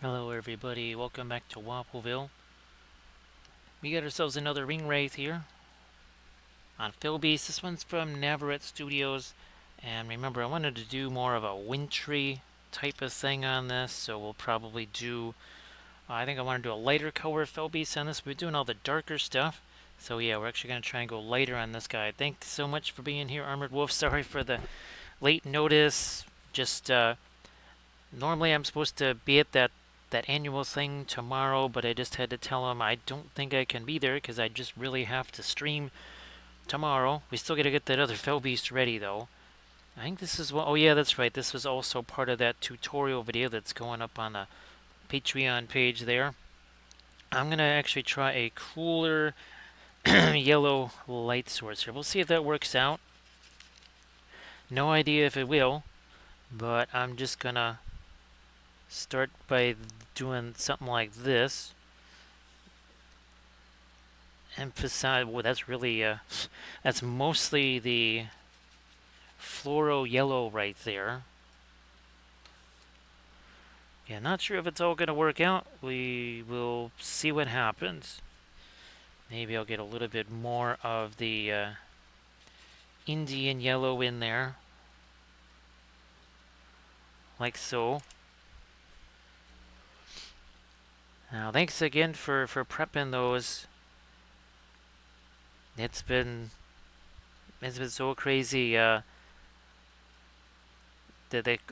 Hello everybody, welcome back to Wappleville. We got ourselves another ring wraith here on Philbeast. This one's from Navarette Studios. And remember, I wanted to do more of a wintry type of thing on this, so we'll probably do, I think I want to do a lighter color Philbeast on this. We're doing all the darker stuff. So yeah, we're actually going to try and go lighter on this guy. Thanks so much for being here, Armored Wolf. Sorry for the late notice. Just, normally I'm supposed to be at that annual thing tomorrow, but I just had to tell him I don't think I can be there because I just really have to stream tomorrow. We still got to get that other Fell Beast ready though. I think this is what. Oh yeah, that's right. This was also part of that tutorial video that's going up on the Patreon page there. I'm gonna actually try a cooler yellow light source here. We'll see if that works out. No idea if it will, but I'm just gonna start by doing something like this. Emphasize. Well, that's really that's mostly the fluoro yellow right there. Yeah, not sure if it's all gonna work out. We will see what happens. Maybe I'll get a little bit more of the Indian yellow in there, like so. Now, thanks again for prepping those. It's been so crazy. At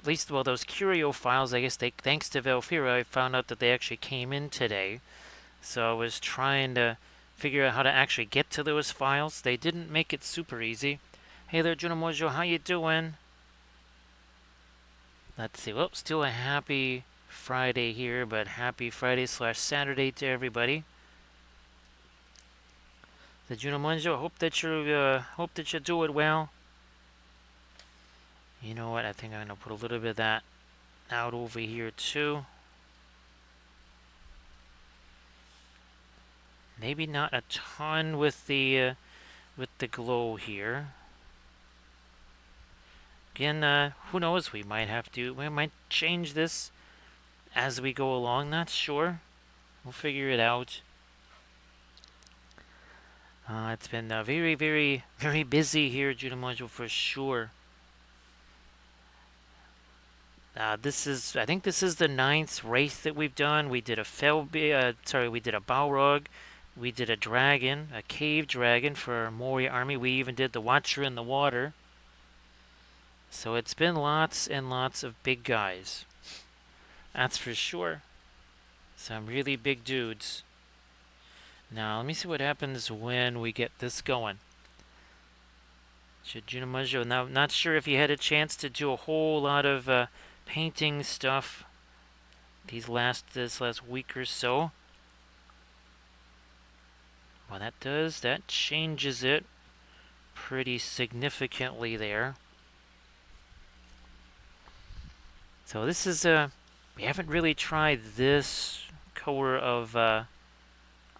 least, well, those curio files, I guess thanks to Valfira, I found out that they actually came in today. So I was trying to figure out how to actually get to those files. They didn't make it super easy. Hey there, Junamojo, how you doing? Let's see. Well, still a happy Friday here, but happy Friday/Saturday to everybody. The Junamojo, hope that you do it well. You know what? I think I'm gonna put a little bit of that out over here too. Maybe not a ton with the glow here. Again, who knows? We might change this as we go along. Not sure. We'll figure it out. It's been very, very, very busy here, Junamojo, for sure. I think this is the 9th Wraith that we've done. We did a we did a Balrog. We did a dragon, a cave dragon for our Moria army. We even did the Watcher in the water. So it's been lots and lots of big guys. That's for sure. Some really big dudes. Now, let me see what happens when we get this going. Junamujo, now, not sure if you had a chance to do a whole lot of painting stuff this last week or so. Well, that changes it pretty significantly there. So this is we haven't really tried this color of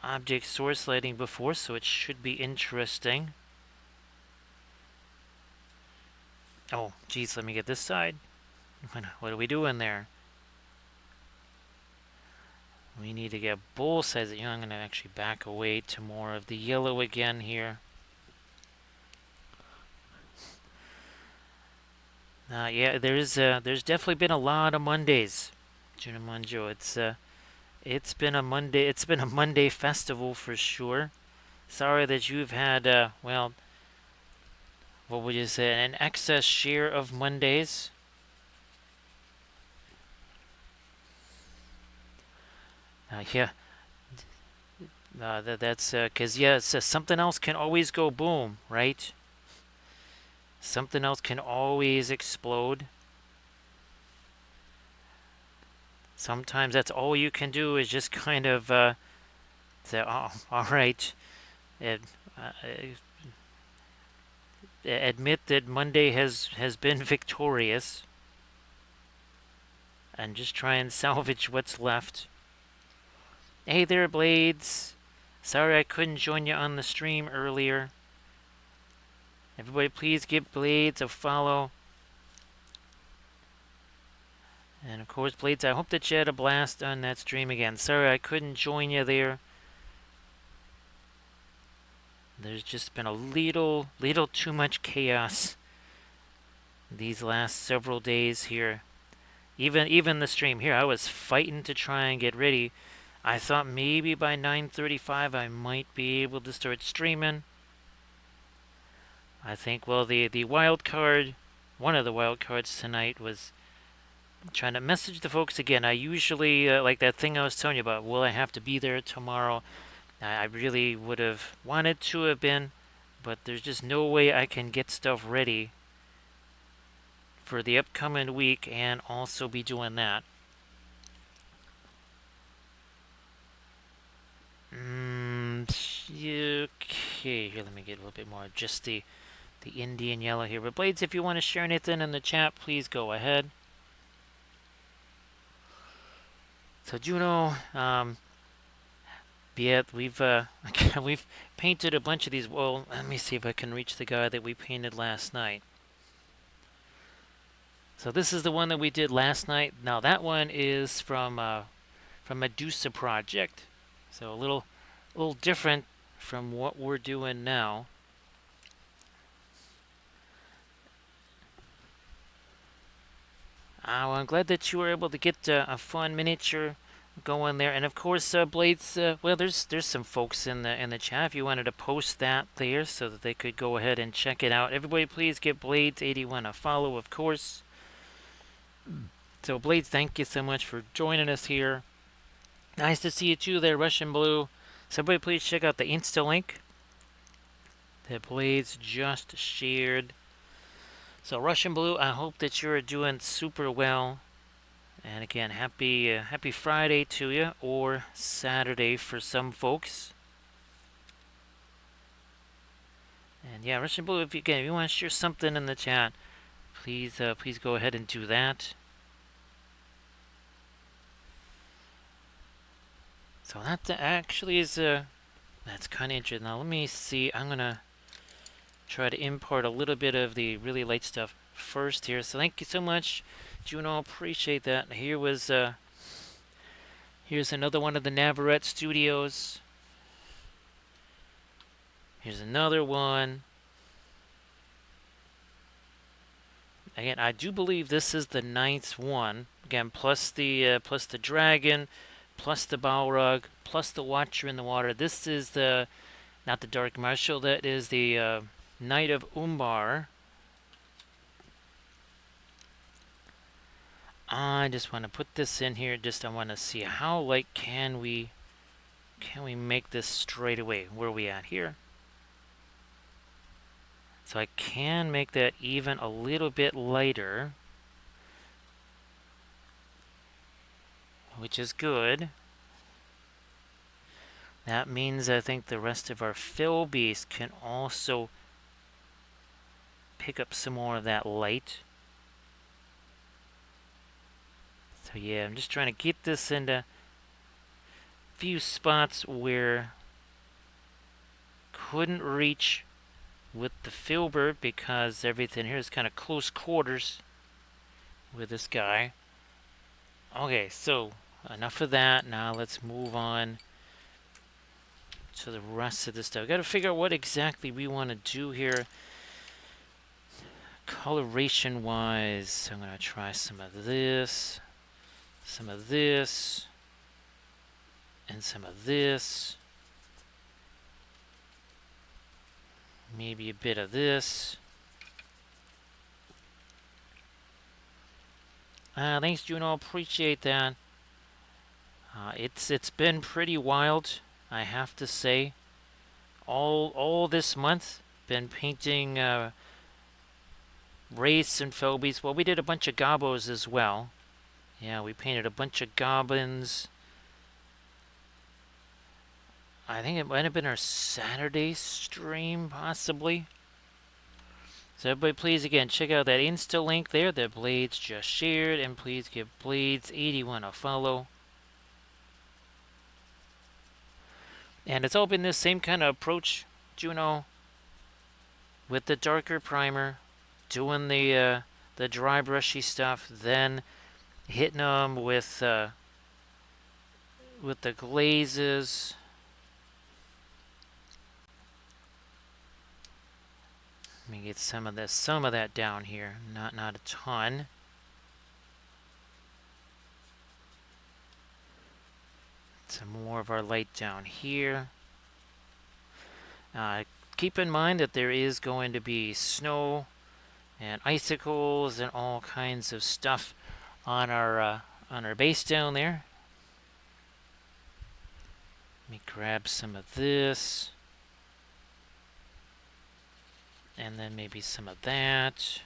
object source lighting before, so it should be interesting. Oh, geez, let me get this side. What are we doing there? We need to get both sides. I'm going to actually back away to more of the yellow again here. Yeah, there's definitely been a lot of Mondays, Junamanjo. It's been a Monday festival for sure. Sorry that you've had well, what would you say, an excess share of Mondays. Yeah, that's because yeah, something else can always go boom, right? Something else can always explode. Sometimes that's all you can do is just kind of say, "Oh, all right," and, admit that Monday has been victorious, and just try and salvage what's left. Hey there, Blades. Sorry I couldn't join you on the stream earlier. Everybody please give Blades a follow. And of course, Blades, I hope that you had a blast on that stream again. Sorry I couldn't join you there. There's just been a little too much chaos these last several days here. Even the stream here, I was fighting to try and get ready. I thought maybe by 9:35 I might be able to start streaming. I think, well, the wild card, one of the wild cards tonight was trying to message the folks again. I usually, like that thing I was telling you about, will I have to be there tomorrow? I really would have wanted to have been, but there's just no way I can get stuff ready for the upcoming week and also be doing that. Okay, here, let me get a little bit more, just the Indian yellow here. But Blades, if you want to share anything in the chat, please go ahead. So Juno, yeah, we've painted a bunch of these. Well, let me see if I can reach the guy that we painted last night. So this is the one that we did last night. Now that one is from Medusa Project, so a little different from what we're doing now. Well, I'm glad that you were able to get a fun miniature going there, and of course, Blades. Well, there's some folks in the chat. If you wanted to post that there, so that they could go ahead and check it out. Everybody, please give Blades81 a follow, of course. So Blades, thank you so much for joining us here. Nice to see you too there, Russian Blue. So everybody, please check out the Insta link that Blades just shared. So Russian Blue, I hope that you're doing super well. And again, happy Friday to you, or Saturday for some folks. And yeah, Russian Blue, if you want to share something in the chat, please go ahead and do that. So that actually is that's kind of interesting. Now let me see. I'm gonna try to import a little bit of the really light stuff first here. So thank you so much, Juno. Appreciate that. Here was here's another one of the Navarette Studios. Here's another one. Again, I do believe this is the 9th one. Again, plus the dragon, plus the Balrog, plus the Watcher in the Water. This is the, not the Dark Marshal, that is the Knight of Umbar. I just want to put this in here. I want to see how light can we make this straight away. Where are we at here? So I can make that even a little bit lighter, which is good. That means I think the rest of our fill beast can also pick up some more of that light. So yeah, I'm just trying to get this into a few spots where couldn't reach with the filbert because everything here is kind of close quarters with this guy. Okay, so enough of that. Now let's move on to the rest of this stuff. Got to figure out what exactly we want to do here coloration wise. I'm going to try some of this, and some of this. Maybe a bit of this. Thanks, Juno. Appreciate that. It's been pretty wild, I have to say. All this month, been painting wraiths and phobies. Well, we did a bunch of gobos as well. Yeah, we painted a bunch of goblins. I think it might have been our Saturday stream, possibly. So everybody, please, again, check out that Insta link there that Blades just shared, and please give Blades81 a follow. And it's all been this same kind of approach, Juno, with the darker primer, doing the dry brushy stuff, then hitting them with the glazes. Let me get some of that down here. Not a ton. Some more of our light down here. Keep in mind that there is going to be snow and icicles and all kinds of stuff on our base down there. Let me grab some of this. And then maybe some of that.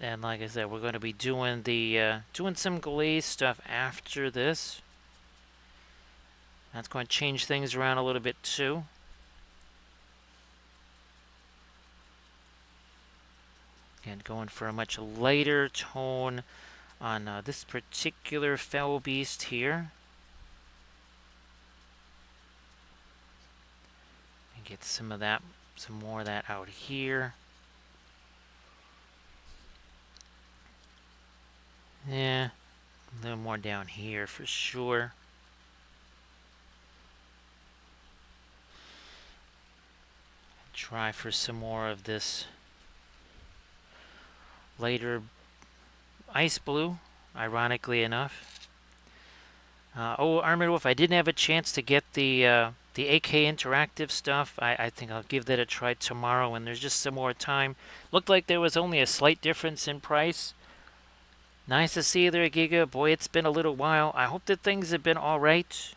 And like I said, we're going to be doing doing some glaze stuff after this. That's going to change things around a little bit too. And going for a much lighter tone on this particular fell beast here. And get some of that, some more of that out here. Yeah, a little more down here for sure. Try for some more of this lighter ice blue, ironically enough. Oh, Armored Wolf, I didn't have a chance to get the AK Interactive stuff. I think I'll give that a try tomorrow when there's just some more time. Looked like there was only a slight difference in price. Nice to see you there, Giga. Boy, it's been a little while. I hope that things have been alright.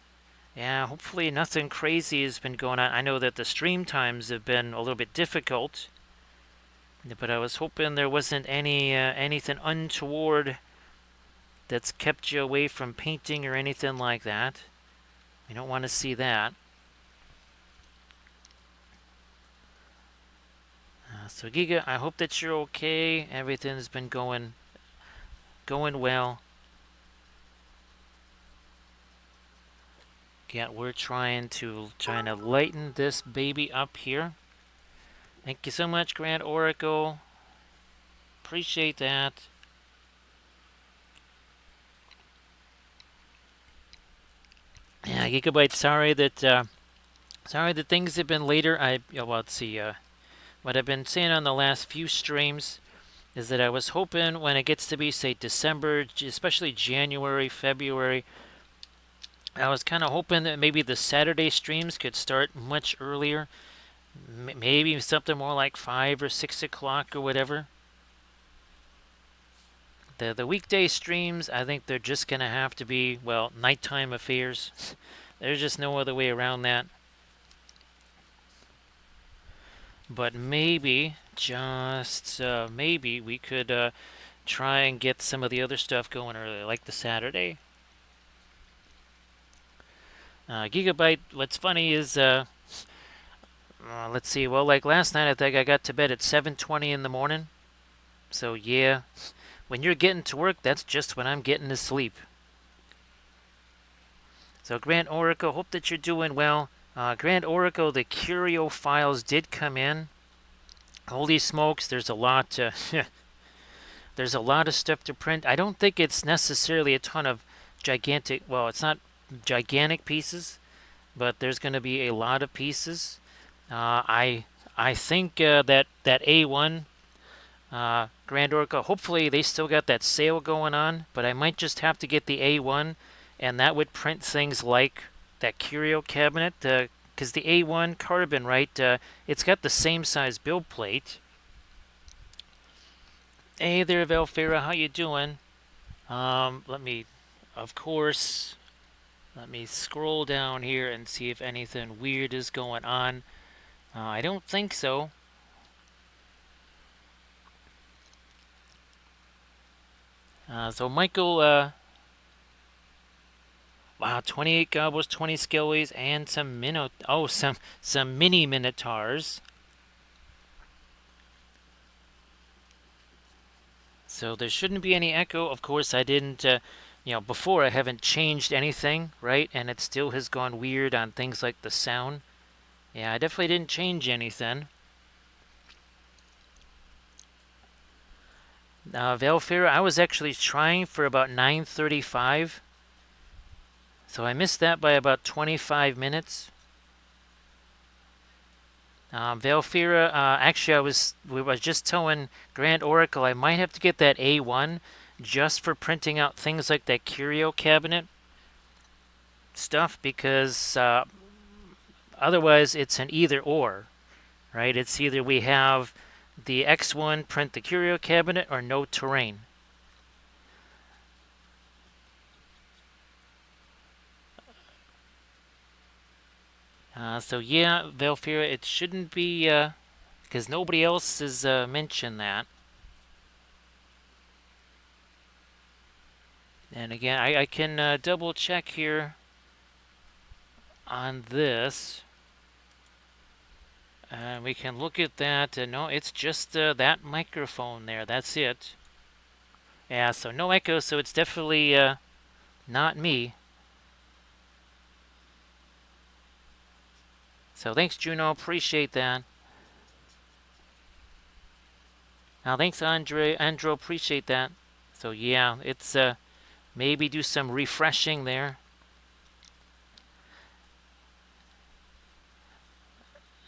Yeah, hopefully nothing crazy has been going on. I know that the stream times have been a little bit difficult. But I was hoping there wasn't anything untoward that's kept you away from painting or anything like that. We don't want to see that. So Giga, I hope that you're okay. Everything's been going well. Yeah, we're trying to lighten this baby up here. Thank you so much, Grand Oracle. Appreciate that. Yeah, Gigabyte, sorry that things have been later. Well, let's see. What I've been saying on the last few streams is that I was hoping when it gets to be, say, December, especially January, February, I was kind of hoping that maybe the Saturday streams could start much earlier. Maybe something more like 5 or 6 o'clock or whatever. The weekday streams, I think they're just going to have to be, well, nighttime affairs. There's just no other way around that. But maybe, just maybe, we could try and get some of the other stuff going early, like the Saturday. Gigabyte, what's funny is, let's see, well, like last night, I think I got to bed at 7:20 in the morning. So, yeah, when you're getting to work, that's just when I'm getting to sleep. So, Grand Oracle, hope that you're doing well. Grand Oracle, the curio files did come in. Holy smokes, there's a lot there's a lot of stuff to print. I don't think it's necessarily a ton of gigantic, well, it's not gigantic pieces, but there's going to be a lot of pieces. I think that A1 Grand Orca, hopefully they still got that sale going on, but I might just have to get the A1, and that would print things like that curio cabinet, because the A1 carbon, right, it's got the same size build plate. Hey there, Velfera, how you doing? Let me scroll down here and see if anything weird is going on. I don't think so. So Michael, wow, 28 gobbles, 20 skellies, and some mini minotaurs. So there shouldn't be any echo. Of course, I didn't, before I haven't changed anything, right? And it still has gone weird on things like the sound. Yeah, I definitely didn't change anything. Velfira, I was actually trying for about 9:35, so I missed that by about 25 minutes. Velfira, actually, we was just telling Grand Oracle I might have to get that A1 just for printing out things like that curio cabinet stuff, because otherwise it's an either or, right? It's either we have the X1 print the curio cabinet or no terrain. So yeah, Velfira, it shouldn't be, because nobody else has mentioned that. And again, I can double check here on this. We can look at that. No, it's just that microphone there. That's it. Yeah, so no echo, so it's definitely not me. So thanks, Juno. Appreciate that. Now, thanks, Andro. Appreciate that. So yeah, it's maybe do some refreshing there.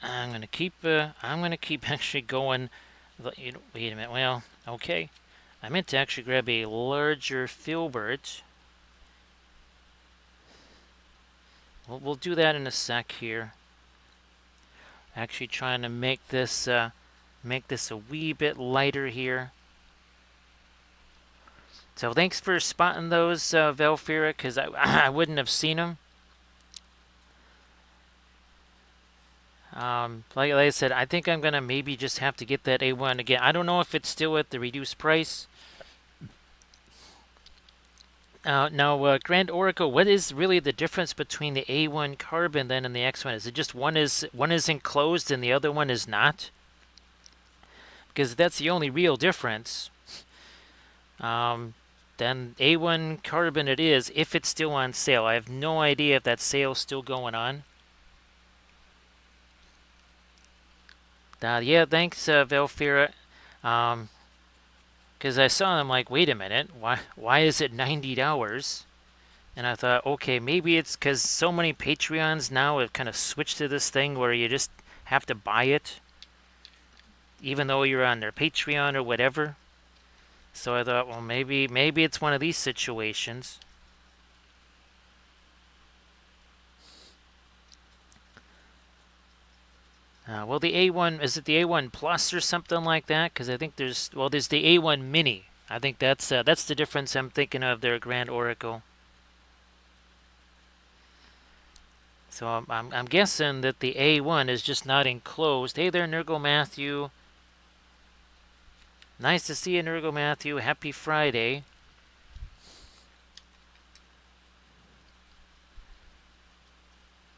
I'm gonna keep actually going. Wait a minute. Well, okay. I meant to actually grab a larger filbert. We'll do that in a sec here. Actually, trying to make this a wee bit lighter here. So thanks for spotting those, Velfira, because I wouldn't have seen them. Like I said, I think I'm gonna maybe just have to get that A1 again. I don't know if it's still at the reduced price. Now, Grand Oracle, what is really the difference between the A1 carbon then and the X1? Is it just one is enclosed and the other one is not? Because that's the only real difference. Then A1 carbon it is, if it's still on sale. I have no idea if that sale's still going on. Yeah, thanks, Velfira. Because I saw them like, wait a minute, why is it $90? And I thought, okay, maybe it's because so many Patreons now have kind of switched to this thing where you just have to buy it, even though you're on their Patreon or whatever. So I thought, well, maybe it's one of these situations. Well, the A1, is it the A1 Plus or something like that? Because I think there's the A1 Mini. I think that's the difference I'm thinking of there, Grand Oracle. So I'm guessing that the A1 is just not enclosed. Hey there, Nurgle Matthew. Nice to see you, Nurgle Matthew. Happy Friday.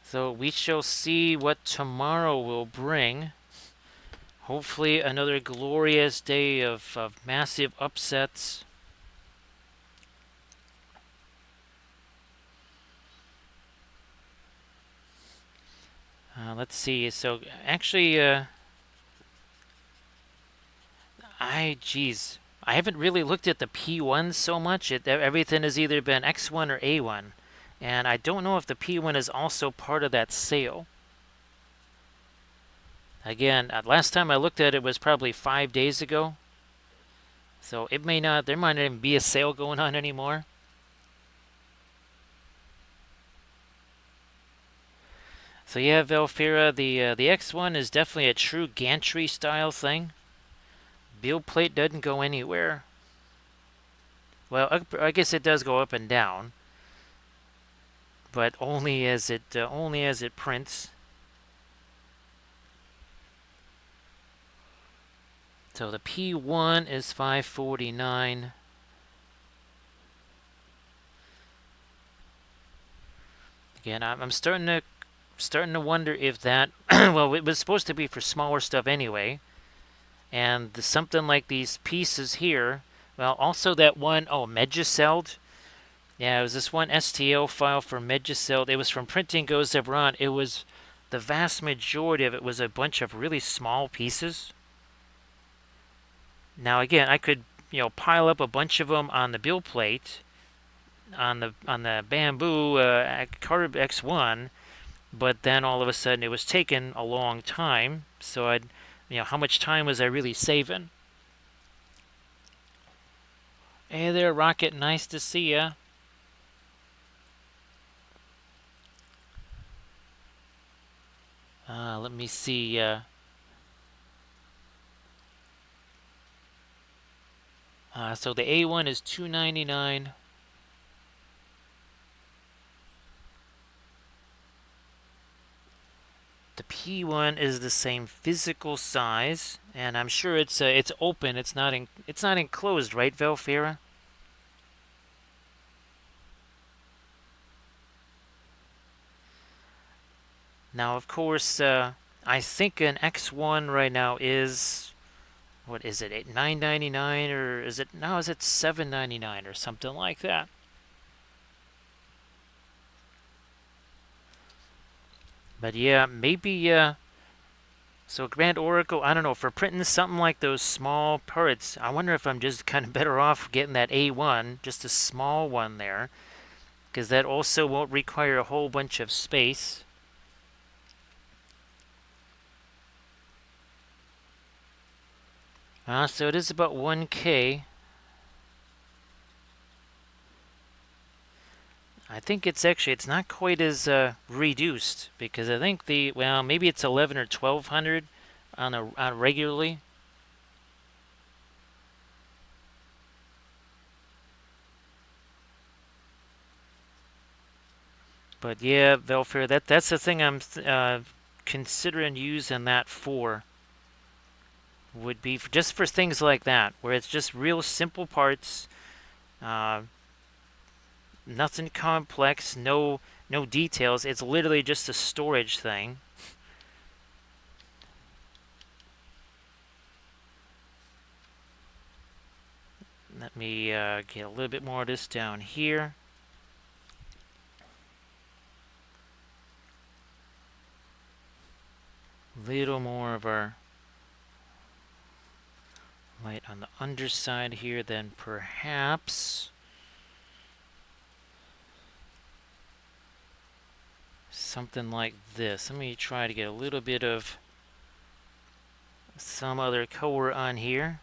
So we shall see what tomorrow will bring. Hopefully another glorious day of massive upsets. Let's see. So actually, I haven't really looked at the P1 so much. Everything has either been X1 or A1. And I don't know if the P1 is also part of that sale. Again, last time I looked at it was probably 5 days ago. So it may not, there might not even be a sale going on anymore. So yeah, Velfira, the X1 is definitely a true gantry style thing. Build plate doesn't go anywhere. Well, I guess it does go up and down, but only as it prints. So the P1 is 549. Again, I'm starting to wonder if that well, it was supposed to be for smaller stuff anyway, and something like these pieces here. Well, also that one, Megicelled. Yeah, it was this one STL file for Megicelled. It was from Printing Goes Zebron. It was, the vast majority of it was a bunch of really small pieces. Now again, I could, pile up a bunch of them on the build plate on the bamboo Carb X1, but then all of a sudden it was taking a long time. So how much time was I really saving? Hey there, Rocket. Nice to see ya. Let me see. So the A1 is $2.99. The P1 is the same physical size, and I'm sure it's open. It's not enclosed, right, Velfira? Now, of course, I think an X1 right now is, what is it, $9.99, or is it $7.99 or something like that? But yeah, maybe so Grand Oracle, I don't know, for printing something like those small parts, I wonder if I'm just kind of better off getting that A1, just a small one there, because that also won't require a whole bunch of space. So it is about 1K. I think it's not quite as reduced, because I think maybe it's 11 or 1200 on regularly. But yeah, Velfair, that's the thing I'm considering using that for. Would be just for things like that, where it's just real simple parts, nothing complex, no details. It's literally just a storage thing. Let me get a little bit more of this down here. Little more of our light on the underside here, then perhaps something like this. Let me try to get a little bit of some other color on here.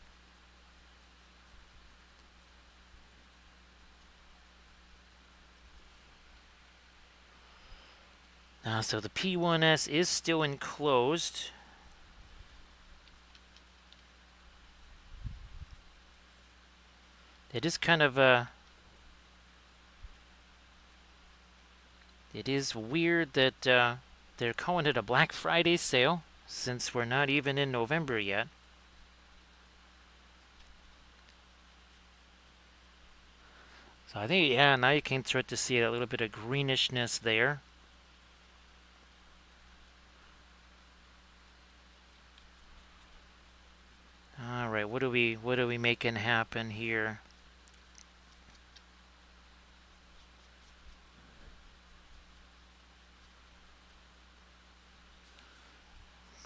So the P1S is still enclosed. It is kind of it is weird that they're calling it a Black Friday sale, since we're not even in November yet. So I think, yeah, now you can start to see a little bit of greenishness there. All right, what are we making happen here?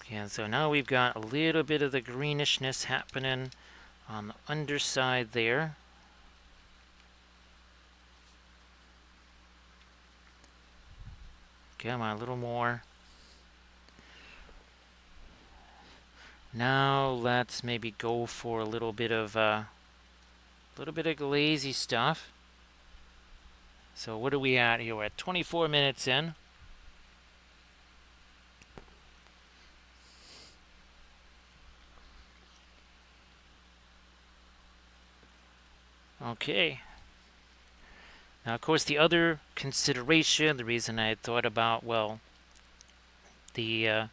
Okay, so now we've got a little bit of the greenishness happening on the underside there. Come on, a little more. Now let's maybe go for a little bit of glazy stuff. So what are we at here? We're at 24 minutes in. Okay. Now, of course, the other consideration, the reason I had thought about, well, the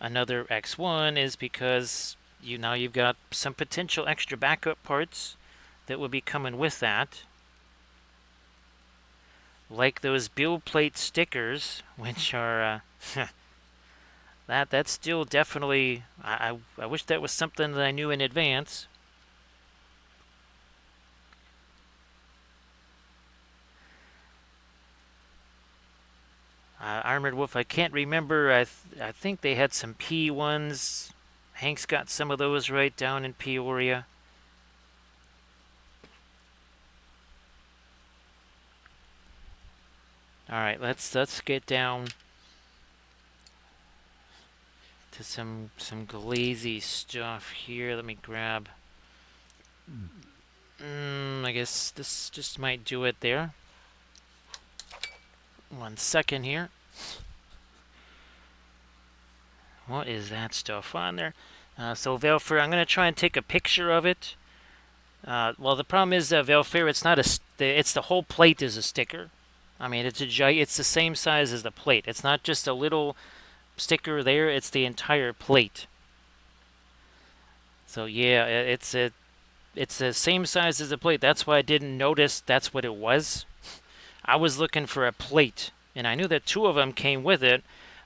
another X1 is because you've got some potential extra backup parts that will be coming with that, like those build plate stickers, which are that's still definitely, I wish that was something that I knew in advance. Armored Wolf, I can't remember. I think they had some P1s. Hank's got some of those right down in Peoria. All right, let's get down to some glazy stuff here. Let me grab. I guess this just might do it there. 1 second here. What is that stuff on there? So Velfer, I'm going to try and take a picture of it. Well, the problem is Velfer, it's not it's the whole plate is a sticker. I mean, it's the same size as the plate. It's not just a little sticker there. It's the entire plate. So yeah, it's the same size as the plate. That's why I didn't notice that's what it was. I was looking for a plate, and I knew that 2 of them came with it.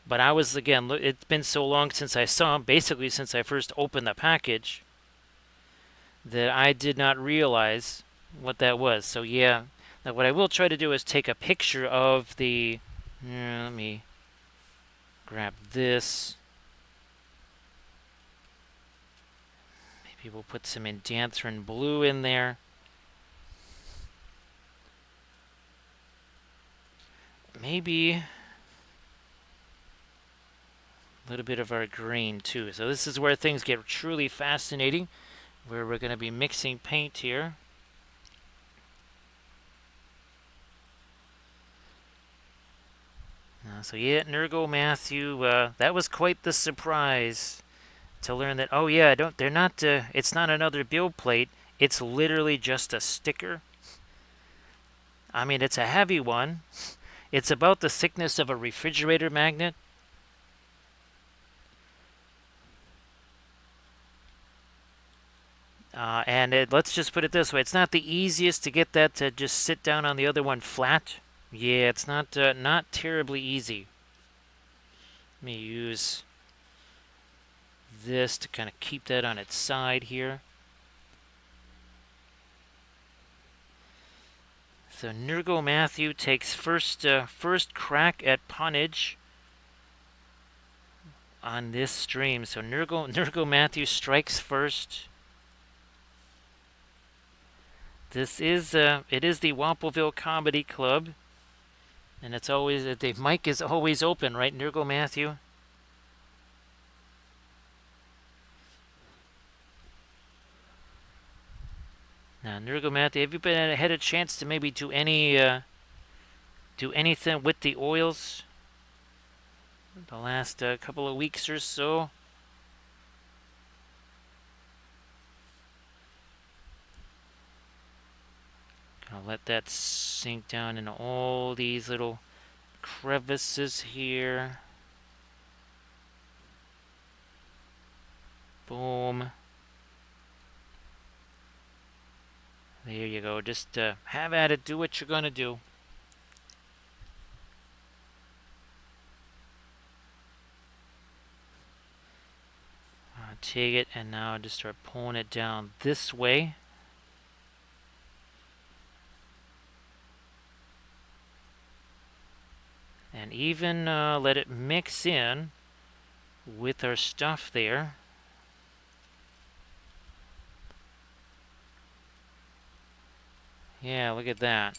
But I was, again, it's been so long since I saw them, basically since I first opened the package, that I did not realize what that was. So yeah, now what I will try to do is take a picture of the, let me grab this. Maybe we'll put some Indanthrone blue in there. Maybe a little bit of our green too. So this is where things get truly fascinating, where we're going to be mixing paint here. So yeah, Nurgle Matthew, that was quite the surprise to learn that. Oh yeah, they're not. It's not another build plate. It's literally just a sticker. I mean, it's a heavy one. It's about the thickness of a refrigerator magnet. Let's just put it this way: it's not the easiest to get that to just sit down on the other one flat. Yeah, it's not terribly easy. Let me use this to kind of keep that on its side here. So Nurgle Matthew takes first crack at punnage on this stream. So Nurgle Matthew strikes first. This is it is the Wampelville Comedy Club, and it's always the mic is always open, right, Nurgle Matthew? Now, Nurgle Matthew, have you had a chance to maybe do anything with the oils the last couple of weeks or so? Gonna let that sink down in all these little crevices here. Boom. There you go. Just have at it. Do what you're gonna do. Take it and now just start pulling it down this way. And even let it mix in with our stuff there. Yeah, look at that.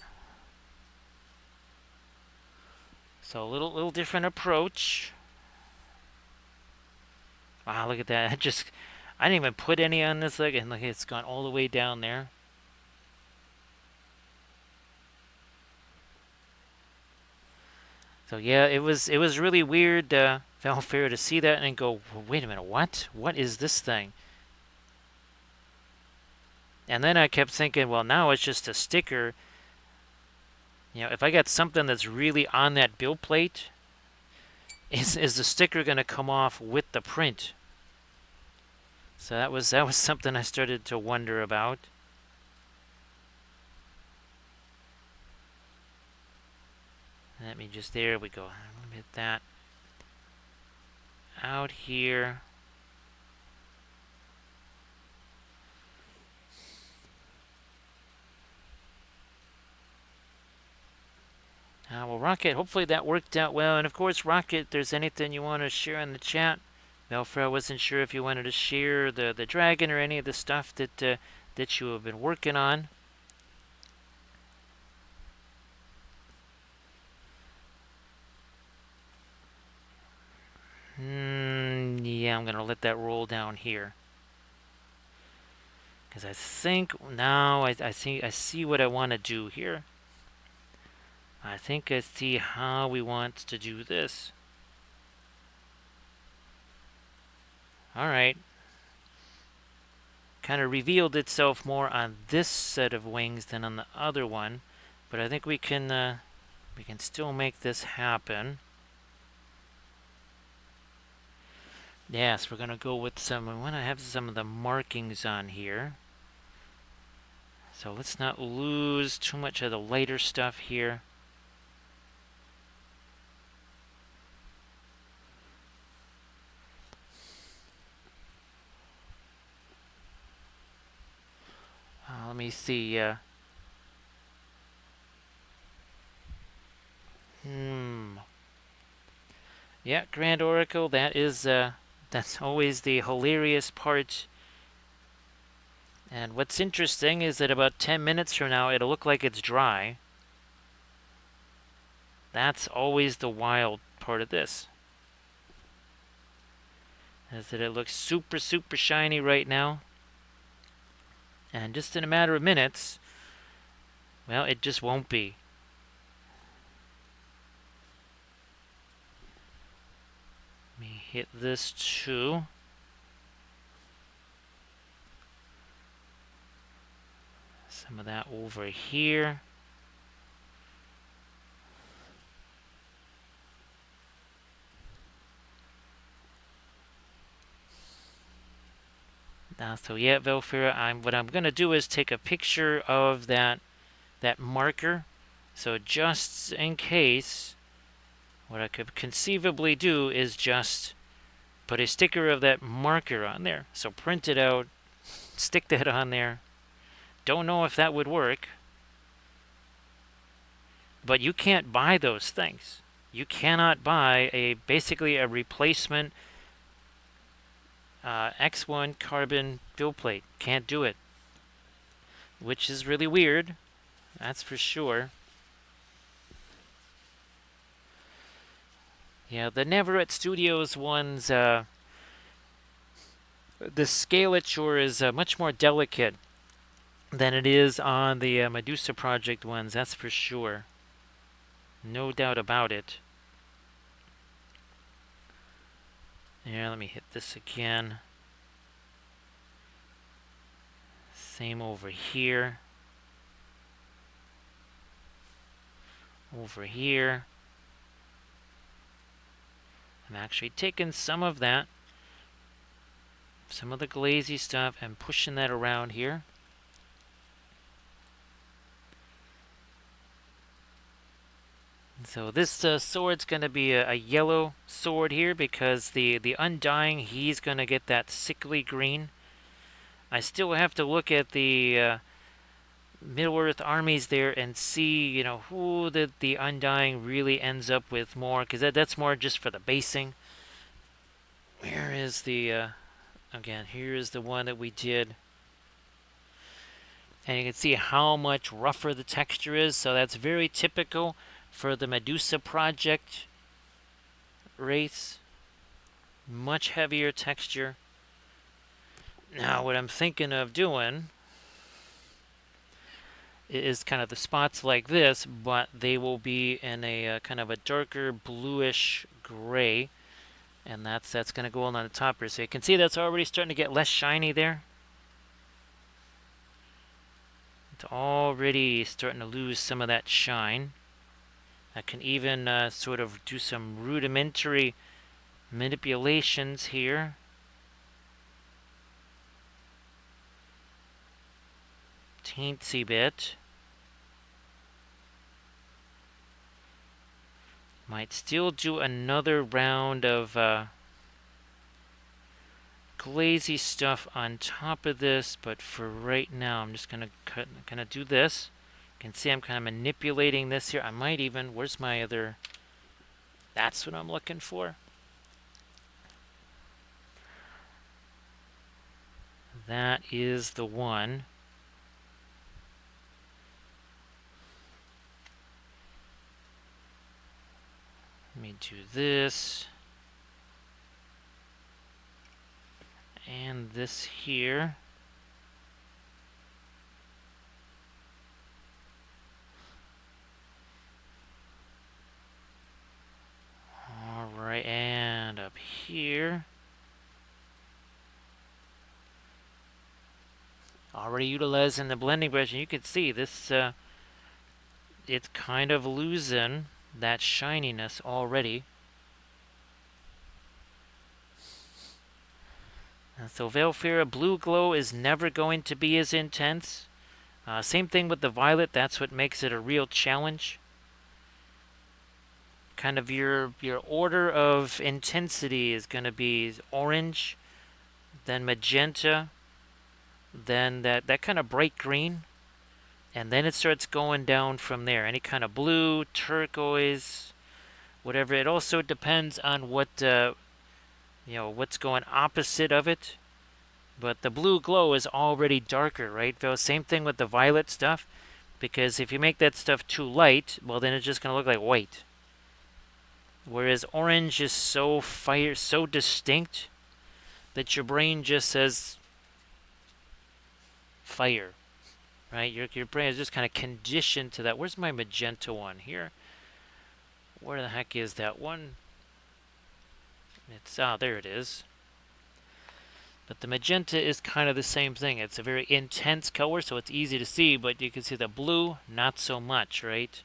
So a little different approach. Wow, look at that. I didn't even put any on this leg, and look, it's gone all the way down there. So yeah, it was really weird, Valfair, to see that and go, wait a minute, what? What is this thing? And then I kept thinking, well, now it's just a sticker. You know, if I got something that's really on that build plate, is the sticker going to come off with the print? So that was something I started to wonder about. Let me just, there we go. Let me get that out here. Well, Rocket, hopefully that worked out well. And of course, Rocket, if there's anything you want to share in the chat. Velfro, wasn't sure if you wanted to share the dragon or any of the stuff that you have been working on. Yeah, I'm gonna let that roll down here. Because I think now I see what I want to do here. I think I see how we want to do this. Alright. Kind of revealed itself more on this set of wings than on the other one. But I think we can still make this happen. Yes, we're going to go with some. I want to have some of the markings on here. So let's not lose too much of the lighter stuff here. Let me see. Yeah, Grand Oracle, that's always the hilarious part. And what's interesting is that about 10 minutes from now, it'll look like it's dry. That's always the wild part of this. Is that it looks super, super shiny right now. And just in a matter of minutes, well, it just won't be. Let me hit this too. Some of that over here. So yeah, Velfira, what I'm going to do is take a picture of that marker. So just in case, what I could conceivably do is just put a sticker of that marker on there. So print it out, stick that on there. Don't know if that would work, but you can't buy those things. You cannot buy basically a replacement X1 carbon build plate. Can't do it. Which is really weird. That's for sure. Yeah, the Navarette Studios ones, the scalature is much more delicate than it is on the Medusa Project ones, that's for sure. No doubt about it. Yeah, let me hit this again. Same over here. Over here. I'm actually taking some of that, some of the glazy stuff, and pushing that around here. So this sword's going to be a yellow sword here because the Undying, he's going to get that sickly green. I still have to look at the Middle-earth armies there and see, you know, who the Undying really ends up with more, because that's more just for the basing. Where is the, again, here is the one that we did. And you can see how much rougher the texture is, so that's very typical for the Medusa Project Wraiths. Much heavier texture. Now, what I'm thinking of doing is kind of the spots like this, but they will be in a kind of a darker bluish gray, and that's going to go on the top here. So you can see that's already starting to get less shiny there. It's already starting to lose some of that shine. I can even sort of do some rudimentary manipulations here. Teensy bit. Might still do another round of glazy stuff on top of this, but for right now, I'm just gonna do this. You can see I'm kind of manipulating this here. I might even, where's my other, that's what I'm looking for. That is the one. Let me do this. on this here. Alright, and up here. Already utilizing the blending brush, and you can see this, it's kind of losing that shininess already. And so Velphira Blue Glow is never going to be as intense. Same thing with the violet, that's what makes it a real challenge. Kind of your order of intensity is going to be orange, then magenta, then that kind of bright green, and then it starts going down from there. Any kind of blue, turquoise, whatever. It also depends on what what's going opposite of it. But the blue glow is already darker, right? Same thing with the violet stuff, because if you make that stuff too light, well, then it's just going to look like white. Whereas orange is so distinct that your brain just says fire, right? Your brain is just kind of conditioned to that. Where's my magenta one here? Where the heck is that one? It's there it is. But the magenta is kind of the same thing. It's a very intense color, so it's easy to see, but you can see the blue, not so much, right?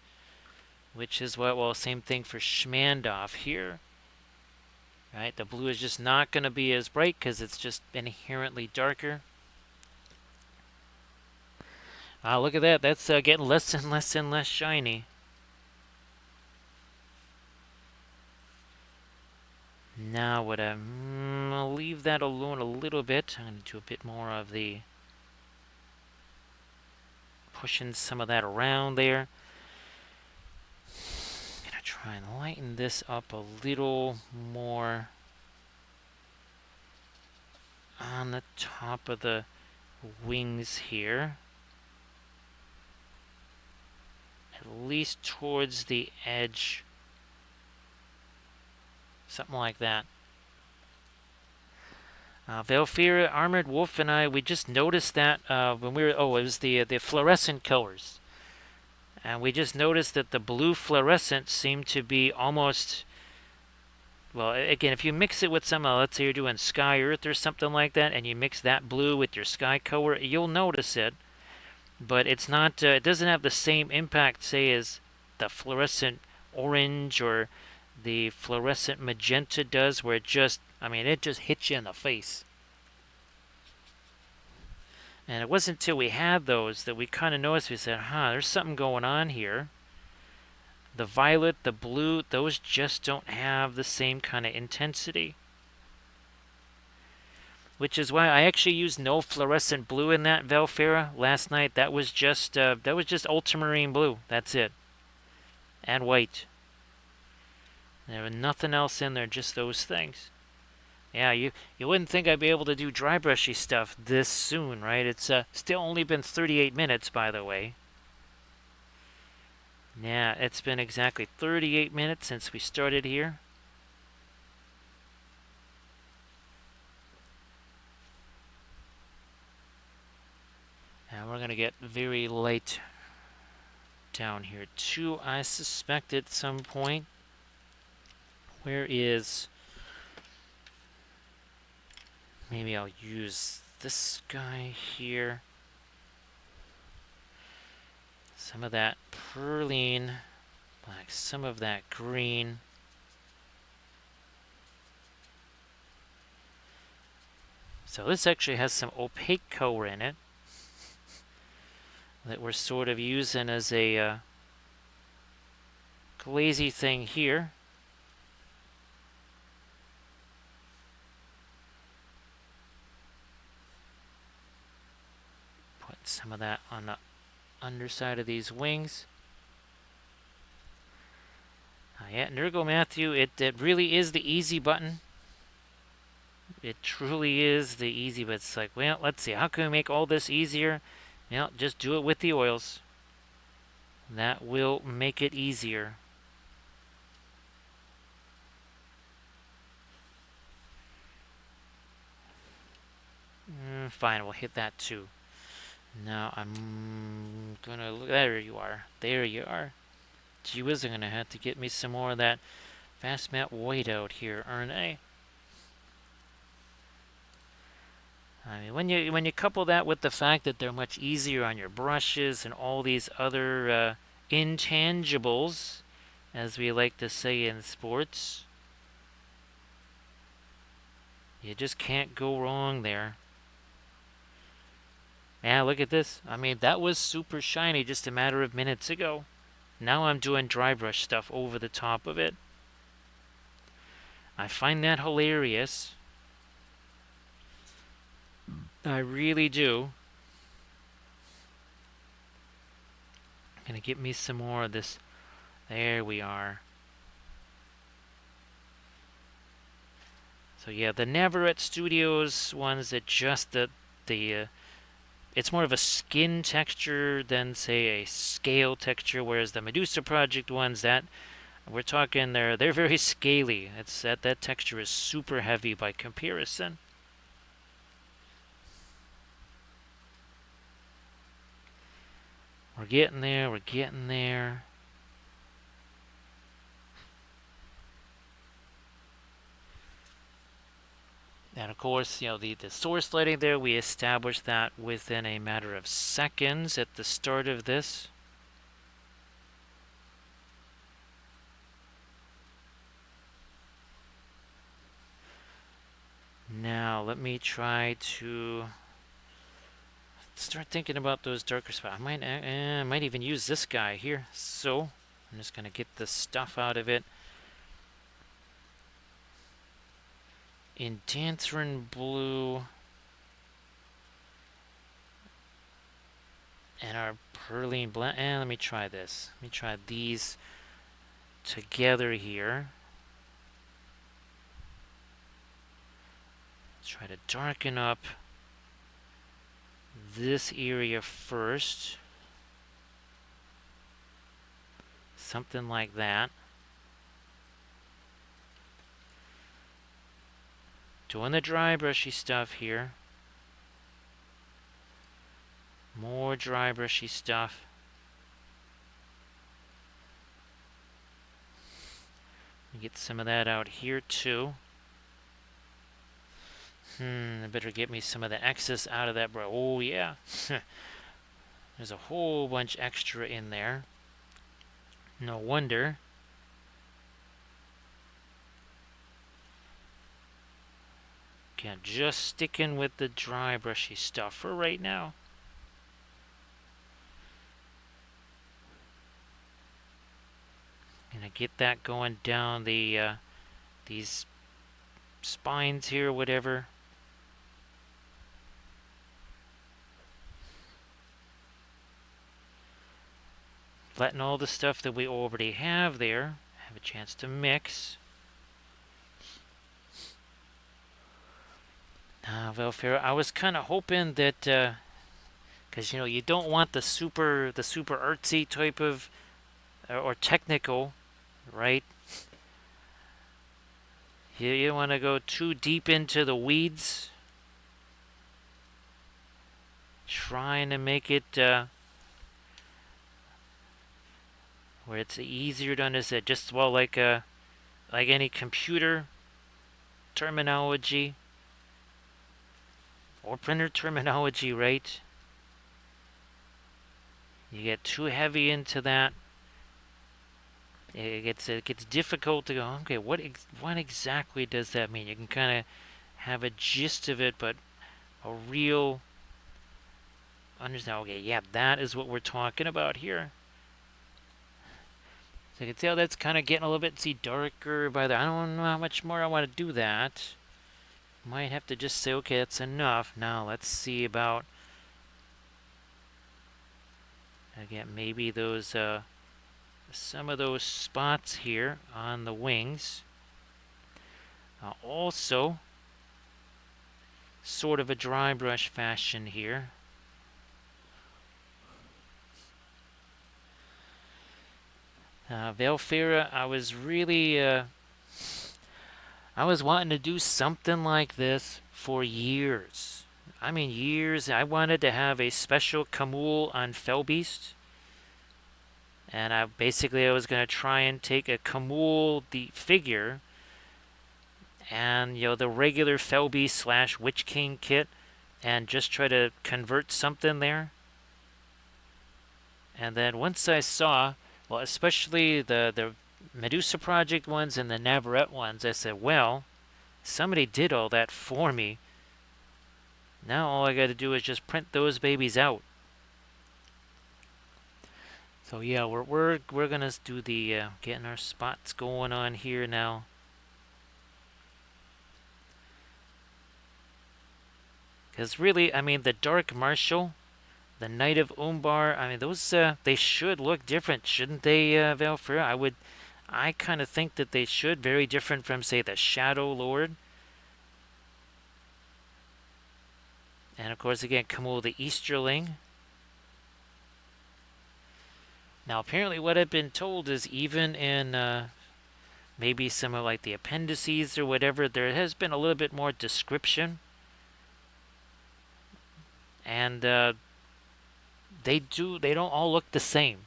Which is what, well, same thing for Schmandorf here. Right, the blue is just not going to be as bright because it's just inherently darker. Look at that. That's getting less and less and less shiny. Now what I'll leave that alone a little bit. I'm going to do a bit more of the pushing some of that around there. I'm going to try and lighten this up a little more on the top of the wings here. At least towards the edge. Something like that. Velphira, Armored Wolf, and I, we just noticed that when we were, it was the fluorescent colors. And we just noticed that the blue fluorescent seemed to be almost, well, again, if you mix it with some, let's say you're doing sky earth or something like that, and you mix that blue with your sky color, you'll notice it. But it's not, it doesn't have the same impact, say, as the fluorescent orange or the fluorescent magenta does, where it just hits you in the face. And it wasn't until we had those that we kind of noticed, we said, there's something going on here. The violet, the blue, those just don't have the same kind of intensity. Which is why I actually used no fluorescent blue in that Velphira last night. That was just ultramarine blue. That's it. And white. There was nothing else in there, just those things. Yeah, you wouldn't think I'd be able to do dry brushy stuff this soon, right? It's still only been 38 minutes, by the way. Yeah, it's been exactly 38 minutes since we started here. And we're going to get very light down here too, I suspect, at some point. Where is... Maybe I'll use this guy here. Some of that perline black, some of that green. So this actually has some opaque color in it that we're sort of using as a glazy thing here. Put some of that on the underside of these wings. Yeah, Nurgle Matthew, it really is the easy button. It truly is the easy, but it's like, well, let's see, how can we make all this easier? Well, just do it with the oils. That will make it easier. Fine, we'll hit that too. Now I'm gonna look. There you are. There you are. Gee whiz, I'm gonna have to get me some more of that fast matte white out here, aren't I? I mean, when you couple that with the fact that they're much easier on your brushes and all these other intangibles, as we like to say in sports, you just can't go wrong there. Yeah, look at this. I mean, that was super shiny just a matter of minutes ago. Now I'm doing dry brush stuff over the top of it. I find that hilarious. I really do. I'm gonna get me some more of this. There we are. So yeah, the Navarette Studios ones that just it's more of a skin texture than say a scale texture, whereas the Medusa Project ones that we're talking they're very scaly. It's that texture is super heavy by comparison. We're getting there, we're getting there. And of course, you know, the source lighting there, we established that within a matter of seconds at the start of this. Now, let me try to start thinking about those darker spots. I might even use this guy here. So, I'm just going to get the stuff out of it. In Dancerin Blue and our Perline Blend. And let me try this. Let me try these together here. Let's try to darken up this area first. Something like that. Doing the dry brushy stuff here. More dry brushy stuff. Get some of that out here too. I better get me some of the excess out of that brush. Oh yeah. There's a whole bunch extra in there. No wonder. Okay, I'm just sticking with the dry brushy stuff for right now. Gonna get that going down the these spines here, whatever. Letting all the stuff that we already have there have a chance to mix. Velfair, I was kind of hoping that, because you know you don't want the super artsy type of or technical, right? You don't want to go too deep into the weeds. Trying to make it where it's easier to understand, just well like any computer terminology or printer terminology, right? You get too heavy into that, it gets difficult to go. Okay, what exactly does that mean? You can kind of have a gist of it, but a real understand. Okay, yeah, that is what we're talking about here. So you can tell that's kind of getting a little bit darker by the. I don't know how much more I want to do that. Might have to just say, okay, that's enough. Now let's see about again maybe those some of those spots here on the wings. Also, sort of a dry brush fashion here. Velfira, I was really I was wanting to do something like this for years. I mean, years. I wanted to have a special Kamul on Felbeast. And I was going to try and take a Kamul, the figure, and, the regular Felbeast slash Witch King kit, and just try to convert something there. And then once I saw, well, especially the Medusa Project ones and the Navarette ones, I said, well, somebody did all that for me. Now all I got to do is just print those babies out. So yeah, we're gonna do the getting our spots going on here now. Because really, I mean, the Dark Marshal, the Knight of Umbar, I mean, those they should look different, shouldn't they, Valfra? I kind of think that they should. Very different from, say, the Shadow Lord. And of course, again, Kamul the Easterling. Now, apparently, what I've been told is even in maybe some of like the appendices or whatever, there has been a little bit more description. And they don't all look the same.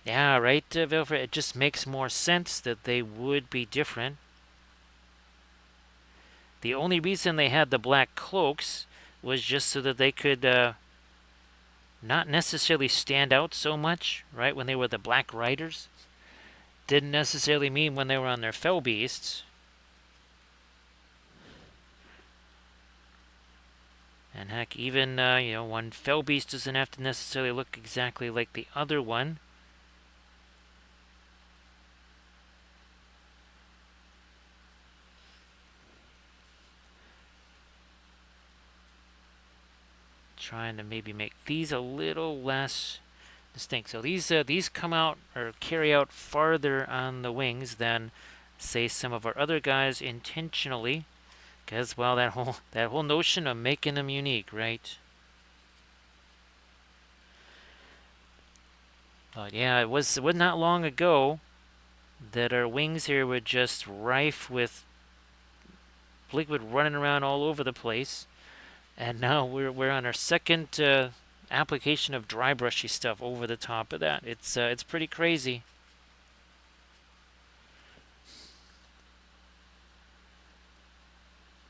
Yeah, right, Vilfred? It just makes more sense that they would be different. The only reason they had the black cloaks was just so that they could not necessarily stand out so much, right? When they were the Black Riders. Didn't necessarily mean when they were on their fell beasts. And heck, even, one fell beast doesn't have to necessarily look exactly like the other one. Trying to maybe make these a little less distinct. So these come out or carry out farther on the wings than, say, some of our other guys intentionally, because, well, that whole notion of making them unique, right? But yeah, it was not long ago that our wings here were just rife with liquid running around all over the place. And now we're on our second application of dry brushy stuff over the top of that. It's pretty crazy.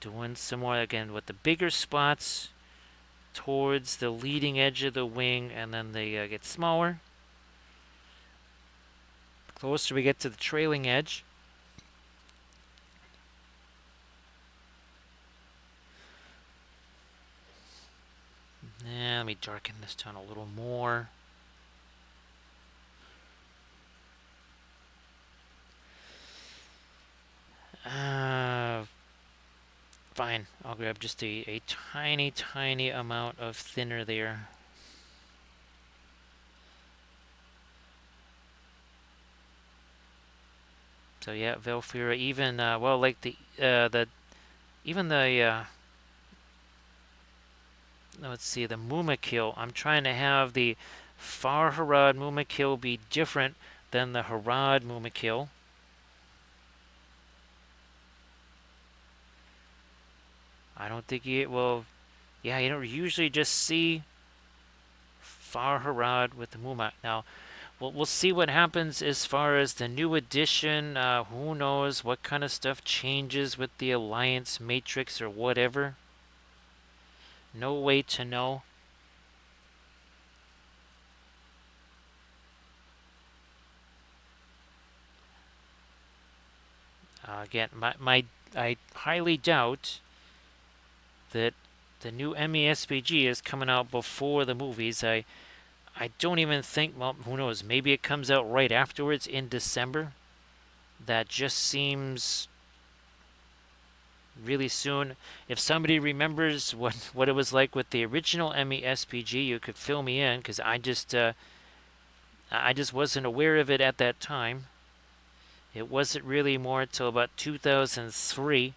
Doing some more again with the bigger spots towards the leading edge of the wing, and then they get smaller. The closer we get to the trailing edge. Now, let me darken this down a little more. Fine. I'll grab just a tiny, tiny amount of thinner there. So yeah, Velfira, even well, like even the let's see, the Mumakil. I'm trying to have the Far Harad Mumakil be different than the Harad Mumakil. I don't think well, yeah, you don't usually just see Far Harad with the Mumak. Now, we'll see what happens as far as the new edition. Who knows what kind of stuff changes with the Alliance Matrix or whatever. No way to know. Again, I highly doubt that the new MESPG is coming out before the movies. I don't even think, well, who knows, maybe it comes out right afterwards in December. That just seems really soon. If somebody remembers what it was like with the original MESPG, you could fill me in, because I just wasn't aware of it at that time. It wasn't really more until about 2003.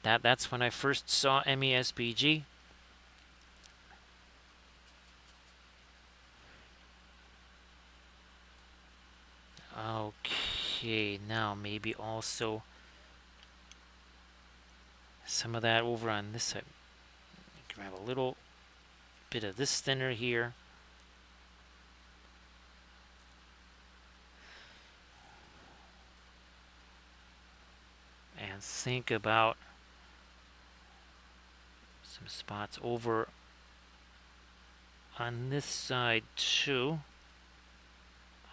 That's when I first saw MESPG. Okay, now maybe also Some of that over on this side. Grab a little bit of this thinner here. And think about some spots over on this side too.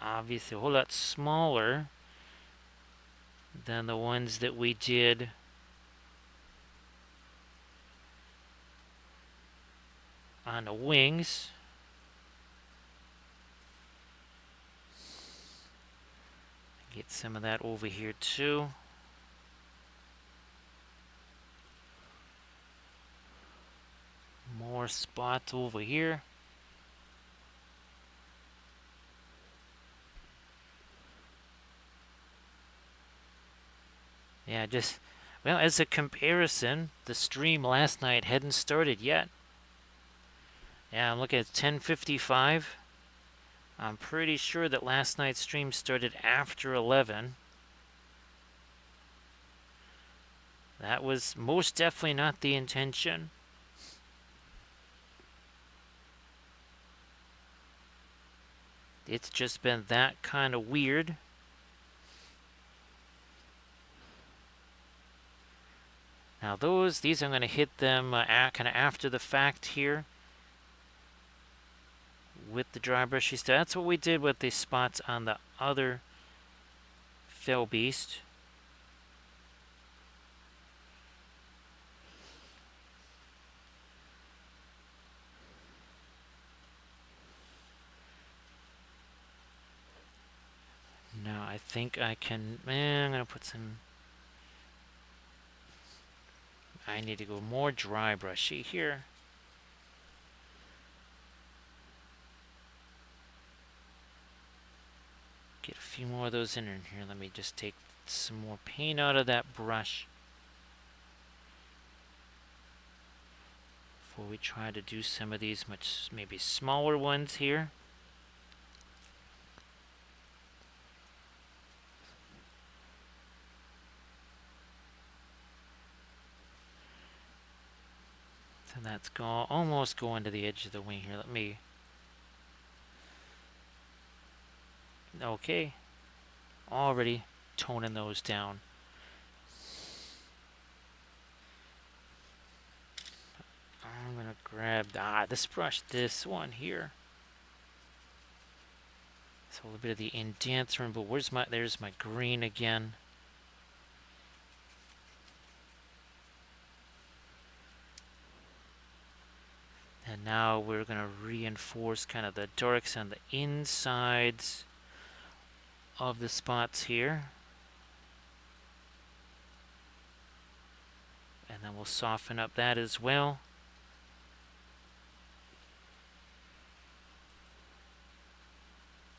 Obviously a whole lot smaller than the ones that we did on the wings. Get some of that over here too. More spots over here. Yeah, just, well, as a comparison, the stream last night hadn't started yet. Yeah, I'm looking at 10:55. I'm pretty sure that last night's stream started after 11. That was most definitely not the intention. It's just been that kind of weird. Now these I'm going to hit them kind of after the fact here with the dry brushy stuff. That's what we did with the spots on the other Fell Beast. Now I think I can, I'm going to put some, I need to go more dry brushy here. Get a few more of those in here. Let me just take some more paint out of that brush before we try to do some of these much maybe smaller ones here. So that's almost going to the edge of the wing here. Let me. Okay. Already toning those down. I'm going to grab this brush, this one here. So a little bit of the indent room, but there's my green again. And now we're going to reinforce kind of the darks on the insides of the spots here. And then we'll soften up that as well.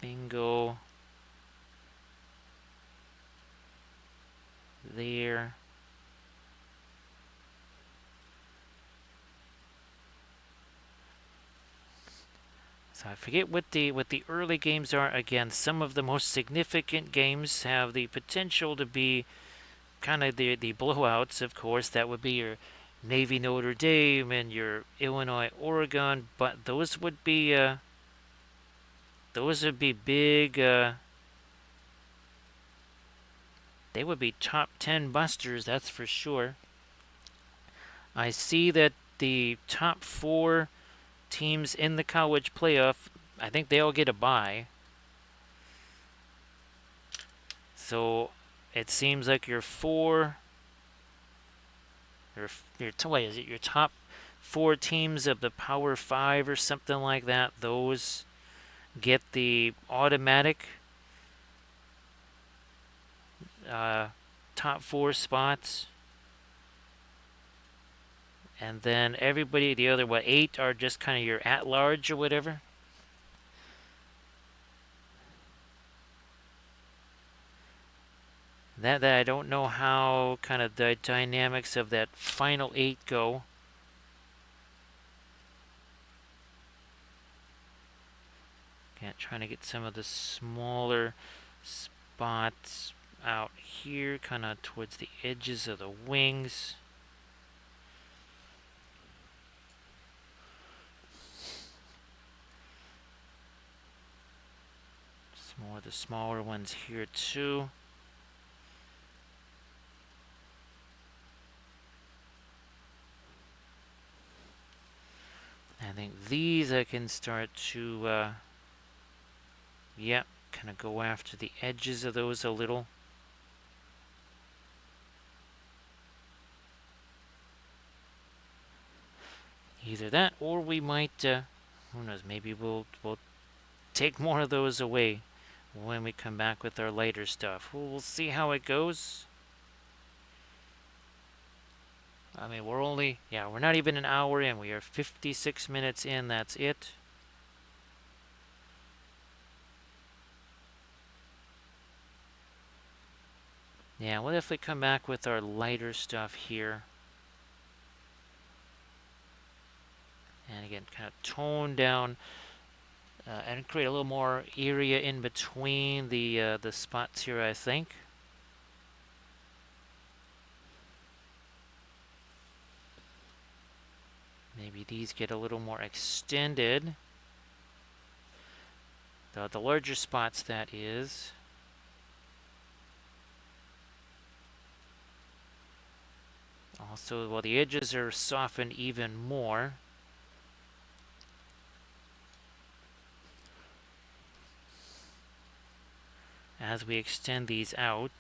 Bingo. There. So I forget what the early games are. Again, some of the most significant games have the potential to be kind of the blowouts, of course. That would be your Navy Notre Dame and your Illinois Oregon, but those would be big. They would be top 10 busters, that's for sure. I see that the top 4 teams in the college playoff, I think they all get a bye. So it seems like your top 4 teams of the Power 5 or something like that, those get the automatic top 4 spots. And then everybody, the other, 8 are just kind of your at-large or whatever. That I don't know how kind of the dynamics of that final 8 go. Okay, trying to get some of the smaller spots out here, kind of towards the edges of the wings. more of the smaller ones here too. I think these I can start to, yep, kind of go after the edges of those a little. Either that, or we might, who knows, maybe we'll take more of those away when we come back with our lighter stuff. We'll see how it goes. I mean, we're not even an hour in. We are 56 minutes in, that's it. Yeah, we'll definitely come back with our lighter stuff here. And again, kind of tone down and create a little more area in between the spots here, I think. Maybe these get a little more extended. The larger spots, that is. Also, well, the edges are softened even more. As we extend these out.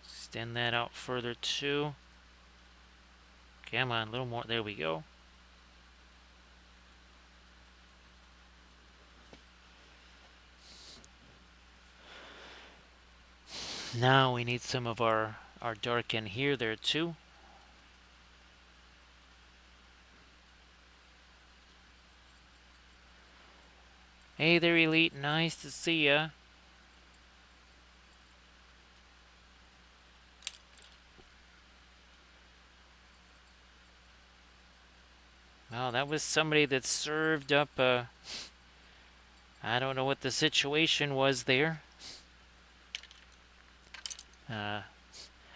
Extend that out further too. Come on, a little more. There we go. Now we need some of our dark in here there too. Hey there, Elite. Nice to see ya. Well, that was somebody that served up I don't know what the situation was there.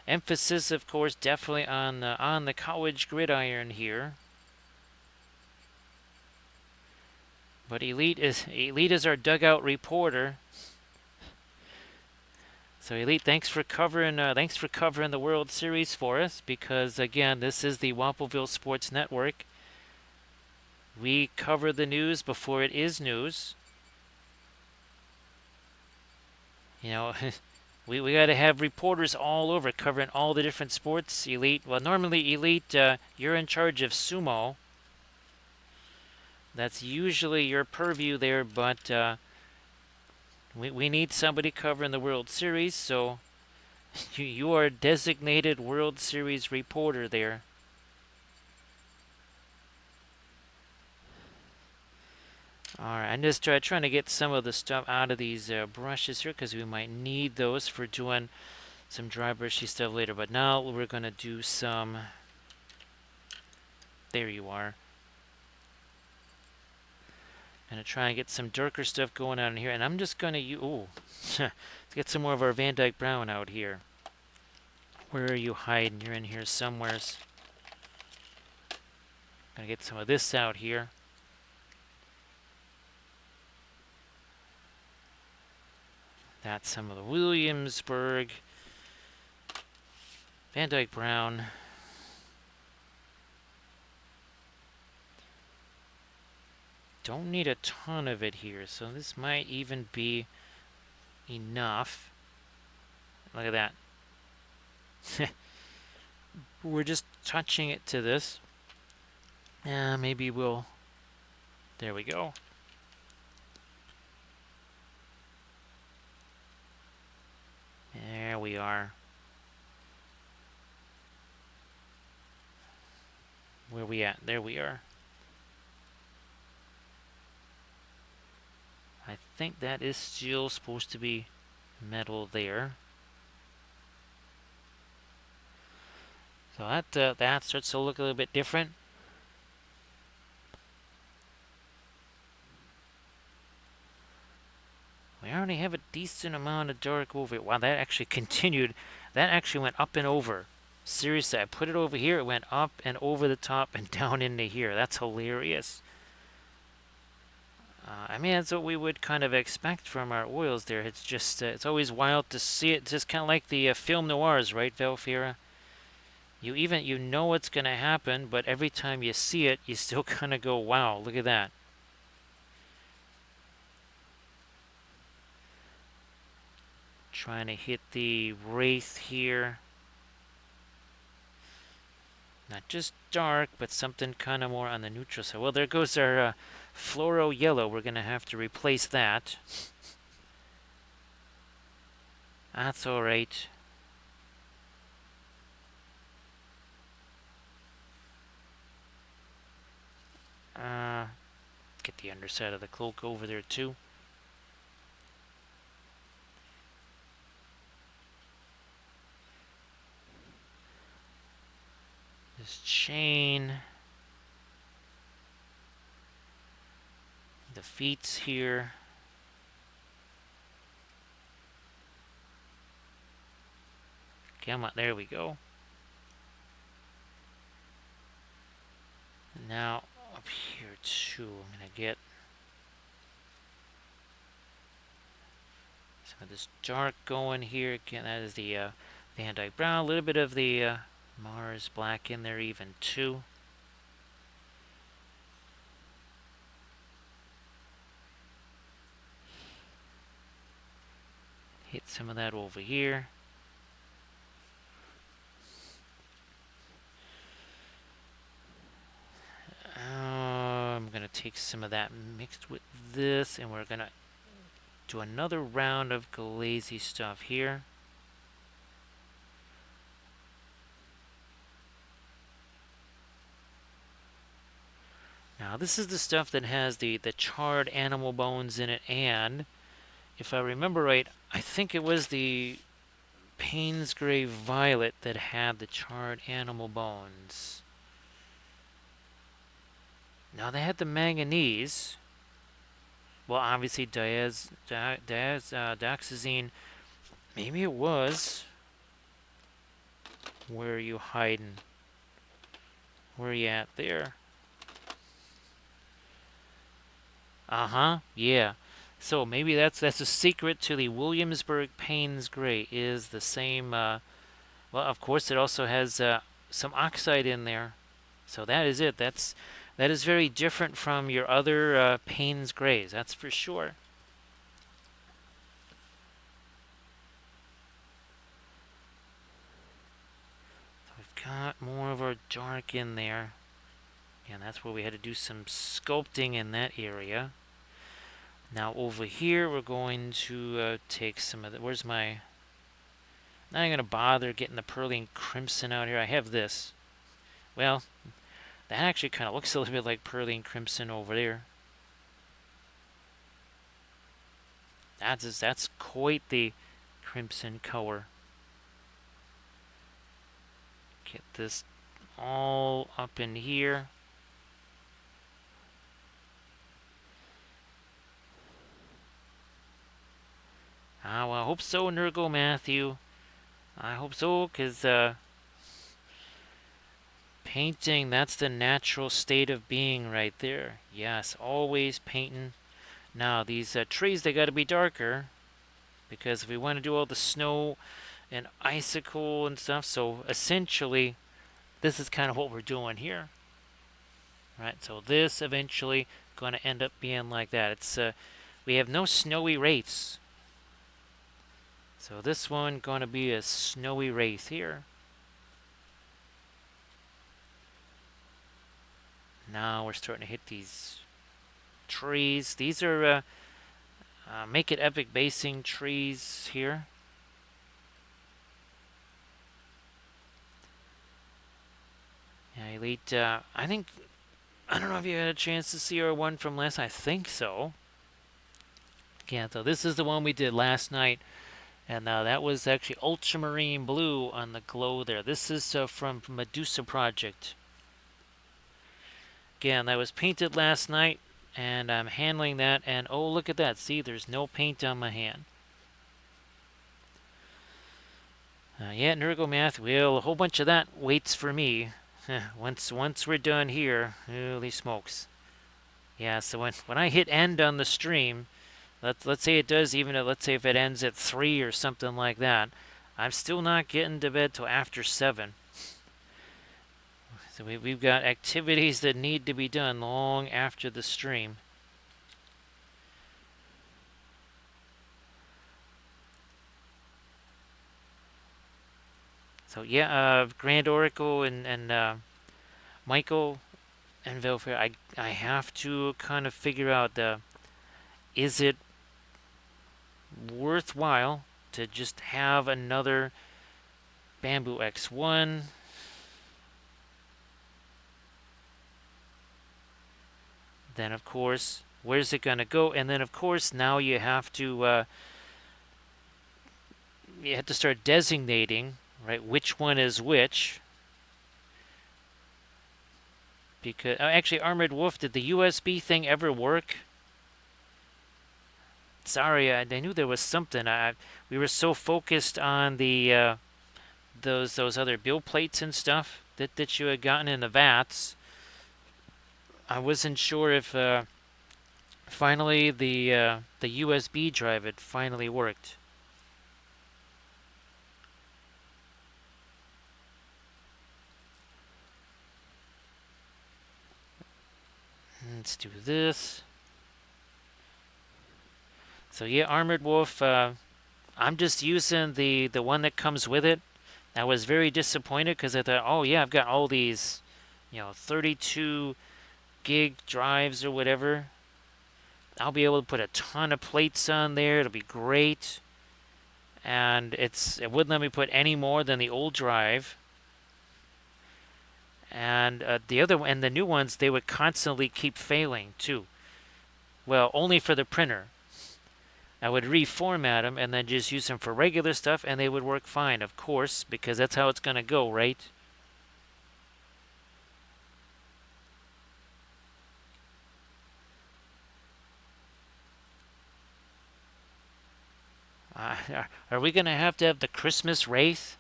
Emphasis, of course, definitely on the college gridiron here. But Elite is our dugout reporter. So Elite, thanks for covering the World Series for us, because again, this is the Wampelville Sports Network. We cover the news before it is news. You know, we got to have reporters all over covering all the different sports. Elite, well, normally Elite, you're in charge of sumo. That's usually your purview there, but we need somebody covering the World Series, so you are a designated World Series reporter there. Alright, I'm just trying to get some of the stuff out of these brushes here, because we might need those for doing some dry brushy stuff later. But now we're going to do some... There you are. I'm going to try and get some darker stuff going on here. And I'm just going to use... Ooh. Let's get some more of our Van Dyke Brown out here. Where are you hiding? You're in here somewheres. Going to get some of this out here. That's some of the Williamsburg Van Dyke Brown. Don't need a ton of it here, so this might even be enough. Look at that. We're just touching it to this. Maybe we'll... There we go. There we are. Where we at? There we are. I think that is still supposed to be metal there. So that starts to look a little bit different. We already have a decent amount of dark over it. Wow, that actually continued. That actually went up and over. Seriously, I put it over here. It went up and over the top and down into here. That's hilarious. I mean, that's what we would kind of expect from our oils there. It's just, it's always wild to see it. It's just kind of like the film noirs, right, Valfira? You know what's going to happen, but every time you see it, you still kind of go, wow, look at that. Trying to hit the Wraith here. Not just dark, but something kind of more on the neutral side. Well, there goes our fluoro yellow. We're going to have to replace that. That's alright. Get the underside of the cloak over there too. This chain. The feet's here. Come on, there we go. Now up here too, I'm gonna get some of this dark going here. Again, that is the Van Dyke Brown. A little bit of the Mars Black in there even too. Hit some of that over here. I'm going to take some of that mixed with this, and we're going to do another round of glazy stuff here. Now, this is the stuff that has the charred animal bones in it, and if I remember right, I think it was the Payne's Gray Violet that had the charred animal bones. Now, they had the manganese. Well, obviously, dioxazine. Maybe it was. Where are you hiding? Where are you at there? Yeah. So maybe that's a secret to the Williamsburg Payne's Gray is the same. Well, of course, it also has some oxide in there. So that is it. That is very different from your other Payne's Grays. That's for sure. So we've got more of our dark in there. And that's where we had to do some sculpting in that area. Now over here, we're going to take some of the... Where's my... Not even going to bother getting the Pearline Crimson out here. I have this. Well, that actually kind of looks a little bit like Pearline Crimson over there. That's quite the crimson color. Get this all up in here. Well, I hope so, Nurgle Matthew. I hope so, because painting, that's the natural state of being right there. Yes, always painting. Now, these trees, they got to be darker, because if we want to do all the snow and icicle and stuff, so essentially, this is kind of what we're doing here. Right, so this eventually going to end up being like that. It's we have no snowy wraiths. So this one going to be a snowy wraith here. Now we're starting to hit these trees. These are Make It Epic basing trees here. Yeah, Elite, I think, I don't know if you had a chance to see our one from last, I think so. Yeah, so this is the one we did last night. And that was actually ultramarine blue on the glow there. This is from Medusa Project. Again, that was painted last night, and I'm handling that, and oh, look at that. See, there's no paint on my hand. Yeah, Nergomath. Well, a whole bunch of that waits for me. Once we're done here, holy smokes. Yeah, so when I hit end on the stream, let's say it does, even let's say if it ends at 3 or something like that, I'm still not getting to bed till after 7. So we've got activities that need to be done long after the stream. So yeah, Grand Oracle and Michael and Velfair, I have to kind of figure out is it worthwhile to just have another Bamboo X1? Then of course, where's it gonna go? And then of course now you have to start designating, right, which one is which. Because actually, Armored Wolf, did the USB thing ever work? Sorry, I knew there was something. We were so focused on the those other build plates and stuff that you had gotten in the vats. I wasn't sure if finally the USB drive had finally worked. Let's do this. So yeah, Armored Wolf. I'm just using the one that comes with it. I was very disappointed because I thought, oh yeah, I've got all these, 32 gig drives or whatever. I'll be able to put a ton of plates on there. It'll be great. And it wouldn't let me put any more than the old drive. And the new ones, they would constantly keep failing too. Well, only for the printer. I would reformat them and then just use them for regular stuff, and they would work fine, of course, because that's how it's going to go, right? Are we going to have the Christmas Wraith?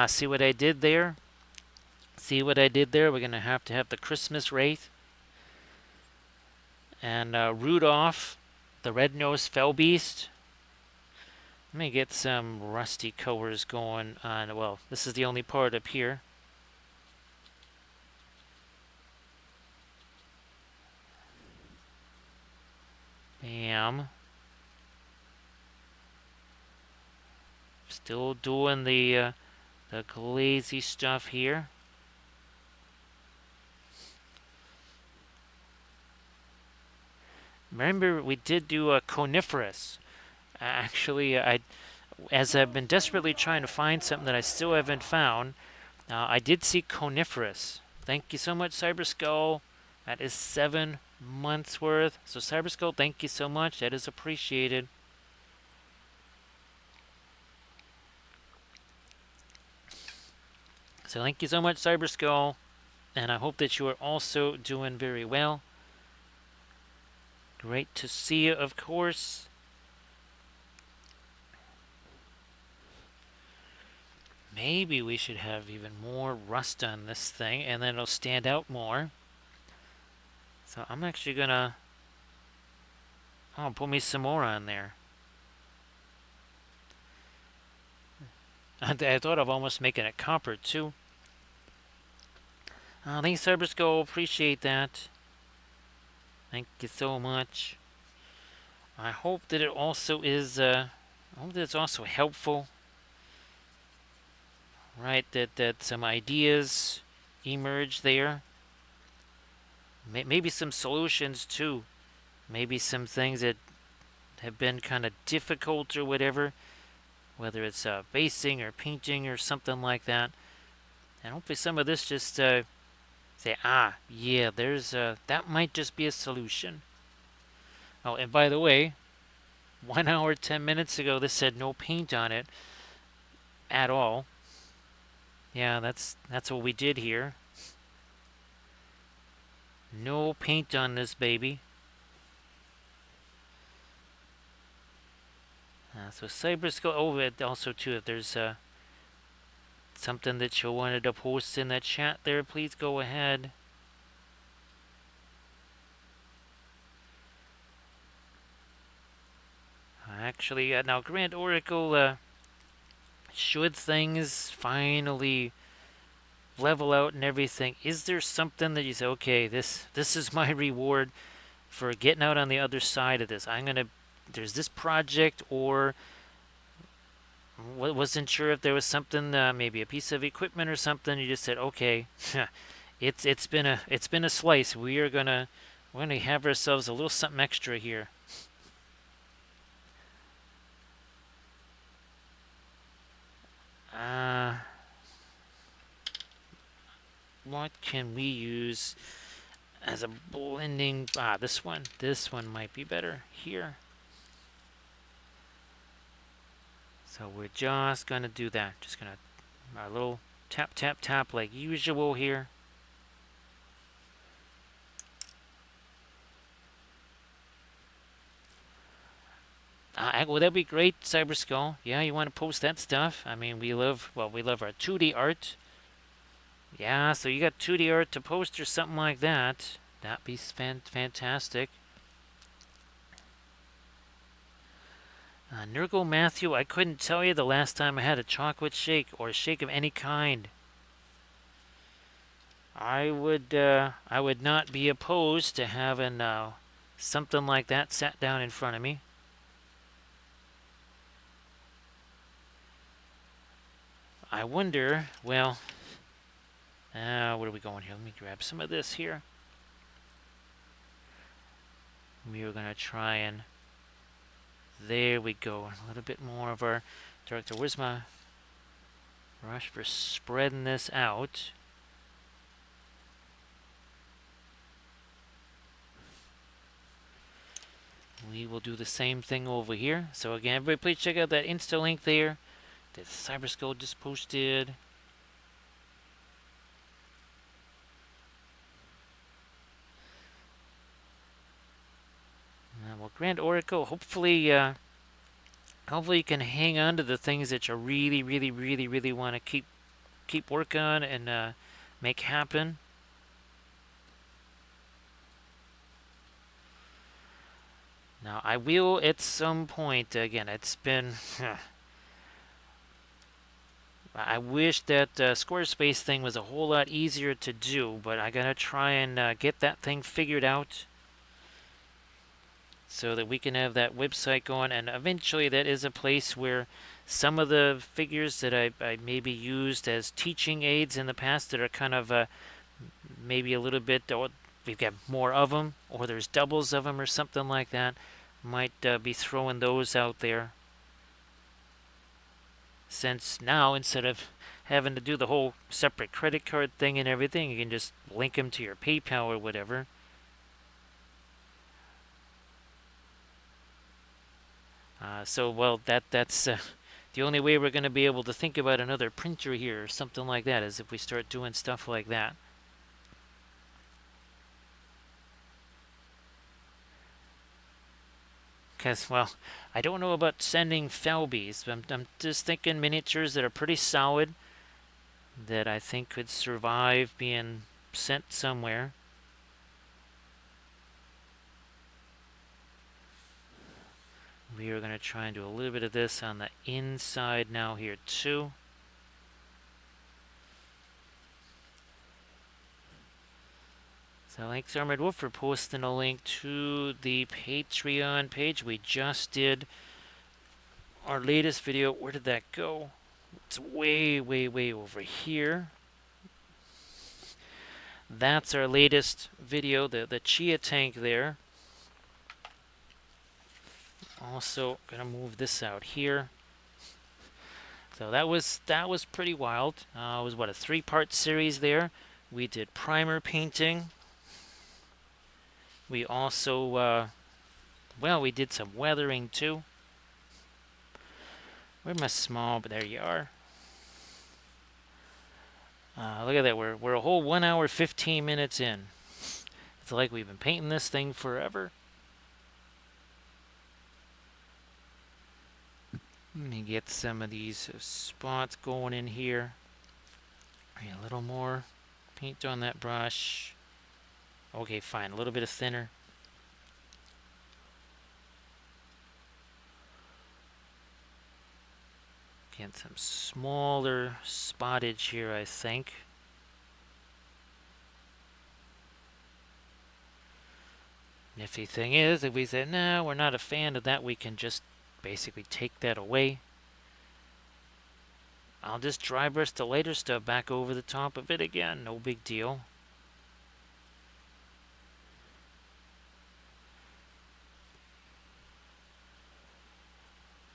See what I did there? See what I did there? We're going to have the Christmas Wraith. And Rudolph, the red-nosed fell beast. Let me get some rusty colors going on. Well, this is the only part up here. Bam. Still doing the glazy stuff here. Remember, we did do a coniferous. Actually, as I've been desperately trying to find something that I still haven't found, I did see coniferous. Thank you so much, Cyberskull. That is 7 months worth. So Cyberskull, thank you so much. That is appreciated. So thank you so much, Cyberskull. And I hope that you are also doing very well. Great to see you, of course. Maybe we should have even more rust on this thing, and then it'll stand out more. So I'm actually gonna put me some more on there. I thought of almost making it copper too. Thanks, Cyberskull. Appreciate that. Thank you so much. I hope that it also is. I hope that it's also helpful. Right, that some ideas emerge there. Maybe some solutions too. Maybe some things that have been kind of difficult or whatever, whether it's basing or painting or something like that. And hopefully some of this just say, yeah, there's that might just be a solution. Oh, and by the way, 1 hour 10 minutes ago, this said no paint on it at all. Yeah, that's what we did here. No paint on this baby. So Cyberskull. Oh, also too, if there's something that you wanted to post in the chat there, please go ahead. Actually, now Grand Oracle, should things finally level out and everything, is there something that you say, okay, this is my reward for getting out on the other side of this? There's this project, or wasn't sure if there was something, maybe a piece of equipment or something. You just said, okay, it's been a slice. We're gonna have ourselves a little something extra here. What can we use as a blending? This one might be better here. So we're just gonna do that. Just gonna a little tap tap tap like usual here. Well, that'd be great, Cyber Skull. Yeah, you want to post that stuff? I mean, we love our 2D art. Yeah, so you got 2D art to post or something like that. That'd be fantastic. Nurgle Matthew, I couldn't tell you the last time I had a chocolate shake or a shake of any kind. I would not be opposed to having something like that sat down in front of me. I wonder, well, where are we going here? Let me grab some of this here. We are going to try and, there we go, a little bit more of our director. Where's my brush for spreading this out? We will do the same thing over here. So again, everybody please check out that Insta link there that Cyber Skull just posted. Well, Grand Oracle, hopefully you can hang on to the things that you really want to keep working on and make happen. Now, I will at some point, again, it's been... I wish that Squarespace thing was a whole lot easier to do, but I gotta try and get that thing figured out so that we can have that website going. And eventually that is a place where some of the figures that I maybe used as teaching aids in the past that are kind of maybe a little bit, or we've got more of them, or there's doubles of them or something like that, might be throwing those out there. Since now, instead of having to do the whole separate credit card thing and everything, you can just link them to your PayPal or whatever. Well, that's the only way we're going to be able to think about another printer here or something like that is if we start doing stuff like that. Because, well, I don't know about sending Felbies. I'm just thinking miniatures that are pretty solid that I think could survive being sent somewhere. We are going to try and do a little bit of this on the inside now here too. So thanks Armored Wolf for posting a link to the Patreon page. We just did our latest video. Where did that go? It's way over here. That's our latest video, the Chia tank there. Also gonna move this out here. So that was pretty wild. It was what, a 3-part series there. We did primer painting. We also we did some weathering too. Where's my small? But there you are. Look at that. We're a whole 1 hour 15 minutes in. It's like we've been painting this thing forever. Let me get some of these spots going in here. A little more paint on that brush. Okay, fine. A little bit of thinner. Get some smaller spottage here, I think. Nifty thing is, if we say, no, we're not a fan of that, we can just basically take that away. I'll just dry brush the later stuff back over the top of it again. No big deal.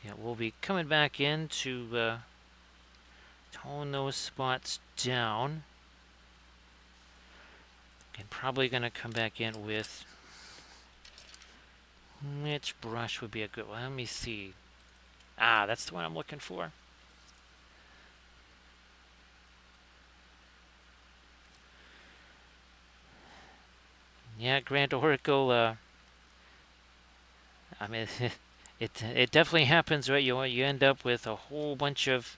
Yeah, we'll be coming back in to tone those spots down. And probably going to come back in with... Which brush would be a good one? Let me see. Ah, that's the one I'm looking for. Yeah, Grand Oracle, I mean, it definitely happens, right? You end up with a whole bunch of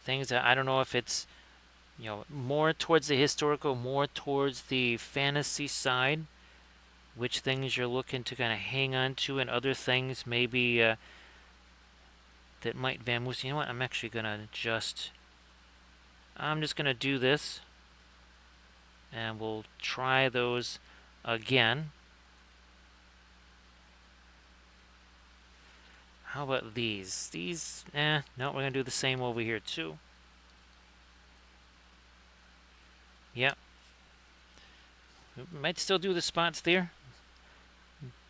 things that I don't know if it's, more towards the historical, more towards the fantasy side, which things you're looking to kind of hang on to, and other things maybe that might vamoose. You know what? I'm actually gonna I'm just gonna do this, and we'll try those again. How about these? These, no, we're gonna do the same over here too. Yep. We might still do the spots there,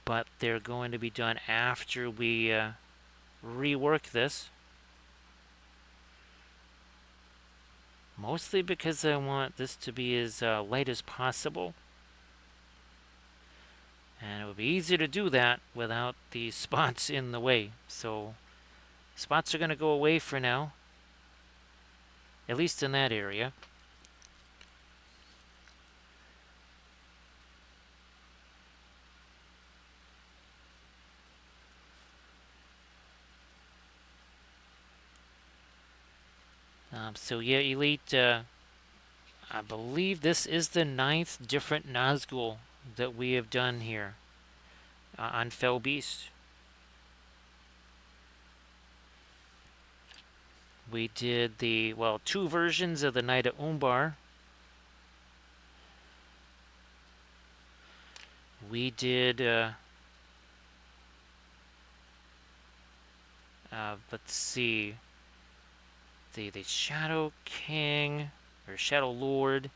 but they're going to be done after we rework this. Mostly because I want this to be as light as possible. And it would be easier to do that without the spots in the way. So spots are going to go away for now, at least in that area. So yeah, Elite, I believe this is the 9th different Nazgul that we have done here on Fell Beast. We did the, well, 2 versions of the Knight of Umbar. We did, let's see, the Shadow King, or Shadow Lord.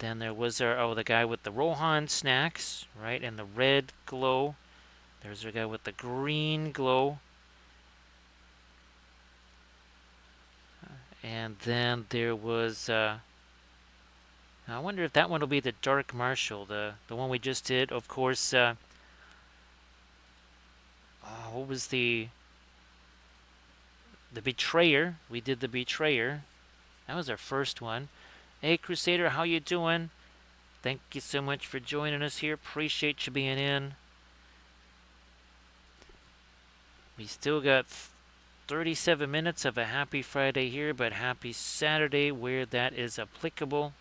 Then there was our, the guy with the Rohan snacks, right, and the red glow. There's our guy with the green glow. And then there was, I wonder if that one will be the Dark Marshal, the one we just did. Of course, what was the Betrayer? We did the Betrayer. That was our first one. Hey, Crusader, how you doing? Thank you so much for joining us here. Appreciate you being in. We still got 37 minutes of a happy Friday here, but happy Saturday where that is applicable.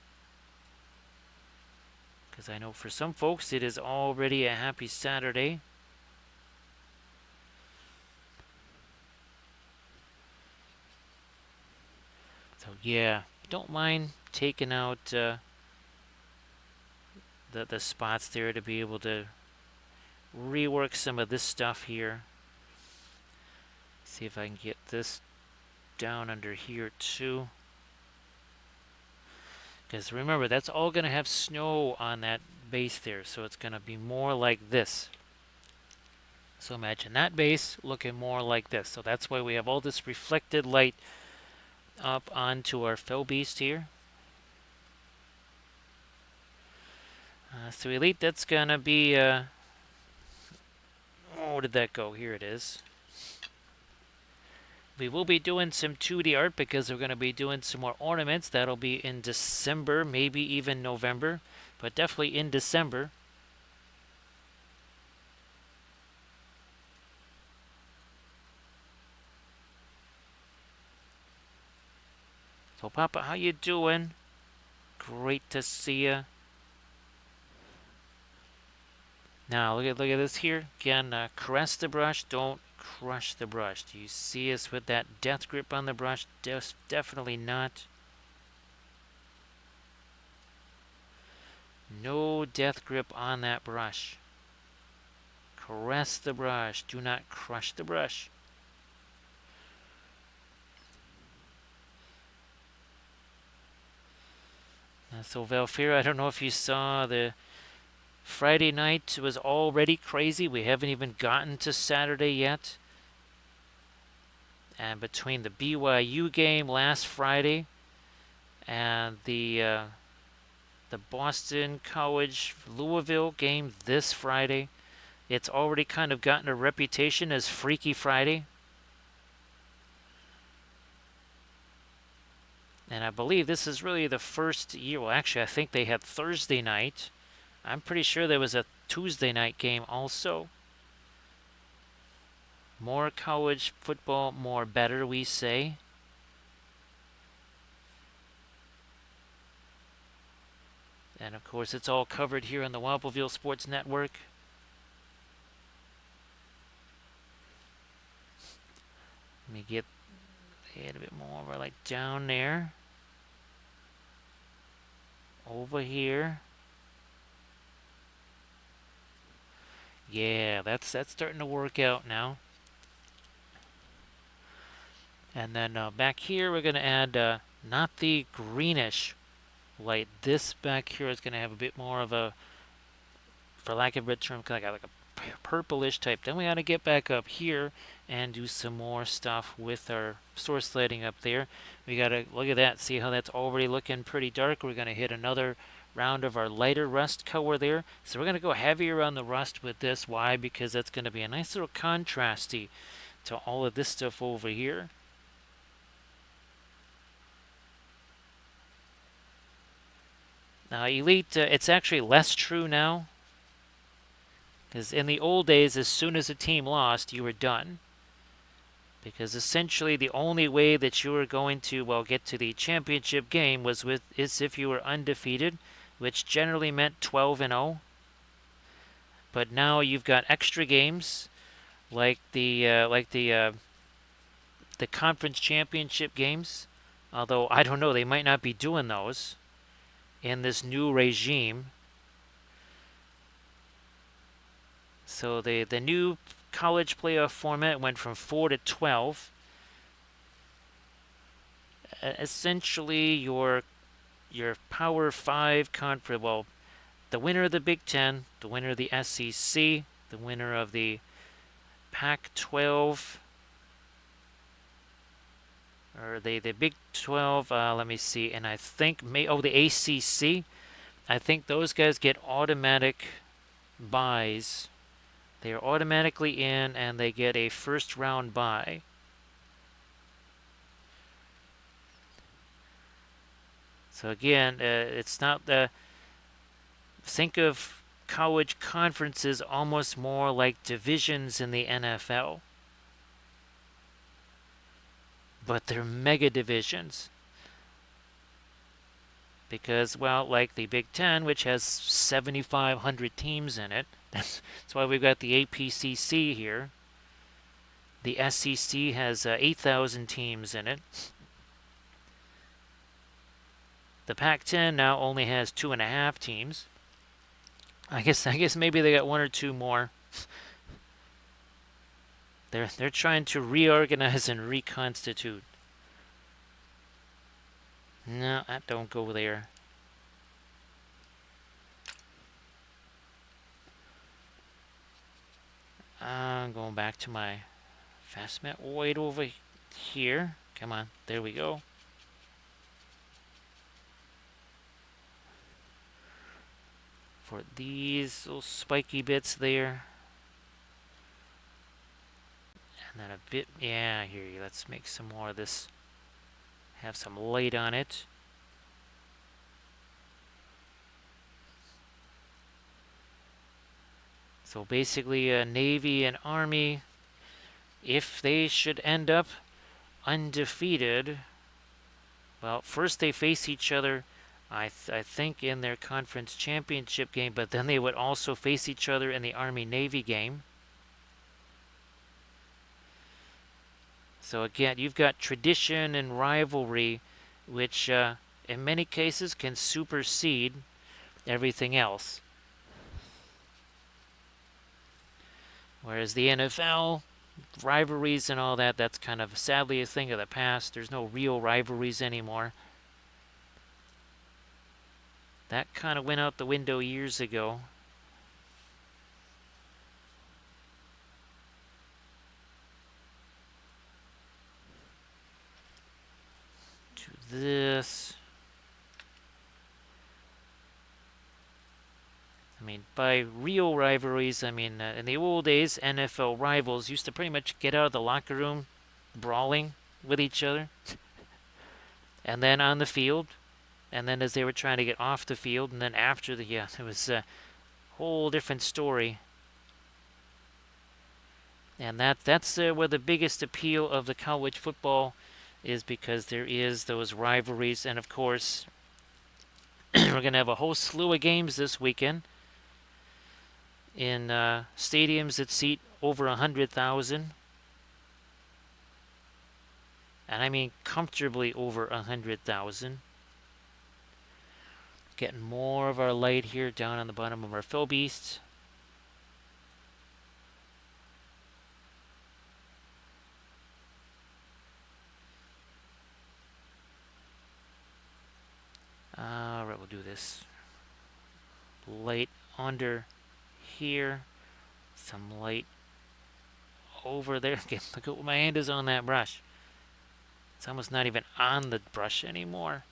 Because I know for some folks it is already a happy Saturday. So yeah, don't mind taking out the spots there to be able to rework some of this stuff here. See if I can get this down under here too. Because remember, that's all going to have snow on that base there, so it's going to be more like this. So imagine that base looking more like this. So that's why we have all this reflected light up onto our fell beast here. So Elite, that's going to be... oh, where did that go? Here it is. We will be doing some 2D art because we're going to be doing some more ornaments. That'll be in December, maybe even November, but definitely in December. So, Papa, how you doing? Great to see you. Now, look at this here. Again, caress the brush. Don't crush the brush. Do you see us with that death grip on the brush? Definitely not. No death grip on that brush. Caress the brush. Do not crush the brush. So, Valfira, I don't know if you saw the Friday night was already crazy. We haven't even gotten to Saturday yet. And between the BYU game last Friday and the Boston College Louisville game this Friday, it's already kind of gotten a reputation as Freaky Friday. And I believe this is really the first year. Well, actually, I think they had Thursday night. I'm pretty sure there was a Tuesday night game also. More college football, more better, we say. And of course, it's all covered here on the Wapelville Sports Network. Let me get a bit more over like down there. Over here. Yeah, that's starting to work out now. And then back here, we're going to add not the greenish light. This back here is going to have a bit more of a, for lack of a better term, kind of like a purplish type. Then we got to get back up here and do some more stuff with our source lighting up there. We got to look at that, see how that's already looking pretty dark. We're going to hit another round of our lighter rust color there. So we're going to go heavier on the rust with this. Why? Because that's going to be a nice little contrasty to all of this stuff over here. Now, Elite, it's actually less true now. Because in the old days, as soon as a team lost, you were done. Because essentially the only way that you were going to, well, get to the championship game is if you were undefeated, which generally meant 12-0. But now you've got extra games, like the conference championship games. Although I don't know, they might not be doing those in this new regime. So the new college playoff format went from 4 to 12. Essentially, your Power 5 conference, well, the winner of the Big Ten, the winner of the SEC, the winner of the Pac-12, or the Big 12, let me see, and I think, the ACC, I think those guys get automatic buys. They are automatically in, and they get a first round bye. So again, it's not the... Think of college conferences almost more like divisions in the NFL. But they're mega divisions. Because, well, like the Big Ten, which has 7,500 teams in it. That's why we've got the APCC here. The SEC has 8,000 teams in it. The Pac-10 now only has 2.5 teams. I guess maybe they got one or two more. They're trying to reorganize and reconstitute. No, that don't go there. I'm going back to my fastmat right over here. Come on, there we go. For these little spiky bits there. And then a bit, yeah, here, let's make some more of this. Have some light on it. So basically, Navy and Army, if they should end up undefeated, Well, first they face each other, I think, in their conference championship game, but then they would also face each other in the Army-Navy game. So again, you've got tradition and rivalry, which in many cases can supersede everything else. Whereas the NFL, rivalries and all that, that's kind of sadly a thing of the past. There's no real rivalries anymore. That kind of went out the window years ago. To this. I mean, by real rivalries, I mean, in the old days, NFL rivals used to pretty much get out of the locker room brawling with each other. And then on the field. And then as they were trying to get off the field. And then after the, yeah, it was a whole different story. And that's where the biggest appeal of the college football is, because there is those rivalries. And of course, we're going to have a whole slew of games this weekend in stadiums that seat over 100,000. And I mean comfortably over 100,000. Getting more of our light here down on the bottom of our fill beast. Alright, we'll do this. Light under here. Some light over there. Okay, look at what my hand is on that brush. It's almost not even on the brush anymore.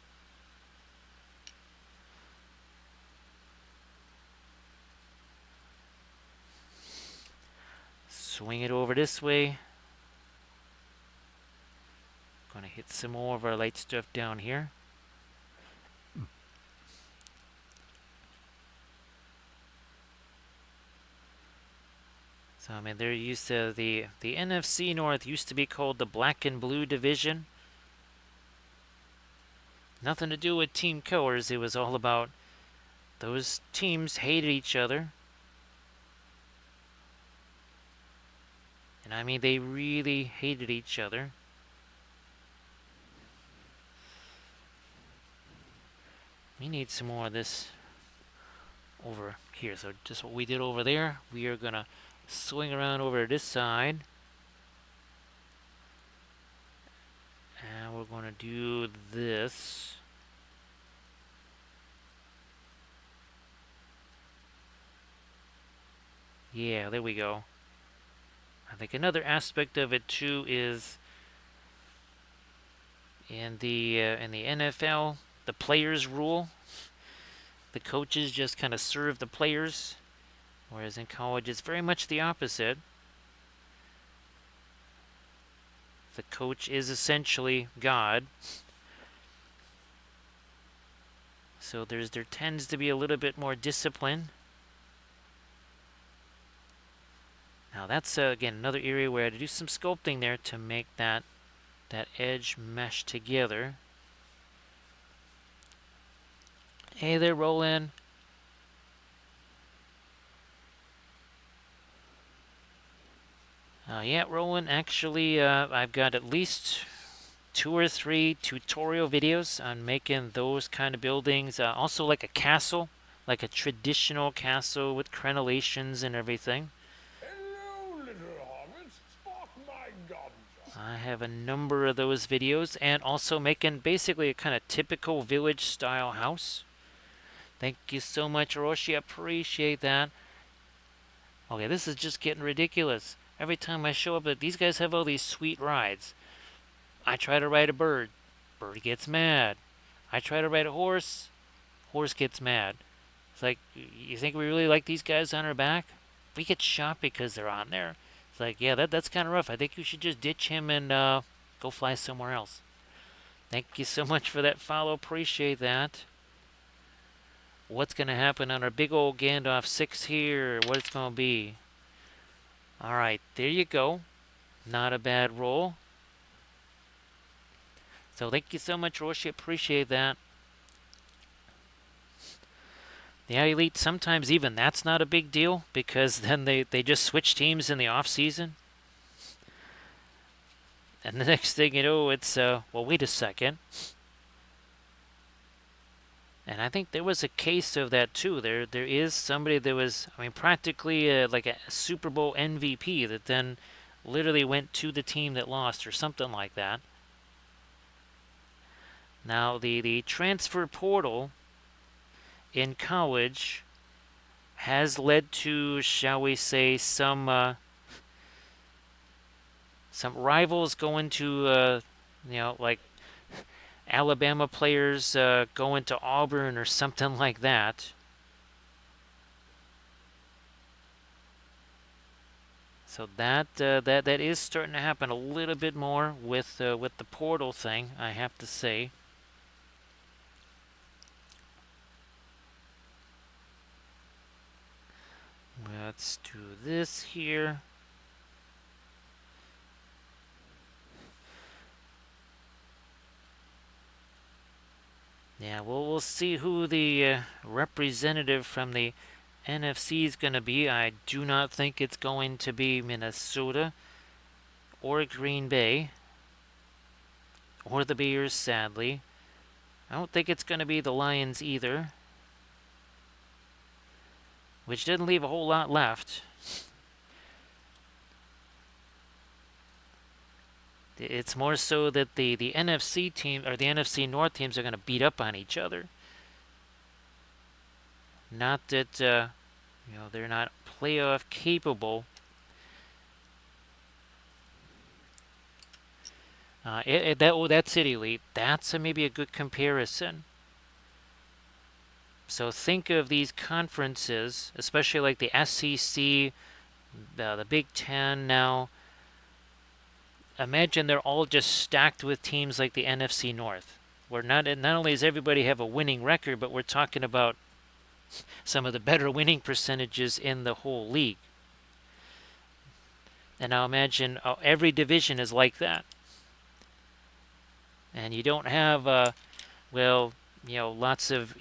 Swing it over this way. Gonna hit some more of our light stuff down here. So I mean, there used to the NFC North used to be called the Black and Blue Division. Nothing to do with team colors. It was all about those teams hated each other. And I mean, they really hated each other. We need some more of this over here. So just what we did over there, we are gonna swing around over to this side. And we're gonna do this. Yeah, there we go. I think another aspect of it too is in the NFL, the players rule. The coaches just kind of serve the players, whereas in college it's very much the opposite. The coach is essentially God. So there tends to be a little bit more discipline. Now that's again another area where I had to do some sculpting there to make that edge mesh together. Hey there, Roland. Yeah, Roland, actually I've got at least 2 or 3 tutorial videos on making those kind of buildings. Also like a castle, like a traditional castle with crenellations and everything. I have a number of those videos, and also making basically a kind of typical village style house. Thank you so much, Orochi. I appreciate that. Okay, this is just getting ridiculous. Every time I show up, these guys have all these sweet rides. I try to ride a bird. Bird gets mad. I try to ride a horse. Horse gets mad. It's like, you think we really like these guys on our back? We get shot because they're on there. It's like, yeah, that's kind of rough. I think you should just ditch him and go fly somewhere else. Thank you so much for that follow. Appreciate that. What's going to happen on our big old Gandalf 6 here? What it's going to be? Alright, there you go. Not a bad roll. So thank you so much, Roshi. Appreciate that. Yeah, Elite, sometimes even that's not a big deal because then they just switch teams in the off season. And the next thing you know, it's, well, wait a second. And I think there was a case of that too. There is somebody that was, I mean, practically like a Super Bowl MVP that then literally went to the team that lost or something like that. Now, the transfer portal in college has led to, shall we say, some rivals going to, like Alabama players going to Auburn or something like that. So that is starting to happen a little bit more with the portal thing, I have to say. Let's do this here. Yeah, well, we'll see who the representative from the NFC is going to be. I do not think it's going to be Minnesota or Green Bay or the Bears, sadly. I don't think it's going to be the Lions either, which didn't leave a whole lot left. It's more so that the NFC team or the NFC North teams are going to beat up on each other. Not that they're not playoff capable. That's it, Elite. That's maybe a good comparison. So think of these conferences, especially like the SEC, the Big Ten now. Imagine they're all just stacked with teams like the NFC North, where not only does everybody have a winning record, but we're talking about some of the better winning percentages in the whole league. And now imagine every division is like that. And you don't have, lots of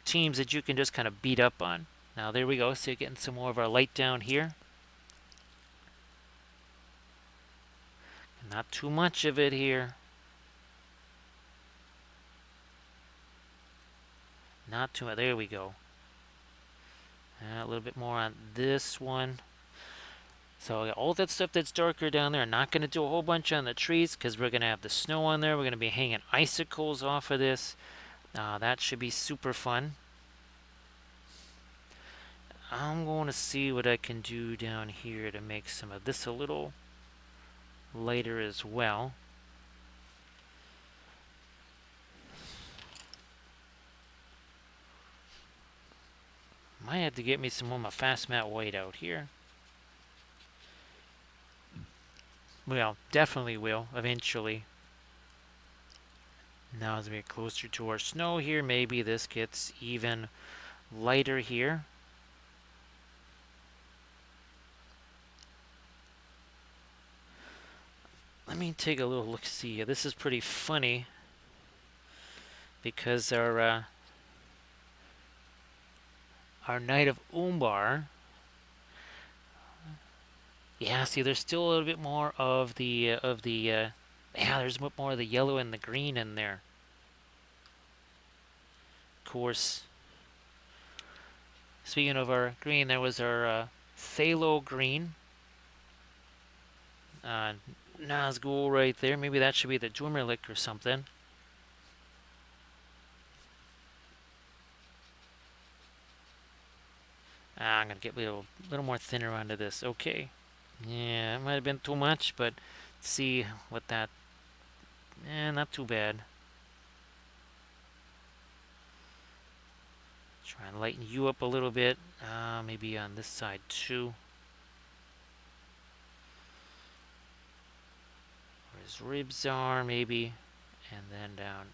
teams that you can just kind of beat up on. Now there we go. So you're getting some more of our light down here. Not too much of it here. Not too much. There we go. A little bit more on this one. So all that stuff that's darker down there, I'm not going to do a whole bunch on the trees because we're going to have the snow on there. We're going to be hanging icicles off of this. That should be super fun. I'm going to see what I can do down here to make some of this a little lighter as well. Might have to get me some more of my fast matte white out here. Well, definitely will, eventually. Now as we get closer to our snow here, maybe this gets even lighter here. Let me take a little look-see. This is pretty funny because our Knight of Umbar. Yeah, see, there's still a little bit more of the there's a bit more of the yellow and the green in there. Of course, speaking of our green, there was our phthalo green. Nazgul right there. Maybe that should be the Durmalik or something. I'm going to get a little more thinner onto this. Okay. Yeah, it might have been too much, but let's see what that... not too bad. Try and lighten you up a little bit. Maybe on this side too. Where his ribs are, maybe. And then down.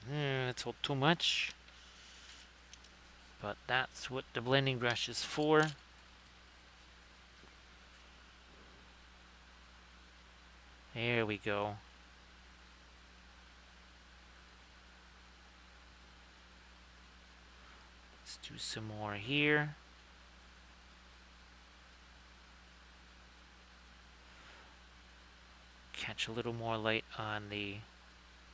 That's too much. But that's what the blending brush is for. There we go. Let's do some more here. Catch a little more light on the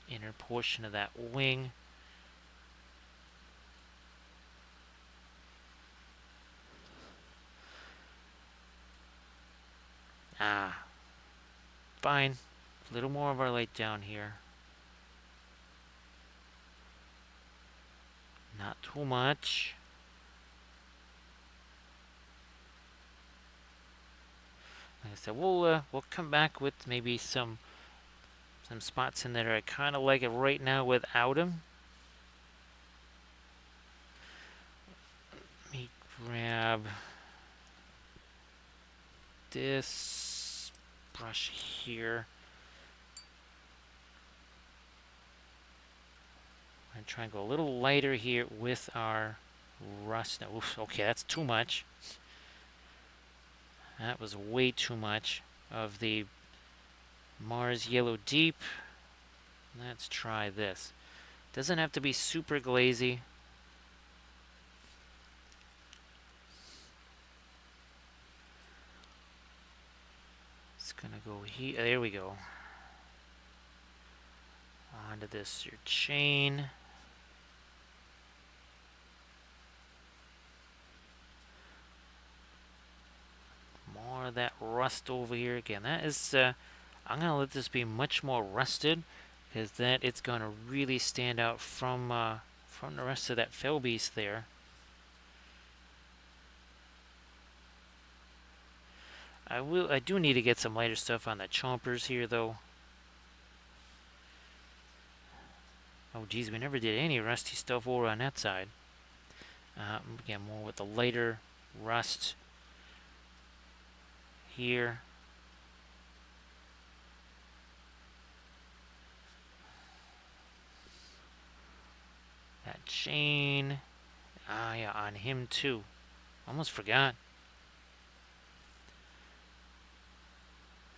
inner portion of that wing. Fine. A little more of our light down here. Not too much. Like I said, we'll come back with maybe some spots in there I kind of like it right now without them. Let me grab this brush here. I'm going to try and go a little lighter here with our rust. Oof, okay, that's too much. That was way too much of the Mars Yellow Deep. Let's try this. Doesn't have to be super glazy. It's gonna go here. There we go. Onto this your chain. More of that rust over here again. That is, I'm gonna let this be much more rusted, because that it's gonna really stand out from the rest of that fell beast there. I do need to get some lighter stuff on the chompers here, though. Oh, geez, we never did any rusty stuff over on that side. Again, more with the lighter rust here. That chain. Ah, yeah, on him too. Almost forgot.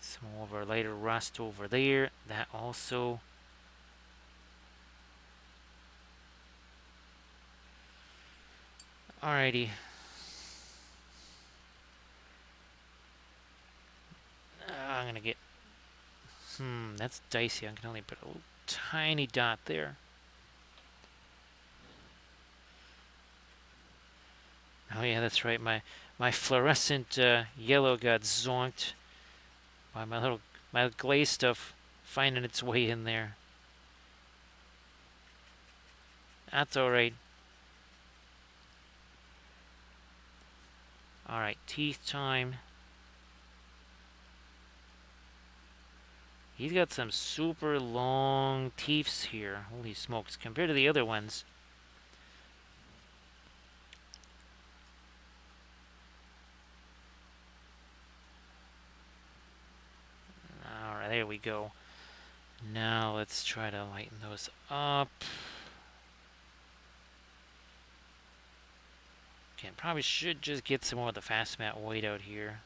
Some more of our lighter rust over there. That also. Alrighty. I'm gonna get. That's dicey. I can only put a little tiny dot there. Oh yeah, that's right. My fluorescent yellow got zonked by my glaze stuff finding its way in there. That's alright. Alright, teeth time. He's got some super long teeths here. Holy smokes, compared to the other ones. Alright, there we go. Now let's try to lighten those up. Again, probably should just get some more of the fast matte white out here.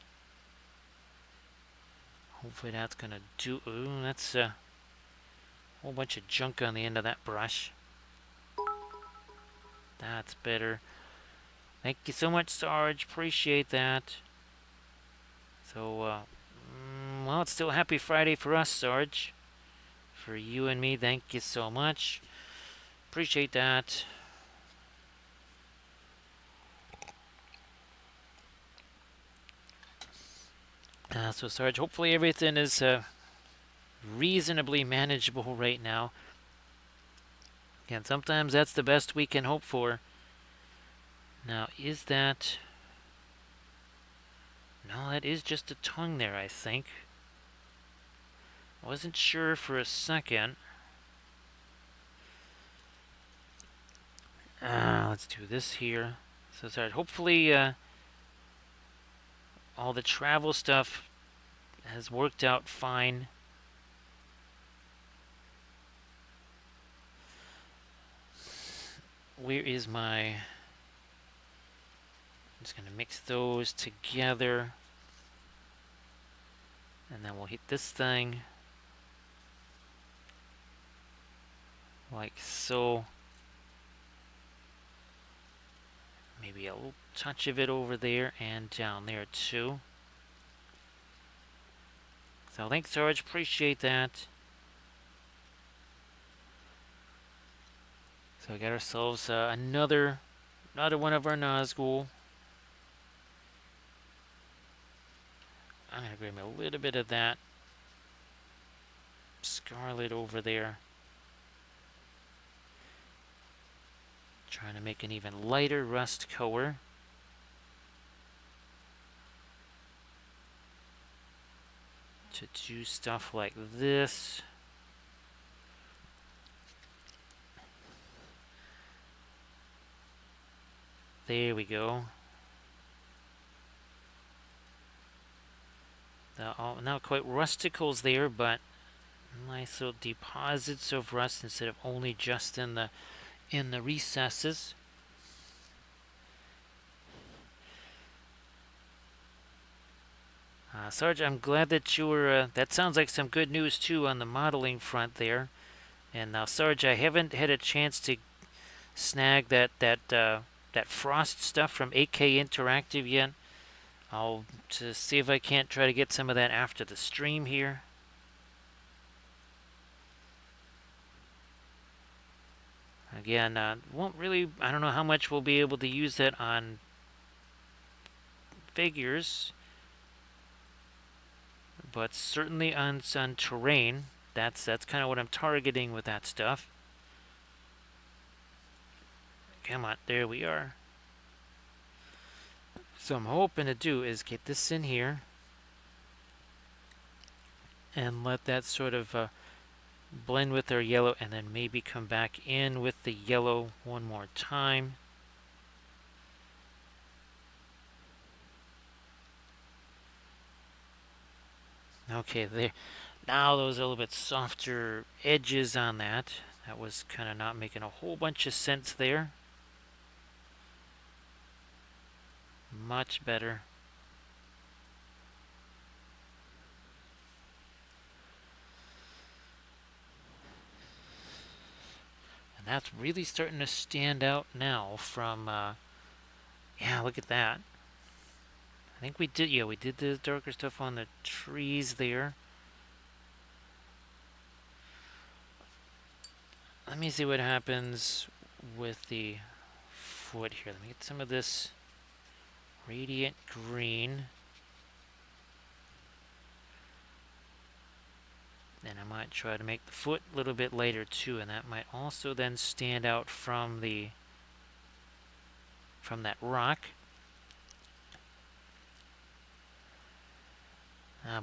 Hopefully that's gonna do. Ooh, that's a whole bunch of junk on the end of that brush. That's better. Thank you so much, Sarge. Appreciate that. So, well, it's still Happy Friday for us, Sarge. For you and me, thank you so much. Appreciate that. So, Sarge, hopefully everything is reasonably manageable right now. Again, sometimes that's the best we can hope for. Now, is that... No, that is just a tongue there, I think. I wasn't sure for a second. Let's do this here. So, sorry, hopefully all the travel stuff has worked out fine. Where is my... I'm just going to mix those together. And then we'll hit this thing. Like so. maybe a little touch of it over there and down there too. So thanks, Sarge. Appreciate that. So we got ourselves another one of our Nazgul. I'm going to grab a little bit of that scarlet over there. Trying to make an even lighter rust color. To do stuff like this. There we go. Not quite rusticles there, but nice little deposits of rust instead of only just in the recesses. Sarge, I'm glad that you were. That sounds like some good news too on the modeling front there. And now, Sarge, I haven't had a chance to snag that frost stuff from 8K Interactive yet. I'll just see if I can't try to get some of that after the stream here. Again, won't really. I don't know how much we'll be able to use that on figures, but certainly on terrain. That's kind of what I'm targeting with that stuff. Come on, there we are. So I'm hoping to do is get this in here and let that sort of blend with our yellow, and then maybe come back in with the yellow one more time. Okay, there. Now those are a little bit softer edges on that. That was kind of not making a whole bunch of sense there. Much better. And that's really starting to stand out now from, yeah, look at that. I think we did, yeah, we did the darker stuff on the trees there. Let me see what happens with the foot here. Let me get some of this radiant green. And I might try to make the foot a little bit lighter too, and that might also then stand out from that rock.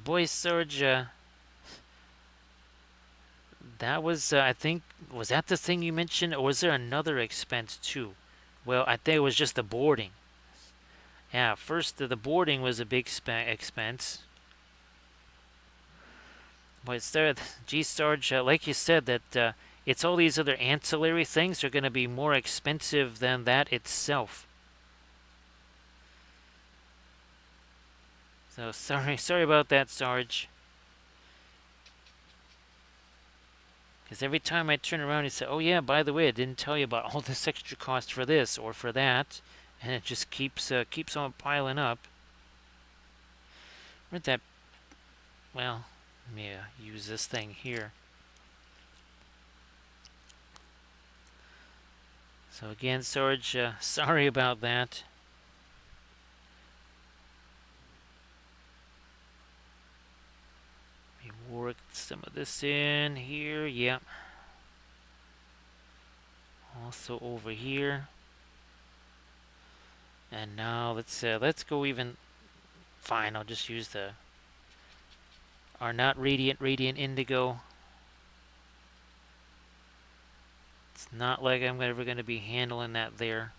Boy, Sarge, that was, I think, was that the thing you mentioned, or was there another expense too? Well, I think it was just the boarding. Yeah, first the boarding was a big expense. But G-Sarge, like you said, that it's all these other ancillary things are going to be more expensive than that itself. So sorry about that, Sarge. Because every time I turn around, you say, "Oh yeah, by the way, I didn't tell you about all this extra cost for this or for that," and it just keeps on piling up. Where'd that? Well, let me use this thing here. So again, Sarge, sorry about that. Work some of this in here. Yep. Also over here. And now let's go even. Fine, I'll just use our not radiant indigo. It's not like I'm ever going to be handling that there.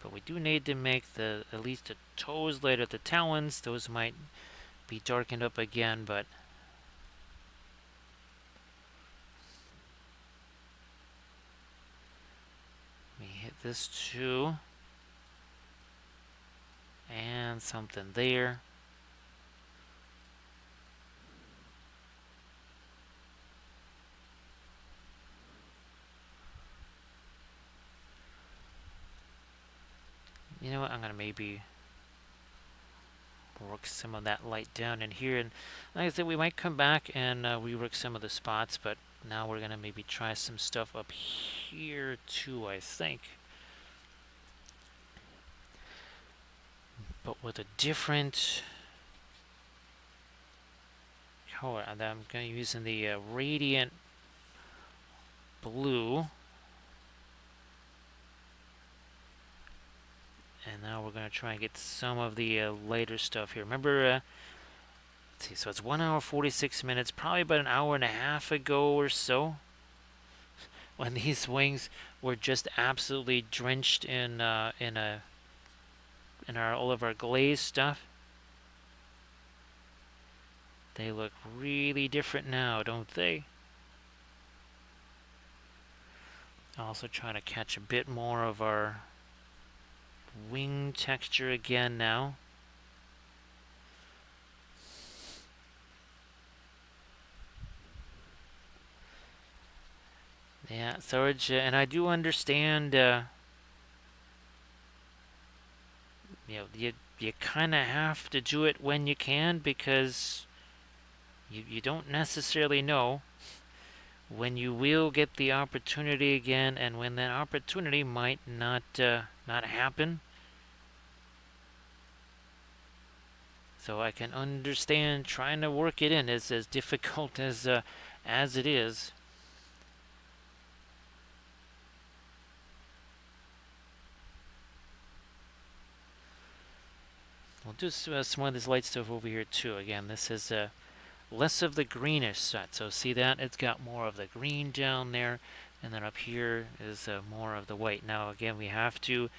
But we do need to make at least the toes lighter. The talons, those might be darkened up again, but let me hit this too. And something there. You know what? I'm gonna maybe work some of that light down in here, and like I said, we might come back and rework some of the spots, but now we're gonna maybe try some stuff up here too, I think, but with a different color. I'm gonna using the radiant blue, and now we're gonna try and get some of the lighter stuff here. Remember, let's see, so it's 1 hour 46 minutes, probably about an hour and a half ago or so, when these wings were just absolutely drenched in all of our glaze stuff. They look really different now, don't they? Also trying to catch a bit more of our wing texture again now. Yeah, Sarge, and I do understand, you kind of have to do it when you can, because you don't necessarily know when you will get the opportunity again, and when that opportunity might not happen. So I can understand trying to work it in is as difficult as it is. We'll do some of this light stuff over here too. Again, this is less of the greenish set. So see that? It's got more of the green down there, and then up here is more of the white. Now again, we have to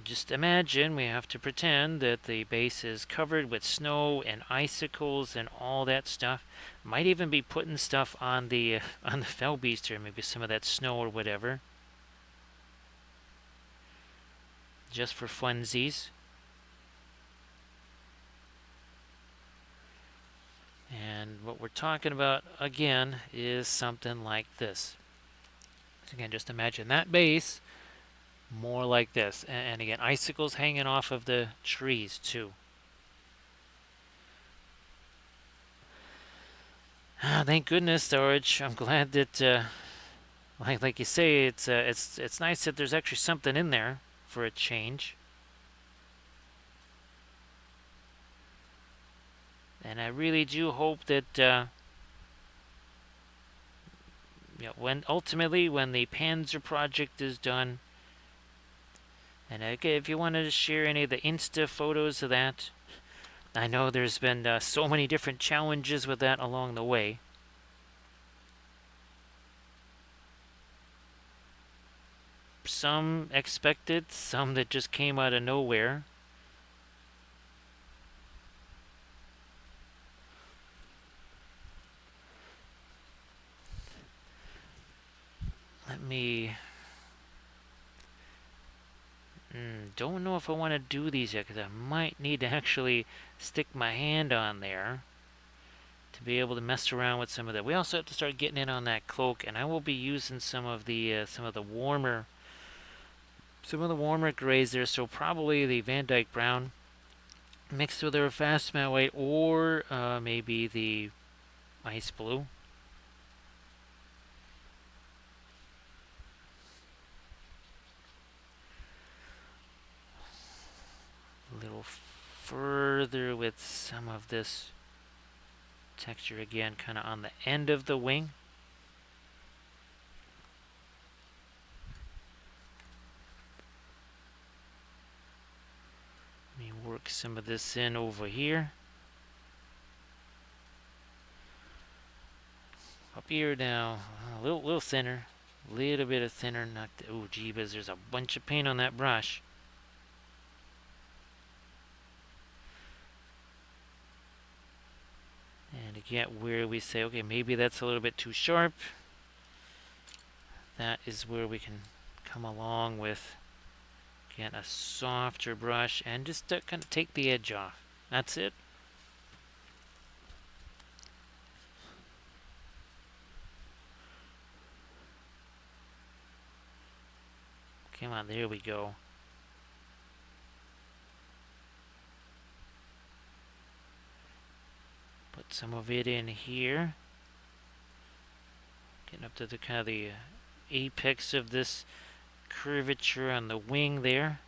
just imagine, we have to pretend that the base is covered with snow and icicles and all that stuff. Might even be putting stuff on the fell beast here, maybe some of that snow or whatever, just for funsies. And what we're talking about, again, is something like this. Again, just imagine that base more like this. And again, icicles hanging off of the trees, too. Thank goodness, Storage. I'm glad that, like you say, it's nice that there's actually something in there for a change. And I really do hope that when the Panzer project is done, and if you wanted to share any of the Insta photos of that, I know there's been so many different challenges with that along the way. Some expected, some that just came out of nowhere. Let me... don't know if I want to do these yet, because I might need to actually stick my hand on there to be able to mess around with some of that. We also have to start getting in on that cloak, and I will be using some of the warmer grays there. So probably the Van Dyke Brown mixed with our fast matte white, or maybe the ice blue. A little further with some of this texture again, kind of on the end of the wing. Let me work some of this in over here. Up here now, a little thinner, little bit of thinner. Not oh jeebus, there's a bunch of paint on that brush. And again, where we say, okay, maybe that's a little bit too sharp, that is where we can come along with, again, a softer brush and just kind of take the edge off. That's it. Come on, there we go. put some of it in here. Getting up to the kind of the apex of this curvature on the wing there.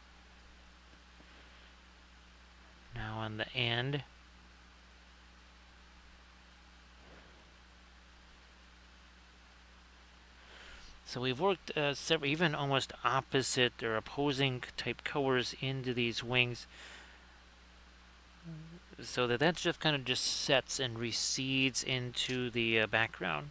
Now on the end. So we've worked several, even almost opposite or opposing type colors into these wings, so that just kind of just sets and recedes into the background.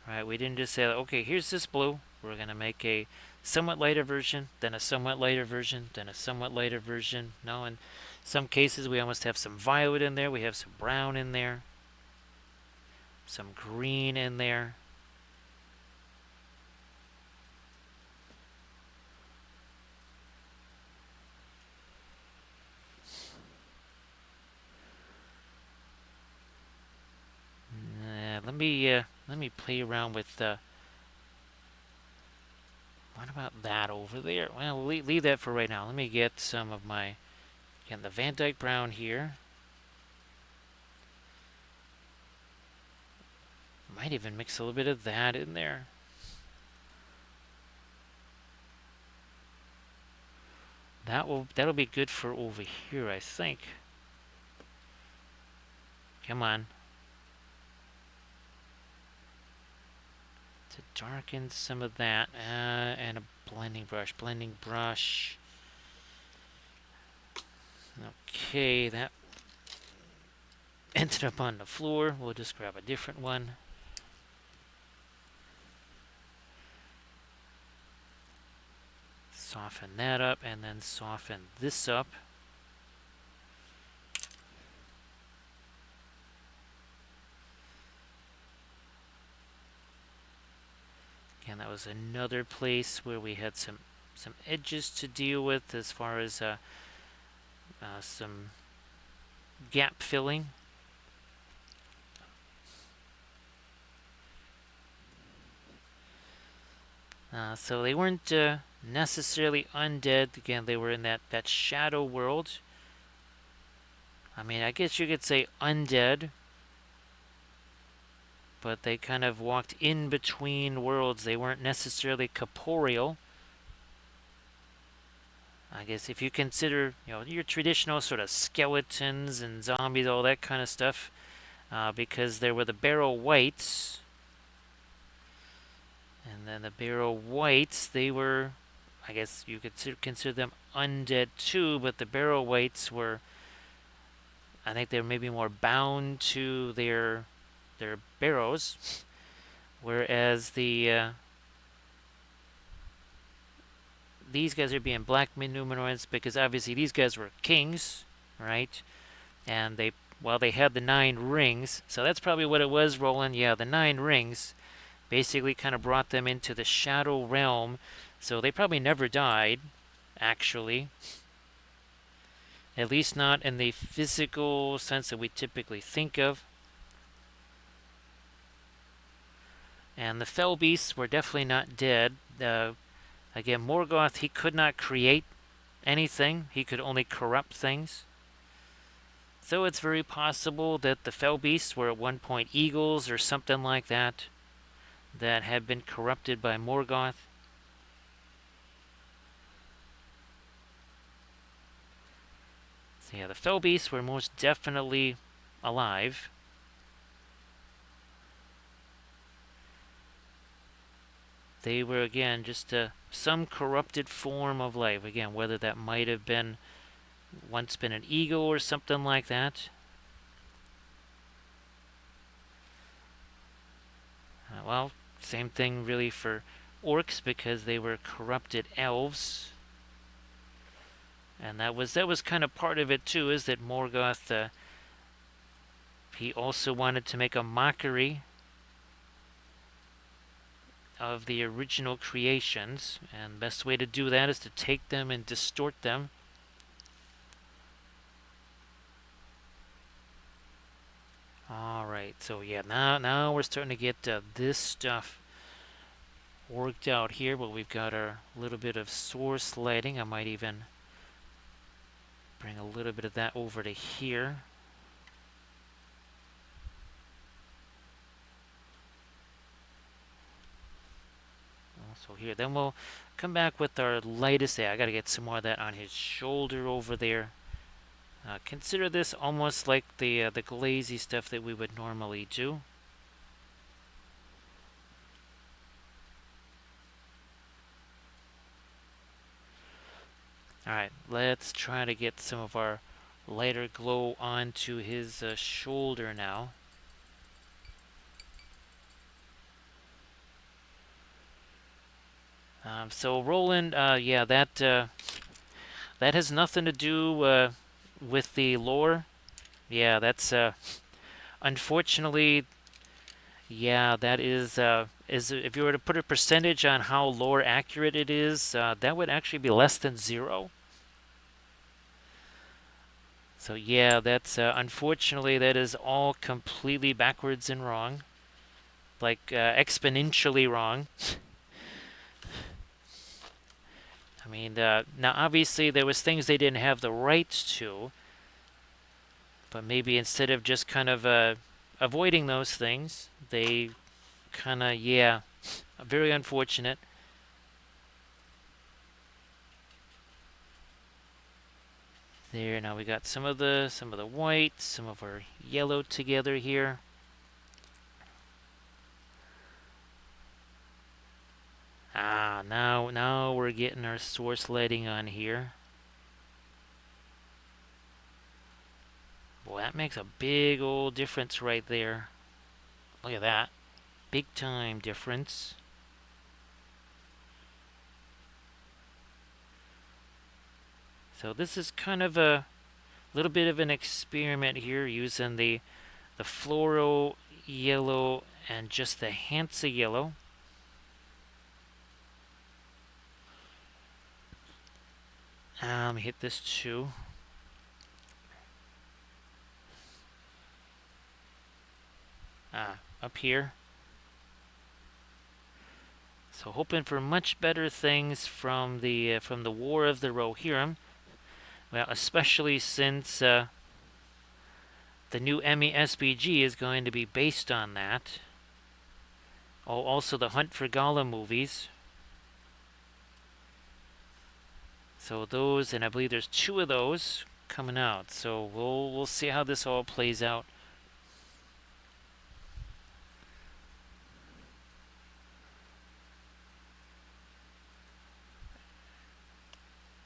Right? We didn't just say, okay, here's this blue. We're going to make a somewhat lighter version, then a somewhat lighter version, then a somewhat lighter version. No, in some cases we almost have some violet in there. We have some brown in there, some green in there. Let me play around with what about that over there? Well, we'll leave that for right now. Let me get some of my, again, the Van Dyke brown here. Might even mix a little bit of that in there. That'll be good for over here, I think. Come on. To darken some of that, and a blending brush. Okay, that ended up on the floor. We'll just grab a different one. Soften that up, and then soften this up. Again, that was another place where we had some edges to deal with as far as some gap filling. So they weren't necessarily undead. Again, they were in that shadow world. I mean, I guess you could say undead, but they kind of walked in between worlds. They weren't necessarily corporeal. I guess if you consider, your traditional sort of skeletons and zombies, all that kind of stuff, because there were the Barrow Wights. And then the Barrow Wights, they were, I guess you could consider them undead too, but the Barrow Wights were, I think they were maybe more bound to their barrows, whereas these guys are being black Numenoids because obviously these guys were kings, right? And they had the 9 rings, so that's probably what it was, Roland. Yeah, the 9 rings basically kind of brought them into the shadow realm, so they probably never died, actually. At least not in the physical sense that we typically think of. And the fell beasts were definitely not dead. Again, Morgoth, he could not create anything. He could only corrupt things. So it's very possible that the fell beasts were at one point eagles or something like that had been corrupted by Morgoth. So yeah, the fell beasts were most definitely alive. They were, again, just some corrupted form of life. Again, whether that might have been once been an eagle or something like that. Well, same thing really for orcs, because they were corrupted elves. And that was kind of part of it too, is that Morgoth, he also wanted to make a mockery of the original creations, and the best way to do that is to take them and distort them. Alright, so yeah, now we're starting to get this stuff worked out here, but we've got our little bit of source lighting. I might even bring a little bit of that over to here. So here, then we'll come back with our lightest. I got to get some more of that on his shoulder over there. Consider this almost like the glazy stuff that we would normally do. Alright, let's try to get some of our lighter glow onto his shoulder now. So Roland, yeah, that has nothing to do with the lore. Yeah, that's unfortunately, yeah, that is if you were to put a percentage on how lore accurate it is, that would actually be less than 0. So yeah, that's unfortunately that is all completely backwards and wrong, like exponentially wrong. I mean, now obviously there was things they didn't have the rights to, but maybe instead of just kind of avoiding those things, they kind of, yeah, very unfortunate. There, now we got some of the white, some of our yellow together here. Now we're getting our source lighting on here. Boy, that makes a big old difference right there. Look at that. Big time difference. So this is kind of a little bit of an experiment here using the fluoro yellow and just the Hansa yellow. Hit this too. Up here. So hoping for much better things from the War of the Rohirrim. Well, especially since the new Emmy SBG is going to be based on that. Oh, also the Hunt for Gala movies. So those, and I believe there's 2 of those coming out. So we'll see how this all plays out.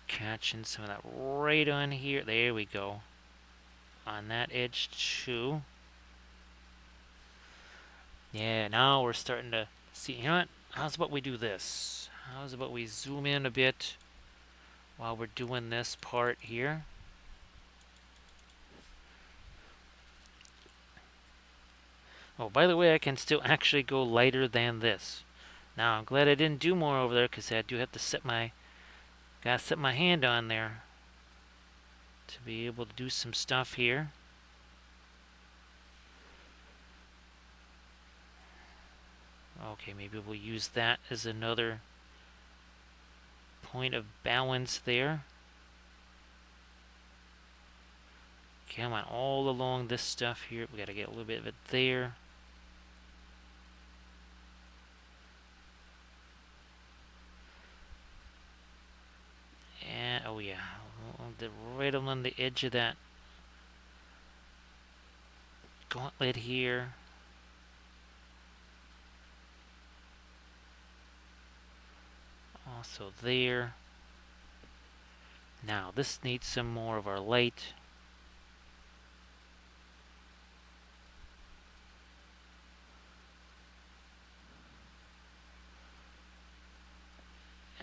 Catching some of that right on here. There we go. On that edge too. Yeah, now we're starting to see. You know what? How's about we do this? How's about we zoom in a bit while we're doing this part here? Oh, by the way, I can still actually go lighter than this. Now, I'm glad I didn't do more over there because I do have to set my hand on there to be able to do some stuff here. Okay, maybe we'll use that as another point of balance there. Come on, all along this stuff here. We got to get a little bit of it there. And, oh yeah, right along the edge of that gauntlet here. Also there. Now, this needs some more of our light.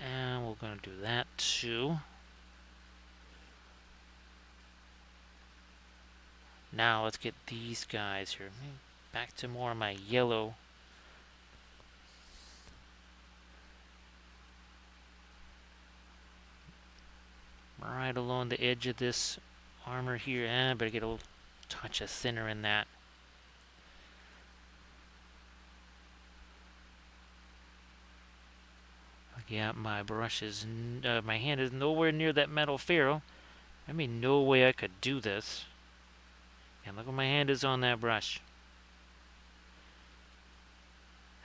And we're going to do that too. Now, let's get these guys here. Back to more of my yellow. Right along the edge of this armor here. I better get a little touch of thinner in that. Yeah, my brush is, my hand is nowhere near that metal ferrule. I mean, no way I could do this. And look where my hand is on that brush.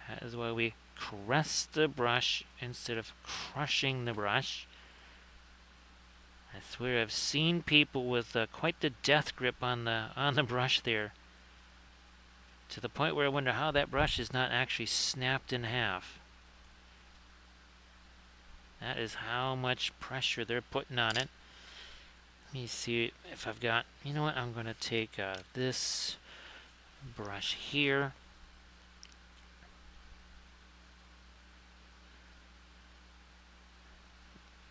That is why we caress the brush instead of crushing the brush. I swear I've seen people with quite the death grip on the brush there, to the point where I wonder how that brush is not actually snapped in half. That is how much pressure they're putting on it. Let me see if I've got, you know what, I'm going to take this brush here.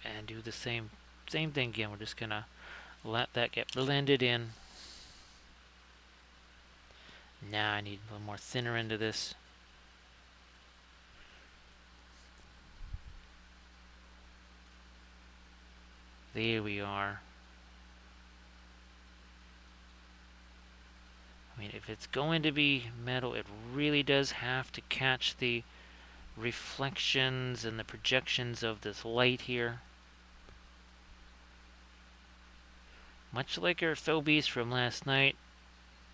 And do the same thing again. We're just going to let that get blended in. Now I need a little more thinner into this. There we are. I mean, if it's going to be metal, it really does have to catch the reflections and the projections of this light here. Much like our Philbies from last night,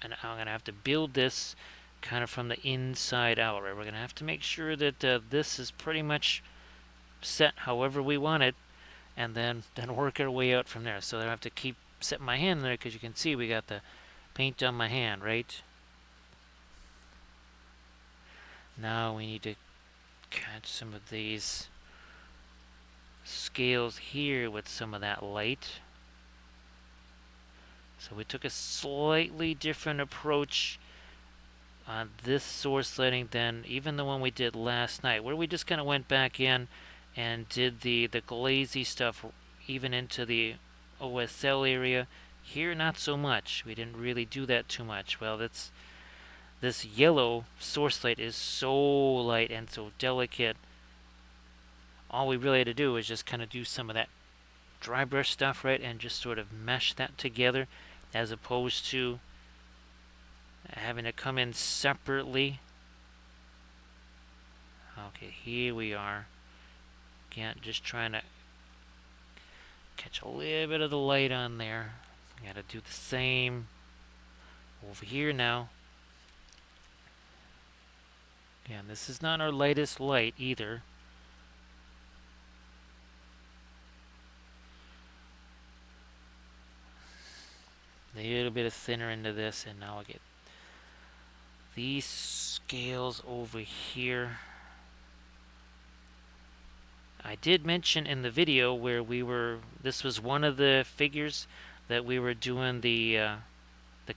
and I'm going to have to build this kind of from the inside out, right? We're going to have to make sure that this is pretty much set however we want it, and then work our way out from there. So I have to keep setting my hand there, because you can see we got the paint on my hand, right? Now we need to catch some of these scales here with some of that light. So we took a slightly different approach on this source lighting than even the one we did last night, where we just kind of went back in and did the glazy stuff even into the OSL area. Here, not so much. We didn't really do that too much. Well, this yellow source light is so light and so delicate. All we really had to do was just kind of do some of that dry brush stuff, right, and just sort of mesh that together, as opposed to having to come in separately. Okay, here we are. Again, just trying to catch a little bit of the light on there. Got to do the same over here now. Again, this is not our lightest light either. A little bit of thinner into this, and now I'll get these scales over here. I did mention in the video where this was one of the figures that we were doing the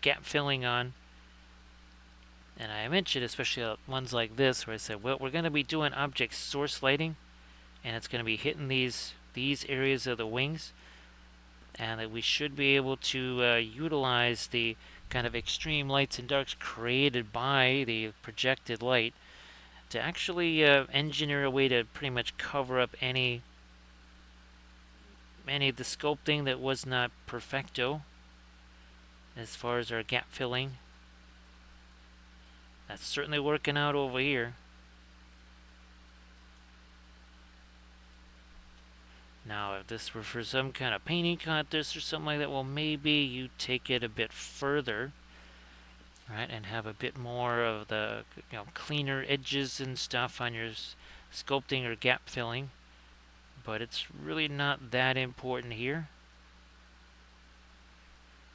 gap filling on. And I mentioned, especially ones like this, where I said, well, we're going to be doing object source lighting, and it's going to be hitting these areas of the wings, and that we should be able to utilize the kind of extreme lights and darks created by the projected light to actually engineer a way to pretty much cover up any of the sculpting that was not perfecto as far as our gap filling. That's certainly working out over here. Now, if this were for some kind of painting contest or something like that, well, maybe you take it a bit further, right, and have a bit more of the cleaner edges and stuff on your sculpting or gap filling. But it's really not that important here,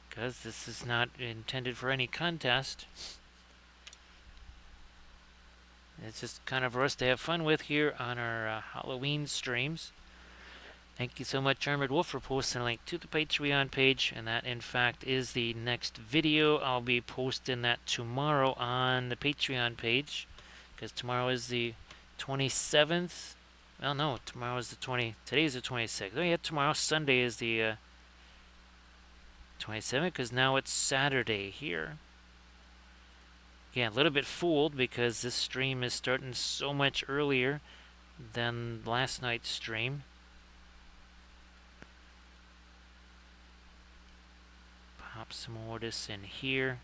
because this is not intended for any contest. It's just kind of for us to have fun with here on our Halloween streams. Thank you so much, Armored Wolf, for posting a link to the Patreon page, and that, in fact, is the next video. I'll be posting that tomorrow on the Patreon page, because tomorrow is the 27th. Well, no, tomorrow is today's the 26th. Oh, yeah, tomorrow, Sunday, is the 27th, because now it's Saturday here. Yeah, a little bit fooled, because this stream is starting so much earlier than last night's stream. Pop some more of this in here.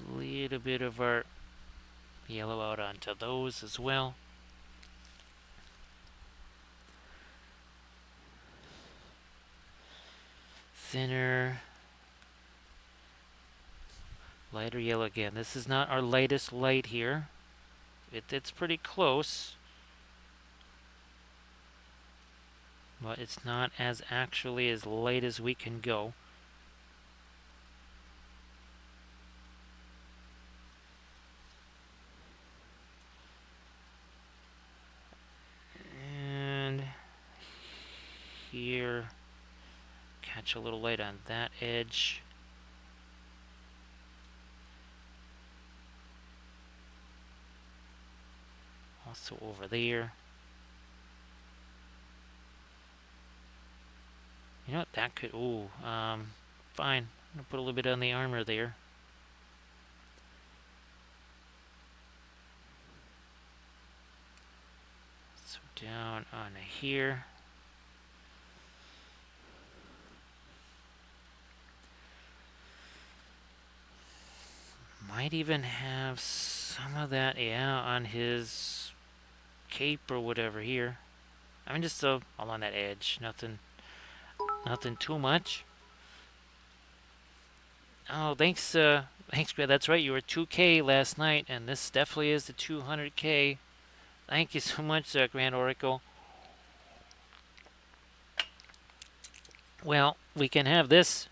A little bit of our yellow out onto those as well. Thinner. Lighter yellow again. This is not our lightest light here. It's pretty close. But it's not as actually as light as we can go. And here, catch a little light on that edge. Also over there. You know what, that could, fine. I'm gonna put a little bit on the armor there. So down on here. Might even have some of that, yeah, on his cape or whatever here. I mean, just all on that edge. Nothing too much. Oh, thanks, Grant. That's right. You were 2K last night, and this definitely is the 200K. Thank you so much, Grand Oracle. Well, we can have this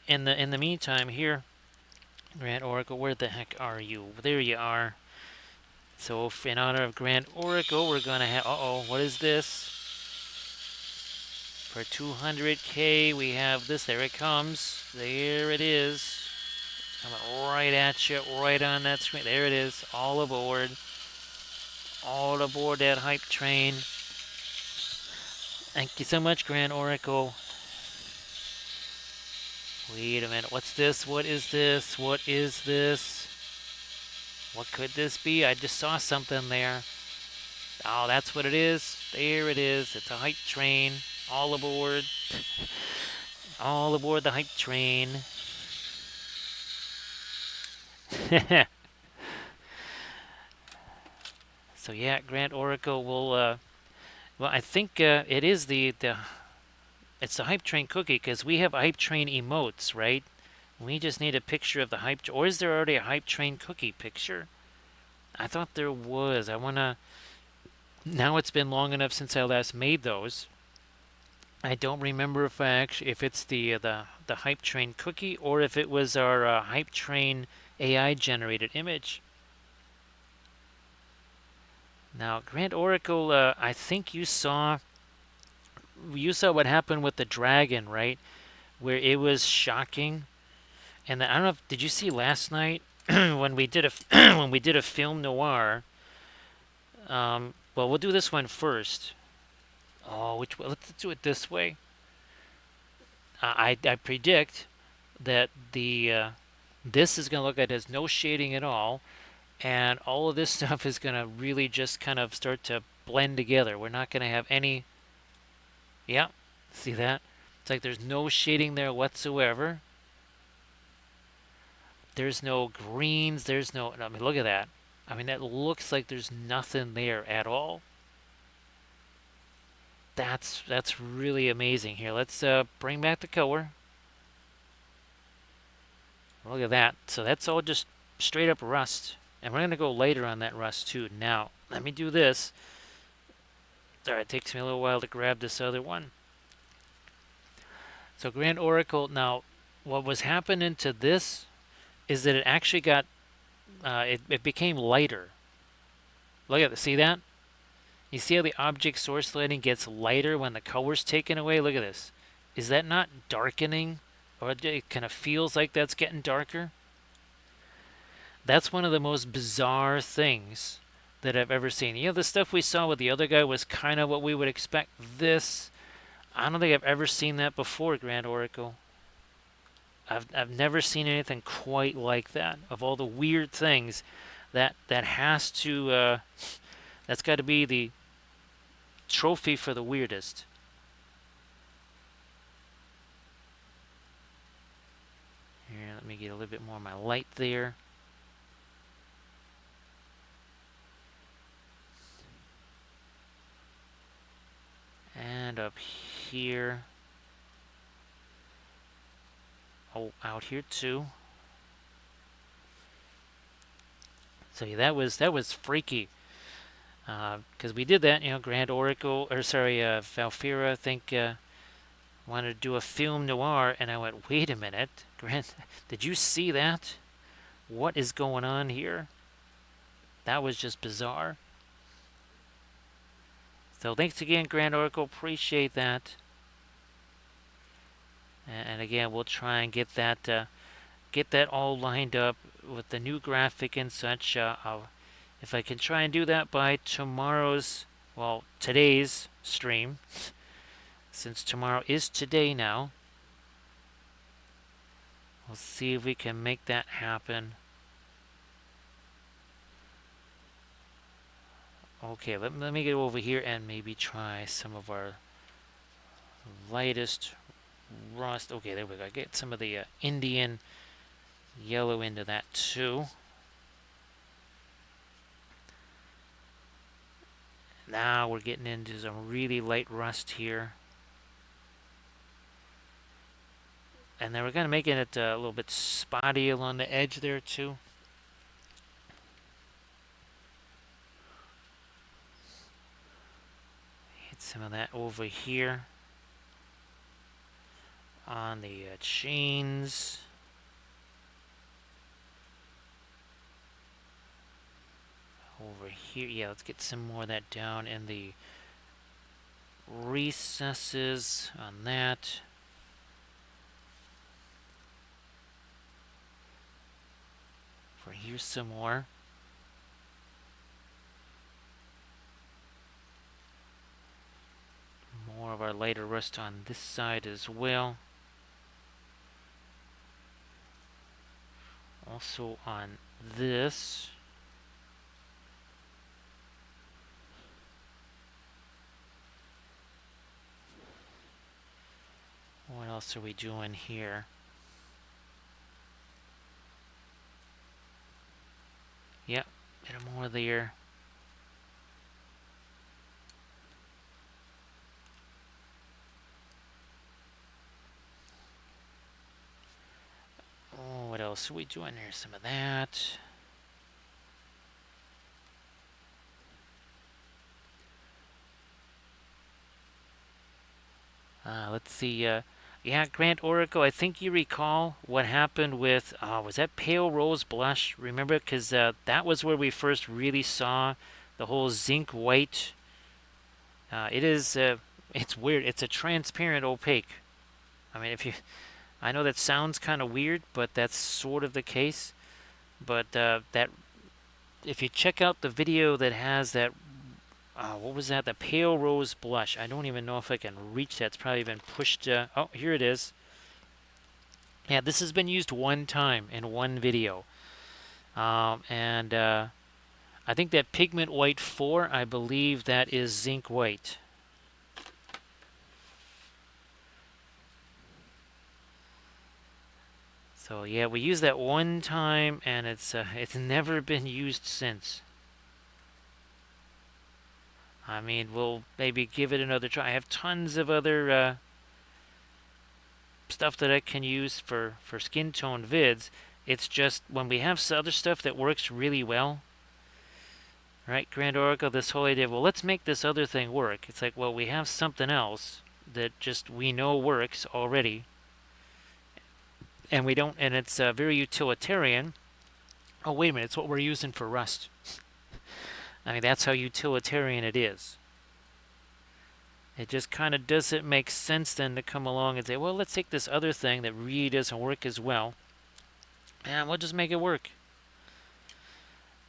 in the meantime here. Grand Oracle, where the heck are you? There you are. So, in honor of Grand Oracle, we're gonna have. What is this? For 200K, we have this. There it comes. There it is. Coming right at you, right on that screen. There it is. All aboard. All aboard that hype train. Thank you so much, Grand Oracle. Wait a minute. What's this? What is this? What is this? What could this be? I just saw something there. Oh, that's what it is. There it is. It's a hype train. All aboard. All aboard the hype train. So yeah, Grand Oracle will. Well, I think it is it's the hype train cookie because we have hype train emotes, right? We just need a picture of the hype. Or is there already a hype train cookie picture? I thought there was. I wanna. Now it's been long enough since I last made those. I don't remember if it's the hype train cookie or if it was our hype train AI generated image. Now, Grand Oracle, I think you saw what happened with the dragon, right? Where it was shocking. And I don't know did you see last night when we did a when we did a film noir? Well, we'll do this one first. Oh, which way? Let's do it this way. I predict that this is going to look like there's no shading at all, and all of this stuff is going to really just kind of start to blend together. We're not going to have any. Yeah, see that? It's like there's no shading there whatsoever. There's no greens. There's no. I mean, look at that. I mean, that looks like there's nothing there at all. That's really amazing. Here, let's bring back the color. Look at that. So that's all just straight up rust. And we're going to go later on that rust too. Now, let me do this. Sorry, it takes me a little while to grab this other one. So Grand Oracle, now, what was happening to this is that it actually got, it became lighter. Look at this, see that? You see how the object source lighting gets lighter when the color's taken away? Look at this. Is that not darkening? Or it kind of feels like that's getting darker? That's one of the most bizarre things that I've ever seen. You know, the stuff we saw with the other guy was kind of what we would expect. This, I don't think I've ever seen that before, Grand Oracle. I've never seen anything quite like that. Of all the weird things, that has to, that's got to be the trophy for the weirdest. Here, let me get a little bit more of my light there. And up here. Oh, out here too. So yeah, that was freaky. Because we did that, Grand Oracle, or sorry, Valfira, I think, wanted to do a film noir, and I went, wait a minute, Grand, did you see that? What is going on here? That was just bizarre. So thanks again, Grand Oracle, appreciate that. And again, we'll try and get that all lined up with the new graphic and such. If I can try and do that by today's stream, since tomorrow is today now, we'll see if we can make that happen. Okay, let me get over here and maybe try some of our lightest rust. Okay, there we go. Get some of the Indian yellow into that too. Now we're getting into some really light rust here. And then we're going to make it a little bit spotty along the edge there too. Hit some of that over here on the chains. Over here, yeah, let's get some more of that down in the recesses on that. For here's some more. More of our lighter rust on this side as well. Also on this. What else are we doing here? Yep, bit more there. Oh, what else are we doing here? Some of that. Let's see. Yeah, Grant Oracle, I think you recall what happened with, was that Pale Rose Blush? Remember? Because that was where we first really saw the whole zinc white. It's weird. It's a transparent opaque. I mean, I know that sounds kind of weird, but that's sort of the case. But if you check out the video that has that, what was that? The Pale Rose Blush. I don't even know if I can reach that. It's probably been pushed. Oh, here it is. Yeah, this has been used one time in one video. And I think that Pigment White 4, I believe that is zinc white. So yeah, we used that one time, and it's never been used since. I mean, we'll maybe give it another try. I have tons of other stuff that I can use for skin tone vids. It's just when we have other stuff that works really well, right? Grand Oracle, this whole idea, well, let's make this other thing work. It's like, well, we have something else that just we know works already, and we don't, and it's very utilitarian. Oh, wait a minute, it's what we're using for Rust. I mean, that's how utilitarian it is. It just kind of doesn't make sense then to come along and say, well, let's take this other thing that really doesn't work as well, and we'll just make it work.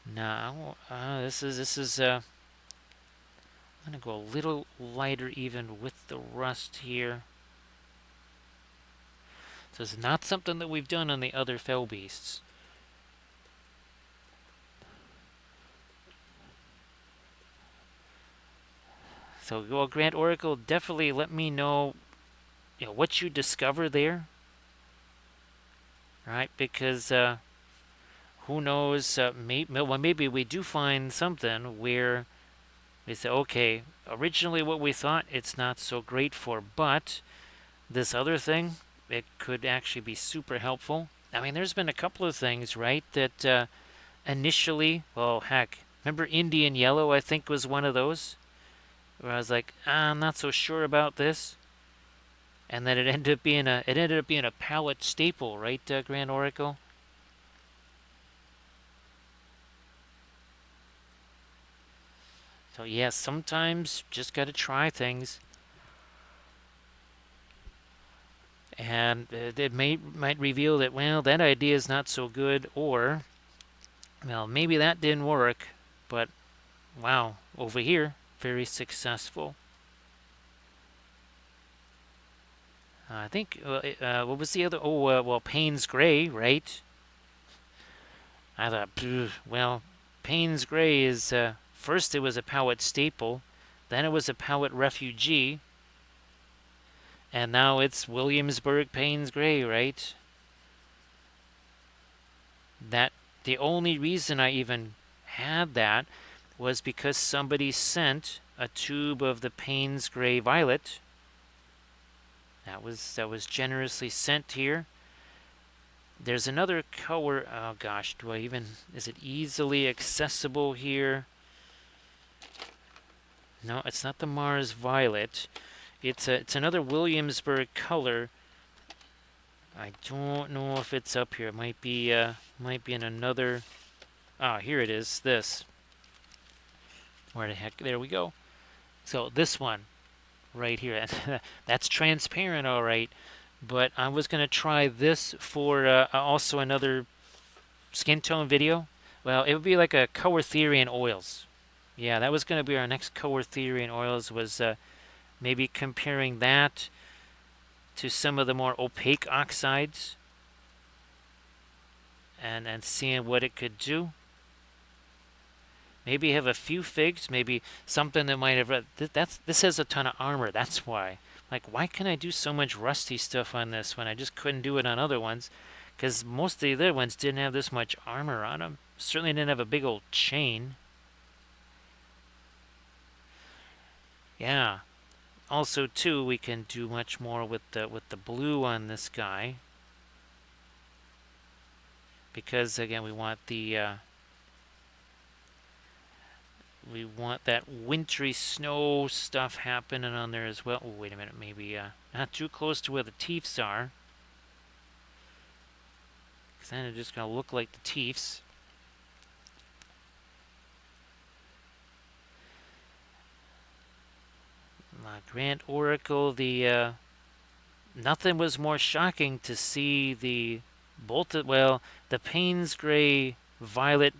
Now, this is I'm gonna go a little lighter even with the rust here. So it's not something that we've done on the other fell beasts. So, well, Grant Oracle, definitely let me know, what you discover there, right? Because who knows? Maybe we do find something where we say, okay, originally what we thought it's not so great for, but this other thing, it could actually be super helpful. I mean, there's been a couple of things, right, that initially, well, heck, remember Indian Yellow, I think, was one of those, where I was like, I'm not so sure about this. And then it ended up being a palette staple, right, Grand Oracle? So yeah, sometimes just gotta try things, and it might reveal that, well, that idea is not so good, or well, maybe that didn't work, but wow, over here, very successful. I think what was the other? Oh, well, Payne's Gray, right? I thought, well, Payne's Gray is first it was a Powhatan staple, then it was a Powhatan refugee, and now it's Williamsburg Payne's Gray, right? That the only reason I even had that was because somebody sent a tube of the Payne's Gray Violet. That was generously sent here. There's another color. Oh gosh, do I even? Is it easily accessible here? No, it's not the Mars Violet. It's another Williamsburg color. I don't know if it's up here. It might be in another. Ah, here it is. This. Where the heck? There we go. So this one right here. That's transparent, all right. But I was gonna try this for also another skin tone video. Well, it would be like a color theory in oils. Yeah, that was gonna be our next color theory in oils. Was maybe comparing that to some of the more opaque oxides and seeing what it could do. Maybe have a few figs, maybe something that might have. This has a ton of armor. That's why. Like, why can I do so much rusty stuff on this when I just couldn't do it on other ones? Because most of the other ones didn't have this much armor on them. Certainly didn't have a big old chain. Yeah. Also, too, we can do much more with the blue on this guy. Because again, we want that wintry snow stuff happening on there as well. Oh, wait a minute, maybe not too close to where the teeths are, because then it's just gonna look like the teeths. Grand Oracle, the nothing was more shocking to see the the Payne's Gray Violet.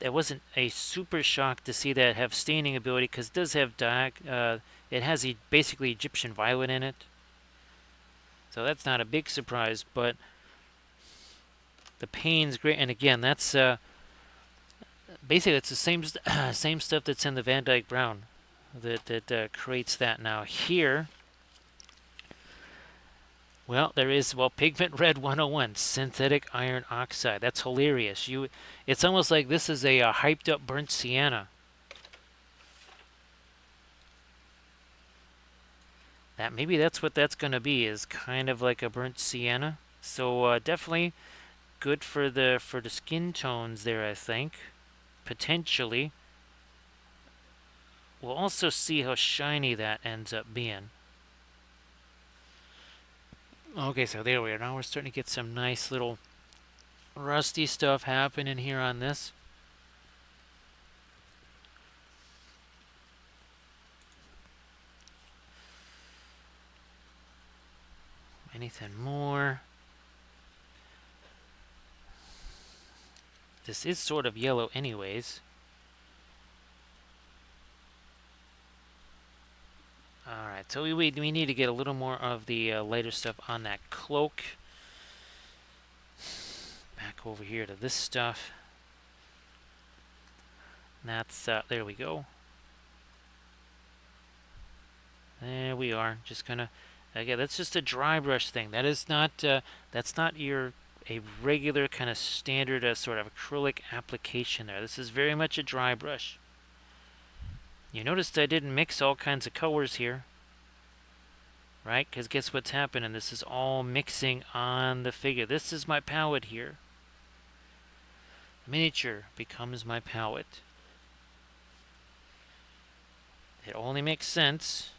It wasn't a super shock to see that have staining ability, because it does have it has basically Egyptian violet in it, so that's not a big surprise. But the Payne's Gray, and again, that's basically it's the same stuff that's in the Van Dyke Brown that creates that. Now here, well, there is Pigment Red 101, synthetic iron oxide. That's hilarious. It's almost like this is a hyped up burnt sienna. Maybe that's what that's going to be, is kind of like a burnt sienna. So definitely good for the skin tones there, I think. Potentially. We'll also see how shiny that ends up being. Okay, so there we are. Now we're starting to get some nice little rusty stuff happening here on this. Anything more? This is sort of yellow anyways. Alright, so we need to get a little more of the lighter stuff on that cloak. Back over here to this stuff. That's, there we go. There we are. Just gonna, again, that's just a dry brush thing. That is not, that's not a regular kind of standard sort of acrylic application there. This is very much a dry brush. You noticed I didn't mix all kinds of colors here, right? Because guess what's happening? This is all mixing on the figure. This is my palette here. miniature becomes my palette. It only makes sense.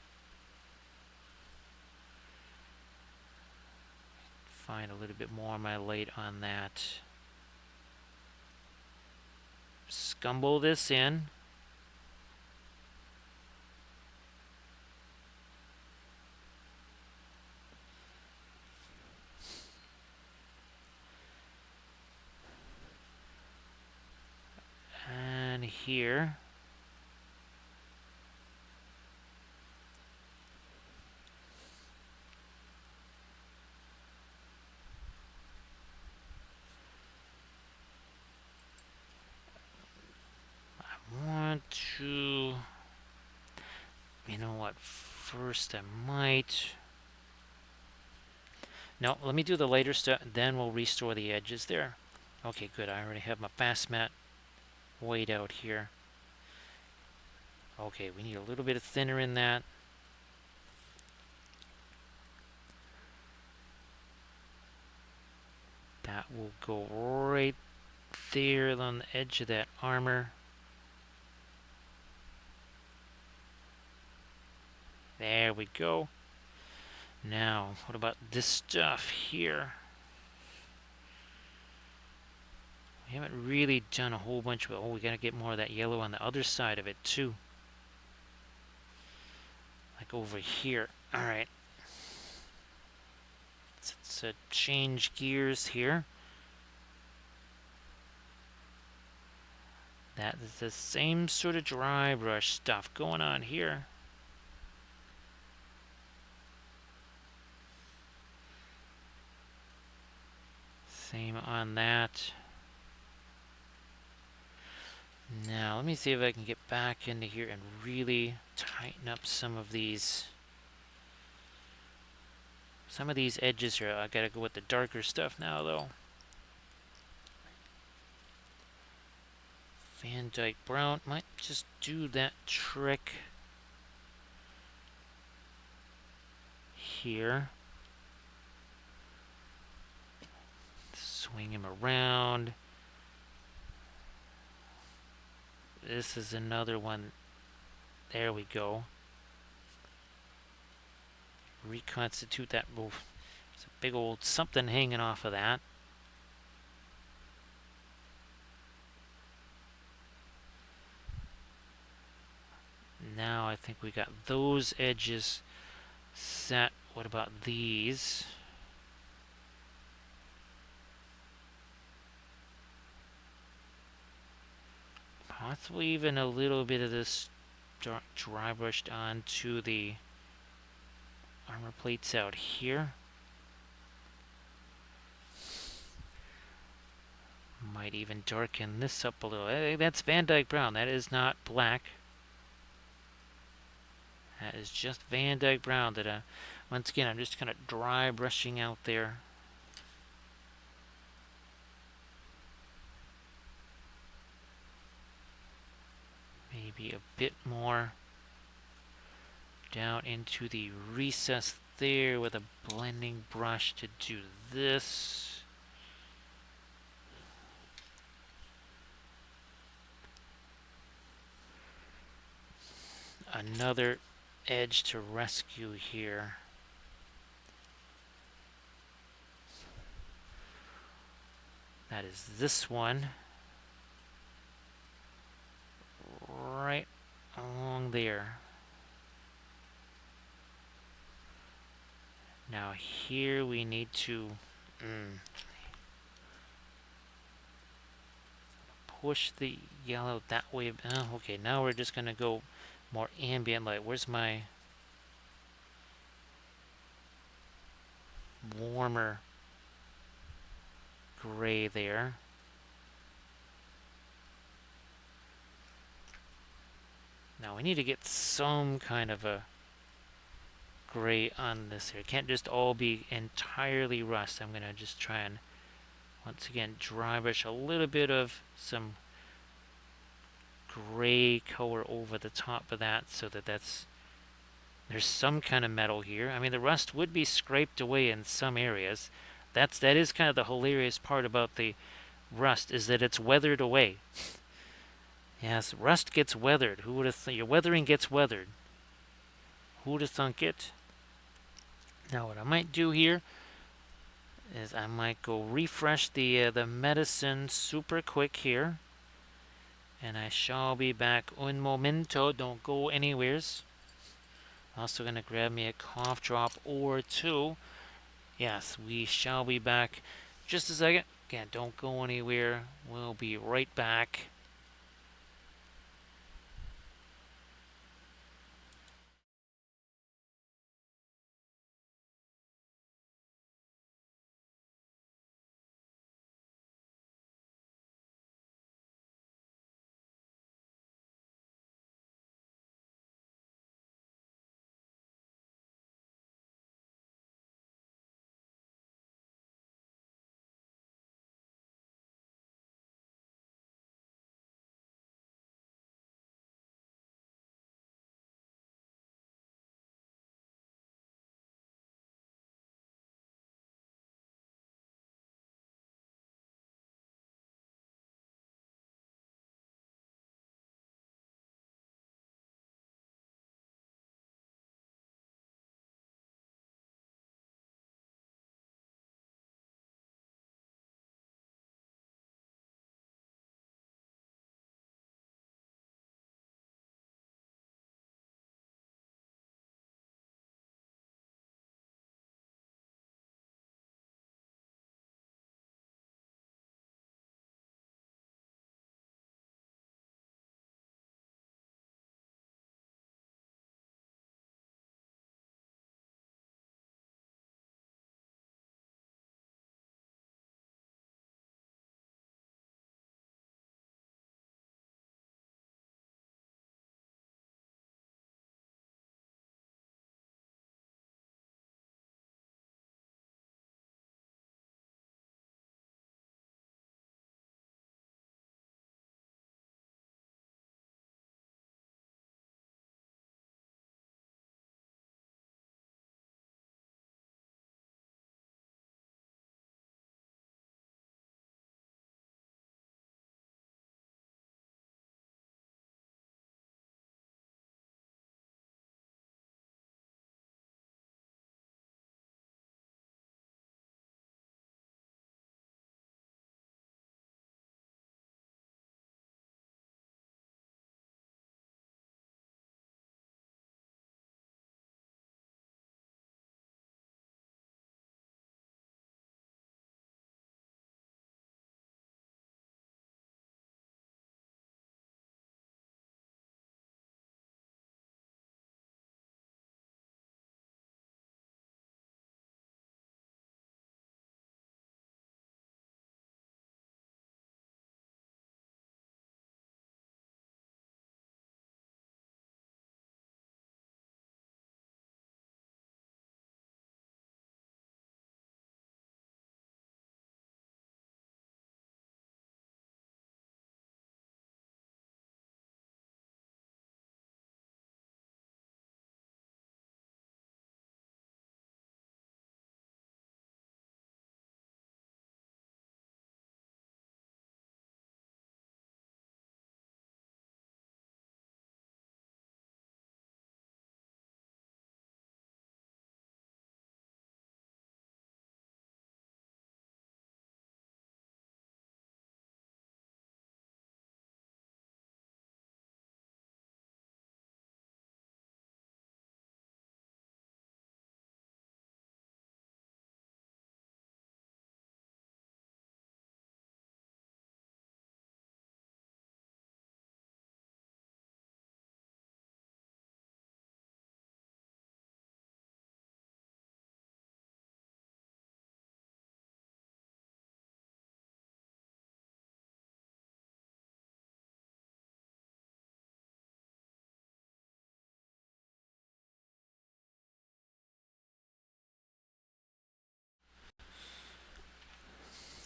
Find a little bit more of my light on that. Scumble this in. And here. I want to... You know what? First I might... No, let me do the lighter stuff, then we'll restore the edges there. Okay, good. I already have my fast mat weighed out here. Okay, we need a little bit of thinner in that. That will go right there on the edge of that armor. There we go. Now, what about this stuff here? We haven't really done a whole bunch of... Oh, we gotta get more of that yellow on the other side of it, too. Like over here. Alright. Let's change gears here. That is the same sort of dry brush stuff going on here. Same on that. Now, let me see if I can get back into here and really tighten up some of these. Some of these edges here. I gotta go with the darker stuff now, though. Van Dyke Brown might just do that trick here. Swing him around. This is another one. There we go. Reconstitute that roof. There's a big old something hanging off of that. Now I think we got those edges set. What about these? Possibly even a little bit of this dry brushed onto the armor plates out here. Might even darken this up a little. Hey, that's Van Dyke Brown. That is not black. That is just Van Dyke Brown that, once again, I'm just kind of dry brushing out there. Maybe a bit more down into the recess there with a blending brush to do this. Another edge to rescue here. That is this one. Right along there. Now here we need to push the yellow that way. Oh, okay, now we're just gonna go more ambient light. Where's my warmer gray there? Now we need to get some kind of a gray on this here. It can't just all be entirely rust. I'm gonna just try and once again dry brush a little bit of some gray color over the top of that so that there's some kind of metal here. I mean, the rust would be scraped away in some areas. That is kind of the hilarious part about the rust is that it's weathered away. Yes, rust gets weathered. Who would have your weathering gets weathered? Who would have thunk it? Now what I might do here is I might go refresh the medicine super quick here. And I shall be back un momento. Don't go anywheres. Also gonna grab me a cough drop or two. Yes, we shall be back. Just a second. Again, don't go anywhere. We'll be right back.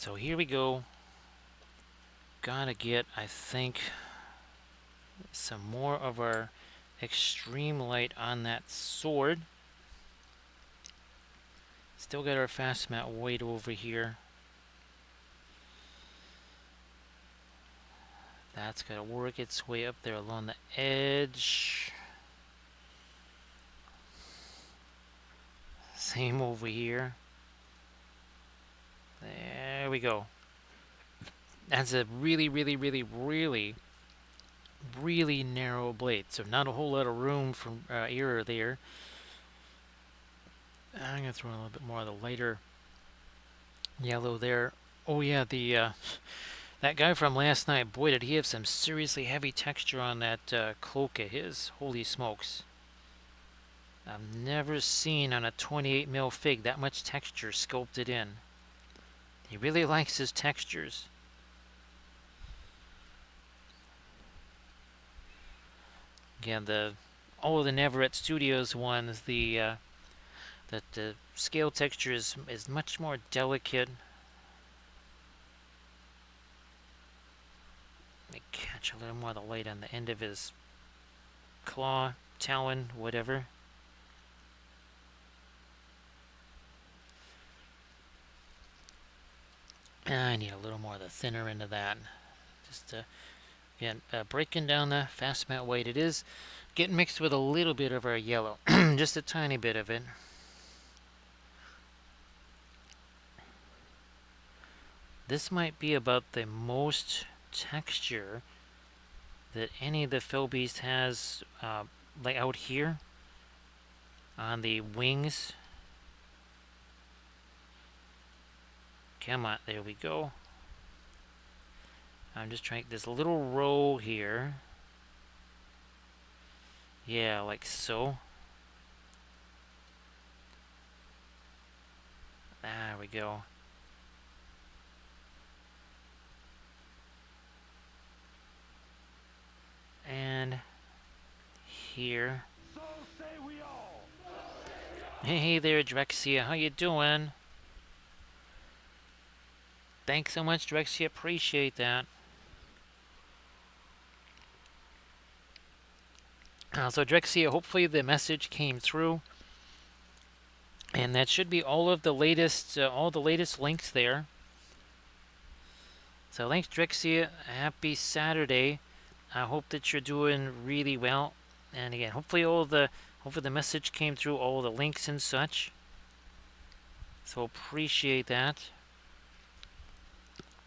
So here we go. Gotta get, I think, some more of our extreme light on that sword. Still got our fast mat weight over here. That's got to work its way up there along the edge. Same over here. There we go. That's a really, really, really, really, really narrow blade. So not a whole lot of room for error there. I'm going to throw in a little bit more of the lighter yellow there. Oh yeah, the that guy from last night, boy, did he have some seriously heavy texture on that cloak of his. Holy smokes. I've never seen on a 28 mil fig that much texture sculpted in. He really likes his textures. Again, all of the Navarette Studios ones, the scale texture is much more delicate. Let me catch a little more of the light on the end of his claw, talon, whatever. I need a little more of the thinner end of that. Just again, breaking down the fast matte white. It is getting mixed with a little bit of our yellow, just a tiny bit of it. This might be about the most texture that any of the Philbeast has, like out here on the wings. Come on, there we go. I'm just trying this little row here. Yeah, like so. There we go. And here. So say we all. Hey there, Drexia. How you doing? Thanks so much, Drexia. Appreciate that. So Drexia, hopefully the message came through, and that should be all of the latest, links there. So thanks, Drexia. Happy Saturday. I hope that you're doing really well. And again, hopefully the message came through, all the links and such. So appreciate that.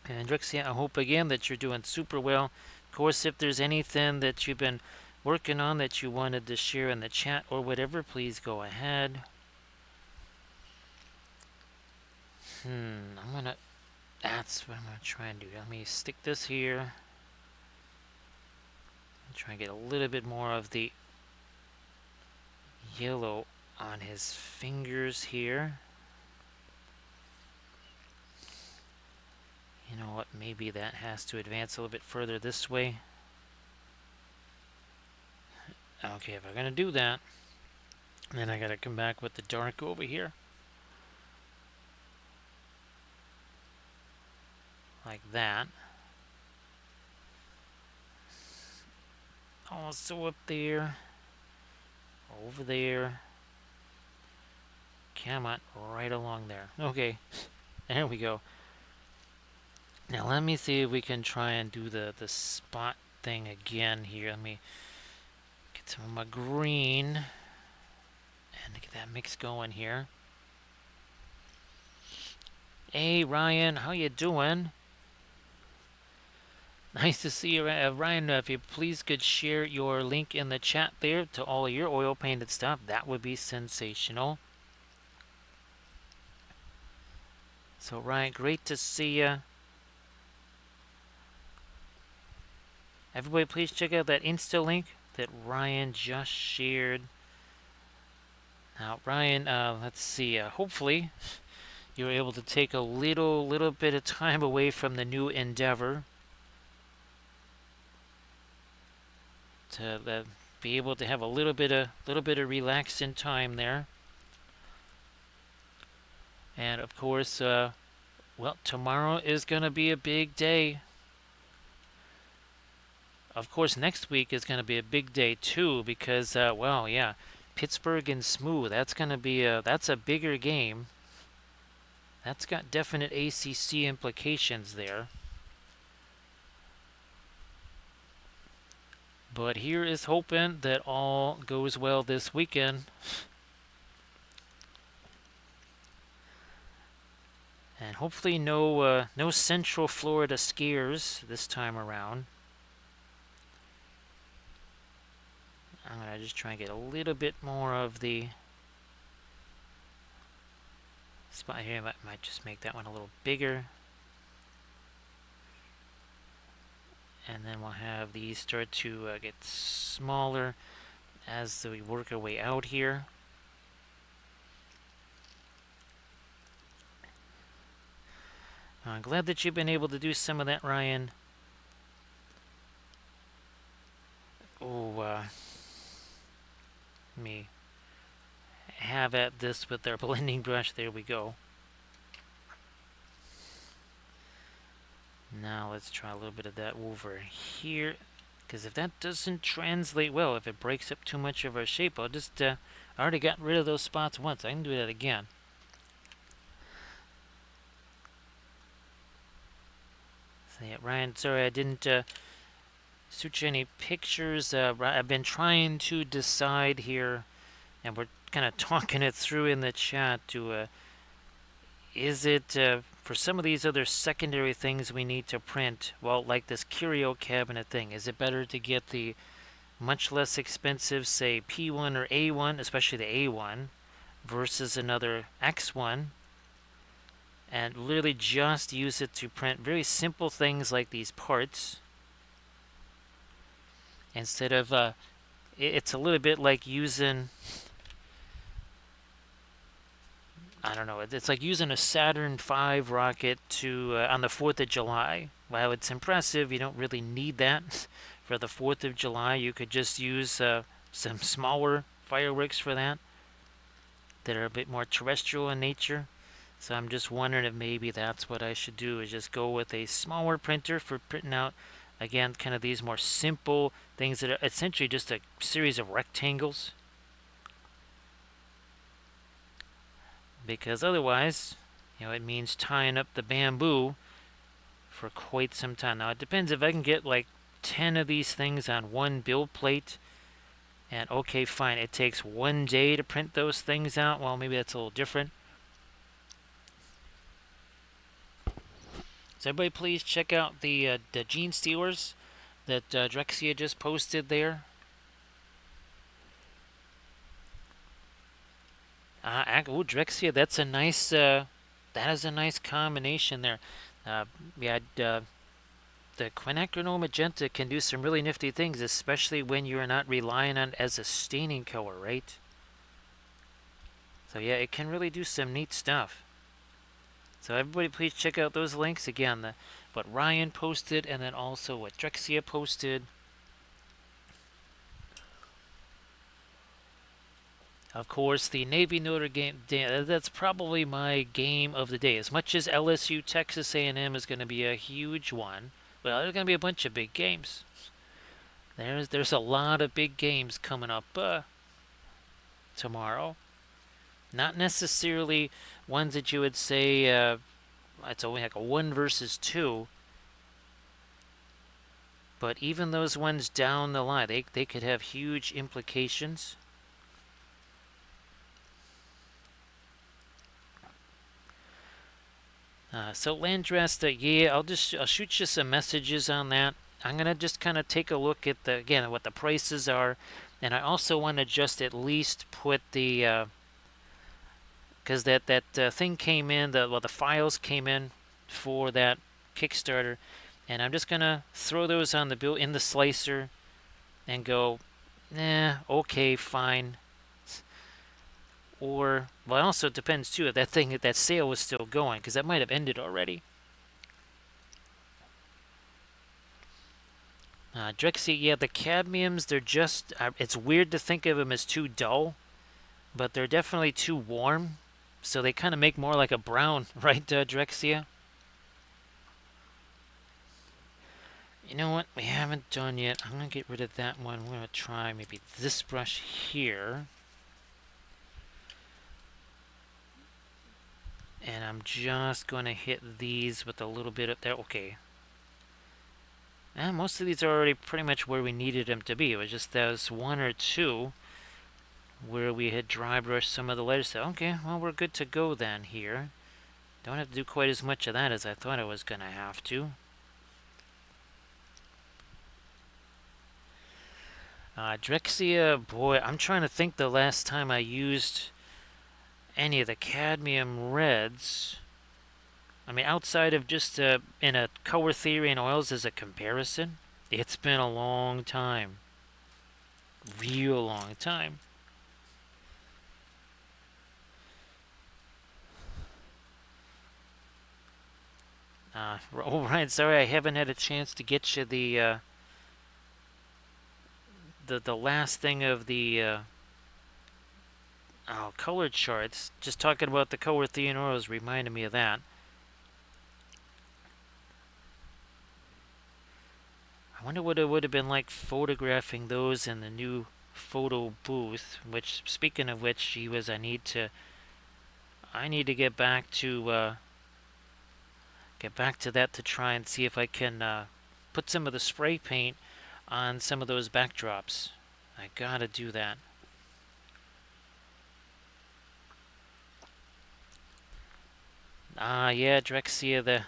And Drexia, I hope again that you're doing super well. Of course, if there's anything that you've been working on that you wanted to share in the chat or whatever, please go ahead. That's what I'm gonna try and do. Let me stick this here. Try and get a little bit more of the yellow on his fingers here. You know what, maybe that has to advance a little bit further this way. Okay, if I'm gonna do that, then I gotta come back with the dark over here. Like that. Also up there. Over there. Come on, right along there. Okay, there we go. Now let me see if we can try and do the spot thing again here. Let me get some of my green and get that mix going here. Hey Ryan, how you doing? Nice to see you, Ryan. If you please could share your link in the chat there to all of your oil painted stuff, that would be sensational. So Ryan, great to see you. Everybody please check out that Insta link that Ryan just shared. Now Ryan, let's see, hopefully you're able to take a little bit of time away from the new endeavor to be able to have a little bit of relaxing time there. And of course, well, tomorrow is going to be a big day. Of course, next week is going to be a big day too, because well, yeah, Pittsburgh and Smooth. That's going to be that's a bigger game. That's got definite ACC implications there. But here is hoping that all goes well this weekend. And hopefully no Central Florida skiers this time around. I'm going to just try and get a little bit more of the spot here. I might just make that one a little bigger. And then we'll have these start to get smaller as we work our way out here. I'm glad that you've been able to do some of that, Ryan. Oh, let me have at this with our blending brush. There we go. Now let's try a little bit of that over here. Because if that doesn't translate well, if it breaks up too much of our shape, I'll just, I already got rid of those spots once. I can do that again. So yeah, Ryan, sorry I didn't shoot you any pictures. I've been trying to decide here, and we're kind of talking it through in the chat to, is it, for some of these other secondary things we need to print, well, like this curio cabinet thing, is it better to get the much less expensive, say, P1 or A1, especially the A1, versus another X1, and literally just use it to print very simple things like these parts, instead of, it's a little bit like using, I don't know, it's like using a Saturn V rocket to on the 4th of July. While it's impressive, you don't really need that for the 4th of July. You could just use some smaller fireworks for that are a bit more terrestrial in nature. So I'm just wondering if maybe that's what I should do, is just go with a smaller printer for printing out, again, kind of these more simple things that are essentially just a series of rectangles. Because otherwise, it means tying up the bamboo for quite some time. Now, it depends if I can get like 10 of these things on one build plate. And okay, fine, it takes 1 day to print those things out. Well, maybe that's a little different. So everybody please check out the Gene Stealers that Drexia just posted there. Drexia, that's a nice, that is a nice combination there. Yeah, the quinacridone magenta can do some really nifty things, especially when you're not relying on it as a staining color, right? So yeah, it can really do some neat stuff. So everybody please check out those links again, what Ryan posted and then also what Drexia posted. Of course, the Navy Notre Dame, that's probably my game of the day. As much as LSU Texas A&M is going to be a huge one, well, there's going to be a bunch of big games. There's a lot of big games coming up tomorrow. Not necessarily ones that you would say it's only like a 1 versus 2. But even those ones down the line, they could have huge implications. So Landrasta, yeah, I'll shoot you some messages on that. I'm gonna just kind of take a look at what the prices are, and I also want to just at least put the because that thing came in, the files came in for that Kickstarter, and I'm just gonna throw those on the bill in the slicer, and go, okay, fine. Or, well, it also depends too if that sale was still going, because that might have ended already. Drexy, yeah, the cadmiums, they're just, it's weird to think of them as too dull, but they're definitely too warm, so they kind of make more like a brown, right, Drexia? You know what we haven't done yet? I'm going to get rid of that one. We're going to try maybe this brush here. And I'm just going to hit these with a little bit of there. Okay. And most of these are already pretty much where we needed them to be. It was just those one or two where we had dry brushed some of the letters. So, okay, well, we're good to go then here. Don't have to do quite as much of that as I thought I was going to have to. Drexia, boy, I'm trying to think the last time I used any of the cadmium reds. I mean, outside of just in a color theory and oils as a comparison, it's been a long time. Real long time. Oh, right, sorry I haven't had a chance to get you the last thing of the color charts. Just talking about the color theory and oils reminded me of that. I wonder what it would have been like photographing those in the new photo booth. Which, speaking of which, I need to get back to that to try and see if I can put some of the spray paint on some of those backdrops. I gotta do that. Yeah, Drexia,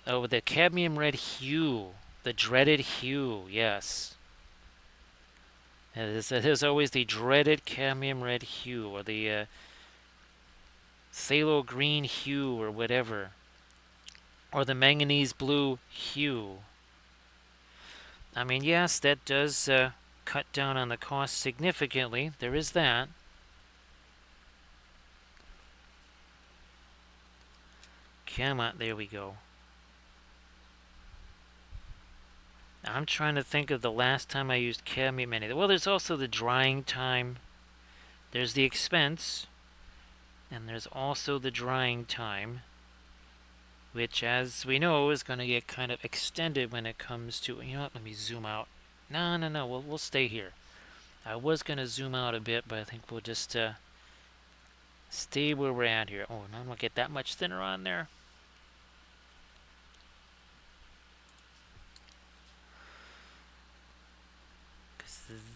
the cadmium red hue, the dreaded hue. Yes, it is always the dreaded cadmium red hue, or the phthalo green hue, or whatever, or the manganese blue hue. I mean, yes, that does cut down on the cost significantly. There is that. Come on, there we go. I'm trying to think of the last time I used cadmium anything. Well, there's also the drying time. There's the expense. And there's also the drying time, which, as we know, is going to get kind of extended when it comes to... You know what? Let me zoom out. No. We'll stay here. I was going to zoom out a bit, but I think we'll just stay where we're at here. Oh, no, I don't get that much thinner on there.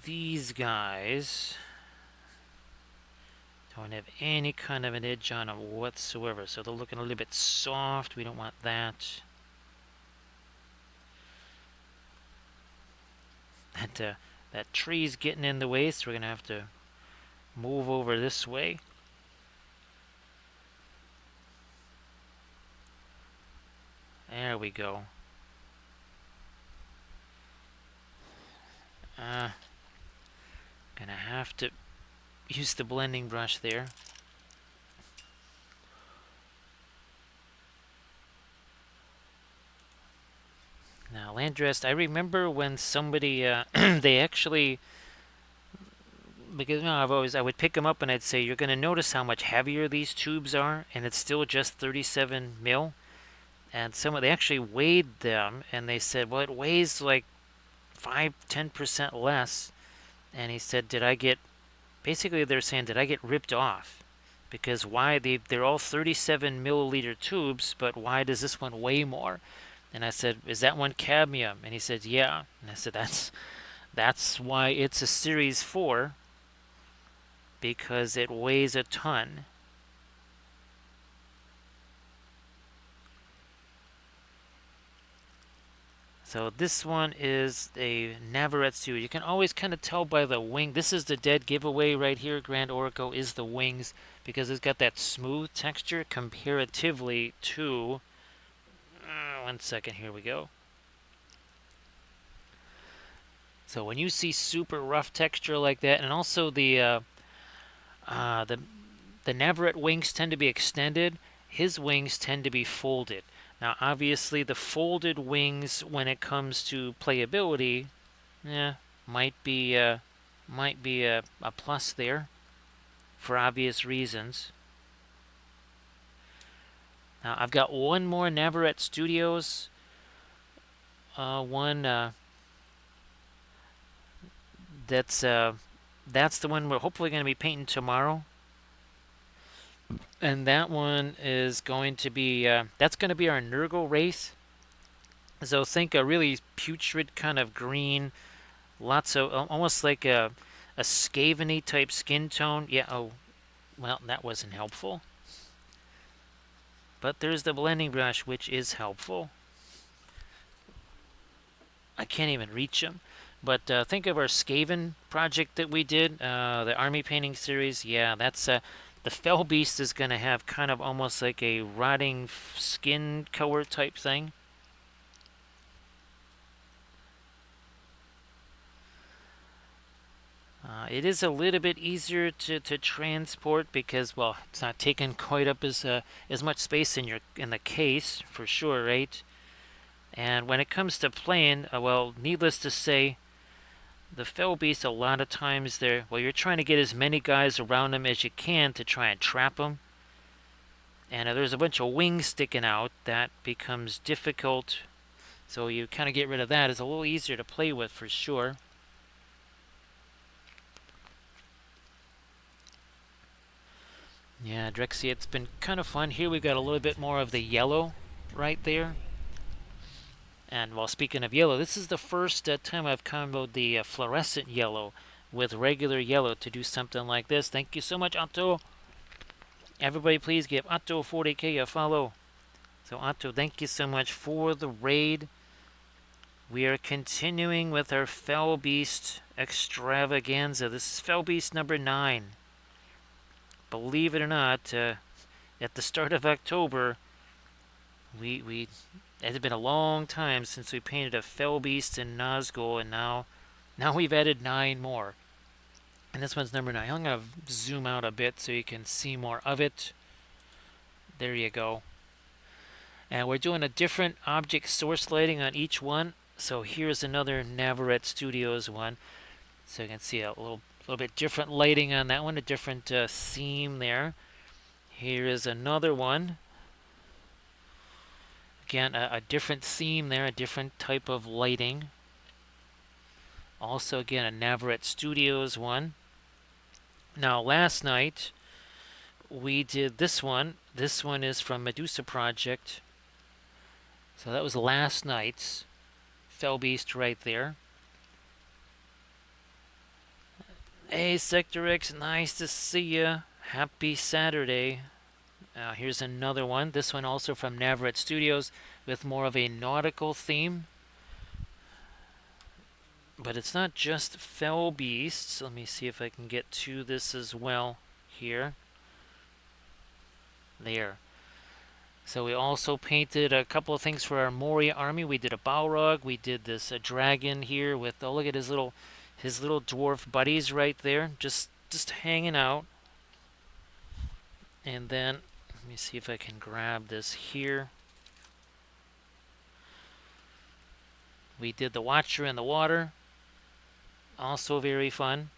These guys don't have any kind of an edge on them whatsoever, so they're looking a little bit soft. We don't want that. That tree's getting in the way, so we're gonna have to move over this way. There we go. Gonna have to use the blending brush there. Now, Landrest, I remember when somebody, they actually, because I would pick them up and I'd say, you're going to notice how much heavier these tubes are, and it's still just 37 mil. And they actually weighed them, and they said, well, it weighs like 5-10% less. And he said, basically they're saying, did I get ripped off? Because why, they're all 37 milliliter tubes, but why does this one weigh more? And I said, is that one cadmium? And he said, yeah. And I said, that's why it's a Series 4, because it weighs a ton. So this one is a Navarette Studio. You can always kind of tell by the wing. This is the dead giveaway right here. Grand Oracle is the wings, because it's got that smooth texture comparatively to... 1 second, here we go. So when you see super rough texture like that, and also the Navarette wings tend to be extended, his wings tend to be folded. Now, obviously, the folded wings, when it comes to playability, might be a plus there, for obvious reasons. Now, I've got one more Navarette Studios. That's the one we're hopefully going to be painting tomorrow. And that one is going to be, that's going to be our Nurgle Wraith. So think a really putrid kind of green, lots of almost like a scaveny type skin tone. Yeah. Oh, well, that wasn't helpful. But there's the blending brush, which is helpful. I can't even reach them. But think of our Skaven project that we did, the army painting series. Yeah, that's the Fell Beast is going to have kind of almost like a rotting skin color type thing. It is a little bit easier to transport because, well, it's not taking quite up as much space in the case for sure, right? And when it comes to playing, well, needless to say, the Fell Beast, a lot of times well, you're trying to get as many guys around them as you can to try and trap them. And there's a bunch of wings sticking out, that becomes difficult. So you kind of get rid of that. It's a little easier to play with for sure. Yeah, Drexy, it's been kind of fun. Here we got a little bit more of the yellow right there. And while speaking of yellow, this is the first time I've comboed the fluorescent yellow with regular yellow to do something like this. Thank you so much, Otto. Everybody please give Otto 40k a follow. So Otto, thank you so much for the raid. We are continuing with our Fell Beast extravaganza. This is Fell Beast number 9. Believe it or not, at the start of October, it had been a long time since we painted a Fell Beast in Nazgul, and now we've added 9 more. And this one's number 9. I'm going to zoom out a bit so you can see more of it. There you go. And we're doing a different object source lighting on each one. So here's another Navarette Studios one. So you can see a little bit different lighting on that one, a different theme there. Here is another one. Again, a different theme there, a different type of lighting. Also, again, a Navarette Studios one. Now, last night, we did this one. This one is from Medusa Project. So that was last night's Fell Beast right there. Hey, Sector X, nice to see ya. Happy Saturday. Here's another one. This one also from Navarette Studios with more of a nautical theme. But it's not just Fell Beasts. Let me see if I can get to this as well here. There. So we also painted a couple of things for our Moria army. We did a Balrog. We did this dragon here with, oh, look at his little dwarf buddies right there, just hanging out. And then let me see if I can grab this here. We did the Watcher in the water. Also very fun.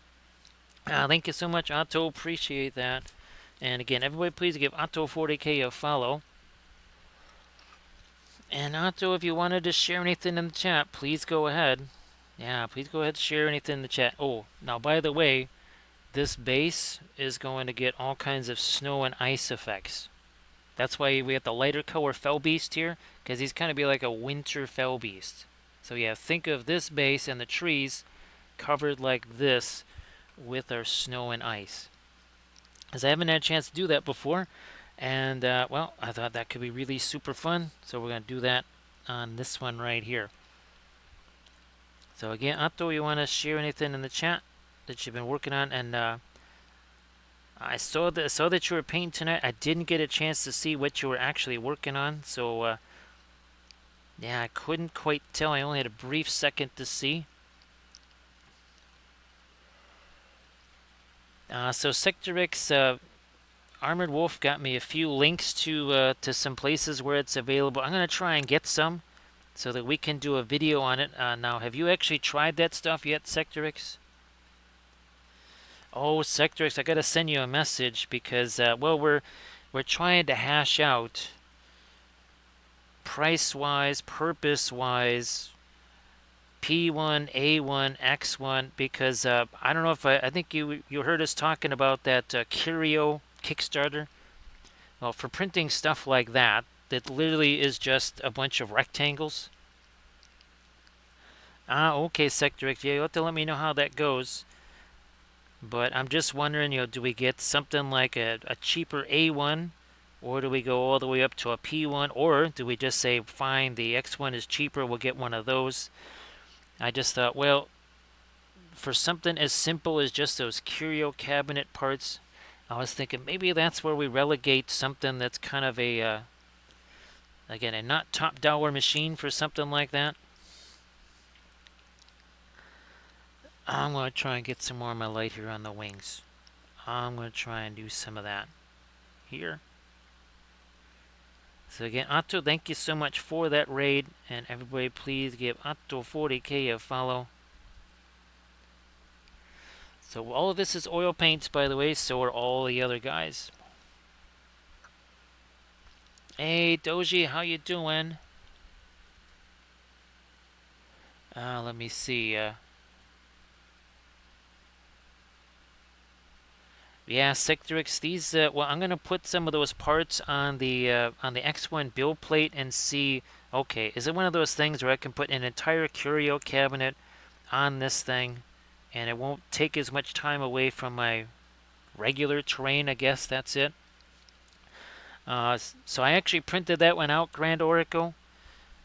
Thank you so much, Otto. Appreciate that. And again, everybody please give Otto 40k a follow. And Otto, if you wanted to share anything in the chat, please go ahead. Yeah, please go ahead and share anything in the chat. Oh, now by the way, this base is going to get all kinds of snow and ice effects. That's why we have the lighter color Fell Beast here, because he's kind of be like a winter Fell Beast. So yeah, think of this base and the trees covered like this with our snow and ice. As I haven't had a chance to do that before, and well, I thought that could be really super fun, so we're going to do that on this one right here. So again, Otto, you want to share anything in the chat that you've been working on? And I saw that you were painting tonight. I didn't get a chance to see what you were actually working on, so yeah, I couldn't quite tell. I only had a brief second to see. So Sector X Armored Wolf got me a few links to some places where it's available. I'm going to try and get some so that we can do a video on it. Now, have you actually tried that stuff yet, Sector X? Oh, Sector X, I got to send you a message because, well, we're trying to hash out price-wise, purpose-wise, P1, A1, X1, because I don't know if I think you heard us talking about that Curio Kickstarter. Well, for printing stuff like that, that literally is just a bunch of rectangles. Ah, okay, Sector X. Yeah, you'll have to let me know how that goes. But I'm just wondering, do we get something like a cheaper A1? Or do we go all the way up to a P1? Or do we just say, fine, the X1 is cheaper, we'll get one of those? I just thought, well, for something as simple as just those curio cabinet parts, I was thinking maybe that's where we relegate something that's kind of again, a not top dollar machine for something like that. I'm going to try and get some more of my light here on the wings. I'm going to try and do some of that here. So again, Otto, thank you so much for that raid. And everybody please give Otto 40k a follow. So all of this is oil paints, by the way, so are all the other guys. Hey, Doji, how you doing? Let me see. Yeah, Sectrix. These. Well, I'm gonna put some of those parts on the X1 build plate and see. Okay, is it one of those things where I can put an entire curio cabinet on this thing, and it won't take as much time away from my regular terrain? I guess that's it. So I actually printed that one out, Grand Oracle.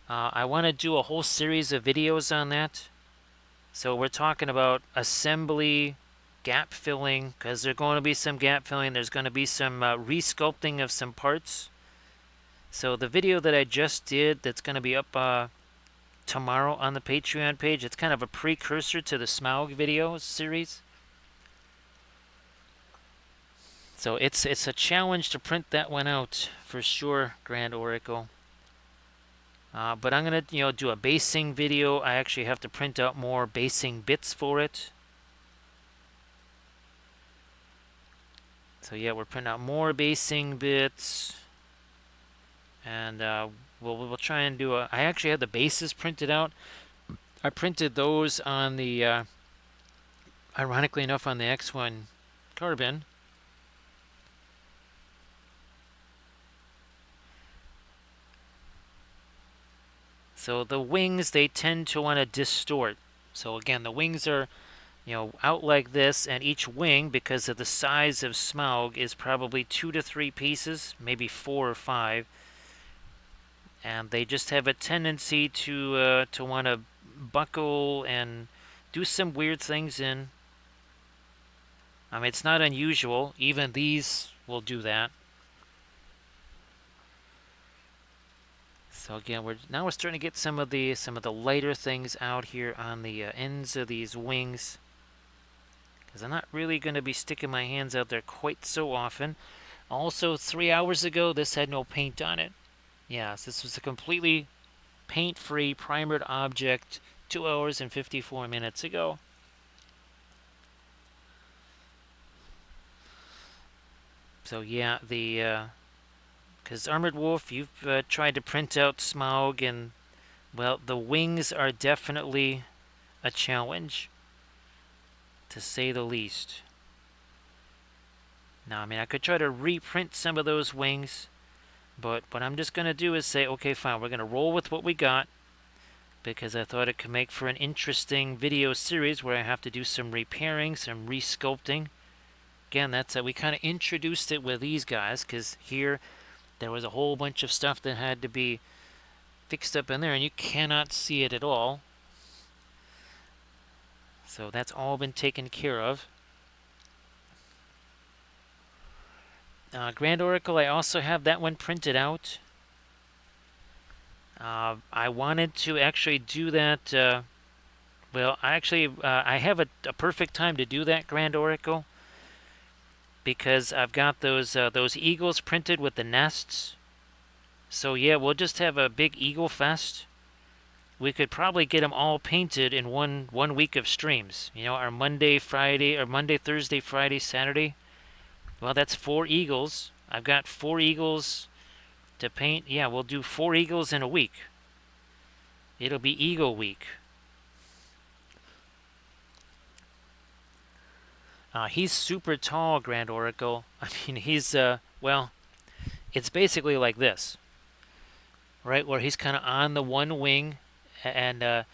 I want to do a whole series of videos on that. So we're talking about assembly, gap filling, because there's going to be some gap filling. There's going to be some resculpting of some parts. So the video that I just did that's going to be up tomorrow on the Patreon page, it's kind of a precursor to the Smaug video series. So it's a challenge to print that one out for sure, Grand Oracle. But I'm going to do a basing video. I actually have to print out more basing bits for it. So yeah, we're printing out more basing bits, and we'll try and do a. I actually had the bases printed out. I printed those on the, ironically enough, on the X1 carbon. So the wings, they tend to want to distort. So again, the wings are out like this, and each wing, because of the size of Smaug, is probably 2 to 3 pieces, maybe 4 or 5, and they just have a tendency to want to buckle and do some weird things in. I mean, it's not unusual. Even these will do that. So again, we're starting to get some of the lighter things out here on the ends of these wings, because I'm not really going to be sticking my hands out there quite so often. Also, 3 hours ago, this had no paint on it. Yes, this was a completely paint-free primered object 2 hours and 54 minutes ago. So yeah, because Armored Wolf, you've tried to print out Smaug, and well, the wings are definitely a challenge, to say the least. Now, I mean, I could try to reprint some of those wings, but what I'm just going to do is say, okay, fine, we're going to roll with what we got, because I thought it could make for an interesting video series where I have to do some repairing, some resculpting. Again, that's we kind of introduced it with these guys, because here there was a whole bunch of stuff that had to be fixed up in there, and you cannot see it at all. So that's all been taken care of. Grand Oracle, I also have that one printed out. I wanted to actually do that. Well, I have a perfect time to do that, Grand Oracle, because I've got those eagles printed with the nests. So yeah, we'll just have a big eagle fest. We could probably get them all painted in one week of streams. Our Monday, Friday, or Monday, Thursday, Friday, Saturday. Well, that's 4 eagles. I've got 4 eagles to paint. Yeah, we'll do 4 eagles in a week. It'll be Eagle Week. He's super tall, Grand Oracle. I mean, he's, well, it's basically like this, right? Where he's kind of on the one wing, and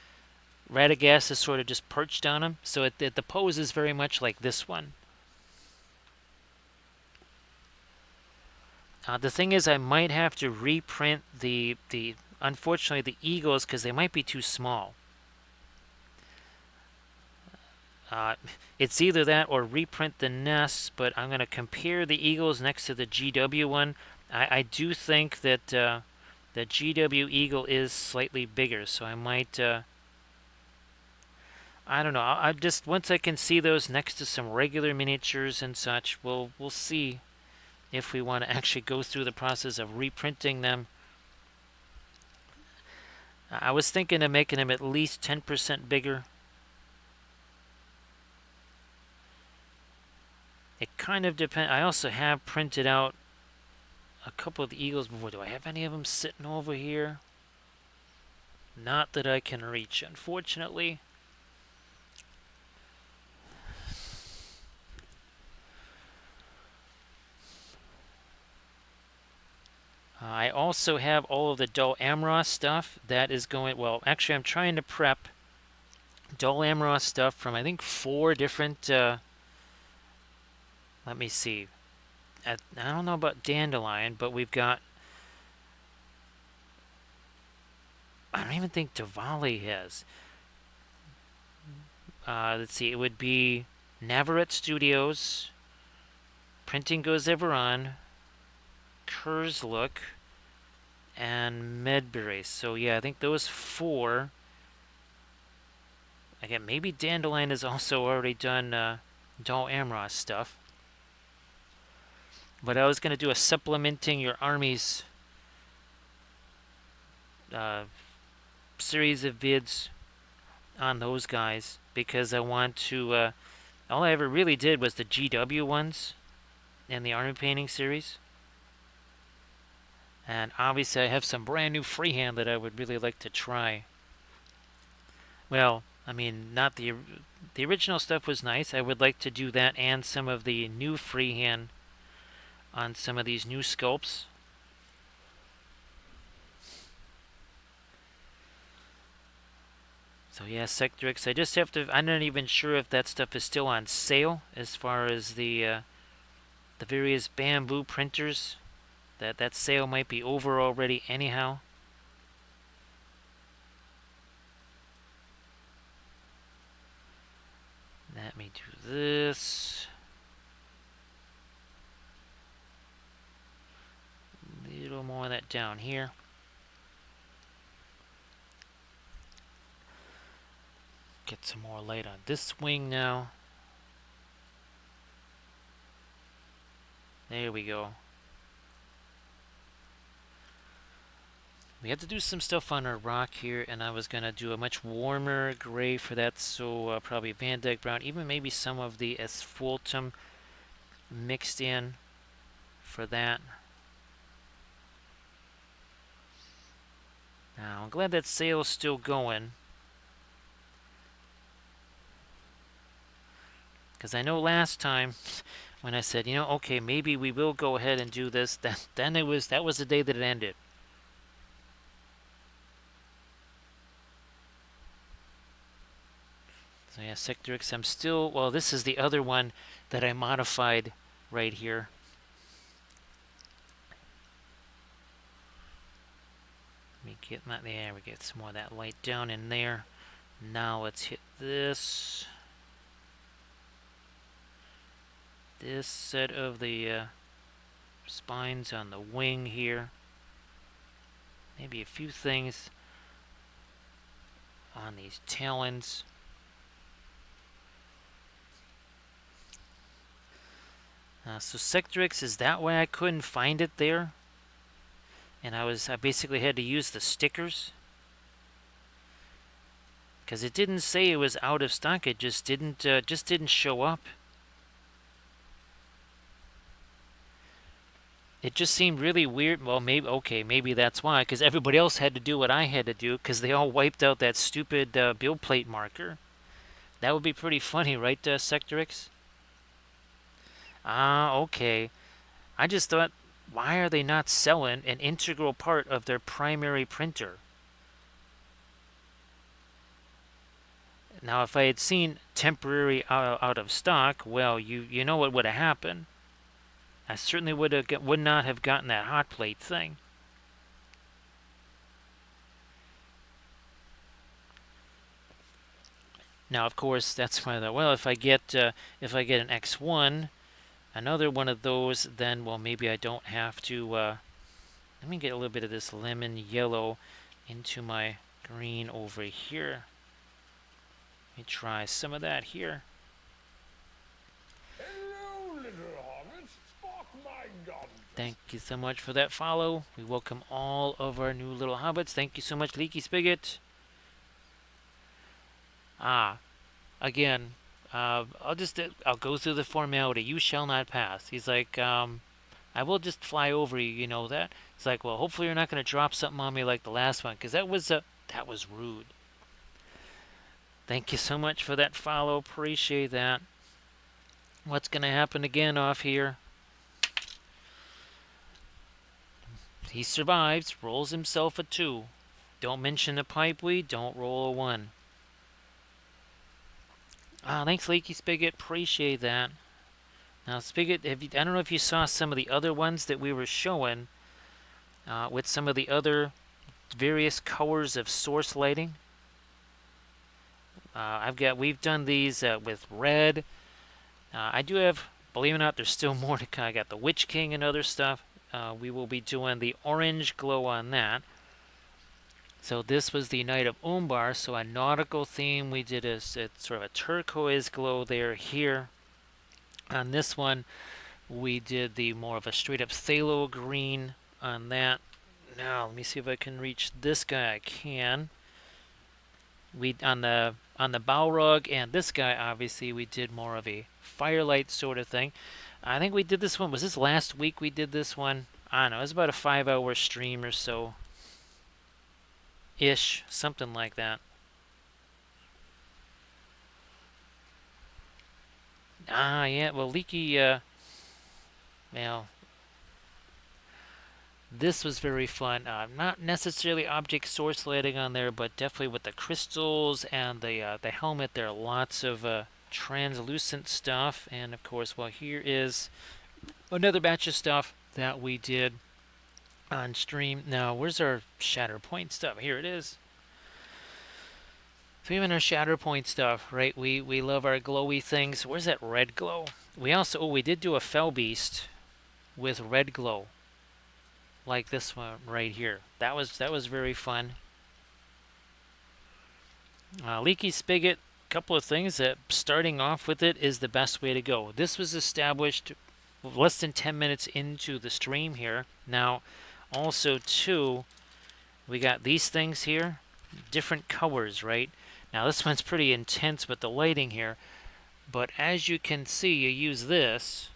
Radagast is sort of just perched on him, so the pose is very much like this one. The thing is, I might have to reprint the unfortunately the eagles because they might be too small. Uh, it's either that or reprint the nests, but I'm going to compare the eagles next to the GW one. I do think that the GW eagle is slightly bigger, so I might. I don't know. I just once I can see those next to some regular miniatures and such, we'll see if we want to actually go through the process of reprinting them. I was thinking of making them at least 10% bigger. It kind of depends. I also have printed out a couple of the eagles before. Do I have any of them sitting over here? Not that I can reach, unfortunately. I also have all of the Dol Amroth stuff. That is going... Well, actually, I'm trying to prep Dol Amroth stuff from, I think, 4 different... let me see. I don't know about Dandelion, but we've got... I don't even think Diwali has. Let's see. It would be Navarette Studios, Printing Goes Ever On, Kurzlook, and Medbury. So yeah, I think those 4. Again, maybe Dandelion has also already done Dol Amroth stuff. But I was going to do a supplementing your armies series of vids on those guys because I want to. All I ever really did was the GW ones and the army painting series. And obviously, I have some brand new freehand that I would really like to try. Well, I mean, not the original stuff was nice. I would like to do that and some of the new freehand on some of these new sculpts. So yeah, Sectrix. I just have to. I'm not even sure if that stuff is still on sale as far as the various bamboo printers. That sale might be over already anyhow. Let me do this. A little more of that down here. Get some more light on this wing now. There we go. We have to do some stuff on our rock here, and I was going to do a much warmer gray for that, so probably Van Dyke Brown, even maybe some of the asphaltum mixed in for that. Now, I'm glad that sail's still going. Because I know last time when I said, okay, maybe we will go ahead and do this, then that was the day that it ended. So yeah, Sector X, I'm still, well, this is the other one that I modified right here. Let me get that, there we get some more of that light down in there. Now let's hit this. This set of the spines on the wing here. Maybe a few things on these talons. So Sectrix is that way. I couldn't find it there, and I basically had to use the stickers because it didn't say it was out of stock. It just didn't show up. It just seemed really weird. Well, maybe that's why, because everybody else had to do what I had to do because they all wiped out that stupid build plate marker. That would be pretty funny, right, Sectrix? Ah, okay. I just thought, why are they not selling an integral part of their primary printer? Now, if I had seen temporary out of stock, well, you know what would have happened. I certainly would not have gotten that hot plate thing. Now, of course, that's why I thought, well, if I get an X1, another one of those, then well, maybe I don't have to. Let me get a little bit of this lemon yellow into my green over here. Let me try some of that here. Hello, little hobbits. Spark my gums. Thank you so much for that follow. We welcome all of our new little hobbits. Thank you so much, Leaky Spigot. Again, I'll go through the formality. You shall not pass. He's like, I will just fly over you. You know that. It's like, well, hopefully you're not going to drop something on me like the last one, because that was rude. Thank you so much for that follow. Appreciate that. What's going to happen again off here? He survives, rolls himself a 2. Don't mention the pipe weed, don't roll a 1. Thanks, Leaky Spigot. Appreciate that. Now, Spigot, I don't know if you saw some of the other ones that we were showing with some of the other various colors of source lighting. We've done these with red. I do have, believe it or not, there's still more to come. I got the Witch King and other stuff. We will be doing the orange glow on that. So this was the Night of Umbar, so a nautical theme. We did it's sort of a turquoise glow there here. On this one, we did the more of a straight up phthalo green on that. Now, let me see if I can reach this guy. I can. We on the Balrog and this guy, obviously, we did more of a firelight sort of thing. I think we did this one. Was this last week we did this one? I don't know. It was about a 5-hour stream or so. Ish. Something like that. Yeah. Well, Leaky, well, this was very fun. Not necessarily object source lighting on there, but definitely with the crystals and the helmet. There are lots of translucent stuff, and of course, well, here is another batch of stuff that we did on stream. Now, where's our Shatterpoint stuff? Here it is. So even our Shatterpoint stuff, right? We love our glowy things. Where's that red glow? We also, we did do a Fell Beast with red glow, like this one right here. That was very fun. Leaky Spigot. Couple of things that starting off with it is the best way to go. This was established less than 10 minutes into the stream here. Now, also too, we got these things here, different colors, right? Now this one's pretty intense with the lighting here, but as you can see, you use this.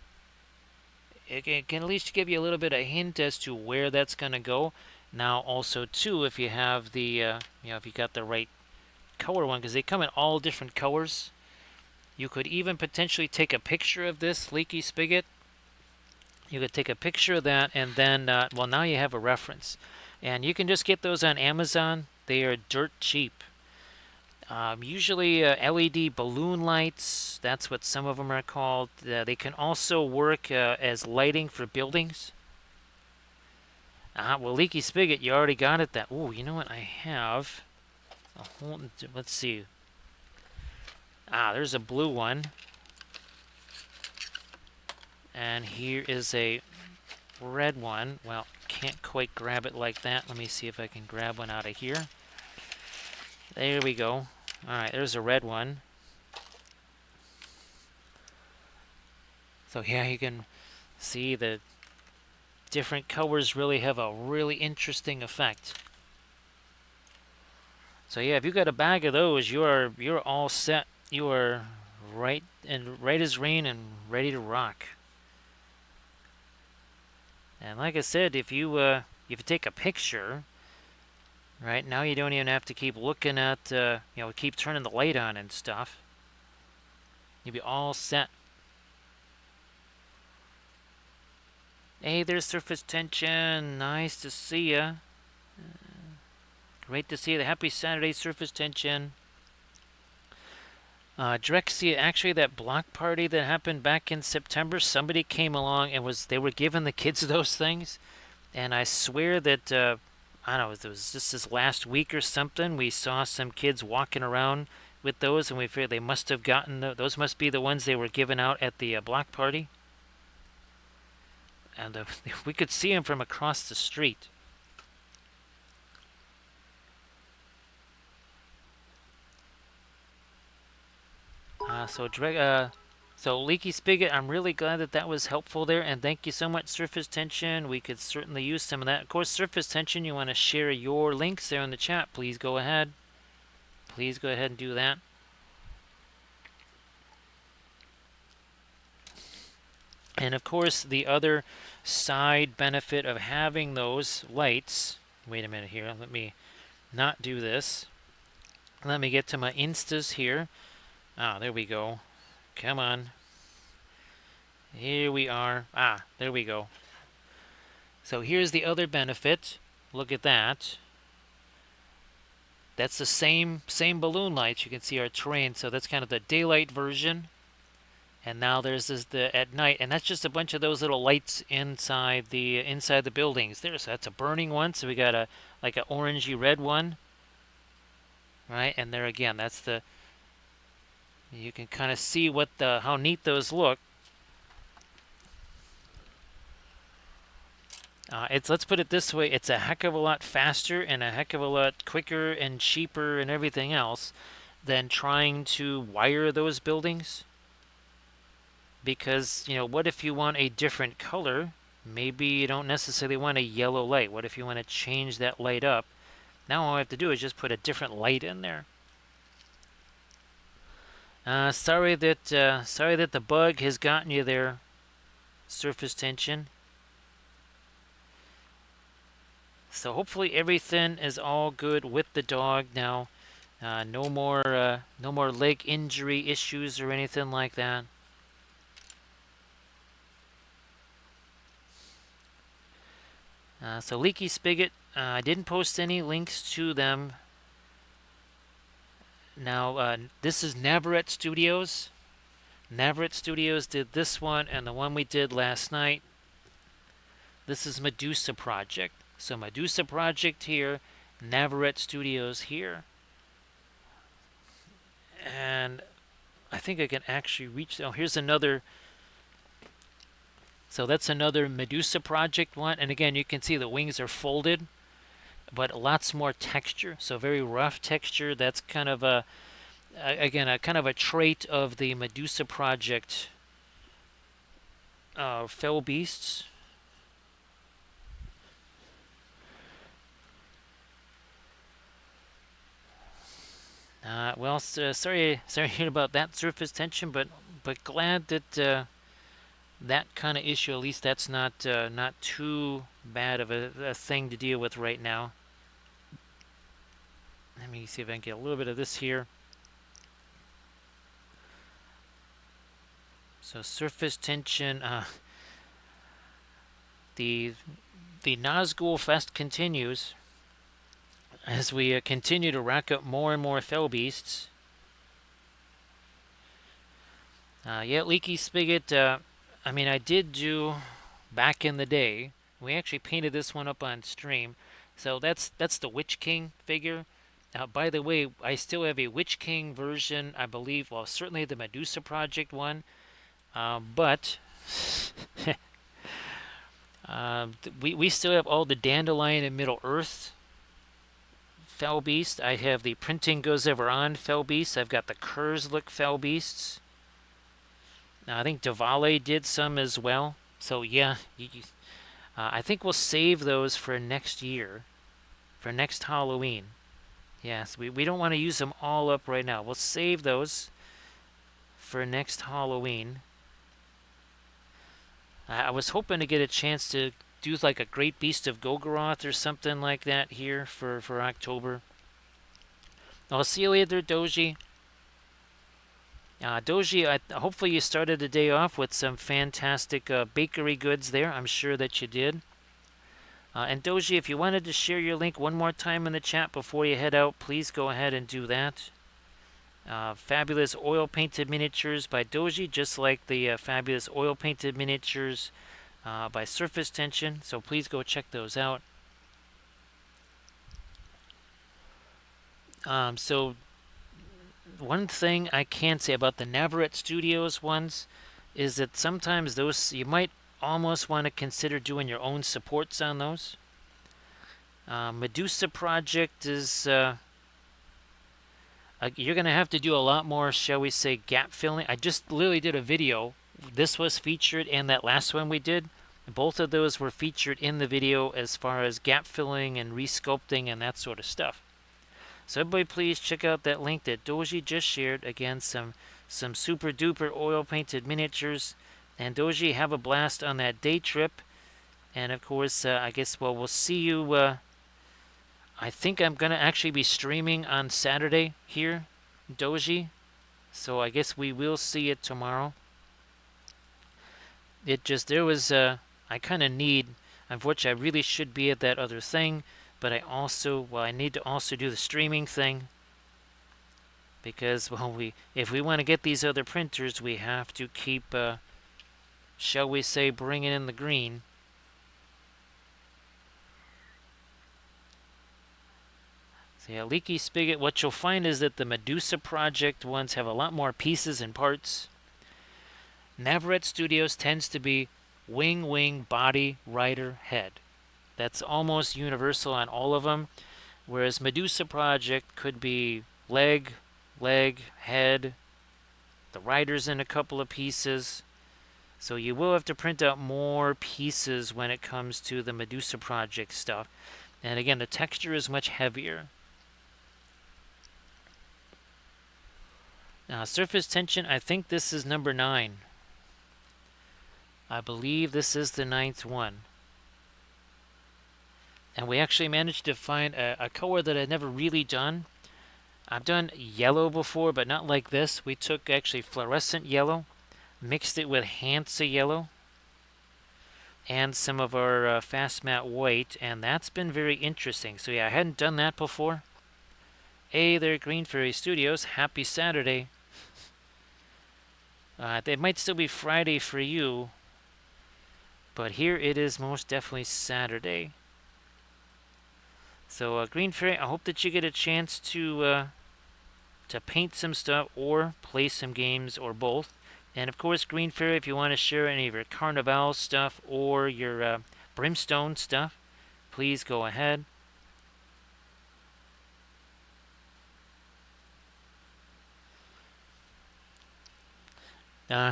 It can at least give you a little bit of hint as to where that's going to go. Now, also too, if you have the, if you got the right color one, because they come in all different colors. You could even potentially take a picture of this Leaky Spigot. You could take a picture of that, and then, well, now you have a reference. And you can just get those on Amazon. They are dirt cheap. Usually LED balloon lights, that's what some of them are called. They can also work as lighting for buildings. Well, Leaky Spigot, you already got it. Oh, you know what I have? Let's see. There's a blue one. And here is a red one. Well, can't quite grab it like that. Let me see if I can grab one out of here. There we go. Alright, there's a red one. So yeah, you can see the different colors really have a really interesting effect. So yeah, if you got a bag of those, you're all set. You are right as rain and ready to rock. And like I said, if you take a picture, right now you don't even have to keep looking at keep turning the light on and stuff. You'll be all set. Hey, there's Surface Tension. Nice to see ya. Great to see you. Happy Saturday, Surface Tension. Drexia, actually, that block party that happened back in September, somebody came along and they were giving the kids those things, and I swear that I don't know, it was just this last week or something. We saw some kids walking around with those, and we figured they must have gotten those. Must be the ones they were giving out at the block party, and we could see them from across the street. So Leaky Spigot, I'm really glad that that was helpful there, and thank you so much, Surface Tension. We could certainly use some of that. Of course, Surface Tension, you want to share your links there in the chat, please go ahead. Please go ahead and do that. And of course, the other side benefit of having those lights, wait a minute here, let me not do this. Let me get to my Instas here. Ah, there we go. Come on. Here we are. Ah, there we go. So here's the other benefit. Look at that. That's the same balloon lights. You can see our terrain. So that's kind of the daylight version. And now there's the at night, and that's just a bunch of those little lights inside the buildings. So that's a burning one. So we got a like an orangey red one, right? And there again, that's you can kind of see how neat those look. Let's put it this way: it's a heck of a lot faster and a heck of a lot quicker and cheaper and everything else than trying to wire those buildings. Because, what if you want a different color? Maybe you don't necessarily want a yellow light. What if you want to change that light up? Now all I have to do is just put a different light in there. Sorry that the bug has gotten you there, Surface Tension. So hopefully everything is all good with the dog now. No more leg injury issues or anything like that. So Leaky Spigot, I didn't post any links to them. Now, this is Navarette Studios. Navarette Studios did this one and the one we did last night. This is Medusa Project. So Medusa Project here, Navarette Studios here. And I think I can actually reach... Oh, here's another... So that's another Medusa Project one. And again, you can see the wings are folded, but lots more texture. So very rough texture. That's kind of a kind of a trait of the Medusa Project fell beasts. Well, sorry to hear about that, Surface Tension, but glad that that kind of issue, at least that's not too bad of a thing to deal with right now. Let me see if I can get a little bit of this here. So Surface Tension, the Nazgul Fest continues as we continue to rack up more and more fell beasts. Yeah, Leaky Spigot, I mean, I did do back in the day. We actually painted this one up on stream. So that's the Witch King figure. By the way, I still have a Witch King version, I believe. Well, certainly the Medusa Project one. But we still have all the Dandelion and Middle Earth Fell Beast. I have the Printing Goes Ever On Fell Beasts. I've got the Kurzlook Fell Beasts. I think Davale did some as well. So yeah, I think we'll save those for next year, for next Halloween. Yes, we don't want to use them all up right now. We'll save those for next Halloween. I was hoping to get a chance to do like a Great Beast of Golgoroth or something like that here for October. I'll see you later, Doji. Doji, hopefully you started the day off with some fantastic bakery goods there. I'm sure that you did. And Doji, if you wanted to share your link one more time in the chat before you head out, please go ahead and do that. Fabulous oil painted miniatures by Doji, just like the fabulous oil painted miniatures by Surface Tension. So please go check those out. So one thing I can say about the Navarette Studios ones is that sometimes those you might almost want to consider doing your own supports on those. Medusa Project is you're going to have to do a lot more, shall we say, gap filling. I just literally did a video. This was featured, and that last one we did. Both of those were featured in the video as far as gap filling and resculpting and that sort of stuff. So everybody please check out that link that Doji just shared. Again, some super duper oil painted miniatures. And Doji, have a blast on that day trip. And of course, I guess, well, we'll see you. I think I'm going to actually be streaming on Saturday here, Doji. So I guess we will see it tomorrow. There was, I kind of need, unfortunately, I really should be at that other thing. But I need to also do the streaming thing. Because, well, if we want to get these other printers, we have to keep, shall we say, bringing in the green. So yeah, Leaky Spigot, what you'll find is that the Medusa Project ones have a lot more pieces and parts. Navarette Studios tends to be wing, body, rider, head. That's almost universal on all of them. Whereas Medusa Project could be leg, head, the riders in a couple of pieces. So you will have to print out more pieces when it comes to the Medusa Project stuff. And again, the texture is much heavier. Surface Tension, I think this is number 9. I believe this is the 9th one. And we actually managed to find a color that I'd never really done. I've done yellow before, but not like this. We took actually fluorescent yellow, mixed it with Hansa yellow, and some of our fast matte white, and that's been very interesting. So yeah, I hadn't done that before. Hey there, Green Fairy Studios. Happy Saturday. It might still be Friday for you, but here it is most definitely Saturday. So Green Fairy, I hope that you get a chance to paint some stuff or play some games or both. And of course, Green Fairy, if you want to share any of your Carnival stuff or your Brimstone stuff, please go ahead.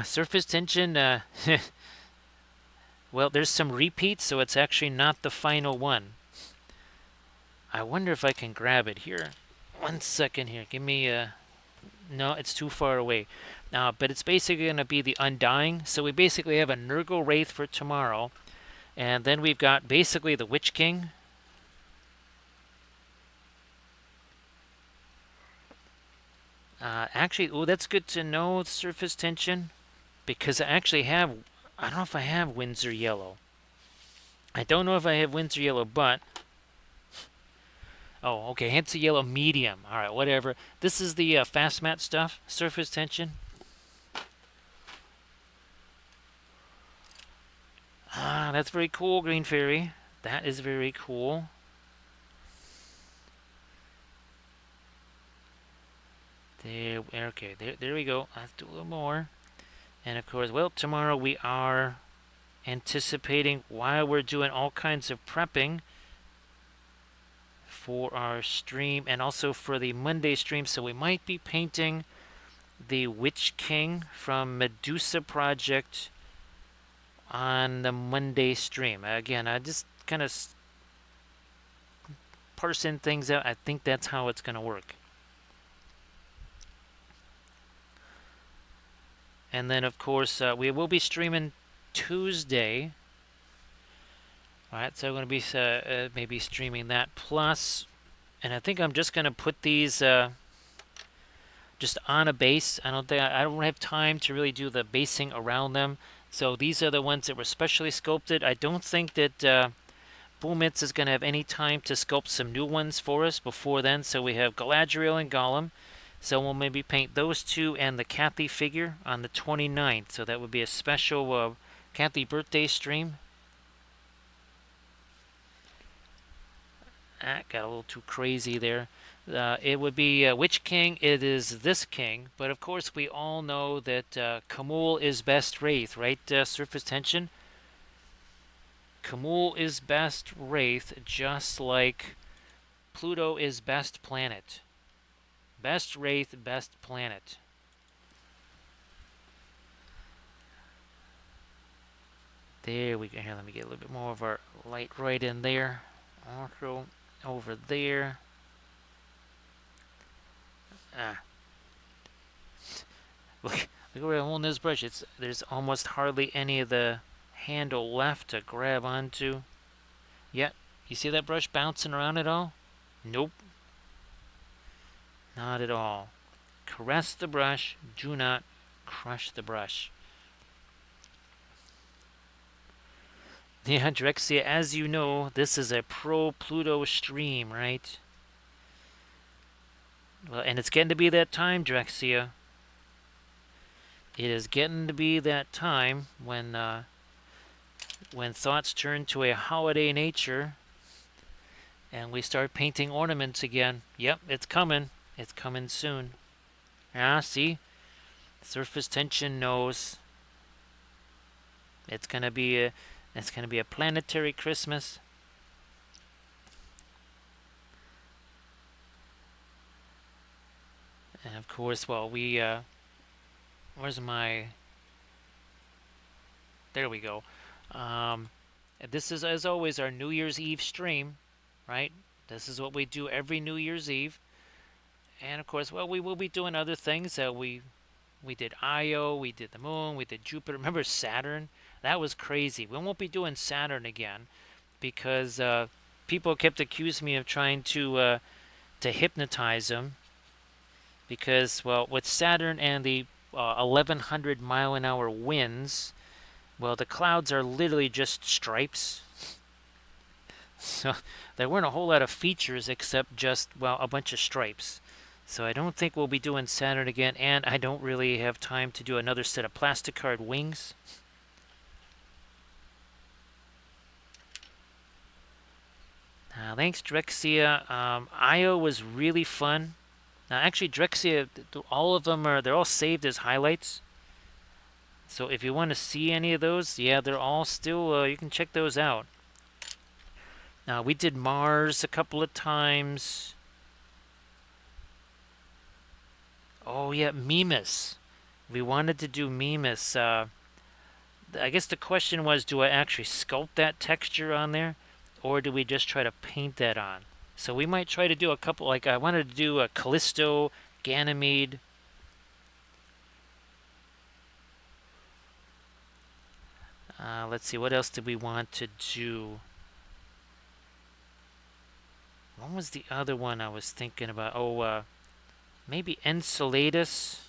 Surface Tension, well, there's some repeats, so it's actually not the final one. I wonder if I can grab it here. 1 second here. Give me a... No, it's too far away. But it's basically going to be the Undying. So we basically have a Nurgle Wraith for tomorrow. And then we've got basically the Witch King. Actually, that's good to know, Surface Tension. Because I actually have... I don't know if I have Windsor Yellow. I don't know if I have Windsor Yellow, but... Oh, okay, Hansa Yellow medium. Alright, whatever. This is the fast matte stuff, Surface Tension. That's very cool, Green Fairy. That is very cool. There we go. Let's do a little more. And of course, well, tomorrow we are anticipating, while we're doing all kinds of prepping for our stream and also for the Monday stream, so we might be painting the Witch King from Medusa Project on the Monday stream. Again, I just kind of parsing things out. I think that's how it's going to work. And then, of course, we will be streaming Tuesday. Alright, so I'm going to be maybe streaming that plus. And I think I'm just going to put these just on a base. I don't have time to really do the basing around them. So these are the ones that were specially sculpted. I don't think that Boomitz is going to have any time to sculpt some new ones for us before then. So we have Galadriel and Gollum. So we'll maybe paint those two and the Kathy figure on the 29th. So that would be a special Kathy birthday stream. That got a little too crazy there. It would be which king? It is this king. But of course, we all know that Kamul is best Wraith, right? Surface tension. Kamul is best Wraith, just like Pluto is best planet. Best Wraith, best planet. There we go. Here, let me get a little bit more of our light right in there. Also over there. Ah, look where I'm holding this brush. There's almost hardly any of the handle left to grab onto. Yeah, you see that brush bouncing around at all? Nope, not at all. Caress the brush. Do not crush the brush. Yeah, Drexia, as you know, this is a pro-Pluto stream, right? Well, and it's getting to be that time, Drexia. It is getting to be that time when thoughts turn to a holiday nature and we start painting ornaments again. Yep, it's coming. It's coming soon. Ah, see? Surface tension knows. It's gonna be a planetary Christmas. And of course, well, where's my? There we go. This is, as always, our New Year's Eve stream, right? This is what we do every New Year's Eve. And of course, well, we will be doing other things. We did Io, we did the Moon, we did Jupiter. Remember Saturn? That was crazy. We won't be doing Saturn again because people kept accusing me of trying to hypnotize them. Because, well, with Saturn and the 1100 mile an hour winds, well, the clouds are literally just stripes. So there weren't a whole lot of features except just, well, a bunch of stripes. So I don't think we'll be doing Saturn again, and I don't really have time to do another set of plastic card wings. Thanks, Drexia. Io was really fun. Now, actually, Drexia, all of them they're all saved as highlights. So if you want to see any of those, yeah, they're all still, you can check those out. Now, we did Mars a couple of times. Oh, yeah, Mimas. We wanted to do Mimas. I guess the question was, do I actually sculpt that texture on there? Or do we just try to paint that on? So we might try to do a couple, like I wanted to do a Callisto, Ganymede. Let's see, what else did we want to do? What was the other one I was thinking about? Oh, maybe Enceladus.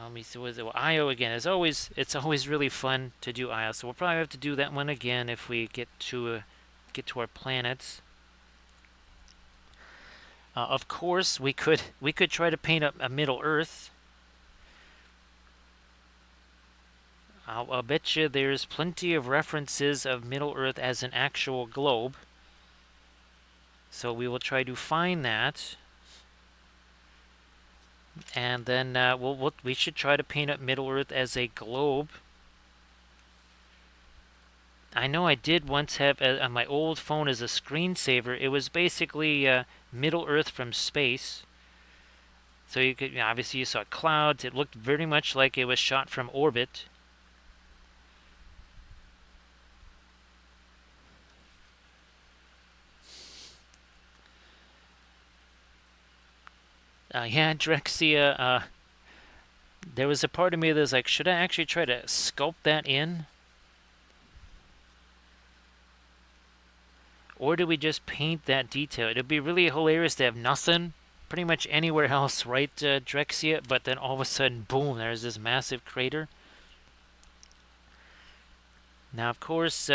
Let me see. Was it Io again? It's always really fun to do Io. So we'll probably have to do that one again if we get to our planets. Of course, we could try to paint a Middle Earth. I'll bet you there's plenty of references of Middle Earth as an actual globe. So we will try to find that. And then we should try to paint up Middle Earth as a globe. I know I did once have on my old phone as a screensaver. It was basically Middle Earth from space. So you could obviously you saw clouds. It looked very much like it was shot from orbit. Yeah, Drexia. There was a part of me that was like, should I actually try to sculpt that in? Or do we just paint that detail? It'd be really hilarious to have nothing pretty much anywhere else, right, Drexia? But then all of a sudden, boom, there's this massive crater. Now, of course,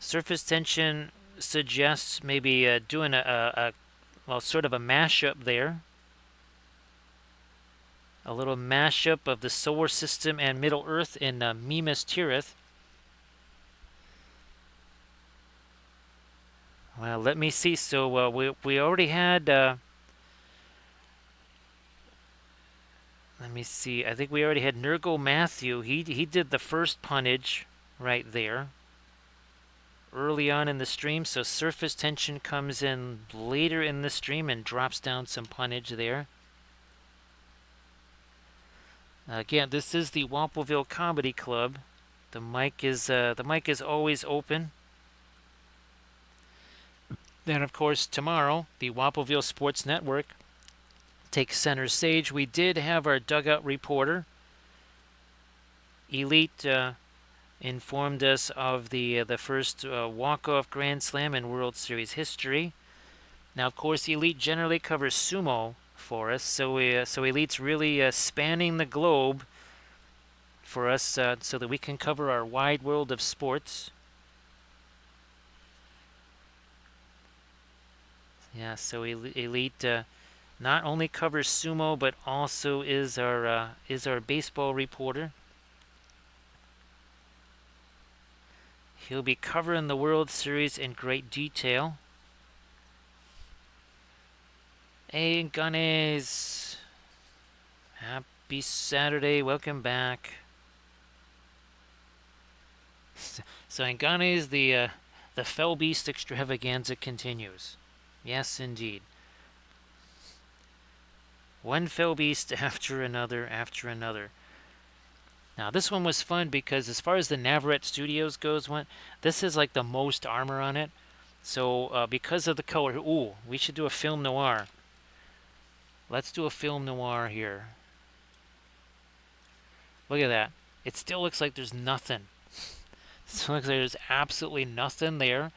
Surface tension suggests maybe doing well, sort of a mashup there. A little mashup of the solar system and Middle Earth in Mimas Tirith. Well, let me see. So we already had. Let me see. I think we already had Nurgle Matthew. He did the first punnage right there early on in the stream. So surface tension comes in later in the stream and drops down some punnage there. Again, this is the Wampelville Comedy Club. The mic is always open. Then, of course, tomorrow, the Wampelville Sports Network takes center stage. We did have our dugout reporter. Elite informed us of the first walk-off Grand Slam in World Series history. Now, of course, Elite generally covers sumo for us, so Elite's really spanning the globe for us so that we can cover our wide world of sports. Yeah, so Elite not only covers sumo but also is our baseball reporter. He'll be covering the World Series in great detail. Hey, Gunners! Happy Saturday! Welcome back. So in Gunners, the Fell Beast extravaganza continues. Yes, indeed. One fell beast after another, after another. Now, this one was fun because as far as the Navarette Studios goes, this is like the most armor on it. So, because of the color, ooh, we should do a film noir. Let's do a film noir here. Look at that. It still looks like there's nothing. It looks like there's absolutely nothing there.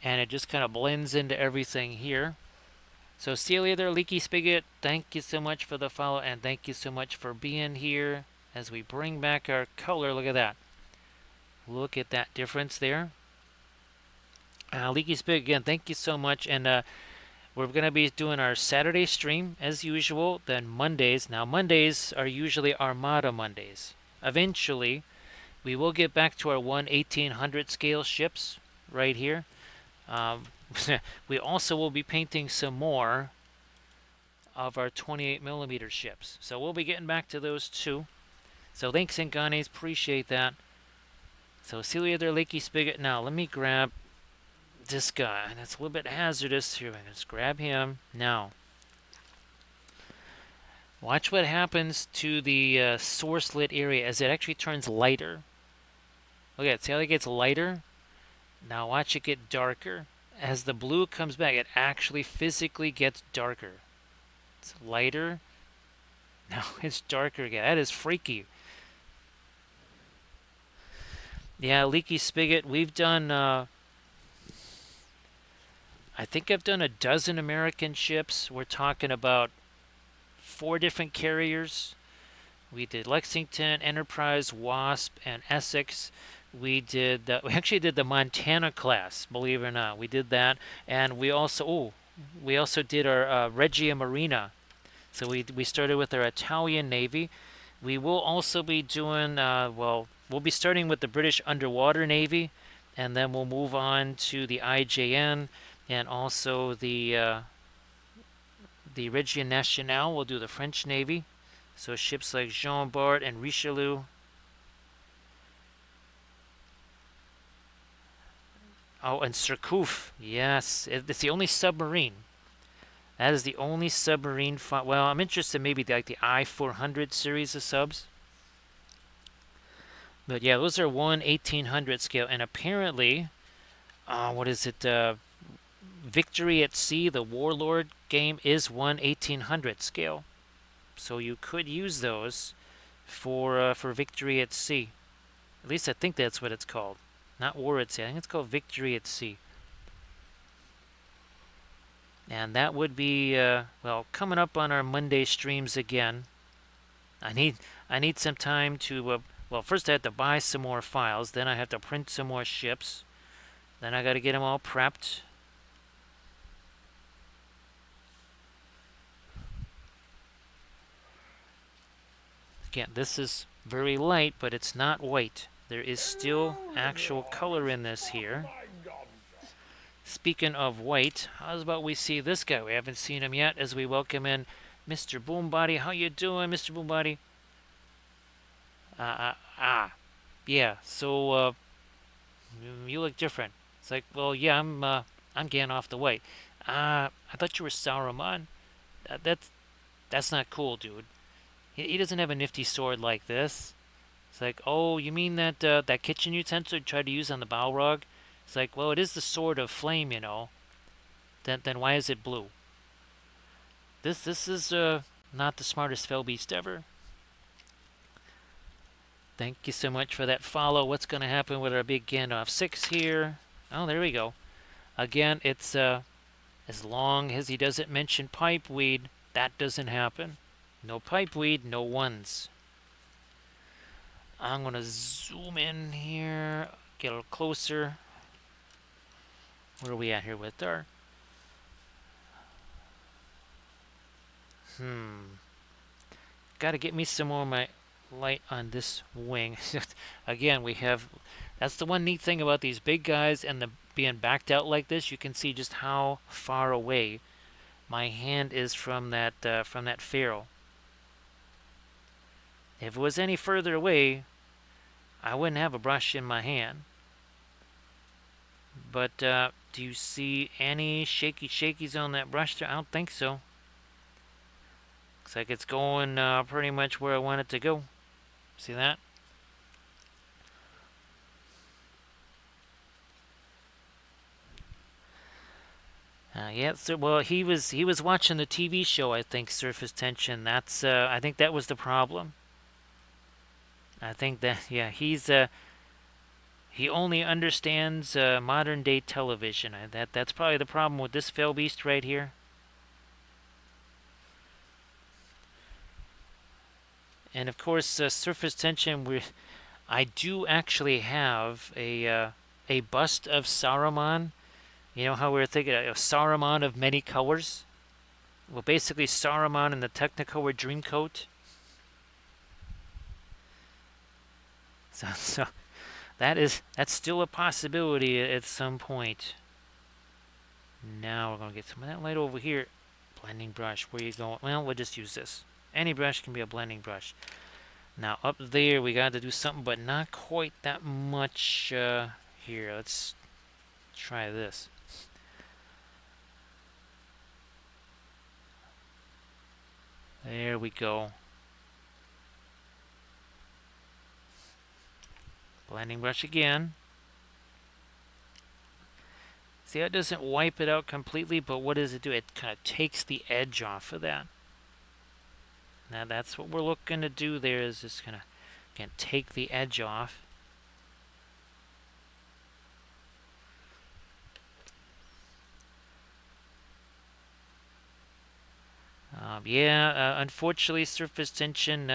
And it just kind of blends into everything here. So Celia there, Leaky Spigot, thank you so much for the follow, and thank you so much for being here as we bring back our color. Look at that. Look at that difference there. Leaky Spigot, again, thank you so much. And we're going to be doing our Saturday stream as usual, then Mondays. Now, Mondays are usually Armada Mondays. Eventually, we will get back to our 1/1800 scale ships right here. We also will be painting some more of our 28mm ships. So we'll be getting back to those too. So thanks, Inganes. Appreciate that. So Celia there, Lakey Spigot. Now let me grab this guy. And it's a little bit hazardous. Here, let's grab him. Now, watch what happens to the source lit area as it actually turns lighter. Look at it. See how it gets lighter? Now watch it get darker. As the blue comes back, it actually physically gets darker. It's lighter. Now it's darker again. That is freaky. Yeah, Leaky Spigot, we've done, I think I've done a dozen American ships. We're talking about 4 different carriers. We did Lexington, Enterprise, Wasp, and Essex. We actually did the Montana class, believe it or not. We did that, and we also did our Regia Marina. So we started with our Italian Navy. We will also be doing we'll be starting with the British Underwater Navy, and then we'll move on to the IJN and also the Regia Nationale. We'll do the French Navy. So ships like Jean Bart and Richelieu. Oh, and Surcouf. Yes, it's the only submarine. That is the only submarine. Well, I'm interested maybe like the I-400 series of subs. But yeah, those are 1/1800 scale. And apparently, what is it? Victory at Sea, the Warlord game, is 1/1800 scale. So you could use those for Victory at Sea. At least I think that's what it's called. Not War at Sea. I think it's called Victory at Sea. And that would be well, coming up on our Monday streams again. I need some time to well, first I have to buy some more files, then I have to print some more ships. Then I got to get them all prepped. Again, this is very light, but it's not white. There is still Hello, actual little color hobbits. in this Fuck here. my guns. Speaking of white, how's about we see this guy? We haven't seen him yet as we welcome in Mr. Boombody. How you doing, Mr. Boombody? Yeah, so, you look different. It's like, well, yeah, I'm Gandalf the White. I thought you were Saruman. That's not cool, dude. He doesn't have a nifty sword like this. It's like, oh, you mean that kitchen utensil you tried to use on the Balrog? It's like, well, it is the sword of flame, you know. Then why is it blue? This is not the smartest fell beast ever. Thank you so much for that follow. What's going to happen with our big Gandalf 6 here? Oh, there we go. Again, it's as long as he doesn't mention pipeweed, that doesn't happen. No pipeweed, no ones. I'm going to zoom in here, get a little closer. Where are we at here with our... Got to get me some more of my light on this wing. Again, we have... That's the one neat thing about these big guys and the being backed out like this. You can see just how far away my hand is from that ferrule. If it was any further away, I wouldn't have a brush in my hand. But do you see any shakies on that brush there? I don't think so. Looks like it's going pretty much where I want it to go. See that? Yeah. So, well, he was watching the TV show. I think Surface Tension. That's I think that was the problem. I think that he only understands modern day television. That's probably the problem with this fell beast right here. And of course, Surface Tension. I do actually have a bust of Saruman. You know how we were thinking of Saruman of many colors? Well, basically Saruman in the Technicolor Dreamcoat. So that's still a possibility at some point. Now we're gonna get some of that light over here. Blending brush. Where you going? Well, we'll just use this. Any brush can be a blending brush. Now up there we got to do something, but not quite that much. Here, let's try this. There we go. Blending brush again. See, that doesn't wipe it out completely, but what does it do? It kind of takes the edge off of that. Now that's what we're looking to do there, is just kind of, again, take the edge off. Unfortunately, Surface Tension,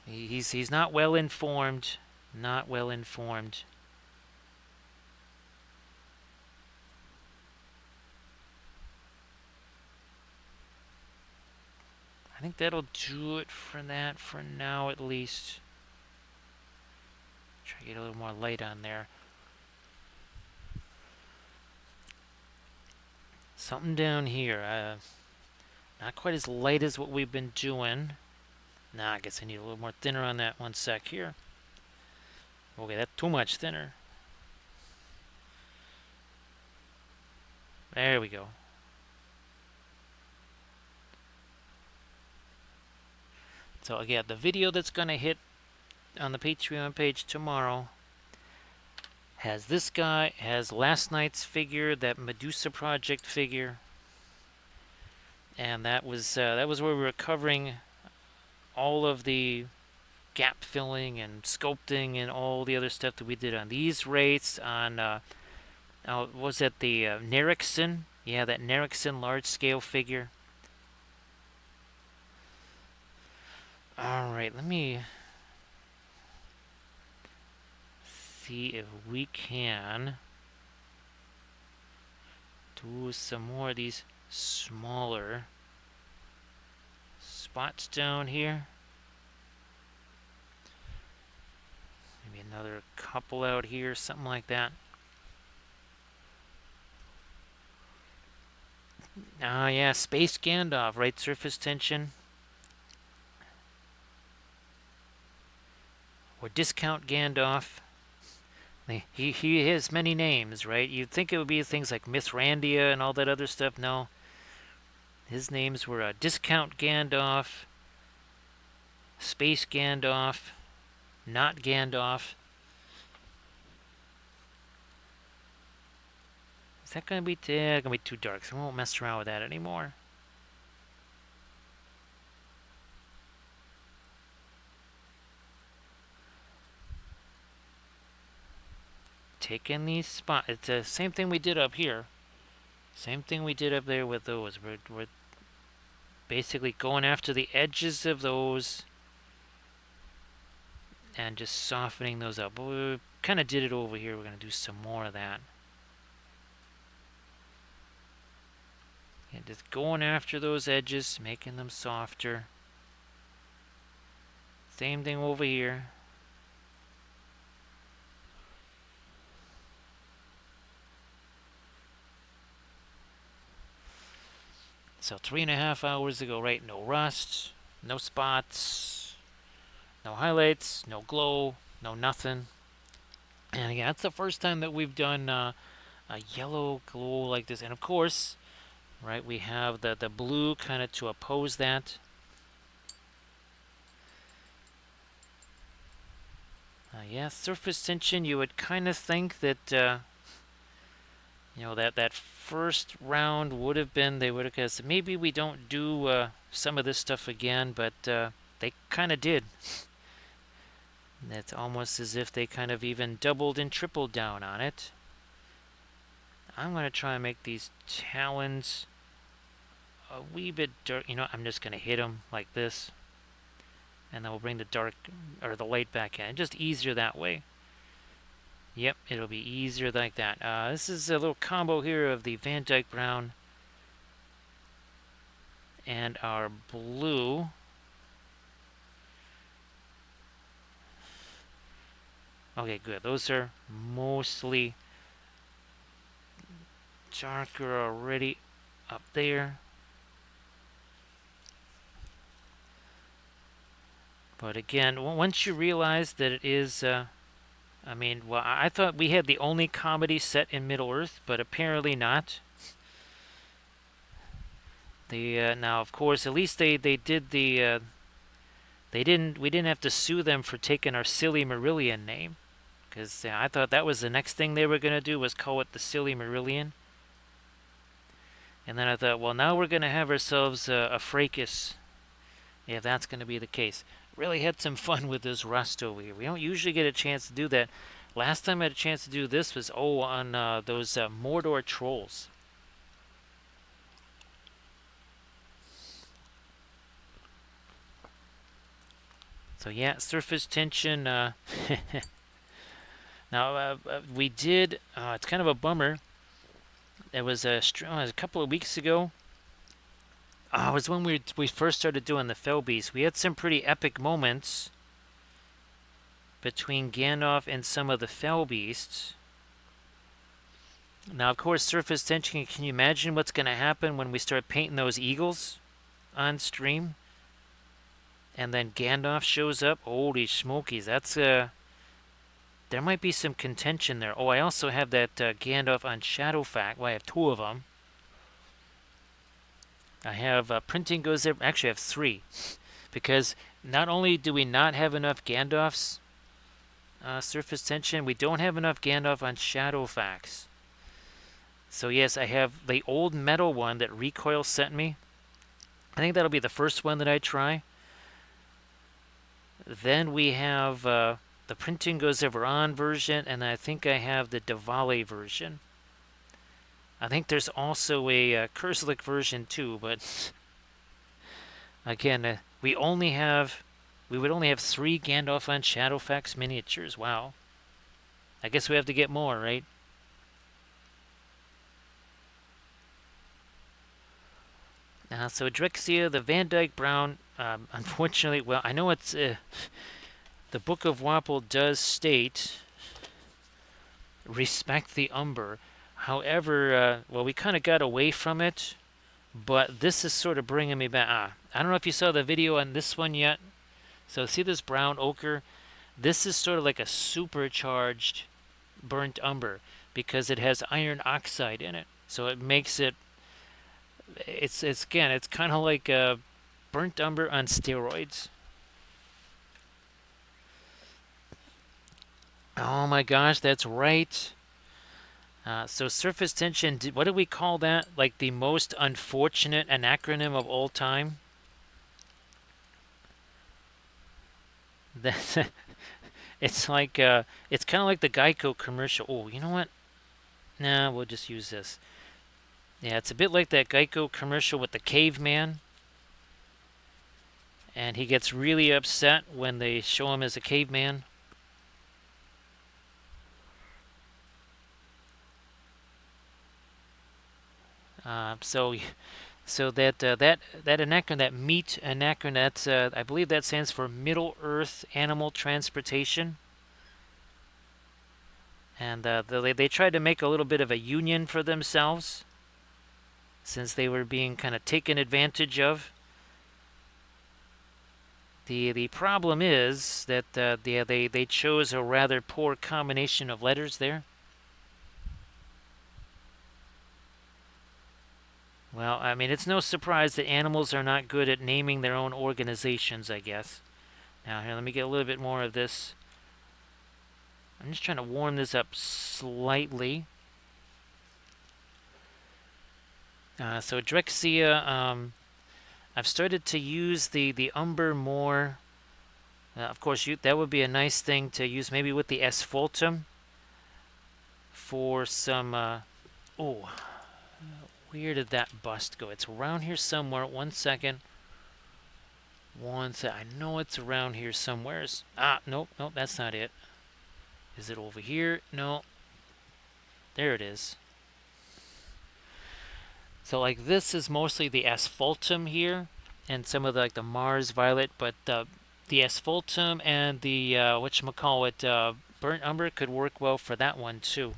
he's not well informed. Not well informed. I think that'll do it for that for now, at least. Try to get a little more light on there. Something down here. Not quite as light as what we've been doing. Nah, I guess I need a little more thinner on that. One sec here. Okay, that's too much thinner. There we go. So again, the video that's going to hit on the Patreon page tomorrow has this guy, has last night's figure, that Medusa Project figure, and that was where we were covering all of the gap filling and sculpting and all the other stuff that we did on these wraiths. On was that the Nerixen? Yeah, that Nerixen large scale figure. All right, let me see if we can do some more of these smaller spots down here. Maybe another couple out here, something like that. Ah, yeah, Space Gandalf, right? Surface tension. Or Discount Gandalf. He has many names, right? You'd think it would be things like Mithrandia and all that other stuff. No. His names were Discount Gandalf, Space Gandalf, Not Gandalf. Is that going to be too dark, so I won't mess around with that anymore. Taking these spots. It's the same thing we did up here. Same thing we did up there with those. We're basically going after the edges of those and just softening those up. But we kind of did it over here. We're going to do some more of that. And just going after those edges, making them softer. Same thing over here. So 3.5 hours ago, right? No rust, no spots, no highlights, no glow, no nothing. And again, that's the first time that we've done a yellow glow like this. And of course, right, we have the blue kind of to oppose that. Yeah, surface tension, you would kind of think that, that first round would have been, they would have said, maybe we don't do some of this stuff again, but they kind of did. It's almost as if they kind of even doubled and tripled down on it. I'm going to try and make these talons a wee bit dark. I'm just going to hit them like this. And then we'll bring the dark, or the light back in. Just easier that way. Yep, it'll be easier like that. This is a little combo here of the Van Dyke Brown and our blue. Okay, good. Those are mostly darker already up there. But again, once you realize that it is, I thought we had the only comedy set in Middle-earth, but apparently not. Now, of course, at least they did the, we didn't have to sue them for taking our Silly Marillion name. Because I thought that was the next thing they were going to do, was call it the Silly Marillion. And then I thought, well, now we're going to have ourselves a fracas, if that's going to be the case. Really had some fun with this rust over here. We don't usually get a chance to do that. Last time I had a chance to do this was, on those Mordor trolls. So yeah, surface tension. Now, we did, it's kind of a bummer. It was a couple of weeks ago. It was when we first started doing the Fell Beast. We had some pretty epic moments between Gandalf and some of the Fell Beasts. Now, of course, surface tension, can you imagine what's going to happen when we start painting those eagles on stream? And then Gandalf shows up? Holy smokies, that's there might be some contention there. I also have that Gandalf on Shadowfax. Well, I have two of them. I have printing goes there. Actually, I have three. Because not only do we not have enough Gandalf's surface tension, we don't have enough Gandalf on Shadowfax. So yes, I have the old metal one that Recoil sent me. I think that'll be the first one that I try. Then we have the Printing Goes Ever On version, and I think I have the Diwali version. I think there's also a Kurzlik version too, but again, we would only have 3 Gandalf on Shadowfax miniatures. Wow. I guess we have to get more, right? So Drexia, the Van Dyke Brown, unfortunately, well, I know it's the Book of Wapol does state respect the Umber. However, well, we kind of got away from it, but this is sort of bringing me back. I don't know if you saw the video on this one yet. So see this brown ochre? This is sort of like a supercharged burnt umber because it has iron oxide in it. So it makes it it's again, it's kind of like a burnt umber on steroids. Oh my gosh, that's right. So surface tension, what do we call that? Like the most unfortunate anacronym of all time? It's like it's kind of like the Geico commercial. Oh, you know what? Nah, we'll just use this. Yeah, it's a bit like that Geico commercial with the caveman. And he gets really upset when they show him as a caveman. So, so that anacron, that MEAT anacron, that's I believe that stands for Middle Earth Animal Transportation. And they tried to make a little bit of a union for themselves, since they were being kind of taken advantage of. The problem is that they chose a rather poor combination of letters there. Well, I mean, it's no surprise that animals are not good at naming their own organizations, I guess. Now, here, let me get a little bit more of this. I'm just trying to warm this up slightly. So Drexia, I've started to use the umber more. Of course, that would be a nice thing to use maybe with the asphaltum for some... oh, where did that bust go? It's around here somewhere. 1 second. I know it's around here somewheres. Nope, that's not it. Is it over here? No. There it is. So like this is mostly the asphaltum here, and some of the Mars violet, but the asphaltum and the whatchamacallit, burnt umber could work well for that one too.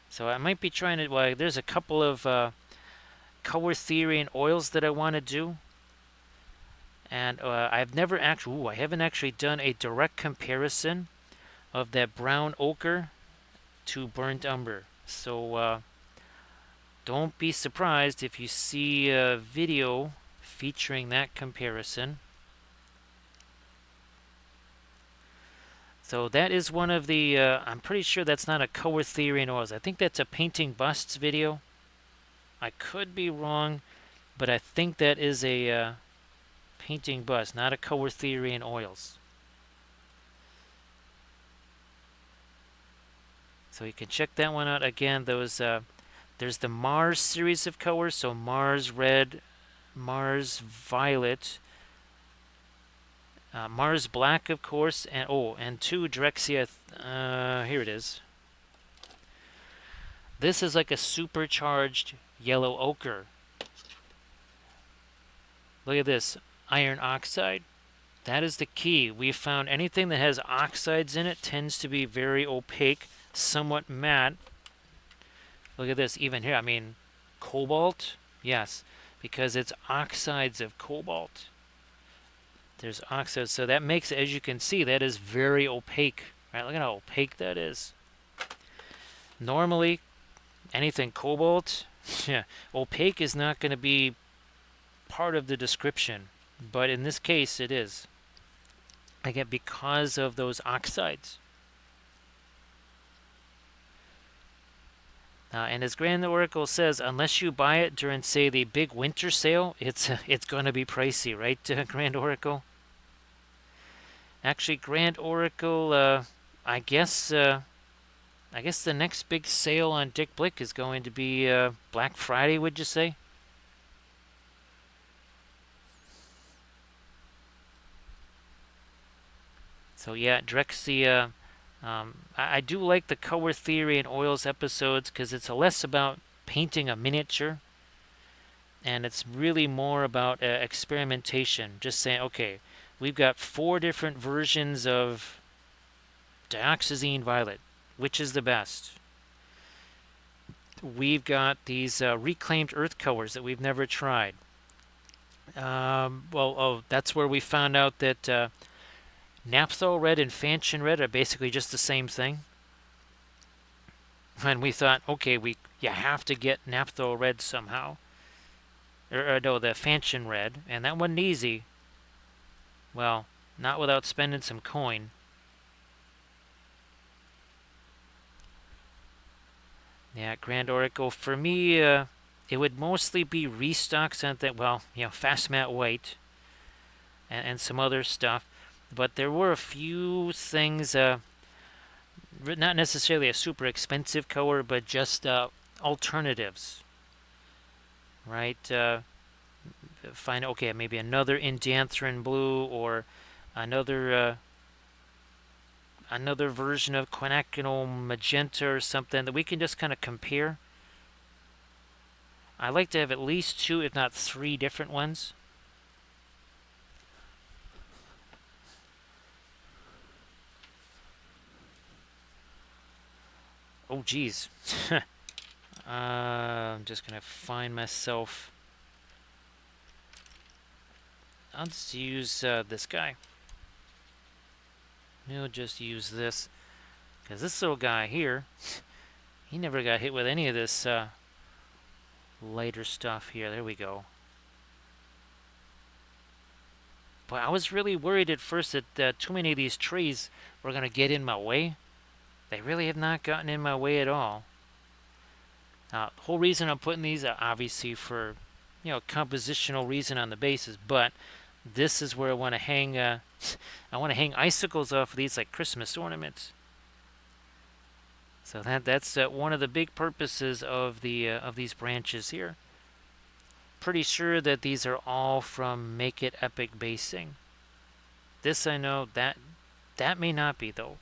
So I might be trying to. Well, there's a couple of color theory and oils that I want to do, and I've never actually. I haven't actually done a direct comparison of that brown ochre to burnt umber. So don't be surprised if you see a video featuring that comparison. So that is one of the, I'm pretty sure that's not a color theory in oils. I think that's a painting busts video. I could be wrong, but I think that is a painting bust, not a color theory in oils. So you can check that one out. Again, those there's the Mars series of colors, so Mars red, Mars violet, Mars black, of course, and two Drexia. Here it is. This is like a supercharged yellow ochre. Look at this, iron oxide. That is the key. We've found anything that has oxides in it tends to be very opaque, somewhat matte. Look at this, even here. I mean, cobalt, yes, because it's oxides of cobalt. There's oxides, so that makes, as you can see, that is very opaque. Right? Look at how opaque that is. Normally, anything cobalt, yeah, opaque is not going to be part of the description, but in this case, it is. Again, because of those oxides. And as Grand Oracle says, unless you buy it during, say, the big winter sale, it's going to be pricey, right, Grand Oracle? Actually, Grand Oracle, I guess the next big sale on Dick Blick is going to be Black Friday, would you say? So yeah, Drexia. I do like the color theory and oils episodes because it's less about painting a miniature and it's really more about experimentation. Just saying, okay, we've got 4 different versions of dioxazine violet. Which is the best? We've got these reclaimed earth colors that we've never tried. That's where we found out that Naphthol red and Fanchon red are basically just the same thing. And we thought, okay, you have to get Naphthol red somehow. Or no, the Fanchon red, and that wasn't easy. Well, not without spending some coin. Yeah, Grand Oracle. For me, it would mostly be restocks on that. Well, Fast Matte White and some other stuff. But there were a few things, not necessarily a super expensive color, but just alternatives, right? Find, okay, maybe another Indianthrin blue or another another version of quinacridone magenta or something that we can just kind of compare. I like to have at least 2, if not 3 different ones. Oh, geez. I'm just going to find myself. I'll just use this guy. We'll just use this. Because this little guy here, he never got hit with any of this lighter stuff here. There we go. But I was really worried at first that too many of these trees were going to get in my way. They really have not gotten in my way at all. The whole reason I'm putting these are obviously for, compositional reason on the bases, but this is where I want to hang. I want to hang icicles off of these like Christmas ornaments. So that's one of the big purposes of these branches here. Pretty sure that these are all from Make It Epic basing. This I know, that may not be though,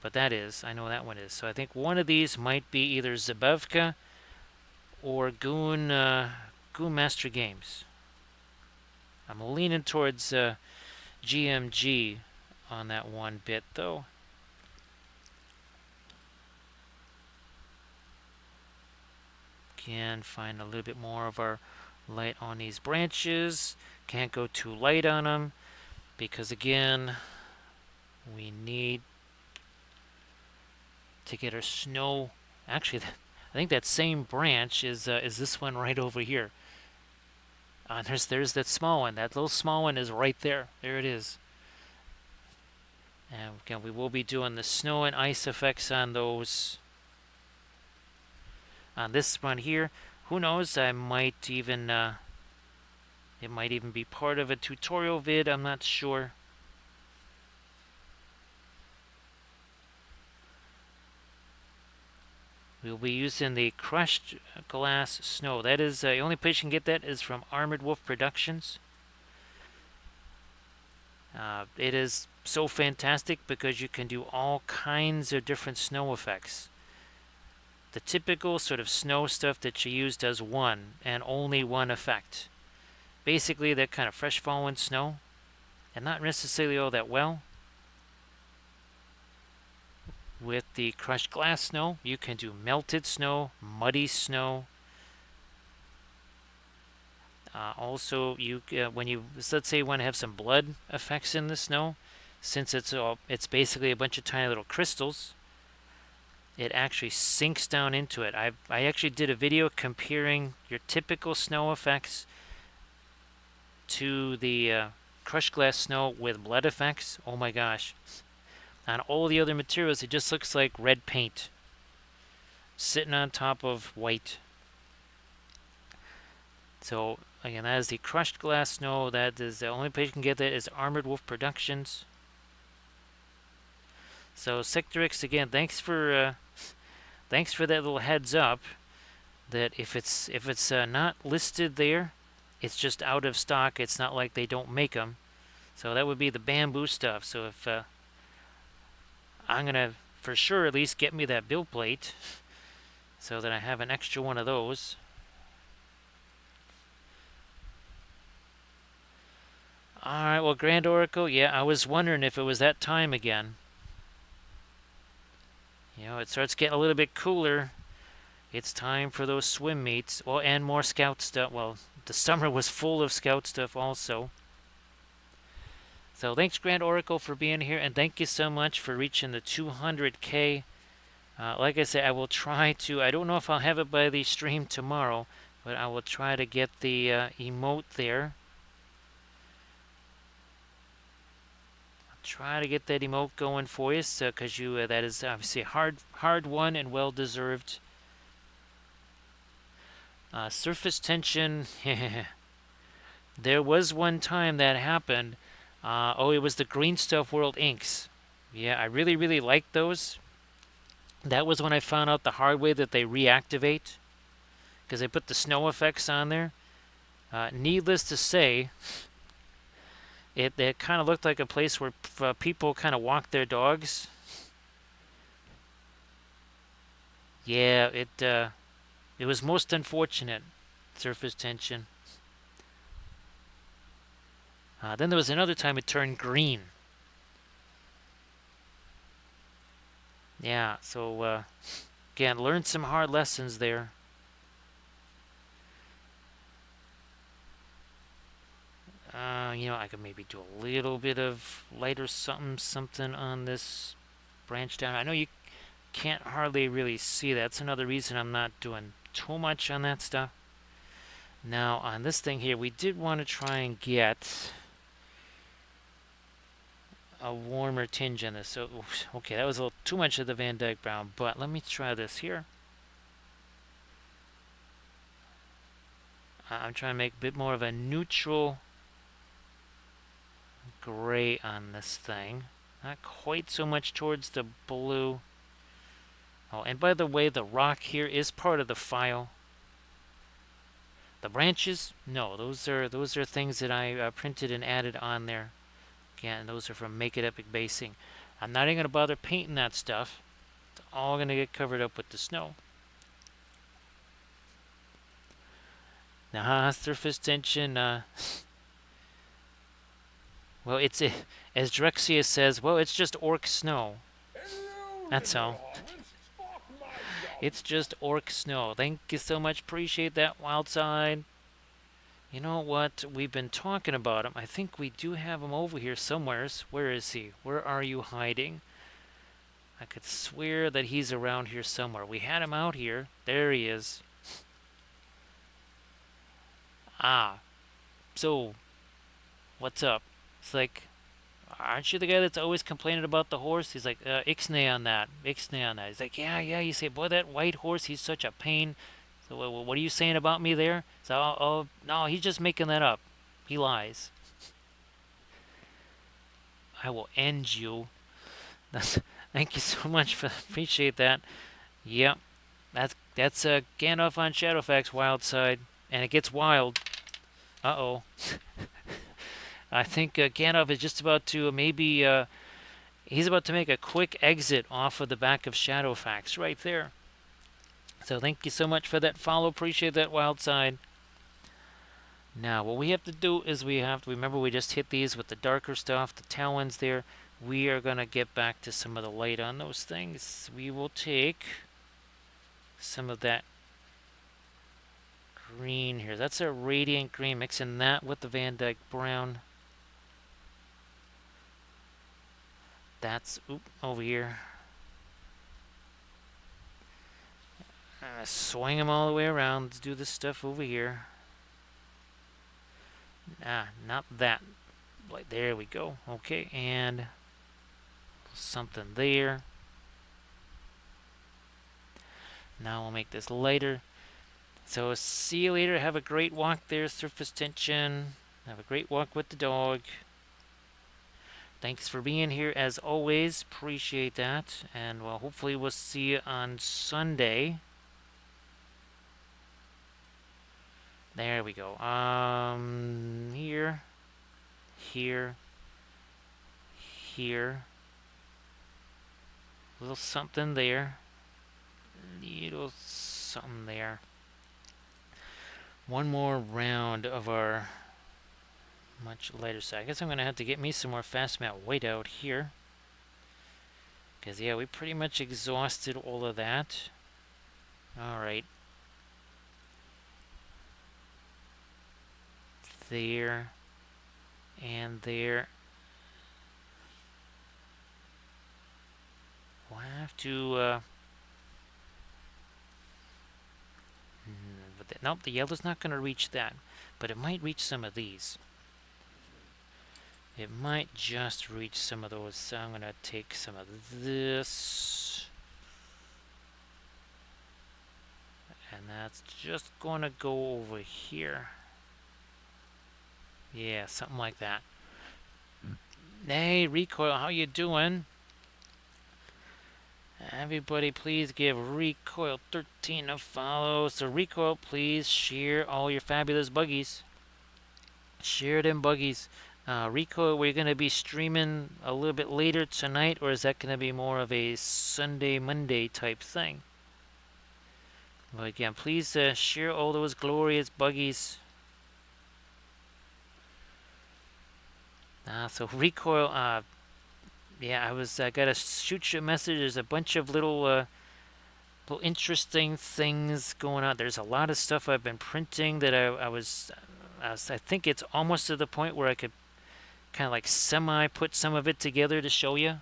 but that is. I know that one is. So I think one of these might be either Zabevka or Goon Master Games. I'm leaning towards GMG on that one bit though. Again, find a little bit more of our light on these branches. Can't go too light on them because again, we need to get our snow. Actually, I think that same branch is this one right over here. There's that small one. That little small one is right there. There it is. And again, we will be doing the snow and ice effects on those. On this one here, who knows? I might even it might even be part of a tutorial vid. I'm not sure. We'll be using the crushed glass snow. That is the only place you can get that is from Armored Wolf Productions. It is so fantastic because you can do all kinds of different snow effects. The typical sort of snow stuff that you use does one and only one effect. Basically, that kind of fresh fallen snow, and not necessarily all that well. With the crushed glass snow, you can do melted snow, muddy snow. Also, when you let's say you want to have some blood effects in the snow, since it's basically a bunch of tiny little crystals, it actually sinks down into it. I actually did a video comparing your typical snow effects to the crushed glass snow with blood effects. Oh my gosh. On all the other materials, it just looks like red paint sitting on top of white. So again, that is the crushed glass snow. That is the only place you can get that is Armored Wolf Productions. So Sectorix, again, thanks for that little heads up. That if it's not listed there, it's just out of stock. It's not like they don't make them. So that would be the bamboo stuff. So if I'm going to, for sure, at least get me that build plate so that I have an extra one of those. Alright, well, Grand Oracle, yeah, I was wondering if it was that time again. You know, it starts getting a little bit cooler. It's time for those swim meets. Well, and more scout stuff. Well, the summer was full of scout stuff also. So thanks, Grand Oracle, for being here, and thank you so much for reaching the 200K. Like I said, I will try to, I don't know if I'll have it by the stream tomorrow, but I will try to get the emote there. I'll try to get that emote going for you, because that is obviously a hard won and well deserved. Surface tension. There was one time that happened. It was the Green Stuff World inks. Yeah, I really, really liked those. That was when I found out the hard way that they reactivate, because they put the snow effects on there. Needless to say, it kind of looked like a place where people kind of walk their dogs. Yeah, it was most unfortunate. Surface tension. Then there was another time it turned green. Yeah, so again, learned some hard lessons there. I could maybe do a little bit of lighter something on this branch down. I know you can't hardly really see that. That's another reason I'm not doing too much on that stuff. Now, on this thing here, we did want to try and get a warmer tinge in this. So, okay, that was a little too much of the Van Dyke Brown, but let me try this here. I'm trying to make a bit more of a neutral gray on this thing. Not quite so much towards the blue. Oh, and by the way, the rock here is part of the file. The branches, no, those are things that I printed and added on there. Again, those are from Make It Epic Basing. I'm not even going to bother painting that stuff. It's all going to get covered up with the snow. Now, surface tension, well, it's, as Drexia says, well, it's just orc snow. That's all. It's just orc snow. Thank you so much. Appreciate that, Wildside. You know what? We've been talking about him. I think we do have him over here somewheres. Where is he? Where are you hiding? I could swear that he's around here somewhere. We had him out here. There he is. Ah. So, what's up? It's like, aren't you the guy that's always complaining about the horse? He's like, ixnay on that. Ixnay on that. He's like, yeah. You say, boy, that white horse, he's such a pain. So what are you saying about me there? So, no, he's just making that up. He lies. I will end you. Thank you so much. Appreciate that. Yep. That's Gandalf on Shadowfax Wildside. And it gets wild. Uh-oh. I think Gandalf is just about to maybe... he's about to make a quick exit off of the back of Shadowfax right there. So thank you so much for that follow. Appreciate that, Wildside. Now, what we have to do is we have to... Remember, we just hit these with the darker stuff, the talons there. We are going to get back to some of the light on those things. We will take some of that green here. That's a radiant green. Mixing that with the Van Dyke Brown. That's over here. Swing them all the way around. Let's do this stuff over here. Not that. Like, there we go. Okay, and something there. Now we'll make this lighter. So see you later. Have a great walk there, surface tension. Have a great walk with the dog. Thanks for being here as always. Appreciate that. And well, hopefully we'll see you on Sunday. There we go. Here, here, here, little something there. Little something there. One more round of our much lighter side. I guess I'm going to have to get me some more fast mat white out here. Because, yeah, we pretty much exhausted all of that. Alright. There. And there. We'll have to, nope, the yellow's not going to reach that. But it might reach some of these. It might just reach some of those. So I'm going to take some of this. And that's just going to go over here. Yeah, something like that. Hey, Recoil, how you doing? Everybody, please give Recoil 13 a follow. So Recoil, please share all your fabulous buggies. Share them buggies. Recoil, we're going to be streaming a little bit later tonight, or is that going to be more of a Sunday, Monday type thing? Well, again, please share all those glorious buggies. So Recoil, yeah, I gotta shoot you a message. There's a bunch of little interesting things going on. There's a lot of stuff I've been printing that I think it's almost to the point where I could kind of like semi put some of it together to show you.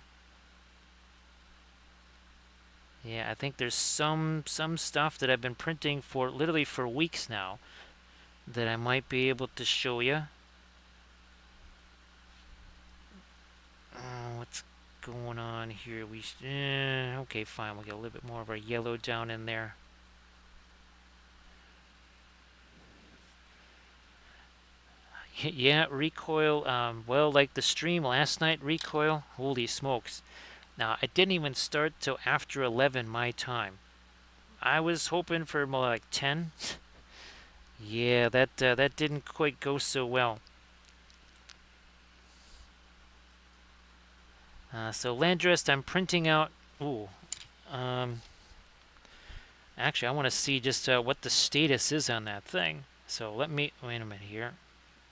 Yeah, I think there's some stuff that I've been printing for literally for weeks now that I might be able to show you. What's going on here? Okay, fine. We'll get a little bit more of our yellow down in there. Yeah, Recoil. Well, like the stream last night, Recoil. Holy smokes! Now I didn't even start till after 11 my time. I was hoping for more like 10. Yeah, that didn't quite go so well. So Landrest, I'm printing out. Ooh. Actually, I want to see just what the status is on that thing. So let me wait a minute here.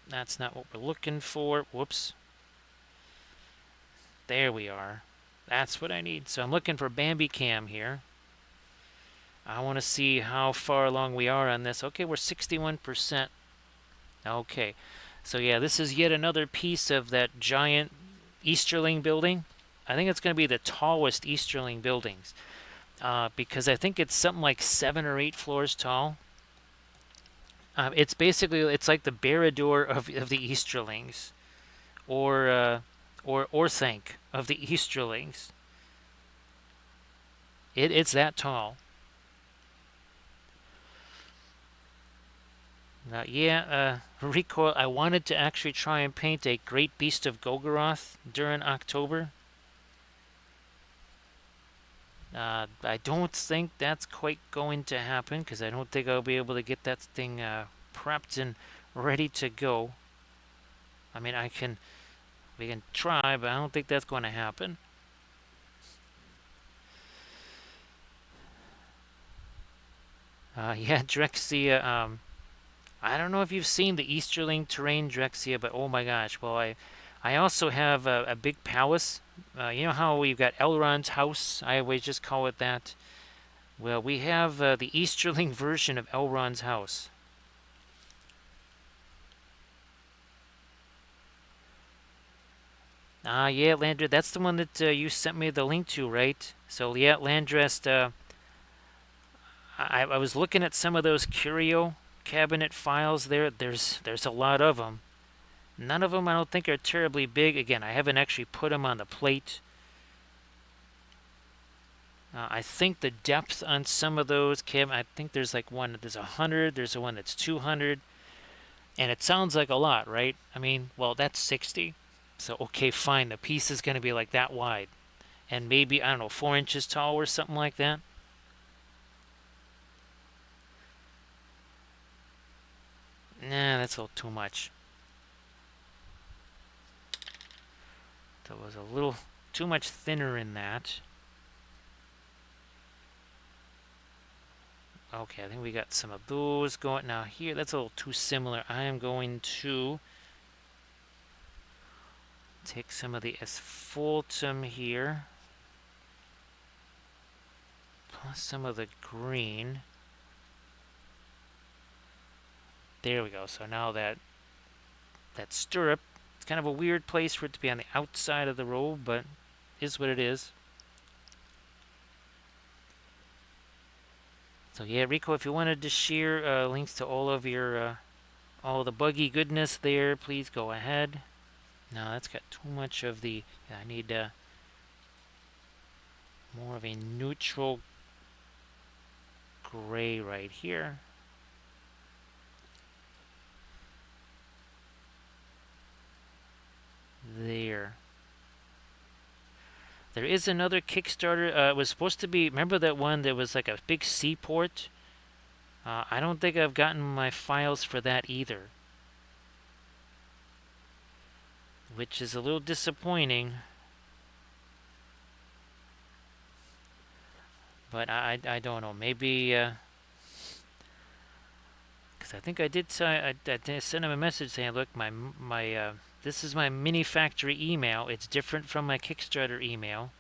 That's not what we're looking for. Whoops. There we are. That's what I need. So I'm looking for Bambi Cam here. I want to see how far along we are on this. Okay, we're 61%. Okay. So yeah, this is yet another piece of that giant Easterling building. I think it's going to be the tallest Easterling buildings. Because I think it's something like 7 or 8 floors tall. It's basically, it's like the Barrador of the Easterlings. Or Orthanc of the Easterlings. It's that tall. Recoil, I wanted to actually try and paint a Great Beast of Golgoroth during October. I don't think that's quite going to happen because I don't think I'll be able to get that thing prepped and ready to go. I mean, we can try, but I don't think that's going to happen. Yeah, Drexia. I don't know if you've seen the Easterling terrain Drexia, but oh my gosh. Well, I also have a big palace. You know how we've got Elrond's house? I always just call it that. Well, we have the Easterling version of Elrond's house. Yeah, Landrest, that's the one that you sent me the link to, right? So yeah, Landrest, I was looking at some of those curio cabinet files there. There's a lot of them. None of them I don't think are terribly big. Again, I haven't actually put them on the plate. I think the depth on some of those I think there's like one, there's 100, there's a one that's 200. And it sounds like a lot, right? I mean, well, that's 60. So, okay, fine. The piece is going to be like that wide. And maybe, I don't know, 4 inches tall or something like that. Nah, that's a little too much. That was a little too much thinner in that. Okay, I think we got some of those going. Now here, that's a little too similar. I am going to take some of the asphaltum here, plus some of the green. There we go. So now that stirrup, it's kind of a weird place for it to be on the outside of the robe, but is what it is. So yeah, Rico, if you wanted to share links to all of your all the buggy goodness there, please go ahead. No, that's got too much of the. Yeah, I need more of a neutral gray right here. There. There is another Kickstarter. It was supposed to be. Remember that one that was like a big seaport? I don't think I've gotten my files for that either, which is a little disappointing. But I don't know. Maybe because I think I did say I did send him a message saying, "Look, my this is my mini factory email. It's different from my Kickstarter email."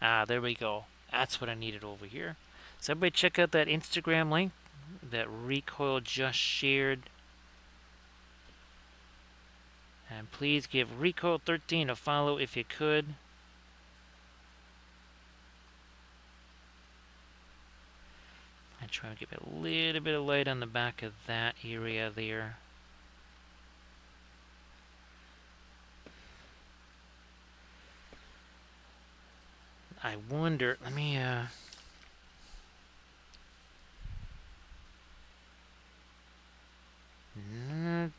Ah, there we go. That's what I needed over here. So everybody check out that Instagram link that Recoil just shared. And please give Recoil13 a follow if you could. I try to give it a little bit of light on the back of that area there. I wonder, let me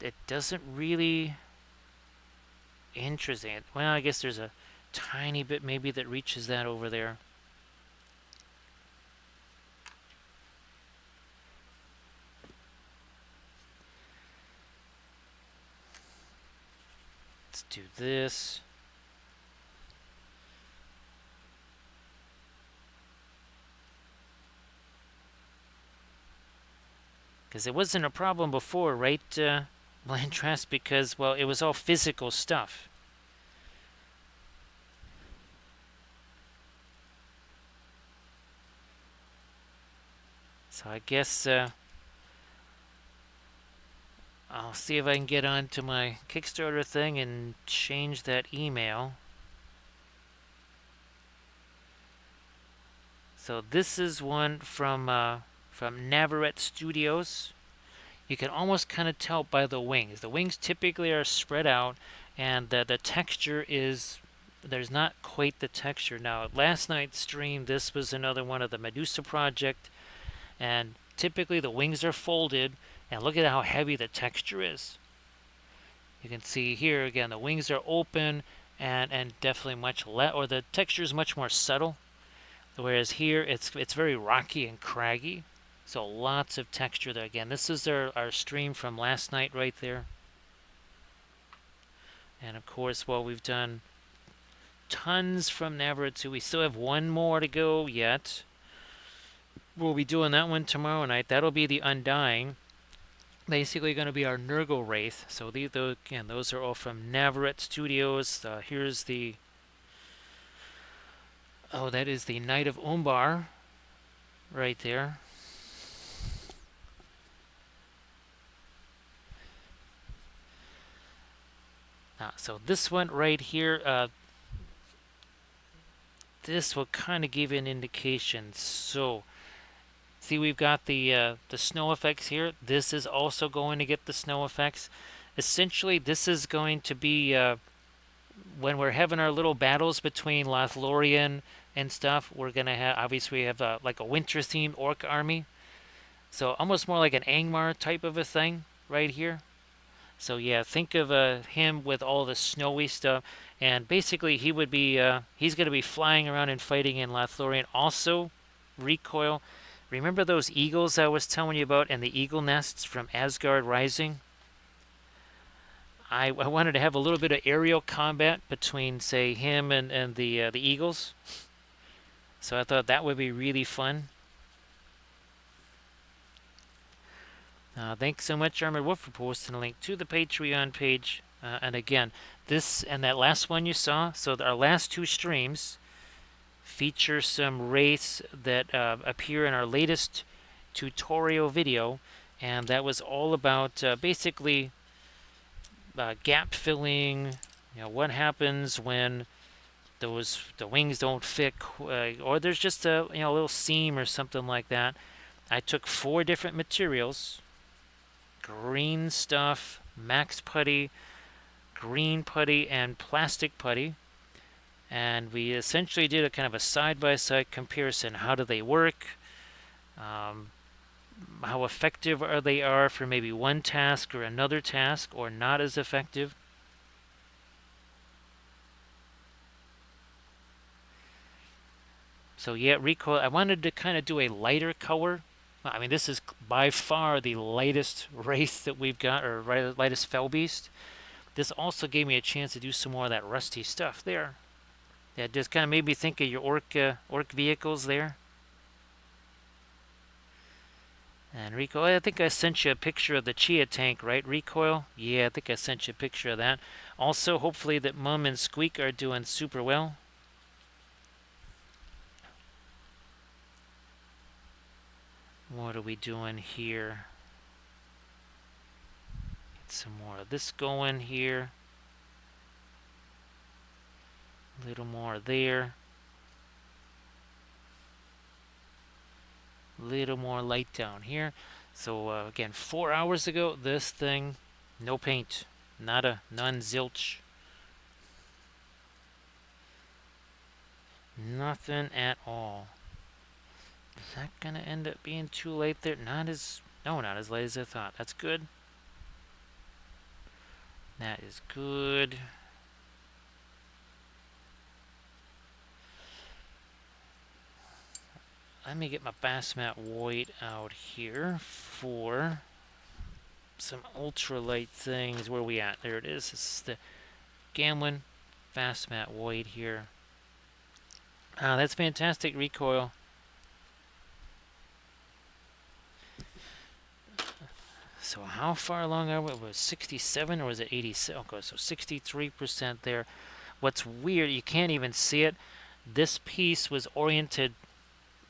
it doesn't really. Interesting. Well, I guess there's a tiny bit maybe that reaches that over there. Let's do this. Because it wasn't a problem before, right, Landtress? Because, well, it was all physical stuff. So I guess I'll see if I can get onto my Kickstarter thing and change that email. So this is one from Navarette Studios. You can almost kind of tell by the wings. The wings typically are spread out, and the texture is, there's not quite the texture. Now, last night's stream, this was another one of the Medusa project, and typically the wings are folded, and look at how heavy the texture is. You can see here again, the wings are open and definitely much less, or the texture is much more subtle. Whereas here, it's very rocky and craggy. So lots of texture there. Again, this is our stream from last night right there. And of course, well, we've done tons from Navarette 2. We still have one more to go yet. We'll be doing that one tomorrow night. That'll be the Undying. Basically going to be our Nurgle Wraith. So again, those are all from Navarette Studios. Here's the... Oh, that is the Knight of Umbar right there. So this one right here, this will kind of give you an indication. So, see, we've got the snow effects here. This is also going to get the snow effects. Essentially, this is going to be when we're having our little battles between Lothlorien and stuff. We're gonna have, obviously, we have like a winter-themed orc army. So almost more like an Angmar type of a thing right here. So yeah, think of him with all the snowy stuff, and basically he would be he's going to be flying around and fighting in Lothlorien. Also, Recoil. Remember those eagles I was telling you about, and the eagle nests from Asgard Rising? I wanted to have a little bit of aerial combat between, say, him and the eagles. So I thought that would be really fun. Thanks so much, Armored Wolf, for posting a link to the Patreon page. And again, this and that last one you saw, so our last two streams feature some wraiths that appear in our latest tutorial video, and that was all about basically gap filling. What happens when the wings don't fit, or there's just a little seam or something like that. I took 4 different materials: green stuff, max putty, green putty, and plastic putty. And we essentially did a kind of a side-by-side comparison. How do they work? How effective they are for maybe one task or another task, or not as effective. So yeah, recoil. I wanted to kind of do a lighter color. I mean, this is by far the lightest Wraith that we've got, or lightest Fell Beast. This also gave me a chance to do some more of that rusty stuff there. That just kind of made me think of your orc vehicles there. And Recoil, I think I sent you a picture of the Chia tank, right, Recoil? Yeah, I think I sent you a picture of that. Also, hopefully that Mum and Squeak are doing super well. What are we doing here? Get some more of this going here. A little more there. A little more light down here. So again, 4 hours ago, this thing, no paint. None zilch. Nothing at all. Is that gonna end up being too late there? Not as late as I thought. That's good. That is good. Let me get my Bassmat White out here for some ultralight things. Where are we at? There it is. This is the Gamlin Bassmat White here. That's fantastic recoil. So how far along are we? Was it 67 or was it 87? Okay, so 63% there. What's weird, you can't even see it. This piece was oriented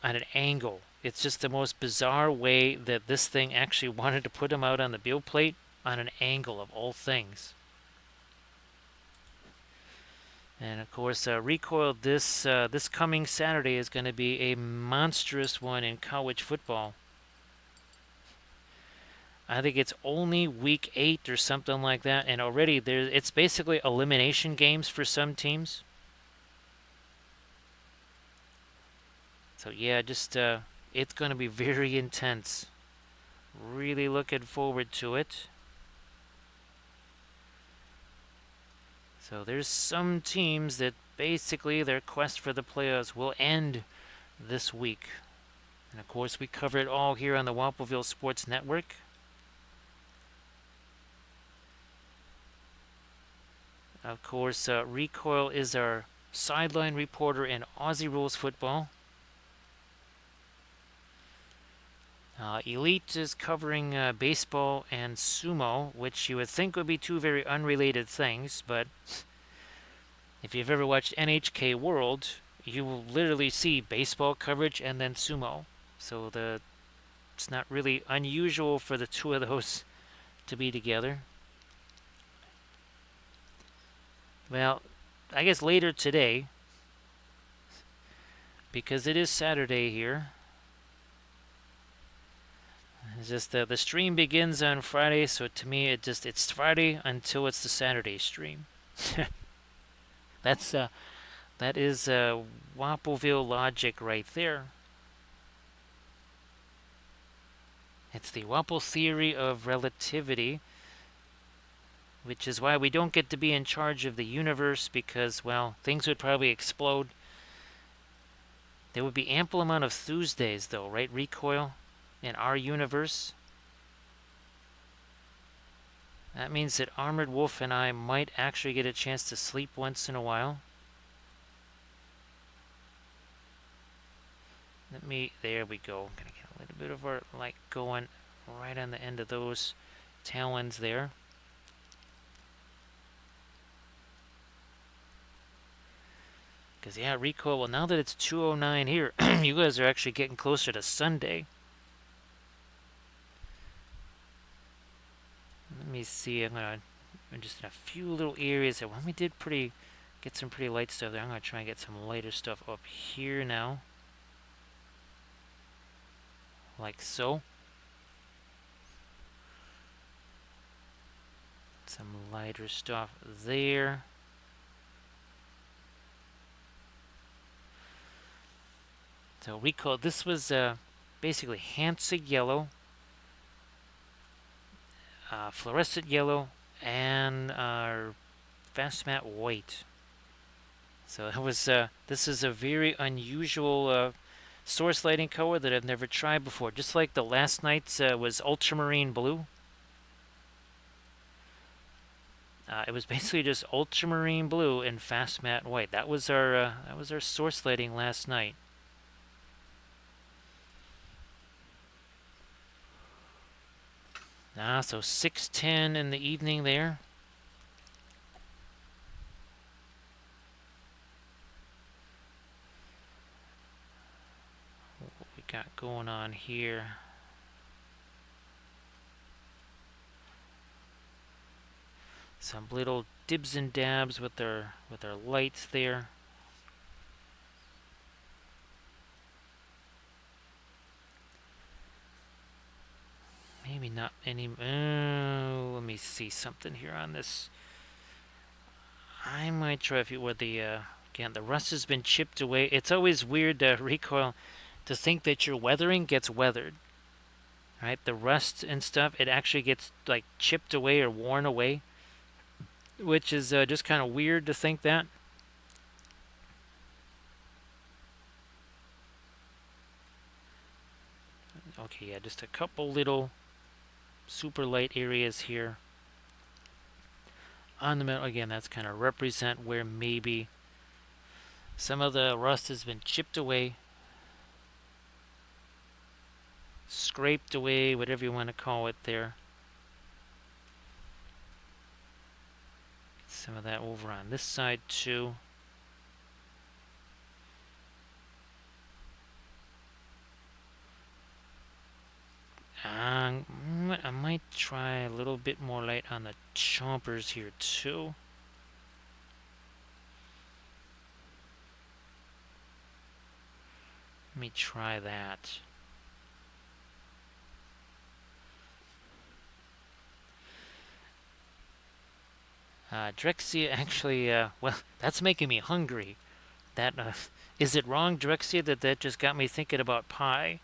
at an angle. It's just the most bizarre way that this thing actually wanted to put them out on the build plate, on an angle of all things. And of course, recoil this coming Saturday is going to be a monstrous one in college football. I think it's only week 8 or something like that, and already it's basically elimination games for some teams. So yeah, just it's going to be very intense. Really looking forward to it. So there's some teams that basically their quest for the playoffs will end this week. And of course, we cover it all here on the Wampelville Sports Network. Of course, Recoil is our sideline reporter in Aussie Rules Football. Elite is covering baseball and sumo, which you would think would be 2 very unrelated things, but if you've ever watched NHK World, you will literally see baseball coverage and then sumo. So it's not really unusual for the 2 of those to be together. Well, I guess later today, because it is Saturday here. It's just the stream begins on Friday, so to me it's Friday until it's the Saturday stream. That is Wampelville logic right there. It's the Wample theory of relativity, which is why we don't get to be in charge of the universe, because, well, things would probably explode. There would be ample amount of Tuesdays, though, right, Recoil? In our universe. That means that Armored Wolf and I might actually get a chance to sleep once in a while. There we go. I'm gonna get a little bit of our light going right on the end of those talons there. Because, yeah, recoil, well, now that it's 2:09 here, you guys are actually getting closer to Sunday. Let me see. I'm just in a few little areas that when we did get some pretty light stuff there. I'm going to try and get some lighter stuff up here now. Like so. Some lighter stuff there. So recoil, this was basically Hansig yellow, fluorescent yellow, and fast matte white. So it was. This is a very unusual source lighting color that I've never tried before. Just like the last night's was ultramarine blue. It was basically just ultramarine blue and fast matte white. That was our source lighting last night. So 6:10 in the evening there. What we got going on here? Some little dibs and dabs with their lights there. Maybe not any. Let me see something here on this. I might try if you were the again the rust has been chipped away. It's always weird recoil to think that your weathering gets weathered, right? The rust and stuff, it actually gets like chipped away or worn away, which is just kind of weird to think that. Okay, yeah, just a couple little super light areas here on the middle. Again, that's kind of represent where maybe some of the rust has been chipped away, scraped away, whatever you want to call it there. Some of that over on this side too. I might try a little bit more light on the chompers here too. Let me try that. Drexia actually, well, that's making me hungry. That, is it wrong, Drexia, that just got me thinking about pie?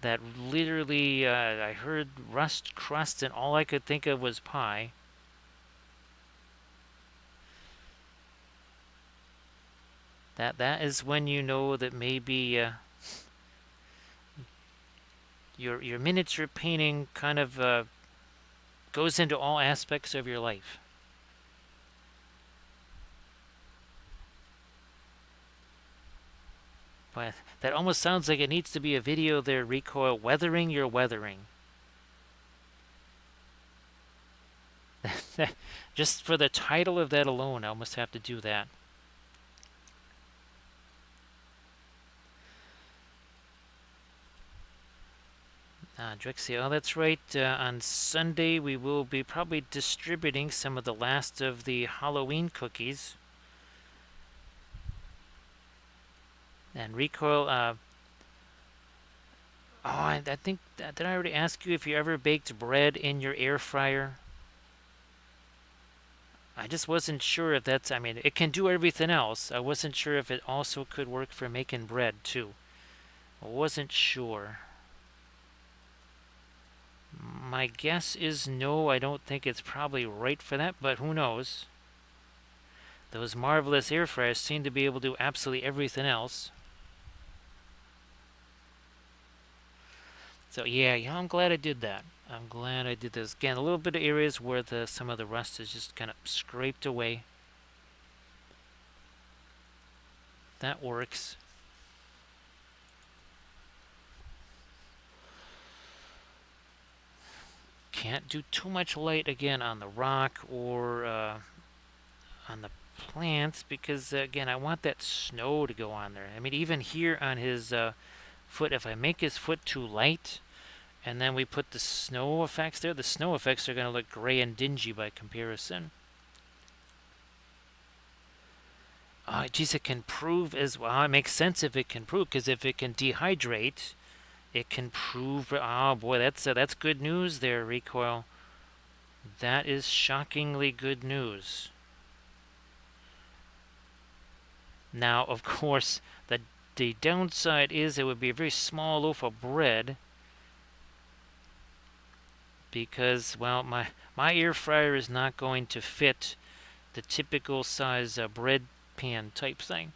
That literally, I heard rust crust and all I could think of was pie. That is when you know that maybe your miniature painting kind of goes into all aspects of your life. But that almost sounds like it needs to be a video there, Recoil, weathering your weathering. Just for the title of that alone, I almost have to do that. Drexy, oh, that's right. On Sunday, we will be probably distributing some of the last of the Halloween cookies. And Recoil, I think, did I already ask you if you ever baked bread in your air fryer? I just wasn't sure if that's, I mean, it can do everything else. I wasn't sure if it also could work for making bread, too. I wasn't sure. My guess is no, I don't think it's probably right for that, but who knows? Those marvelous air fryers seem to be able to do absolutely everything else. So yeah, I'm glad I did that. I'm glad I did this. Again, a little bit of areas where some of the rust is just kind of scraped away. That works. can't do too much light again on the rock or on the plants because again I want that snow to go on there. I mean even here on his foot, if I make his foot too light and then we put the snow effects there, the snow effects are going to look gray and dingy by comparison. Geez, it can prove as well. It makes sense if it can prove, because if it can dehydrate, it can prove. Oh boy, that's good news there, Recoil. That is shockingly good news. Now, of course, the downside is it would be a very small loaf of bread because, well, my air fryer is not going to fit the typical size bread pan type thing.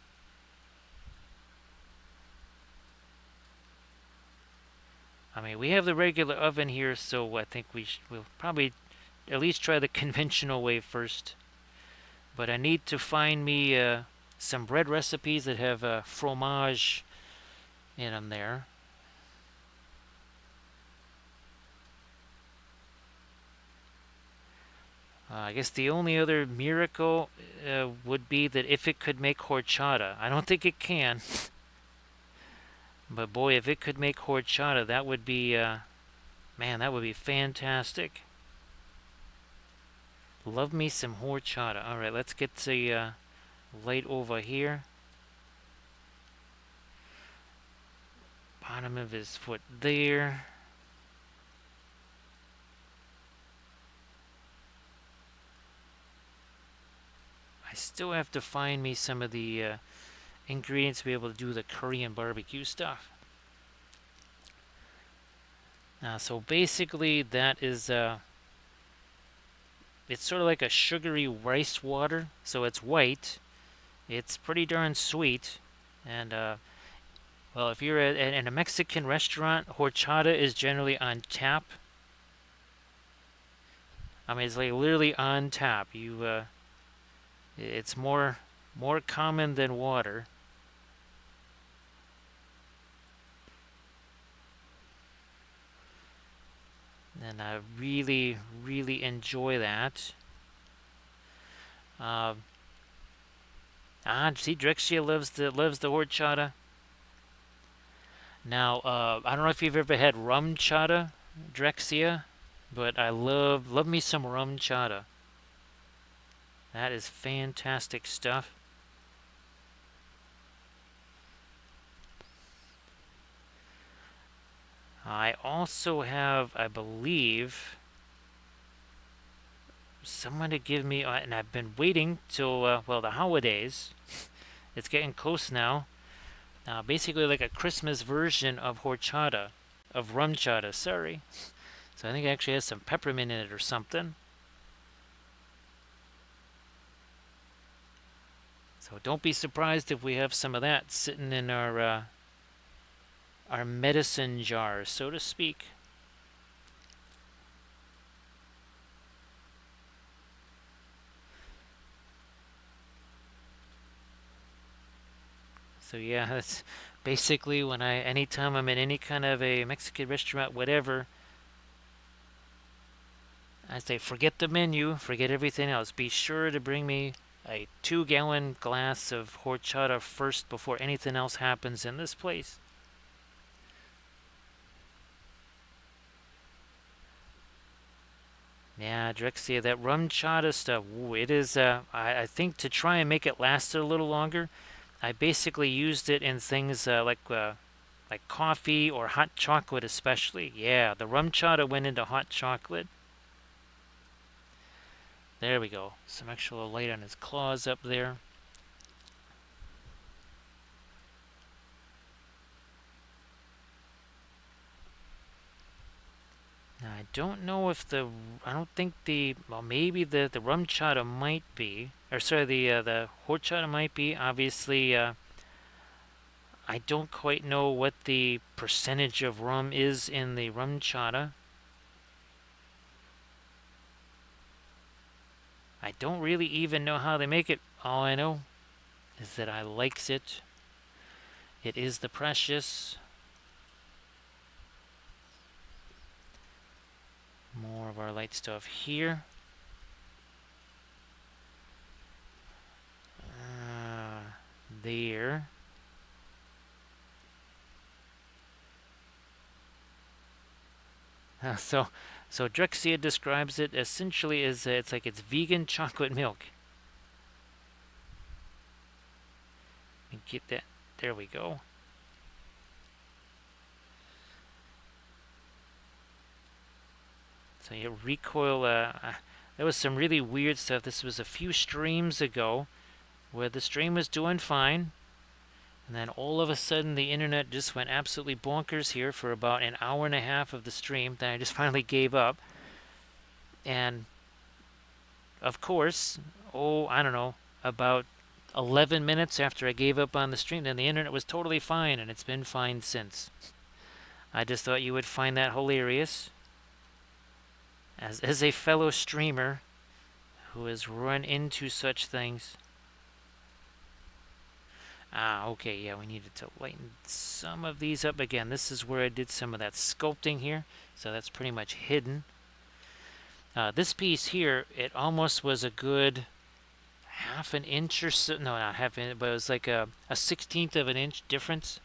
I mean, we have the regular oven here, so I think we'll probably at least try the conventional way first. But I need to find me some bread recipes that have fromage in them there. I guess the only other miracle would be that if it could make horchata. I don't think it can. But boy, if it could make horchata, that would be, man, that would be fantastic. Love me some horchata. Alright, let's get the light over here. Bottom of his foot there. I still have to find me some of the ingredients to be able to do the Korean barbecue stuff. So basically that is it's sort of like a sugary rice water, so it's white. It's pretty darn sweet, and well, if you're in a Mexican restaurant, horchata is generally on tap. I mean, it's like literally on tap. It's more common than water. And I really, really enjoy that. See, Drexia loves the horchata. Now, I don't know if you've ever had rum chata, Drexia, but I love me some rum chata. That is fantastic stuff. I also have, I believe, someone to give me, and I've been waiting till, well, the holidays. It's getting close now. Basically like a Christmas version of horchata, of rum chata, sorry. So I think it actually has some peppermint in it or something. So don't be surprised if we have some of that sitting in our medicine jar, so to speak. So yeah, that's basically when anytime I'm in any kind of a Mexican restaurant, whatever, I say forget the menu, forget everything else. Be sure to bring me a 2-gallon glass of horchata first before anything else happens in this place. Yeah, Drexia, that rum chata stuff, ooh, it is, I think to try and make it last a little longer, I basically used it in things like coffee or hot chocolate especially. Yeah, the rum chata went into hot chocolate. There we go. Some actual light on his claws up there. Now, I don't know if I don't think well, maybe the rum chata might be, or sorry, the horchata might be. Obviously, I don't quite know what the percentage of rum is in the rum chata. I don't really even know how they make it. All I know is that I likes it. It is the precious. More of our light stuff here. There. So Drexia describes it essentially as it's like it's vegan chocolate milk. Get that. There we go. So yeah, recoil. There was some really weird stuff. This was a few streams ago, where the stream was doing fine, and then all of a sudden the internet just went absolutely bonkers here for about an hour and a half of the stream. Then I just finally gave up, and of course, I don't know, about 11 minutes after I gave up on the stream, then the internet was totally fine, and it's been fine since. I just thought you would find that hilarious. As a fellow streamer who has run into such things. Okay, yeah, we needed to lighten some of these up again. This is where I did some of that sculpting here, so that's pretty much hidden. This piece here, it almost was a good half an inch or so. No, not half an inch, but it was like a 16th of an inch difference.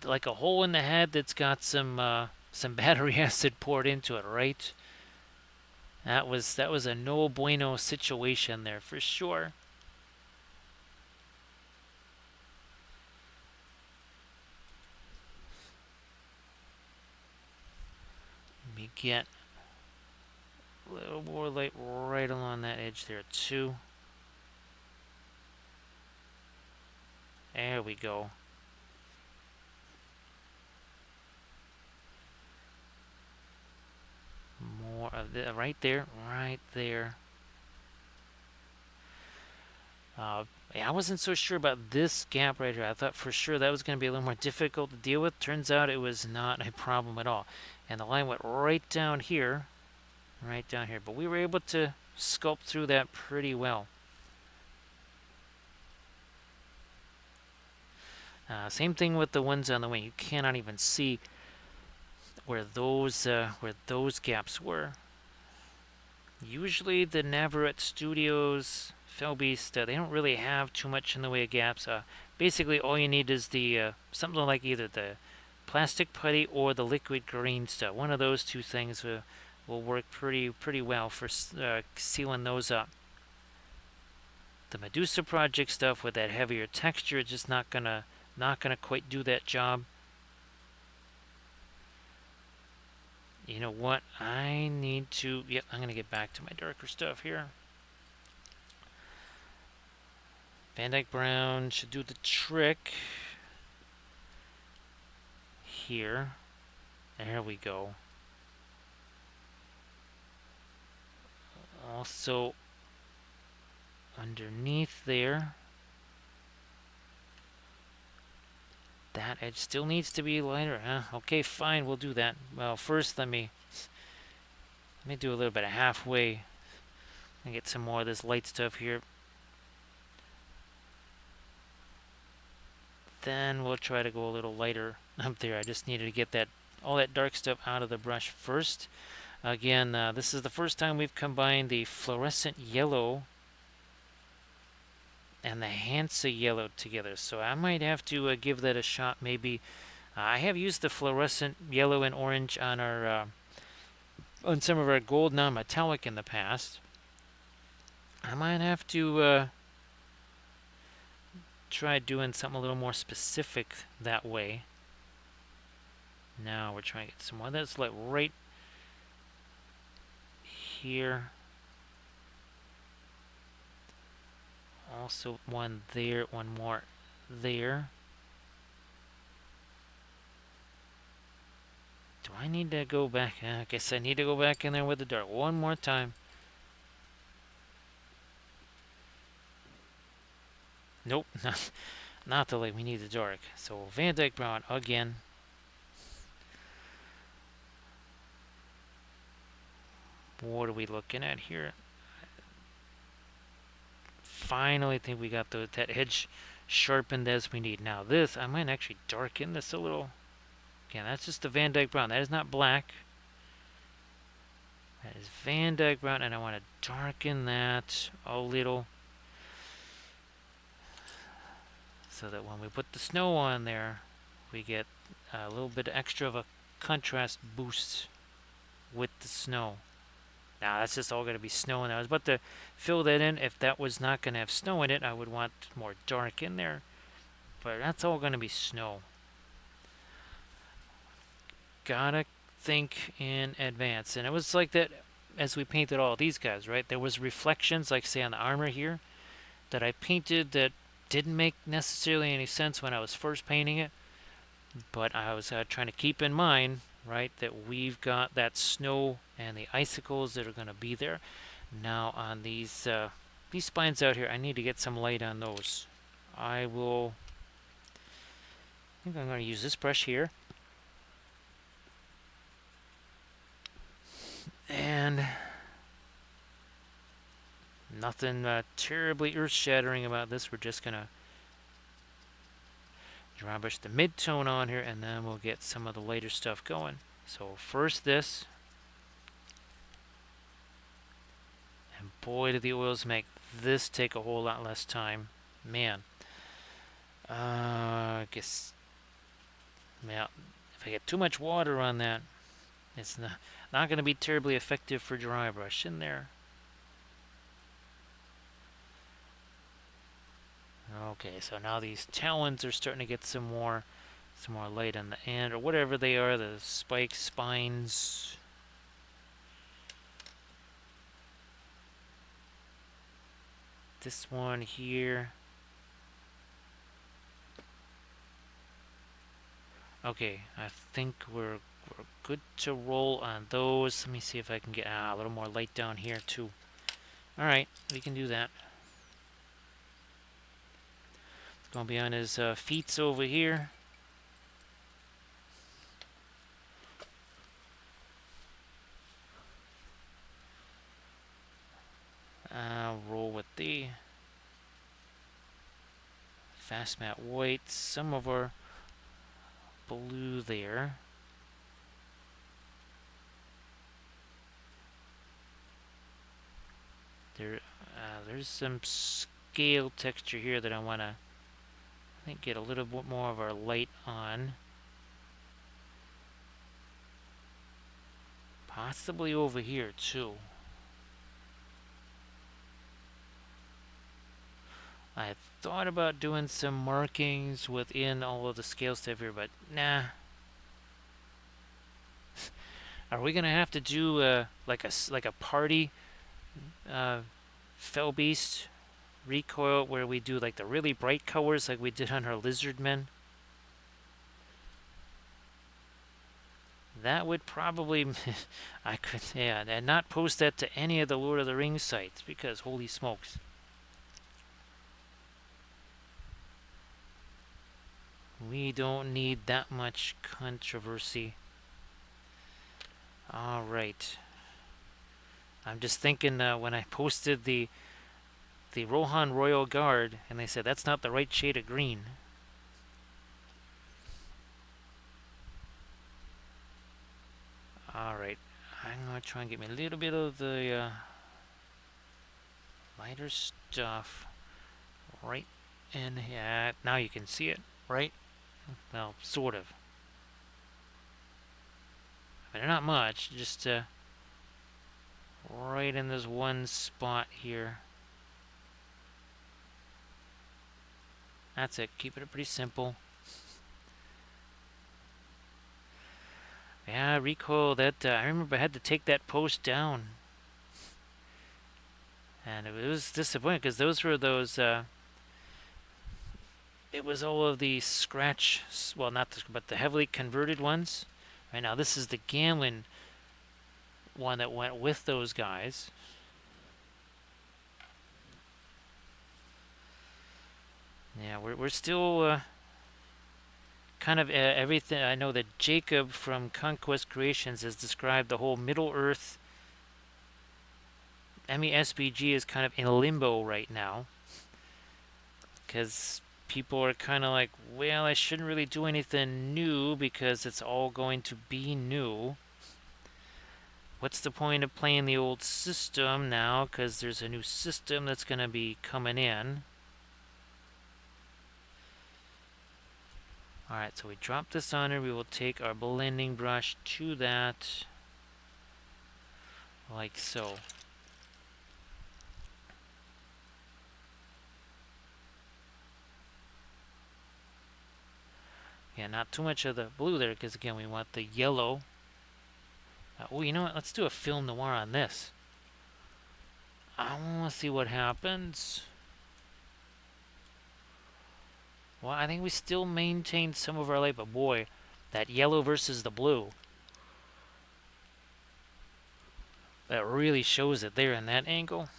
Like a hole in the head that's got some battery acid poured into it, right? That was a no bueno situation there for sure. Let me get a little more light right along that edge there too. There we go. More of the right there, right there. Yeah, I wasn't so sure about this gap right here. I thought for sure that was going to be a little more difficult to deal with. Turns out it was not a problem at all. And the line went right down here. Right down here. But we were able to sculpt through that pretty well. Same thing with the ones on the wing. You cannot even see where those gaps were. Usually the Navarette Studios Felbeast, they don't really have too much in the way of gaps. Basically, all you need is the something like either the plastic putty or the liquid green stuff. One of those two things will work pretty well for sealing those up. The Medusa Project stuff with that heavier texture is just not gonna quite do that job. You know what? I need to. Yep, I'm gonna get back to my darker stuff here. Van Dyke Brown should do the trick here. There we go. Also underneath there, that edge still needs to be lighter, huh? Okay, fine, we'll do that. Well, first let me do a little bit of halfway and get some more of this light stuff here. Then we'll try to go a little lighter up there. I just needed to get all that dark stuff out of the brush first. Again, this is the first time we've combined the fluorescent yellow and the Hansa yellow together, so I might have to give that a shot. Maybe I have used the fluorescent yellow and orange on our on some of our gold non-metallic in the past. I might have to try doing something a little more specific that way. Now we're trying to get some more. That's like right here. Also one there, one more there. Do I need to go back? I guess I need to go back in there with the dark one more time. Nope, not the light. We need the dark. So Van Dyke Brown again. What are we looking at here? Finally, I think we got that edge sharpened as we need. Now this, I might actually darken this a little. Again, that's just the Van Dyke brown. That is not black. That is Van Dyke brown, and I want to darken that a little so that when we put the snow on there, we get a little bit extra of a contrast boost with the snow. Now that's just all going to be snow, and I was about to fill that in. If that was not going to have snow in it, I would want more dark in there, but that's all going to be snow. Gotta think in advance. And it was like that as we painted all these guys, right? There was reflections, like say on the armor here, that I painted that didn't make necessarily any sense when I was first painting it, but I was trying to keep in mind, right, that we've got that snow and the icicles that are going to be there. Now on these spines out here, I need to get some light on those. I think I'm going to use this brush here. And nothing terribly earth-shattering about this. We're just going to dry brush the mid-tone on here, and then we'll get some of the lighter stuff going. So first this. And boy, do the oils make this take a whole lot less time. Man. I guess, yeah, if I get too much water on that, it's not going to be terribly effective for dry brush in there. Okay, so now these talons are starting to get some more light on the end, or whatever they are, the spikes, spines. This one here. Okay, I think we're good to roll on those. Let me see if I can get a little more light down here too. Alright, we can do that. It's going to be on his feet over here. I'll roll with the fast matte white, some of our blue there. There's some scale texture here that I want to, I think, get a little bit more of our light on. Possibly over here too. I thought about doing some markings within all of the scale stuff here, but nah. Are we gonna have to do like a party Fell Beast recoil where we do like the really bright colors like we did on our lizard men? That would probably I could, yeah, and not post that to any of the Lord of the Rings sites, because holy smokes. We don't need that much controversy. Alright. I'm just thinking when I posted the Rohan Royal Guard, and they said that's not the right shade of green. Alright. I'm going to try and get me a little bit of the lighter stuff right in here. Now you can see it, right? Well, sort of. I mean, not much, just right in this one spot here. That's it. Keep it pretty simple. Yeah, recoil that. I remember I had to take that post down. And it was disappointing because those were those. It was all of the scratch. Well, not the, but the heavily converted ones. Right now, this is the Gamlin one that went with those guys. Yeah, we're still kind of everything. I know that Jacob from Conquest Creations has described the whole Middle Earth MESBG is kind of in limbo right now, because people are kind of like, well, I shouldn't really do anything new because it's all going to be new. What's the point of playing the old system now? Because there's a new system that's going to be coming in. Alright, so we drop this on her. We will take our blending brush to that. Like so. Yeah, not too much of the blue there, because again, we want the yellow. Oh, you know what? Let's do a film noir on this. I want to see what happens. Well, I think we still maintained some of our light, but boy, that yellow versus the blue. That really shows it there in that angle.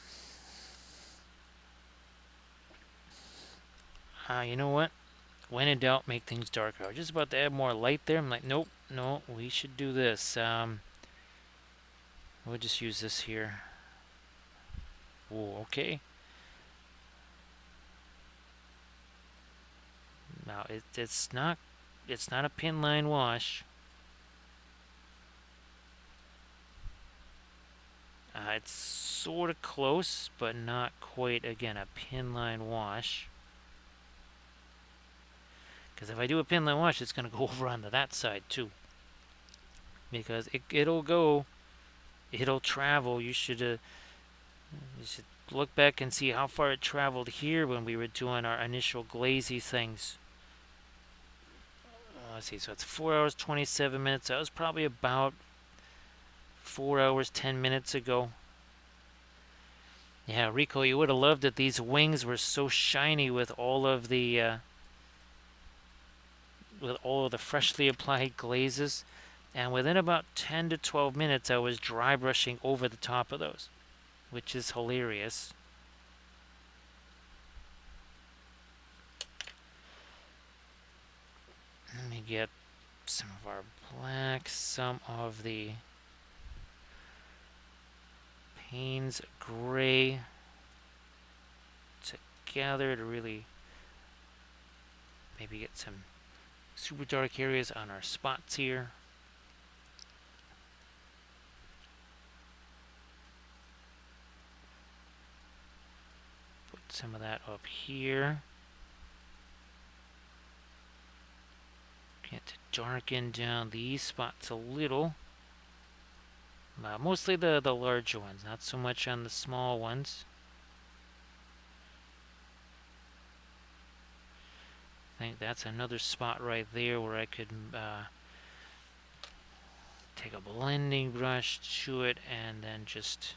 You know what? When in doubt, make things darker. I was just about to add more light there. I'm like, nope, no, we should do this. We'll just use this here. Oh, okay. Now it's not a pin line wash. It's sort of close, but not quite. Again, a pin line wash. Because if I do a pin line wash, it's going to go over onto that side too. Because it'll travel. You should look back and see how far it traveled here when we were doing our initial glazy things. Let's see, so it's 4 hours 27 minutes. That was probably about 4 hours 10 minutes ago. Yeah, Rico, you would have loved it. These wings were so shiny with all of the freshly applied glazes, and within about 10 to 12 minutes, I was dry brushing over the top of those, which is hilarious. Let me get some of our black, some of the Payne's gray together to really maybe get some super dark areas on our spots here. Put some of that up here. Get to darken down these spots a little. Mostly the larger ones, not so much on the small ones. I think that's another spot right there where I could take a blending brush to it and then just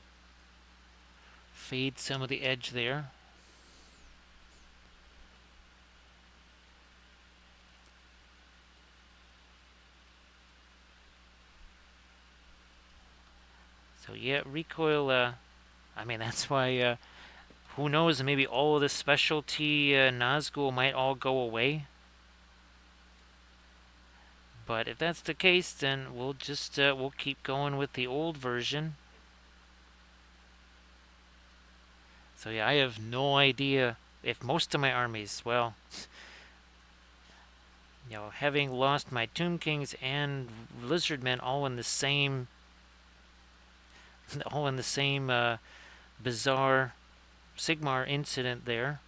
fade some of the edge there. So yeah, recoil, I mean, that's why, who knows, maybe all of the specialty Nazgul might all go away. But if that's the case, then we'll just, we'll keep going with the old version. So yeah, I have no idea if most of my armies, well, you know, having lost my Tomb Kings and Lizardmen all in the same bizarre Sigmar incident there.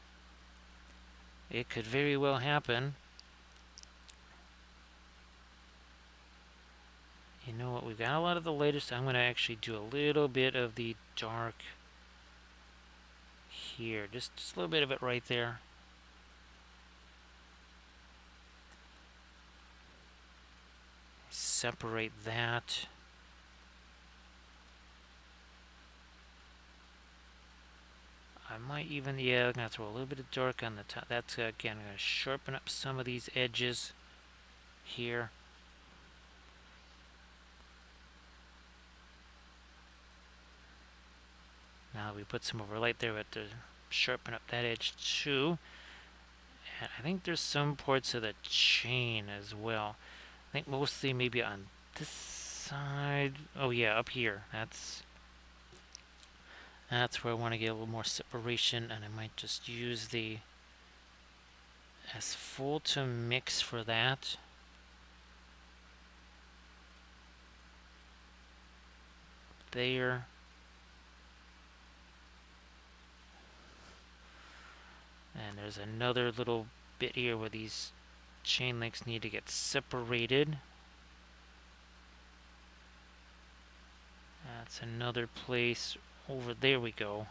It could very well happen. You know what, we've got a lot of the latest. I'm going to actually do a little bit of the dark here. Just a little bit of it right there. Separate that. I might even, yeah, I'm going to throw a little bit of dark on the top. That's, again, I'm going to sharpen up some of these edges here. Now that we put some overlight there, we have to sharpen up that edge too. And I think there's some parts of the chain as well. I think mostly maybe on this side. Oh yeah, up here. That's where I want to get a little more separation, and I might just use the as full to mix for that. There. And there's another little bit here where these chain links need to get separated. That's another place over there we go.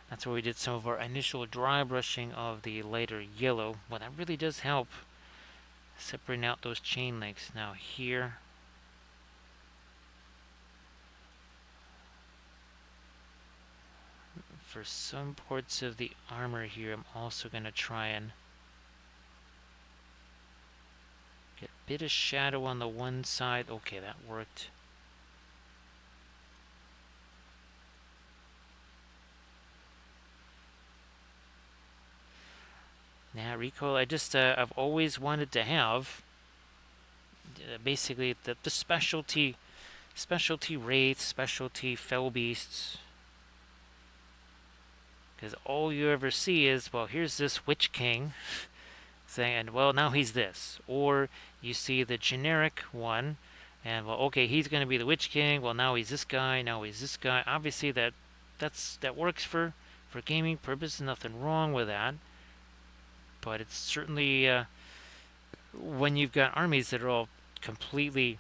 That's where we did some of our initial dry brushing of the lighter yellow. Well, that really does help separating out those chain links. Now here, for some parts of the armor here, I'm also going to try and get a bit of shadow on the one side. Okay, that worked. Now, recoil, I've always wanted to have basically the specialty wraiths, specialty fell beasts. Because all you ever see is, well, here's this Witch King saying, and well, now he's this. Or you see the generic one, and well, okay, he's going to be the Witch King. Well, now he's this guy. Now he's this guy. Obviously, that works for gaming purposes. Nothing wrong with that. But it's certainly when you've got armies that are all completely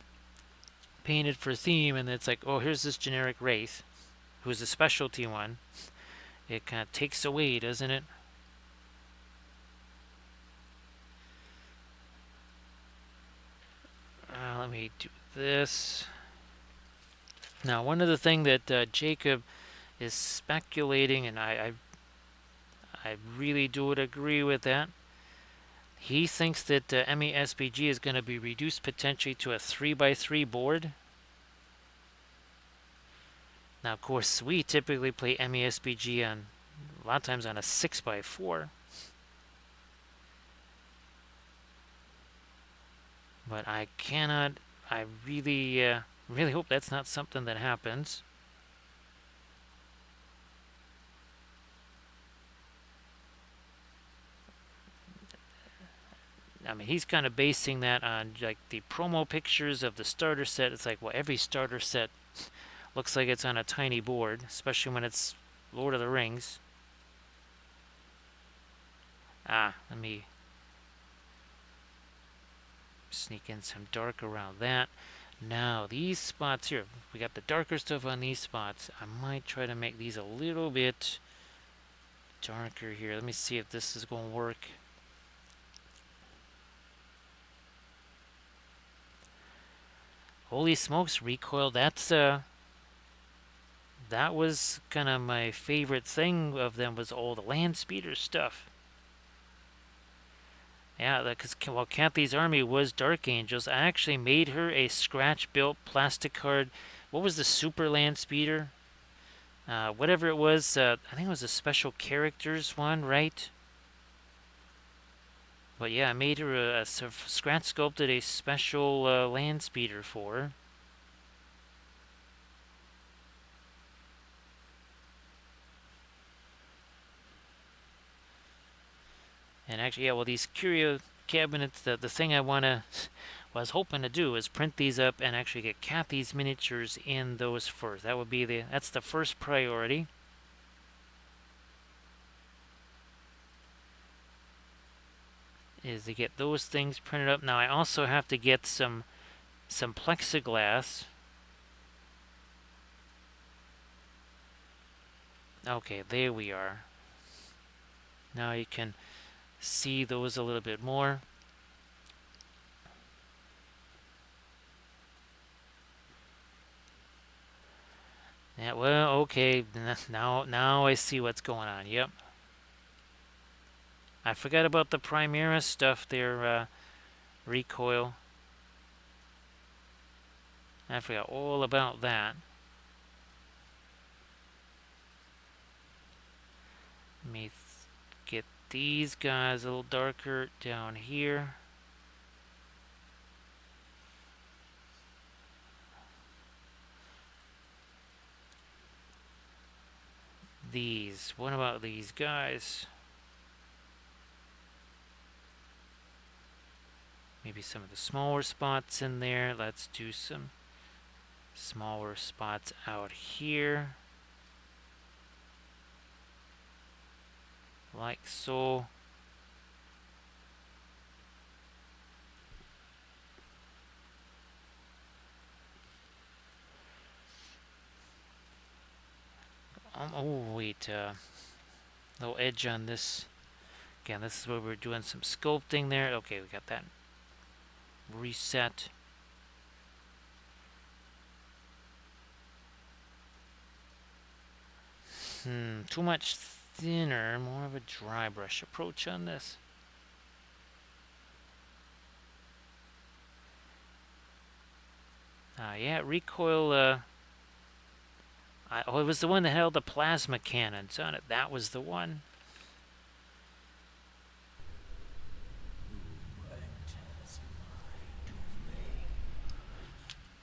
painted for theme, and it's like, oh, here's this generic Wraith, who's a specialty one. It kind of takes away, doesn't it? Let me do this. Now, one other thing that Jacob is speculating, and I really do agree with that. He thinks that ME-SPG is going to be reduced potentially to a 3x3 board. Now, of course, we typically play ME-SPG on a lot of times on a 6x4. But I really hope that's not something that happens. I mean, he's kind of basing that on like the promo pictures of the starter set. It's like, well, every starter set looks like it's on a tiny board, especially when it's Lord of the Rings. Let me sneak in some dark around that. Now, these spots here, we got the darker stuff on these spots. I might try to make these a little bit darker here. Let me see if this is going to work. Holy smokes, recoil. That was kind of my favorite thing of them, was all the land speeder stuff. Yeah, because while Kathy's army was Dark Angels, I actually made her a scratch-built plastic card. What was the super land speeder? Whatever it was, I think it was a special characters one, right? But yeah, I made her a scratch sculpted a special land speeder for her. And actually, yeah, well, these curio cabinets, the thing was hoping to do is print these up and actually get Kathy's miniatures in those first. That's the first priority. Is to get those things printed up. Now I also have to get some plexiglass. Okay, there we are. Now you can see those a little bit more. Yeah, well, okay, now I see what's going on. Yep. I forgot about the Primera stuff there, recoil. I forgot all about that. Let me get these guys a little darker down here. these. What about these guys? Maybe some of the smaller spots in there. Let's do some smaller spots out here. Like so. Oh, wait. Little edge on this. Again, this is where we're doing some sculpting there. Okay, we got that reset. Too much thinner. More of a dry brush approach on this. Yeah, recoil. Oh, it was the one that held the plasma cannons on it. That was the one.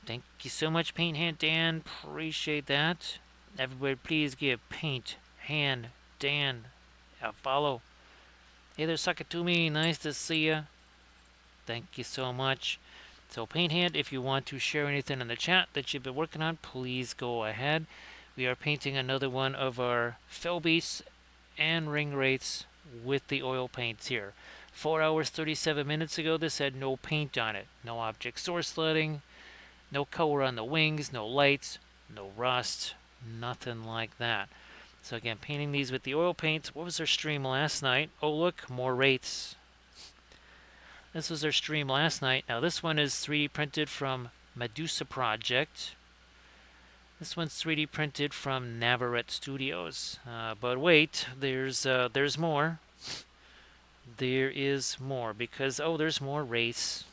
Thank you so much, Paint Hand Dan. Appreciate that. Everybody, please give Paint Hand Dan a follow. Hey there, Sakatumi. Nice to see ya. Thank you so much. So, Paint Hand, if you want to share anything in the chat that you've been working on, please go ahead. We are painting another one of our fell beasts and ring wraiths with the oil paints here. 4 hours 37 minutes ago, this had no paint on it. No object source letting, no color on the wings, no lights, no rust, nothing like that. So again, painting these with the oil paints. What was our stream last night? Oh look, more wraiths. This was our stream last night. Now this one is 3D printed from Medusa Project. This one's 3D printed from Navarette Studios. But wait, there's more. There is more because, oh, there's more Wraiths.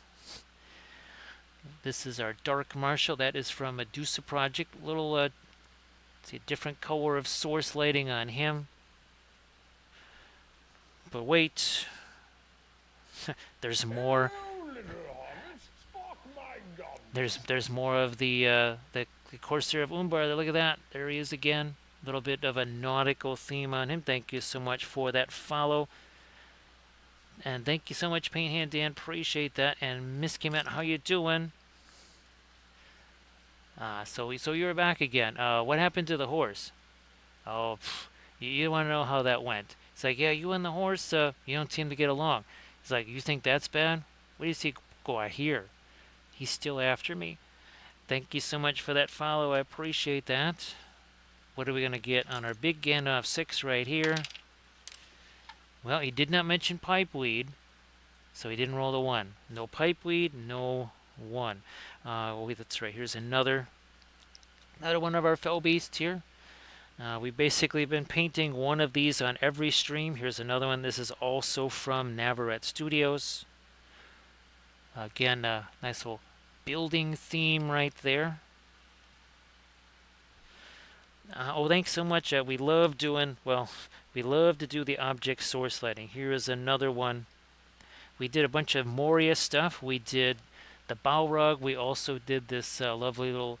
This is our Dark Marshal. That is from Medusa Project. Little, see, a different color of source lighting on him. But wait, there's more. There's more of the Corsair of Umbar. Look at that. There he is again. A little bit of a nautical theme on him. Thank you so much for that follow. And thank you so much, Paint Hand Dan. Appreciate that. And Miss Kimet, how you doing? So you're back again. What happened to the horse? Oh, you want to know how that went? It's like, yeah, you and the horse, you don't seem to get along. It's like, you think that's bad? What do you see? Go out here. He's still after me. Thank you so much for that follow. I appreciate that. What are we going to get on our big Gandalf 6 right here? Well, he did not mention pipeweed, so he didn't roll the 1. No pipeweed, no 1. Wait, that's right. Here's another one of our fell beasts here. We've basically been painting one of these on every stream. Here's another one. This is also from Navarette Studios. Again, nice little building theme right there. Oh, thanks so much. We love doing, well, we love to do the object source lighting. Here is another one. We did a bunch of Moria stuff. We did the Balrog. We also did this lovely little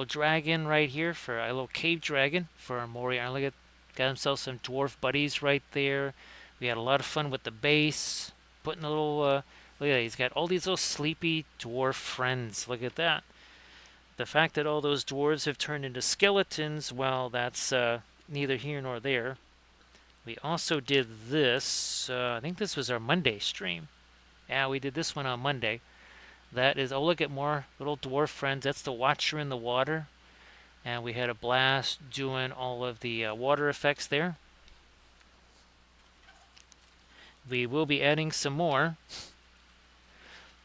dragon right here, for a little cave dragon for our Moria. Look at, got himself some dwarf buddies right there. We had a lot of fun with the base, putting a little, look at that, he's got all these little sleepy dwarf friends. Look at that. The fact that all those dwarves have turned into skeletons, well, that's neither here nor there. We also did this, I think this was our Monday stream. Yeah, we did this one on Monday. That is, oh, look at more little dwarf friends. That's the Watcher in the water. And we had a blast doing all of the water effects there. We will be adding some more.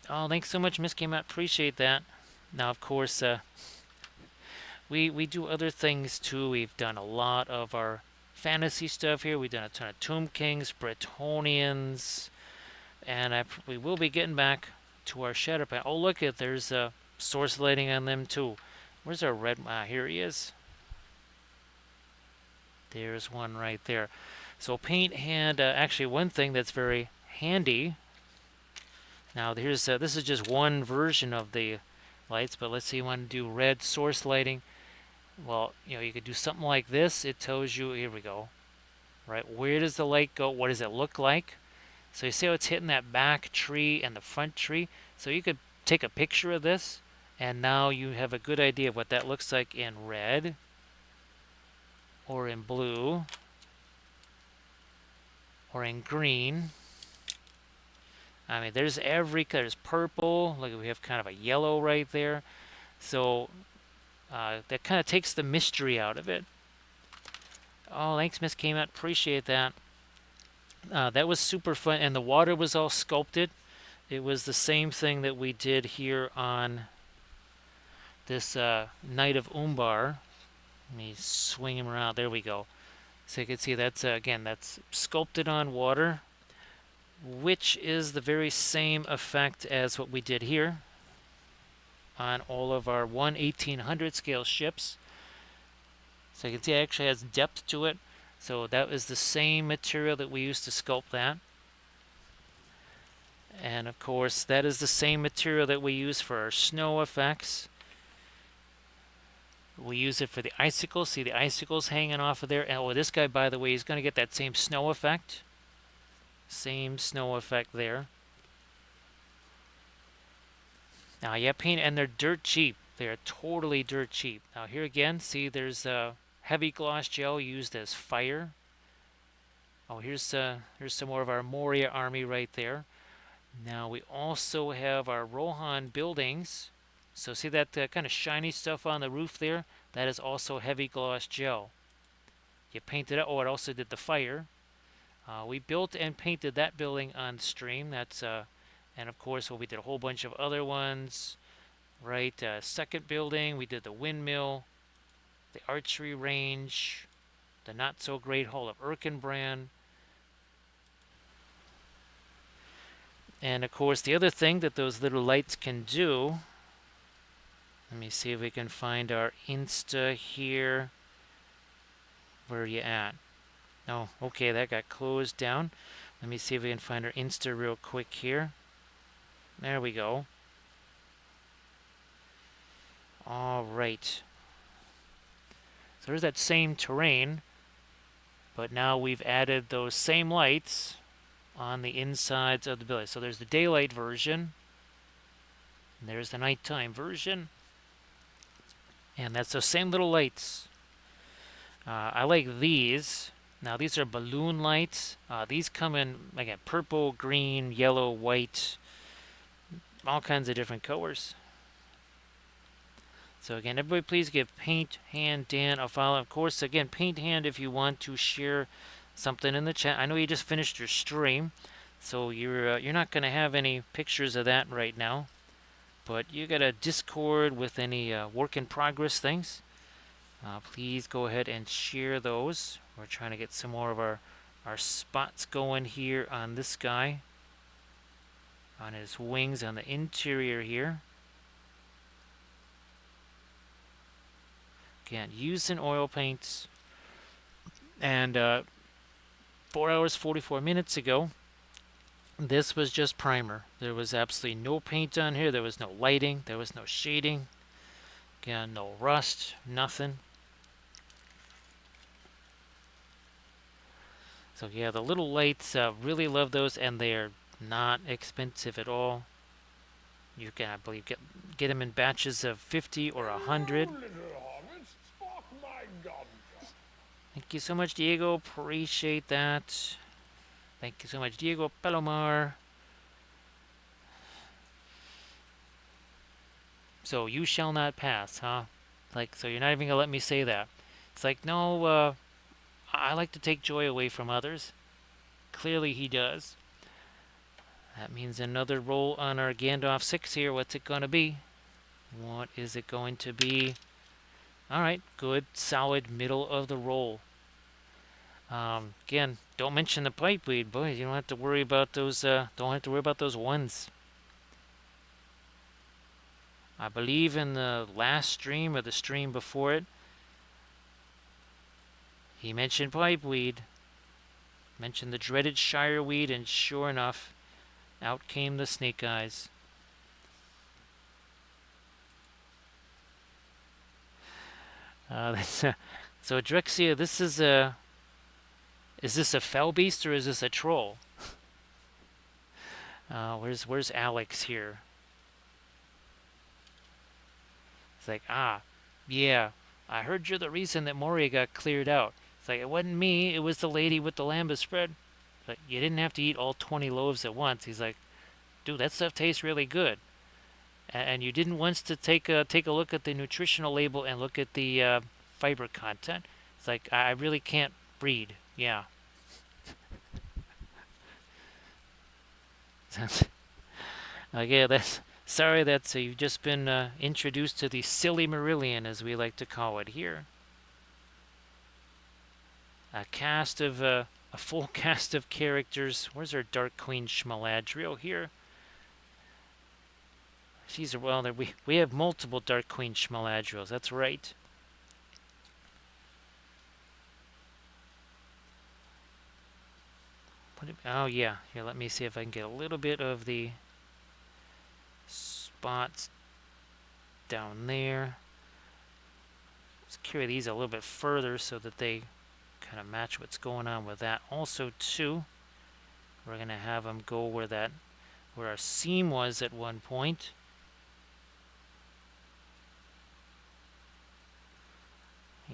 Oh, thanks so much, Miss Game Out. Appreciate that. Now, of course, we do other things too. We've done a lot of our fantasy stuff here. We've done a ton of Tomb Kings, Bretonians, and we will be getting back to our shadow pan. Oh, look at, there's source lighting on them too. Where's our red? Here he is. There's one right there. So Paint Hand, actually one thing that's very handy. Now here's this is just one version of the lights, but let's say you want to do red source lighting. Well, you could do something like this. It tells you, here we go, right? Where does the light go? What does it look like? So you see how it's hitting that back tree and the front tree? So you could take a picture of this, and now you have a good idea of what that looks like in red or in blue or in green. I mean, there's every color. There's purple. Look, we have kind of a yellow right there. So that kind of takes the mystery out of it. Oh, thanks, Miss Came Out. Appreciate that. That was super fun, and the water was all sculpted. It was the same thing that we did here on this Night of Umbar. Let me swing him around. There we go. So you can see that's, again, that's sculpted on water, which is the very same effect as what we did here on all of our 1/1800 scale ships. So you can see it actually has depth to it. So that was the same material that we used to sculpt that. And of course, that is the same material that we use for our snow effects. We use it for the icicles. See the icicles hanging off of there. And oh, this guy, by the way, is going to get that same snow effect. Same snow effect there. Now, yeah, paint, and they're dirt cheap. They are totally dirt cheap. Now, here again, see there's heavy gloss gel used as fire. Oh, here's some more of our Moria army right there. Now, we also have our Rohan buildings. So see that kind of shiny stuff on the roof there? That is also heavy gloss gel. You painted it. Oh, it also did the fire. We built and painted that building on stream. That's and of course, well, we did a whole bunch of other ones. Right, second building, we did the windmill, the archery range, the not so great Hall of Erkenbrand. And of course, the other thing that those little lights can do, let me see if we can find our Insta here. Where are you at? Oh, okay, that got closed down. Let me see if we can find our Insta real quick here. There we go. All right. So there's that same terrain, but now we've added those same lights on the insides of the building. So there's the daylight version, and there's the nighttime version, and that's those same little lights. I like these. Now these are balloon lights. These come in again purple, green, yellow, white, all kinds of different colors. So again, everybody please give Paint Hand Dan a follow. Of course, again, Paint Hand if you want to share something in the chat. I know you just finished your stream, so you're not going to have any pictures of that right now. But you got a Discord with any work in progress things. Please go ahead and share those. We're trying to get some more of our spots going here on this guy. On his wings on the interior here. Again, using oil paints. And 4 hours, 44 minutes ago, this was just primer. There was absolutely no paint on here. There was no lighting. There was no shading. Again, no rust, nothing. So yeah, the little lights, really love those, and they're not expensive at all. You can, I believe, get them in batches of 50 or 100. Thank you so much, Diego. Appreciate that. Thank you so much, Diego Palomar. So you shall not pass, huh? Like, so you're not even gonna let me say that. It's like, no, I like to take joy away from others. Clearly he does. That means another roll on our Gandalf 6 here. What's it gonna be? What is it going to be? Alright, good, solid middle of the roll. Again, don't mention the pipeweed, boys. You don't have to worry about those. Don't have to worry about those ones. I believe in the last stream or the stream before it, he mentioned pipeweed, mentioned the dreaded shireweed, and sure enough, out came the snake eyes. That's so Drexia. This is a. Is this a fell beast or is this a troll? Where's Alex here? It's like, yeah, I heard you're the reason that Moria got cleared out. It's like, it wasn't me, it was the lady with the lambus spread. It's like, you didn't have to eat all 20 loaves at once. He's like, dude, that stuff tastes really good. And you didn't once to take a look at the nutritional label and look at the fiber content. It's like, I really can't read. Yeah. Yeah, that's sorry that you've just been introduced to the silly Marillion, as we like to call it here. A full cast of characters. Where's our Dark Queen Schmaladriel here? She's well. We have multiple Dark Queen Schmaladriels. That's right. Oh yeah. Here, let me see if I can get a little bit of the spots down there. Let's carry these a little bit further so that they kind of match what's going on with that. Also, too, we're gonna have them go where our seam was at one point.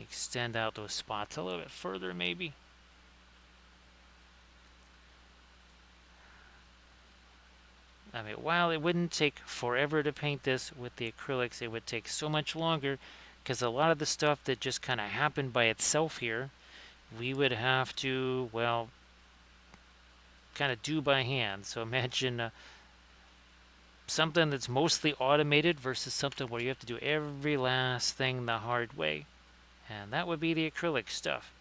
Extend out those spots a little bit further, maybe. I mean, while it wouldn't take forever to paint this with the acrylics, it would take so much longer because a lot of the stuff that just kind of happened by itself here, we would have to, well, kind of do by hand. So imagine something that's mostly automated versus something where you have to do every last thing the hard way. And that would be the acrylic stuff.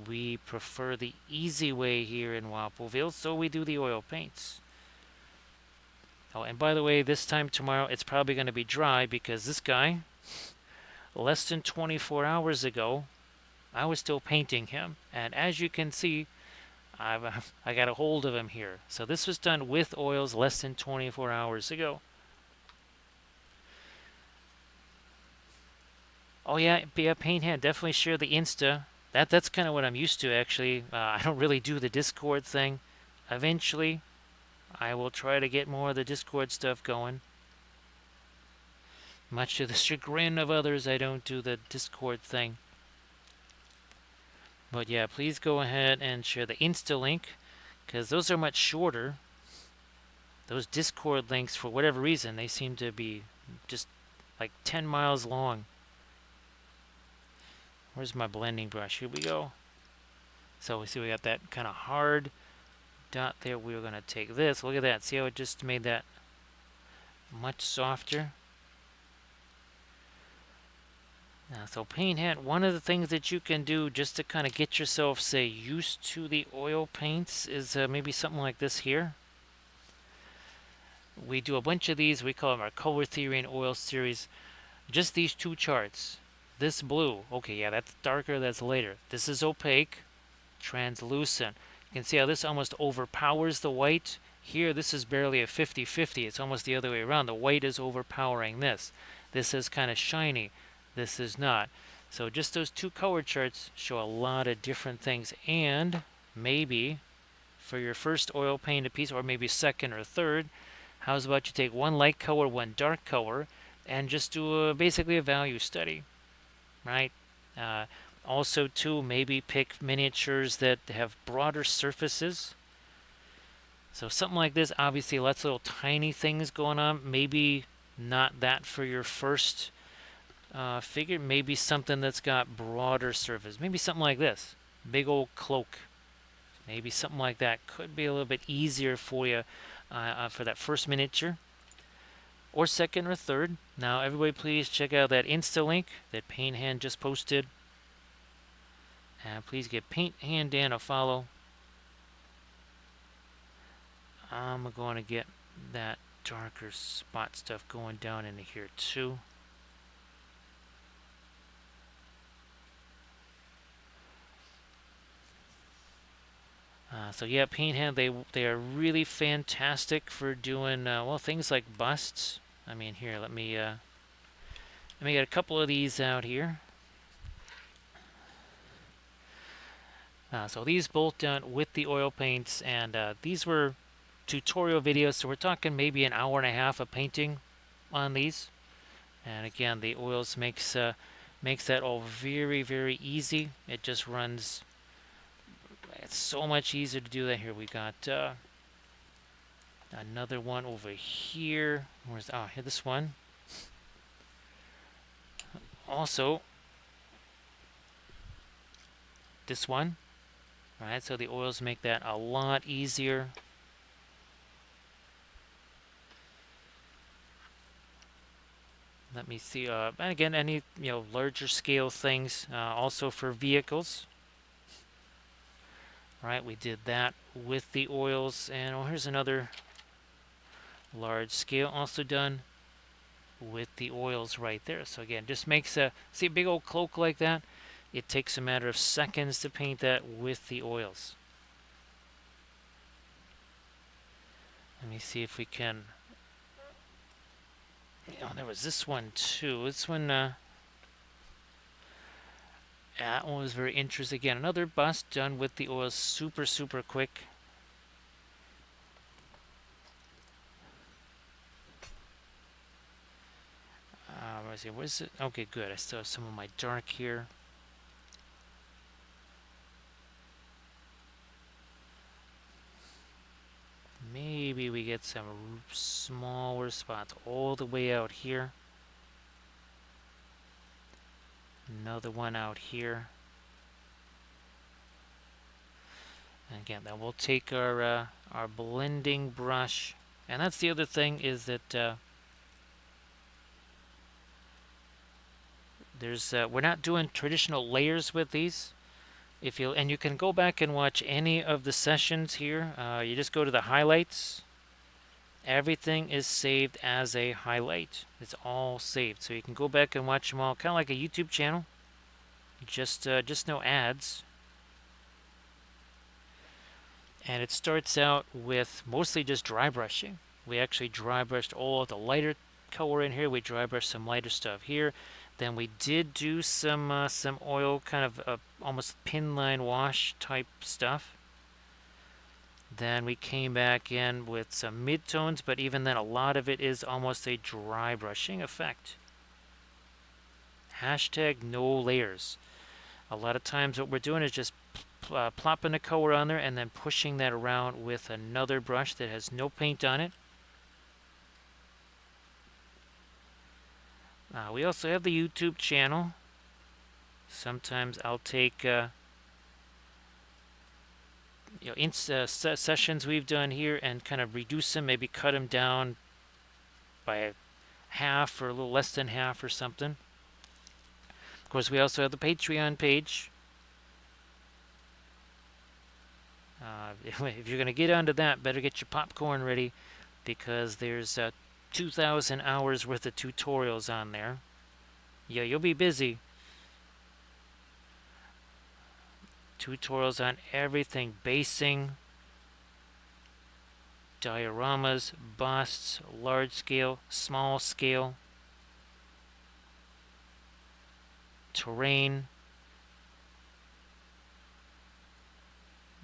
We prefer the easy way here in Wapelville, so we do the oil paints. Oh, and by the way, this time tomorrow it's probably going to be dry because this guy, less than 24 hours ago, I was still painting him. And as you can see, I got a hold of him here. So this was done with oils less than 24 hours ago. Oh yeah, paint hand. Definitely share the Insta. That's kind of what I'm used to actually. I don't really do the Discord thing. Eventually, I will try to get more of the Discord stuff going. Much to the chagrin of others, I don't do the Discord thing. But yeah, please go ahead and share the Insta link, because those are much shorter. Those Discord links, for whatever reason, they seem to be just like 10 miles long. Where's my blending brush? Here we go. So we see we got that kind of hard dot there. We're going to take this. Look at that. See how it just made that much softer? So paint hand, one of the things that you can do just to kind of get yourself, say, used to the oil paints is maybe something like this here. We do a bunch of these. We call them our color theory and oil series. Just these two charts. This blue, okay, yeah, that's darker, that's later. This is opaque, translucent. You can see how this almost overpowers the white. Here, this is barely a 50-50. It's almost the other way around. The white is overpowering this. This is kind of shiny. This is not. So just those two color charts show a lot of different things. And maybe for your first oil painted piece, or maybe second or third, how's about you take one light color, one dark color, and just do basically a value study, right? Also, too, maybe pick miniatures that have broader surfaces. So something like this, obviously lots of little tiny things going on. Maybe not that for your first figure. Maybe something that's got broader surface. Maybe something like this. Big old cloak. Maybe something like that could be a little bit easier for you for that first miniature. Or second or third. Now, everybody please check out that Insta link that Paint Hand just posted. And please give Paint Hand Dan a follow. I'm going to get that darker spot stuff going down into here too. So yeah, Paint Hand, they are really fantastic for doing well, things like busts. I mean, here, let me get a couple of these out here. So these both done with the oil paints, and these were tutorial videos, so we're talking maybe an hour and a half of painting on these. And again, the oils makes that all very, very easy. It just runs. It's so much easier to do that. Here we got another one over here. Where's here this one? Also, this one. All right, so the oils make that a lot easier. Let me see. And again, any larger scale things, also for vehicles. All right, we did that with the oils, and here's another large scale, also done with the oils right there. So again, just makes a big old cloak like that. It takes a matter of seconds to paint that with the oils. Let me see if we can. There was this one too. This one, that one was very interesting. Again, another bust done with the oils, super, super quick. Let's see, what is it? Okay, good. I still have some of my dark here. Maybe we get some smaller spots all the way out here. Another one out here. And again, then we'll take our blending brush. And that's the other thing, is that we're not doing traditional layers with these. And you can go back and watch any of the sessions here. You just go to the highlights. Everything is saved as a highlight. It's all saved, so you can go back and watch them all, kind of like a YouTube channel. Just no ads. And it starts out with mostly just dry brushing. We actually dry brushed all of the lighter color in here. We dry brushed some lighter stuff here. Then we did do some oil, kind of almost pin line wash type stuff. Then we came back in with some midtones, but even then a lot of it is almost a dry brushing effect. Hashtag no layers. A lot of times what we're doing is just plopping the color on there and then pushing that around with another brush that has no paint on it. We also have the YouTube channel. Sometimes I'll take sessions we've done here and kind of reduce them, maybe cut them down by half or a little less than half or something. Of course, we also have the Patreon page. If you're going to get onto that, better get your popcorn ready, because there's 2,000 hours worth of tutorials on there. Yeah, you'll be busy. Tutorials on everything: basing, dioramas, busts, large scale, small scale, terrain.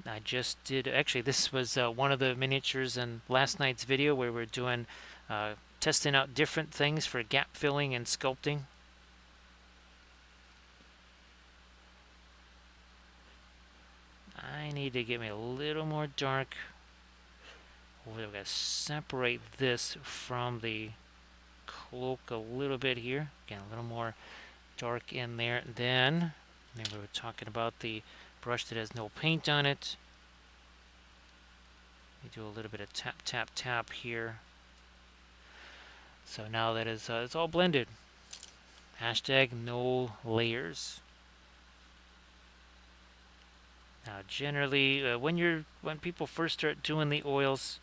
I just did, actually this was one of the miniatures in last night's video where we're doing testing out different things for gap filling and sculpting. I need to get me a little more dark. We're going to separate this from the cloak a little bit here. Again, a little more dark in there. Then, maybe we were talking about the brush that has no paint on it. We do a little bit of tap, tap, tap here. So now that is it's all blended. Hashtag no layers. Now, generally, when people first start doing the oils,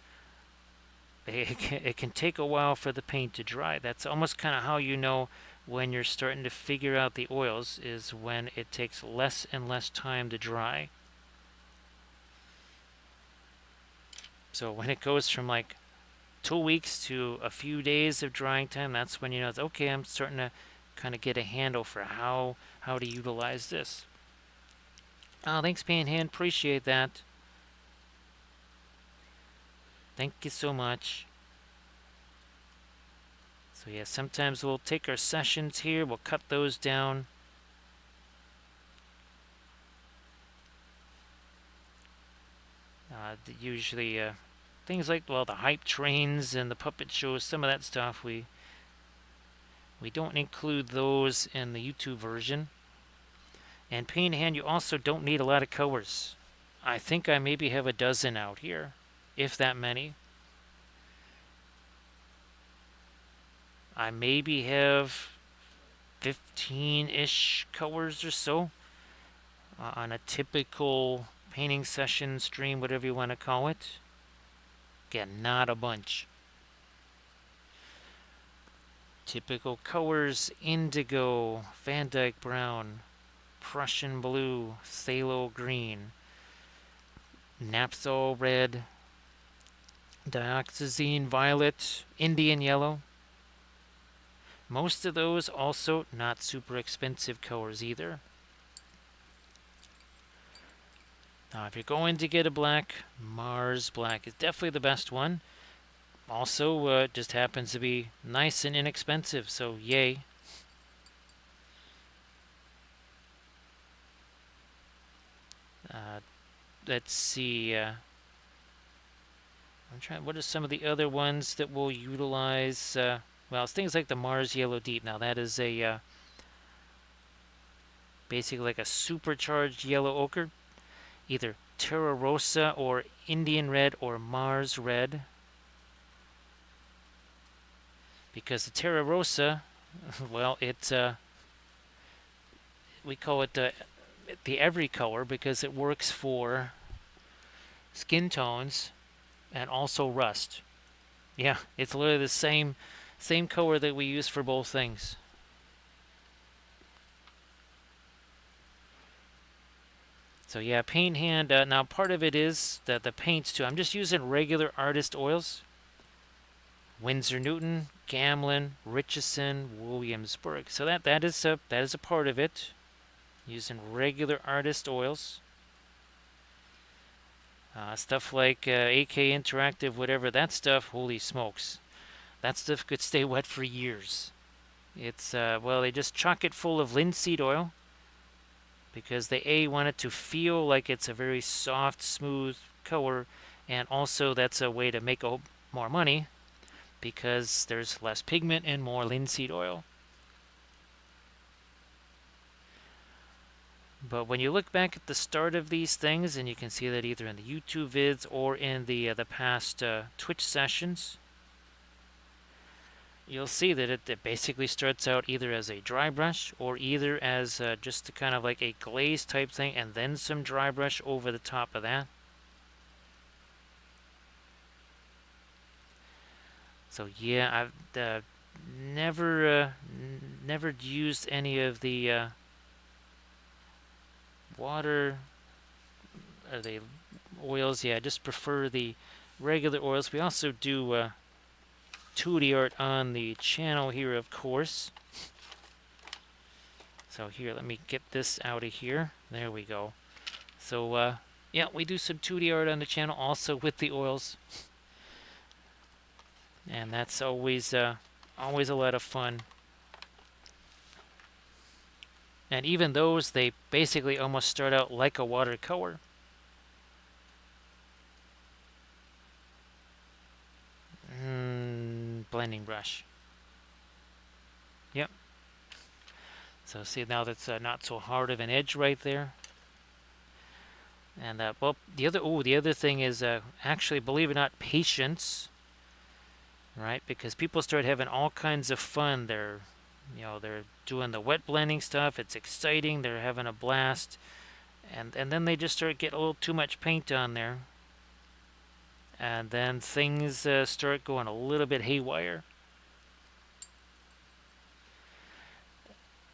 it can take a while for the paint to dry. That's almost kind of how you know when you're starting to figure out the oils, is when it takes less and less time to dry. So when it goes from like 2 weeks to a few days of drying time, that's when you know it's okay. I'm starting to kind of get a handle for how to utilize this. Oh, thanks, Panhand. Appreciate that. Thank you so much. So yeah, sometimes we'll take our sessions here, we'll cut those down. Usually things like, well, the hype trains and the puppet shows, some of that stuff, we don't include those in the YouTube version. And Pain Hand, you also don't need a lot of colors. I think I maybe have a dozen out here, if that many. I maybe have 15-ish colors or so on a typical painting session, stream, whatever you want to call it. Again, not a bunch. Typical colors: indigo, Van Dyke brown, Prussian blue, phthalo green, naphthol red, dioxazine violet, Indian yellow. Most of those also not super expensive colors either. Now, if you're going to get a black, Mars black is definitely the best one. Also, just happens to be nice and inexpensive, so yay. Let's see. I'm trying. What are some of the other ones that we'll utilize? Well, it's things like the Mars Yellow Deep. Now, that is a basically like a supercharged yellow ochre, either Terra Rosa or Indian Red or Mars Red. Because the Terra Rosa, well, we call it the every color because it works for skin tones and also rust. Yeah, it's literally the same color that we use for both things. So yeah, paint hand. Now part of it is that the paints too. I'm just using regular artist oils. Winsor Newton, Gamlin, Richardson, Williamsburg. So that is a part of it. Using regular artist oils. Stuff like AK Interactive, whatever, that stuff, holy smokes. That stuff could stay wet for years. It's, well, they just chock it full of linseed oil because they want it to feel like it's a very soft, smooth color, and also that's a way to make more money because there's less pigment and more linseed oil. But when you look back at the start of these things, and you can see that either in the YouTube vids or in the past Twitch sessions, you'll see that it basically starts out either as a dry brush or either as just kind of like a glaze type thing and then some dry brush over the top of that. So yeah, I've never used any of the water or the oils. Yeah, I just prefer the regular oils. We also do 2D art on the channel here, of course. So here, let me get this out of here. There we go. So yeah, we do some 2D art on the channel also with the oils, and that's always a lot of fun. And even those, they basically almost start out like a watercolor. Blending brush. Yep. So see, now that's not so hard of an edge right there. And well, the other thing is actually, believe it or not, patience. Right? Because people start having all kinds of fun. They're doing the wet blending stuff. It's exciting. They're having a blast. And then they just start getting a little too much paint on there. And then things start going a little bit haywire.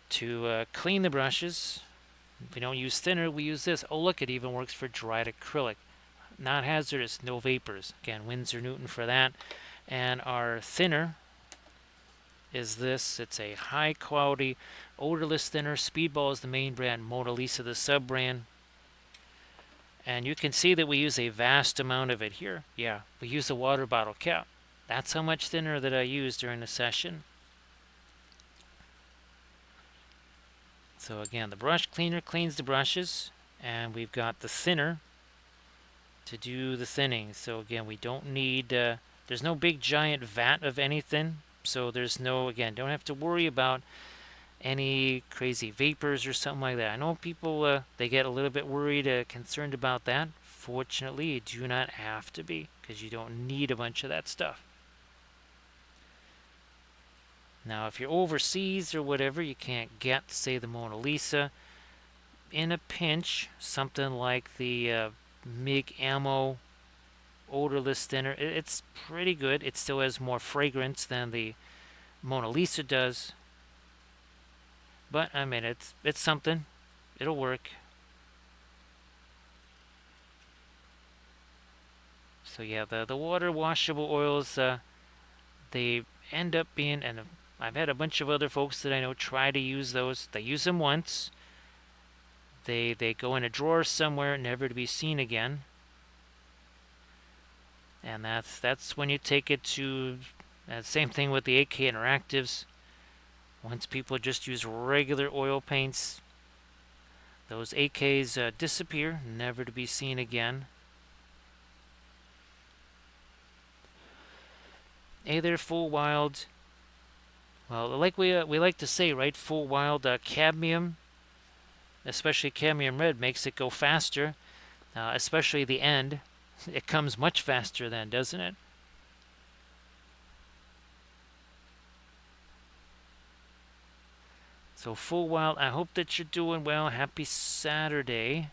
To clean the brushes, if we don't use thinner, we use this. Oh, look, it even works for dried acrylic. Not hazardous, no vapors. Again, Winsor Newton for that. And our thinner is this. It's a high-quality, odorless thinner. Speedball is the main brand. Mona Lisa the sub-brand. And you can see that we use a vast amount of it here. Yeah, we use a water bottle cap. That's how much thinner that I use during the session. So again, the brush cleaner cleans the brushes, and we've got the thinner to do the thinning. So again, we don't need, there's no big giant vat of anything. So there's no, again, don't have to worry about any crazy vapors or something like that. I know people, they get a little bit worried, concerned about that. Fortunately, you do not have to be, because you don't need a bunch of that stuff. Now, if you're overseas or whatever, you can't get, say, the Mona Lisa. In a pinch, something like the MIG Ammo odorless thinner, it's pretty good. It still has more fragrance than the Mona Lisa does. But, I mean, it's something. It'll work. So yeah, the water washable oils, they end up being, and I've had a bunch of other folks that I know try to use those. They use them once. They go in a drawer somewhere, never to be seen again. And that's when you take it to, same thing with the AK Interactives. Once people just use regular oil paints, those AKs disappear, never to be seen again. Hey there, Full Wild. Well, like we like to say, right? Full Wild cadmium, especially cadmium red, makes it go faster. Especially the end. It comes much faster then, doesn't it? So Full Wild, I hope that you're doing well. Happy Saturday.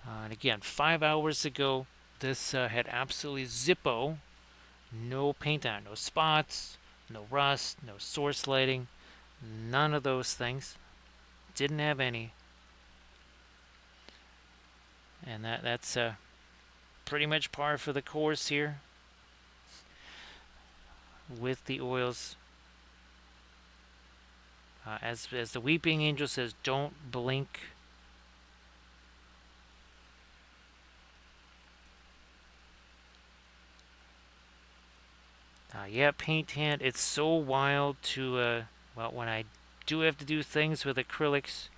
And again, 5 hours ago, this had absolutely zippo. No paint on it, no spots, no rust, no source lighting, none of those things. Didn't have any. And that's pretty much par for the course here with the oils. As the Weeping Angel says, don't blink. Yeah, paint hand, it's so wild to, well, when I do have to do things with acrylics,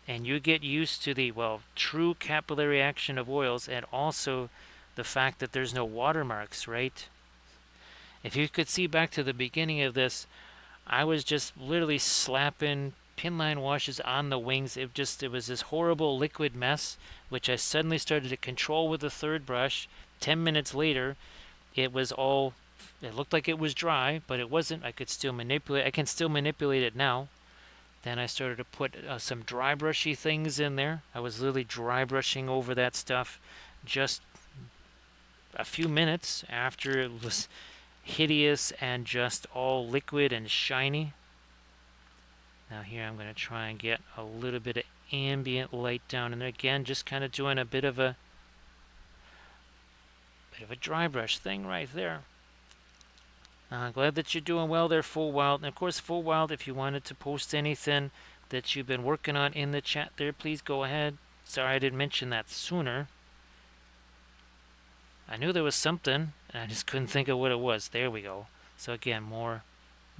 and you get used to the, well, true capillary action of oils, and also the fact that there's no watermarks, right? If you could see back to the beginning of this, I was just literally slapping pin line washes on the wings. It was this horrible liquid mess, which I suddenly started to control with the third brush. 10 minutes later, it was all, it looked like it was dry, but it wasn't. I can still manipulate it now. Then I started to put some dry brushy things in there. I was literally dry brushing over that stuff just a few minutes after it was hideous and just all liquid and shiny. Now here I'm going to try and get a little bit of ambient light down in there. Again, just kind of doing a bit of a dry brush thing right there. Glad that you're doing well there, Full Wild. And of course, Full Wild, if you wanted to post anything that you've been working on in the chat there, please go ahead. Sorry I didn't mention that sooner. I knew there was something, and I just couldn't think of what it was. There we go. So again, more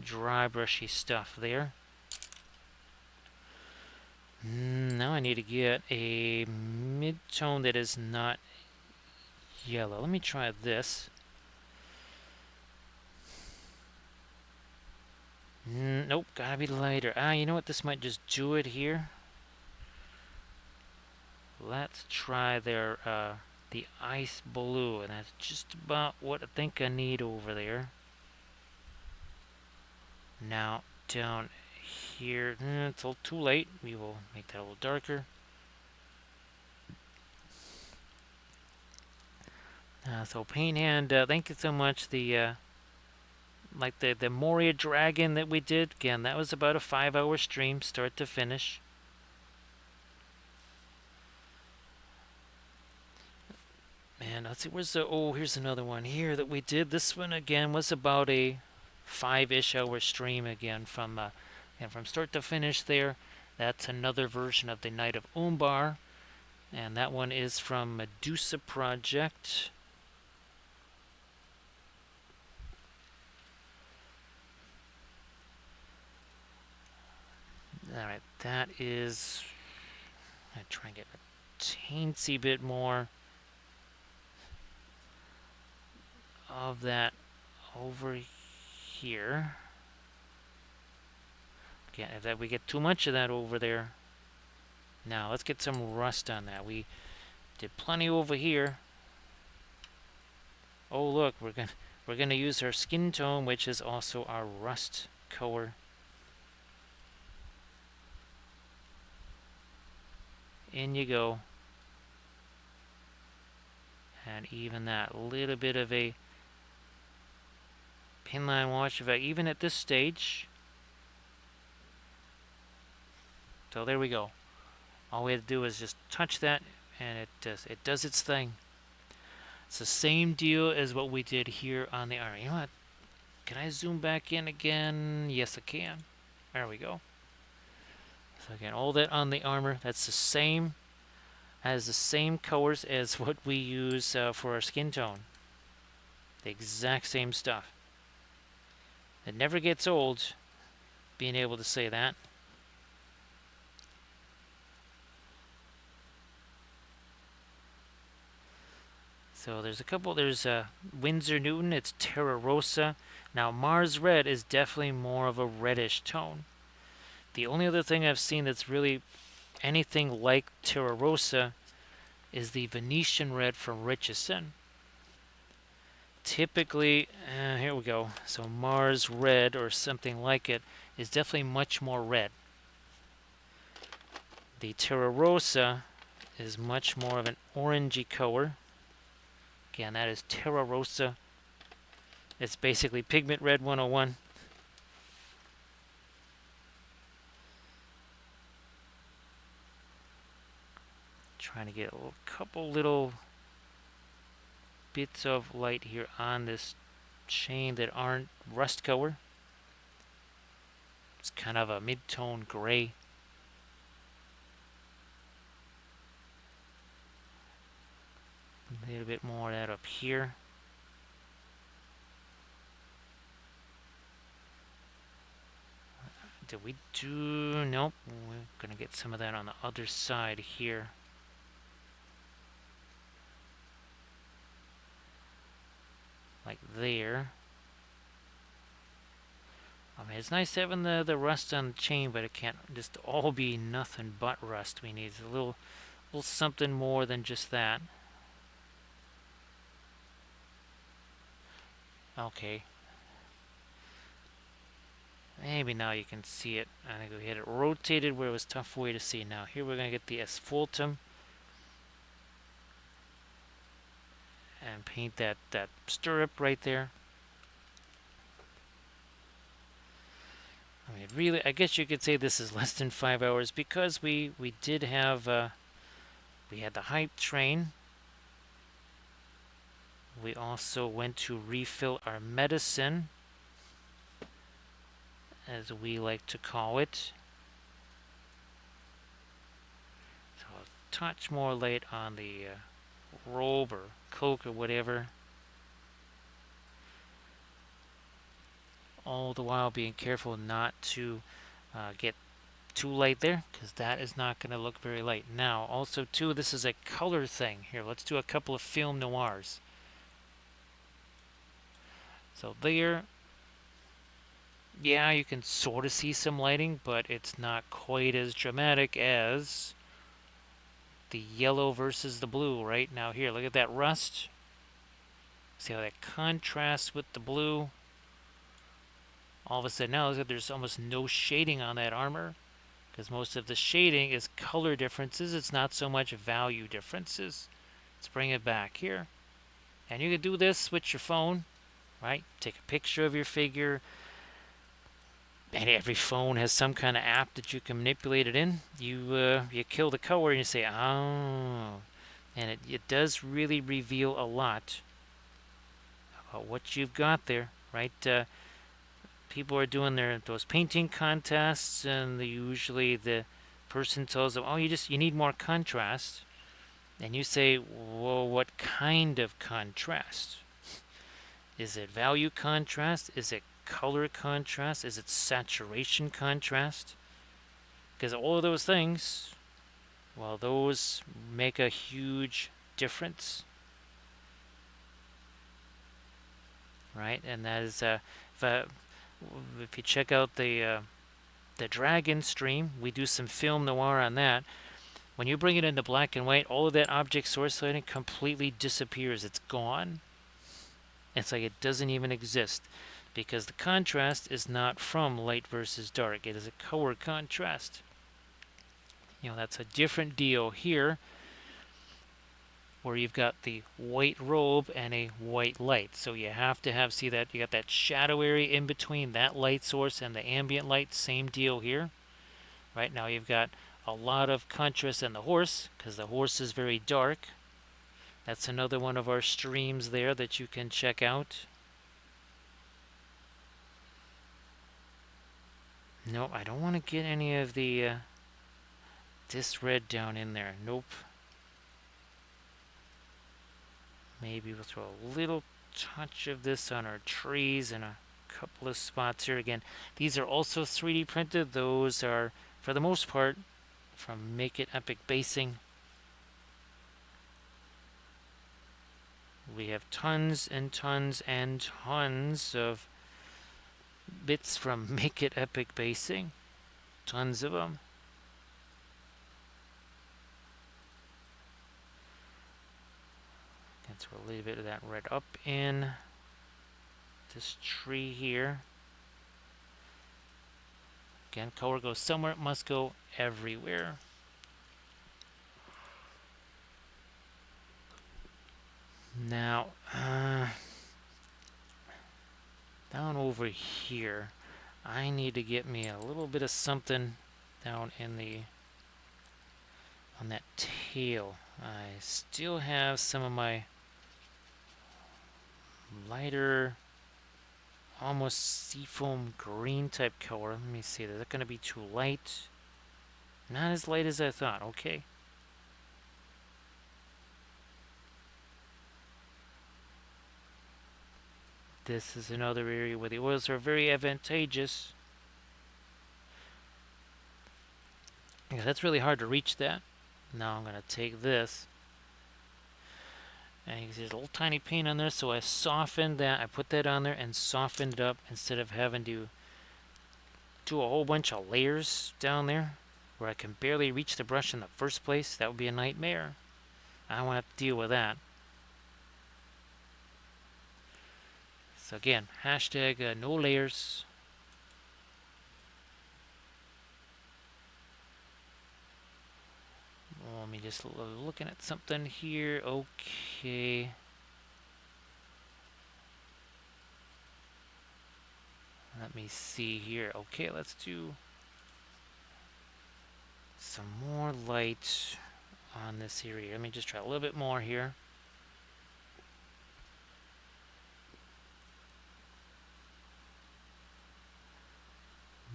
dry brushy stuff there. Now I need to get a mid-tone that is not yellow. Let me try this. Nope, gotta be lighter. You know what? This might just do it here. Let's try the ice blue, and that's just about what I think I need over there. Now down here, it's a little too late. We will make that a little darker. So paint hand, thank you so much. Like the Moria Dragon that we did, again, that was about a 5-hour stream, start to finish. Man, let's see, here's another one here that we did. This one, again, was about a 5-ish hour stream, again, from And from start to finish there, that's another version of the Knight of Umbar. And that one is from Medusa Project. Alright, that is... I try and get a teensy bit more of that over here. Again, if we get too much of that over there. Now, let's get some rust on that. We did plenty over here. Oh, look, we're gonna use our skin tone, which is also our rust color. In you go. And even that little bit of a pinline wash effect, even at this stage. So there we go. All we have to do is just touch that, and it does its thing. It's the same deal as what we did here on the armor. You know what? Can I zoom back in again? Yes, I can. There we go. So again, all that on the armor, that's the same, has the same colors as what we use for our skin tone. The exact same stuff. It never gets old being able to say that. So there's a couple, there's Winsor Newton, it's Terra Rosa. Now Mars Red is definitely more of a reddish tone. The only other thing I've seen that's really anything like Terra Rosa is the Venetian Red from Richardson. Typically, here we go. So Mars Red or something like it is definitely much more red. The Terra Rosa is much more of an orangey color. Again, that is Terra Rosa. It's basically Pigment Red 101. Trying to get a couple little bits of light here on this chain that aren't rust color. It's kind of a mid-tone gray. A little bit more of that up here. Did we do... Nope. We're going to get some of that on the other side here. Like there. I mean, it's nice having the rust on the chain, but it can't just all be nothing but rust. We need a little something more than just that. Okay. Maybe now you can see it. I think we had it rotated where it was tough for you to see. Now here we're going to get the asphaltum. And paint that stirrup right there. I mean, really, I guess you could say this is less than 5 hours because we did have, we had the hype train. We also went to refill our medicine, as we like to call it. So a touch more light on the robe or cloak or whatever. All the while being careful not to get too light there, because that is not going to look very light. Now, also too, this is a color thing. Here, let's do a couple of film noirs. So there, yeah, you can sort of see some lighting, but it's not quite as dramatic as the yellow versus the blue. Right now here, look at that rust. See how that contrasts with the blue? All of a sudden now, look at, there's almost no shading on that armor, because most of the shading is color differences. It's not so much value differences. Let's bring it back here. And you can do this with your phone, right? Take a picture of your figure. And every phone has some kind of app that you can manipulate it in. You kill the color and you say, oh. And it does really reveal a lot about what you've got there, right? people are doing those painting contests, and usually the person tells them, "Oh, you need more contrast," and you say, "Well, what kind of contrast? Is it value contrast? Is it color contrast? Is it saturation contrast?" Because all of those things, well, those make a huge difference, right? And that is, if you check out the Dragon stream, we do some film noir on that. When you bring it into black and white, all of that object source lighting completely disappears. It's gone. It's like it doesn't even exist, because the contrast is not from light versus dark. It is a color contrast. That's a different deal here, where you've got the white robe and a white light. So you have to see that you got that shadow area in between that light source and the ambient light. Same deal here. Right now you've got a lot of contrast in the horse, because the horse is very dark. That's another one of our streams there that you can check out. No, I don't want to get any of the this red down in there. Nope. Maybe we'll throw a little touch of this on our trees and a couple of spots here. Again, these are also 3D printed. Those are, for the most part, from Make It Epic Basing. We have tons and tons and tons of bits from Make It Epic Basing. Tons of them. Let's throw a little bit of that red up in this tree here. Again, color goes somewhere, it must go everywhere. Now, down over here, I need to get me a little bit of something down in on that tail. I still have some of my lighter, almost seafoam green type color. Let me see, is that going to be too light? Not as light as I thought. Okay. This is another area where the oils are very advantageous. Yeah, that's really hard to reach that. Now I'm going to take this. And there's a little tiny paint on there, so I softened that. I put that on there and softened it up instead of having to do a whole bunch of layers down there where I can barely reach the brush in the first place. That would be a nightmare. I don't want to have to deal with that. So again, hashtag no layers. Let me just looking at something here. Okay. Let me see here. Okay, let's do some more light on this area. Let me just try a little bit more here.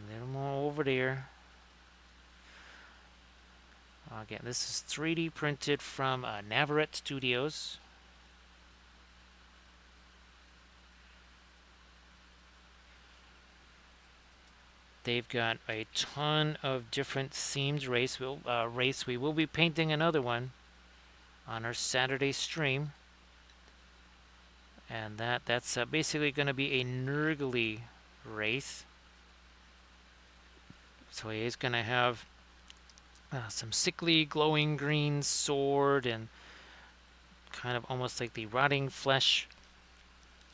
A little more over there. Again, this is 3D printed from Navarette Studios. They've got a ton of different themed race. We will be painting another one on our Saturday stream. And that's basically going to be a Nurgly Wraith. So he is going to have some sickly glowing green sword and kind of almost like the rotting flesh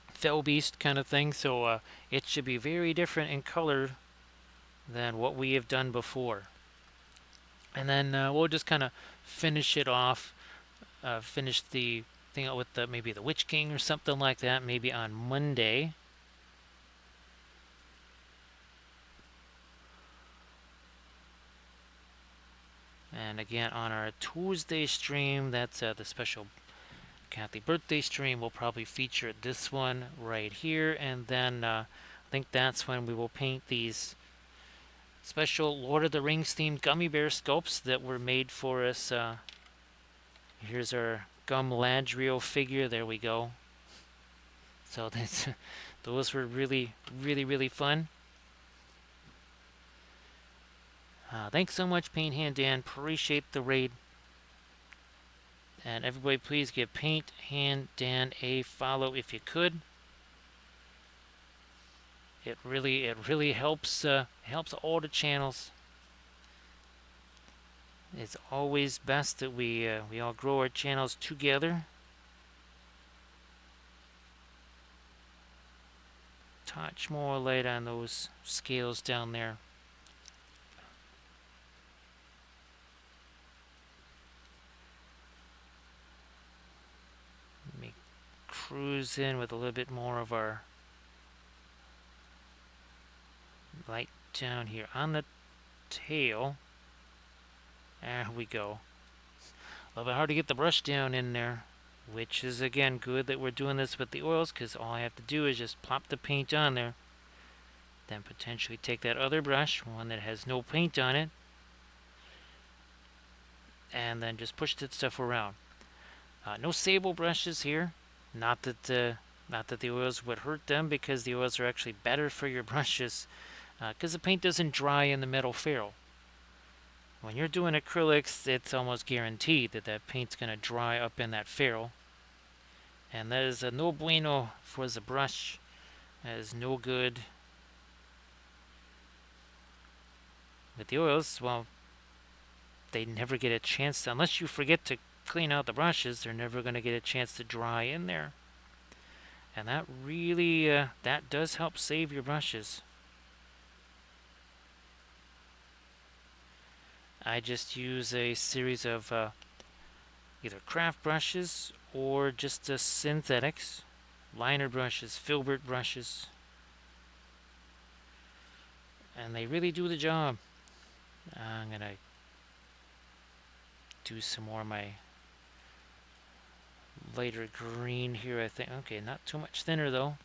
fell beast kind of thing. So it should be very different in color than what we have done before. And then we'll just kind of finish it off, finish the thing out with maybe the Witch King or something like that, maybe on Monday. And again, on our Tuesday stream, that's the special Kathy birthday stream, we'll probably feature this one right here. And then I think that's when we will paint these special Lord of the Rings themed gummy bear sculpts that were made for us. Here's our Galadriel figure. There we go. So that's those were really fun. Thanks so much, Paint Hand Dan. Appreciate the raid. And everybody, please give Paint Hand Dan a follow if you could. It really helps helps all the channels. It's always best that we all grow our channels together. Touch more light on those scales down there. Let me cruise in with a little bit more of our light down here on the tail. There we go. A little bit hard to get the brush down in there, which is again good that we're doing this with the oils, because all I have to do is just plop the paint on there, then potentially take that other brush, one that has no paint on it, and then just push that stuff around. No sable brushes here. Not that the oils would hurt them, because the oils are actually better for your brushes, because the paint doesn't dry in the metal ferrule. When you're doing acrylics, it's almost guaranteed that that paint's going to dry up in that ferrule. And that is a no bueno for the brush. That is no good. With the oils, well, they never get a chance to, unless you forget to clean out the brushes, they're never going to get a chance to dry in there. And that really, that does help save your brushes. I just use a series of either craft brushes or just synthetics, liner brushes, filbert brushes, and they really do the job. I'm gonna do some more of my lighter green here, I think. Okay, not too much thinner though.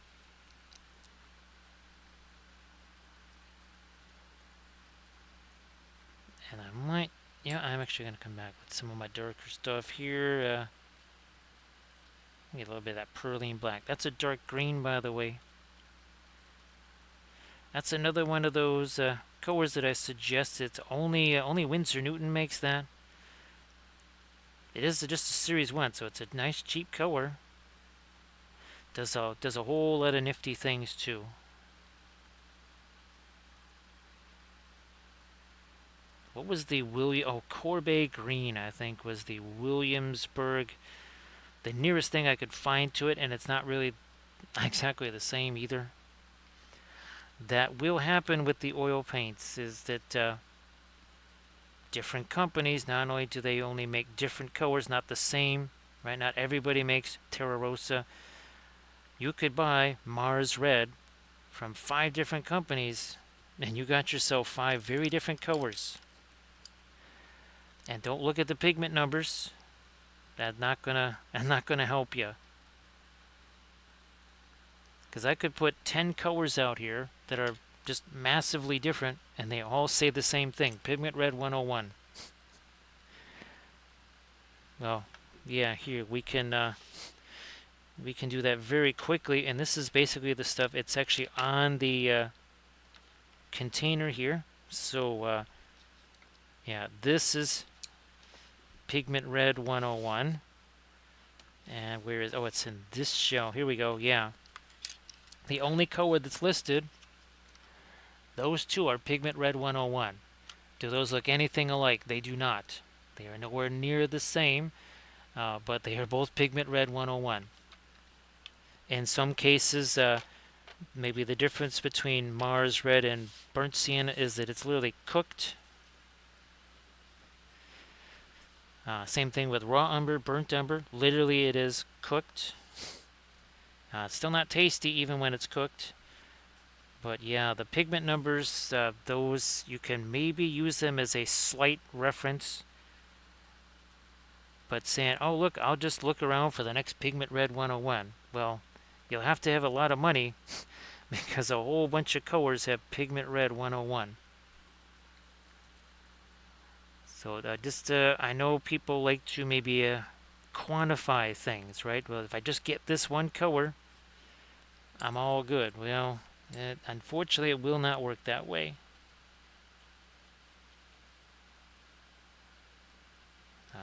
And I might, yeah, I'm actually going to come back with some of my darker stuff here. Get a little bit of that perline black. That's a dark green, by the way. That's another one of those colors that I suggest. It's only Winsor Newton makes that. It is just a Series 1, so it's a nice cheap color. Does a whole lot of nifty things too. What was the Corbet green, I think, was the Williamsburg, the nearest thing I could find to it, and it's not really exactly the same either. That will happen with the oil paints, is that different companies, not only do they only make different colors, not the same, right? Not everybody makes Terra Rosa. You could buy Mars Red from 5 different companies, and you got yourself 5 very different colors. And don't look at the pigment numbers. That's not gonna help you. Because I could put 10 colors out here that are just massively different, and they all say the same thing: Pigment Red 101. Well, yeah, here we can do that very quickly, and this is basically the stuff. It's actually on the container here. So yeah, this is Pigment Red 101. And where is, oh, it's in this shell. Here we go. Yeah. The only color that's listed, those two are Pigment Red 101. Do those look anything alike? They do not. They are nowhere near the same, but they are both Pigment Red 101. In some cases, maybe the difference between Mars Red and Burnt Sienna is that it's literally cooked. Same thing with raw umber, burnt umber. Literally, it is cooked. It's still not tasty even when it's cooked. But yeah, the pigment numbers, those, you can maybe use them as a slight reference. But saying, oh look, I'll just look around for the next Pigment Red 101. Well, you'll have to have a lot of money because a whole bunch of colors have pigment red 101. So I know people like to maybe quantify things, right? Well, if I just get this one color, I'm all good. Well, unfortunately, it will not work that way.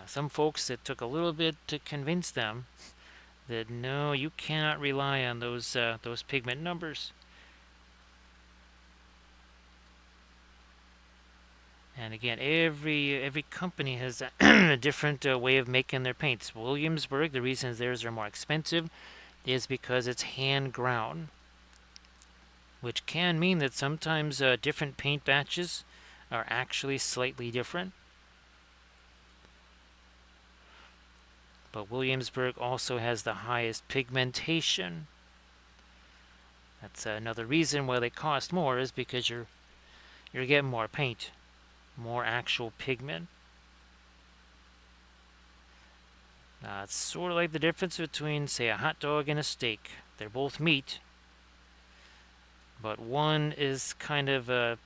Some folks, it took a little bit to convince them that no, you cannot rely on those pigment numbers. And again, every company has a different way of making their paints. Williamsburg, the reason theirs are more expensive is because it's hand ground, which can mean that sometimes different paint batches are actually slightly different. But Williamsburg also has the highest pigmentation. That's another reason why they cost more, is because you're getting more paint, more actual pigment. It's sort of like the difference between, say, a hot dog and a steak. They're both meat, but one is kind of,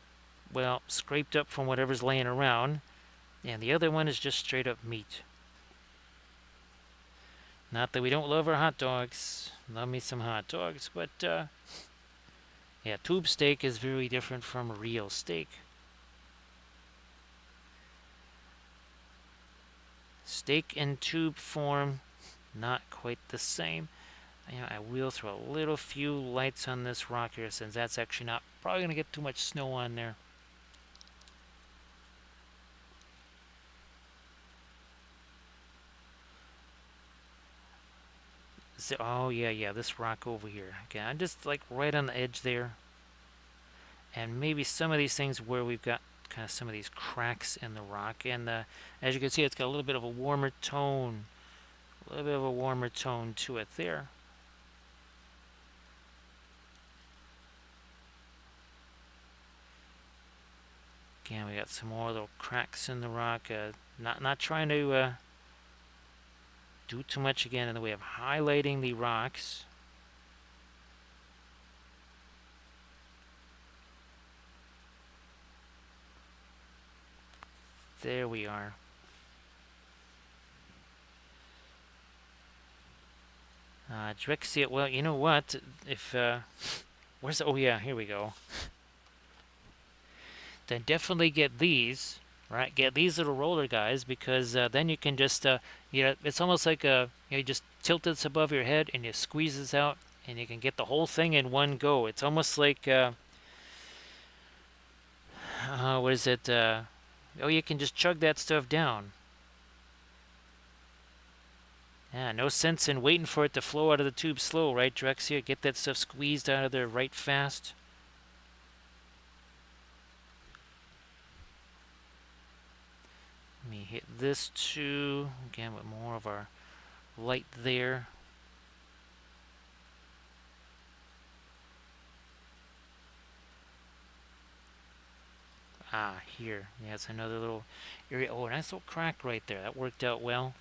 well, scraped up from whatever's laying around, and the other one is just straight up meat. Not that we don't love our hot dogs. Love me some hot dogs, but yeah, tube steak is very different from real steak. Steak in tube form, not quite the same. I will throw a little few lights on this rock here, since that's actually not probably going to get too much snow on there. So, oh yeah, this rock over here. Okay, I'm just like right on the edge there. And maybe some of these things where we've got kind of some of these cracks in the rock. And as you can see, it's got a little bit of a warmer tone. A little bit of a warmer tone to it there. Again, we got some more little cracks in the rock. Not trying to do too much again in the way of highlighting the rocks. There we are. Drexia, well, you know what? If, where's the, oh yeah, here we go. Then definitely get these, right? Get these little roller guys, because then you can just, it's almost like you just tilt this above your head and you squeeze this out, and you can get the whole thing in one go. It's almost like, what is it? Oh, you can just chug that stuff down. Yeah, no sense in waiting for it to flow out of the tube slow, right, Drexia? Get that stuff squeezed out of there right fast. Let me hit this too, again with more of our light there. Here. Yeah, it's another little area. Oh, a nice little crack right there. That worked out well.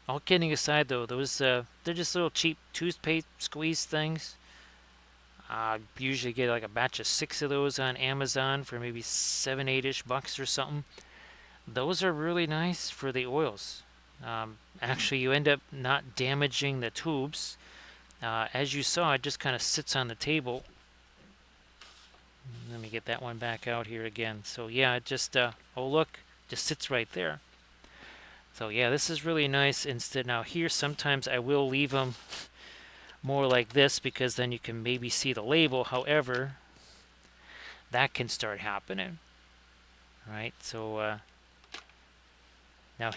All kidding aside, though, those they're just little cheap toothpaste squeeze things. Usually get like a batch of 6 of those on Amazon for maybe 7, 8-ish bucks or something. Those are really nice for the oils. Actually, you end up not damaging the tubes. As you saw, it just kind of sits on the table. Let me get that one back out here again. So yeah, it just, oh look, just sits right there. So yeah, this is really nice. Instead, now here sometimes I will leave them more like this, because then you can maybe see the label. However, that can start happening, right? So now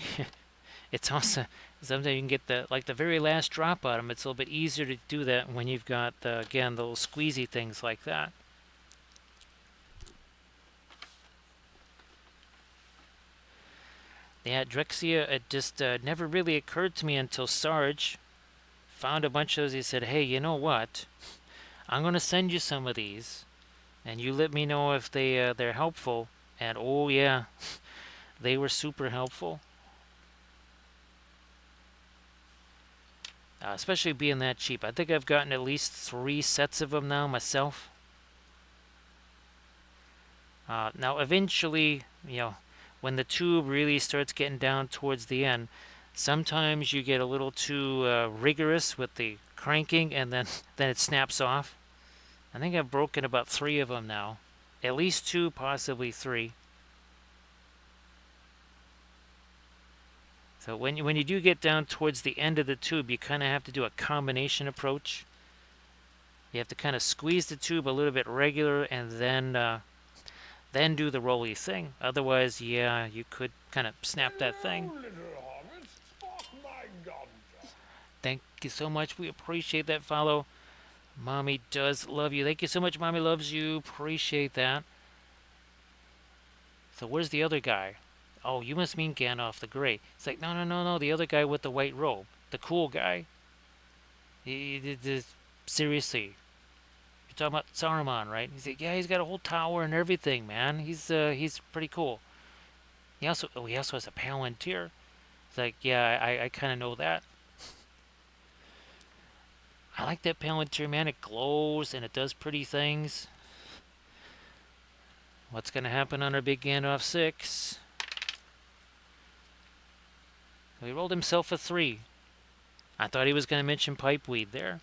it's also, sometimes you can get the very last drop out of them. It's a little bit easier to do that when you've got again those squeezy things like that. Yeah, Drexia, it just never really occurred to me until Sarge found a bunch of those. He said, hey, you know what? I'm going to send you some of these, and you let me know if they're helpful. And oh yeah, they were super helpful. especially being that cheap. I think I've gotten at least 3 sets of them now myself. Now, eventually, when the tube really starts getting down towards the end, sometimes you get a little too rigorous with the cranking, and then then it snaps off. I think I've broken about 3 of them now, at least 2, possibly 3. So when you do get down towards the end of the tube, you kind of have to do a combination approach. You have to kind of squeeze the tube a little bit regular, and then do the rolly thing. Otherwise, yeah, you could kind of snap that thing. Hello, little hobbits. Spark my ganja. Thank you so much. We appreciate that follow. Mommy does love you. Thank you so much. Mommy loves you. Appreciate that. So where's the other guy? Oh, you must mean Gandalf the Grey. It's like, no, no, no, no. The other guy with the white robe. The cool guy. Seriously. You're talking about Saruman, right? He's like, yeah, he's got a whole tower and everything, man. He's pretty cool. He also has a Palantir. It's like, yeah, I kind of know that. I like that Palantir, man. It glows and it does pretty things. What's going to happen on our big Gandalf 6? He rolled himself a 3. I thought he was going to mention pipeweed there.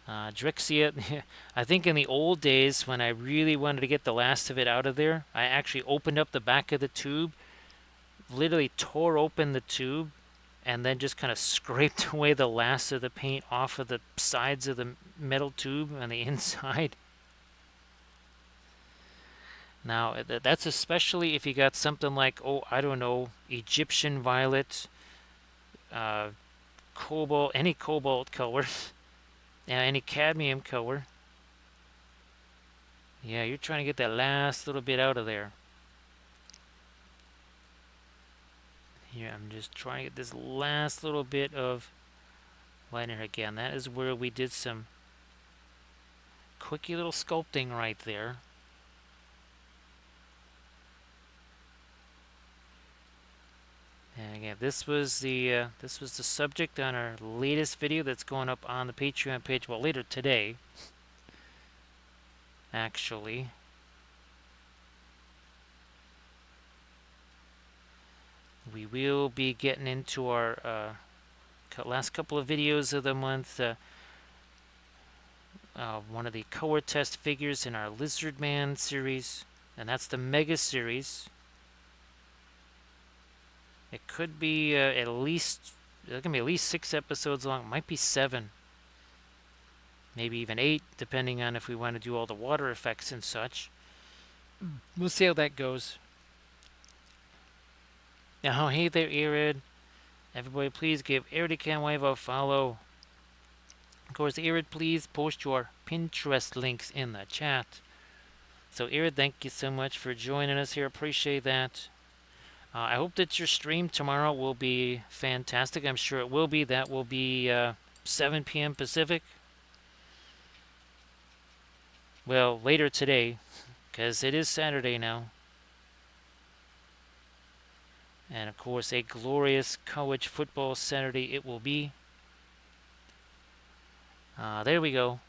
Drixia, I think in the old days when I really wanted to get the last of it out of there, I actually opened up the back of the tube, literally tore open the tube, and then just kind of scraped away the last of the paint off of the sides of the metal tube on the inside. Now, that's especially if you got something like, oh, I don't know, Egyptian violet, cobalt, any cobalt color, any cadmium color. Yeah, you're trying to get that last little bit out of there. Here, I'm just trying to get this last little bit of light in here again. That is where we did some quickie little sculpting right there. And again, this was the subject on our latest video that's going up on the Patreon page. Well, later today, actually. We will be getting into our last couple of videos of the month. One of the color test figures in our Lizard Man series, and that's the Mega series. It could be at least, it's gonna be at least 6 episodes long. It might be 7, maybe even 8, depending on if we want to do all the water effects and such. We'll see how that goes. Now, hey there, Irid. Everybody, please give Irid a follow. Of course, Irid, please post your Pinterest links in the chat. So, Irid, thank you so much for joining us here. Appreciate that. I hope that your stream tomorrow will be fantastic. I'm sure it will be. That will be 7 p.m. Pacific. Well, later today, because it is Saturday now. And of course, a glorious college football Saturday it will be. There we go.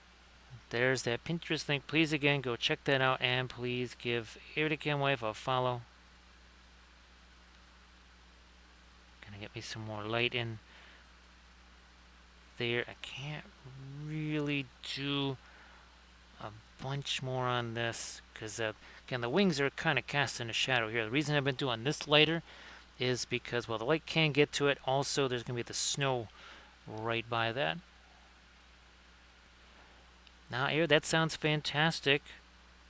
There's that Pinterest link. Please again go check that out, and please give Erica Wife a follow. Gonna get me some more light in there. I can't really do a bunch more on this because again the wings are kind of casting a shadow here. The reason I've been doing this lighter is because, well, the light can get to it. Also, there's going to be the snow right by that. Now, here, that sounds fantastic.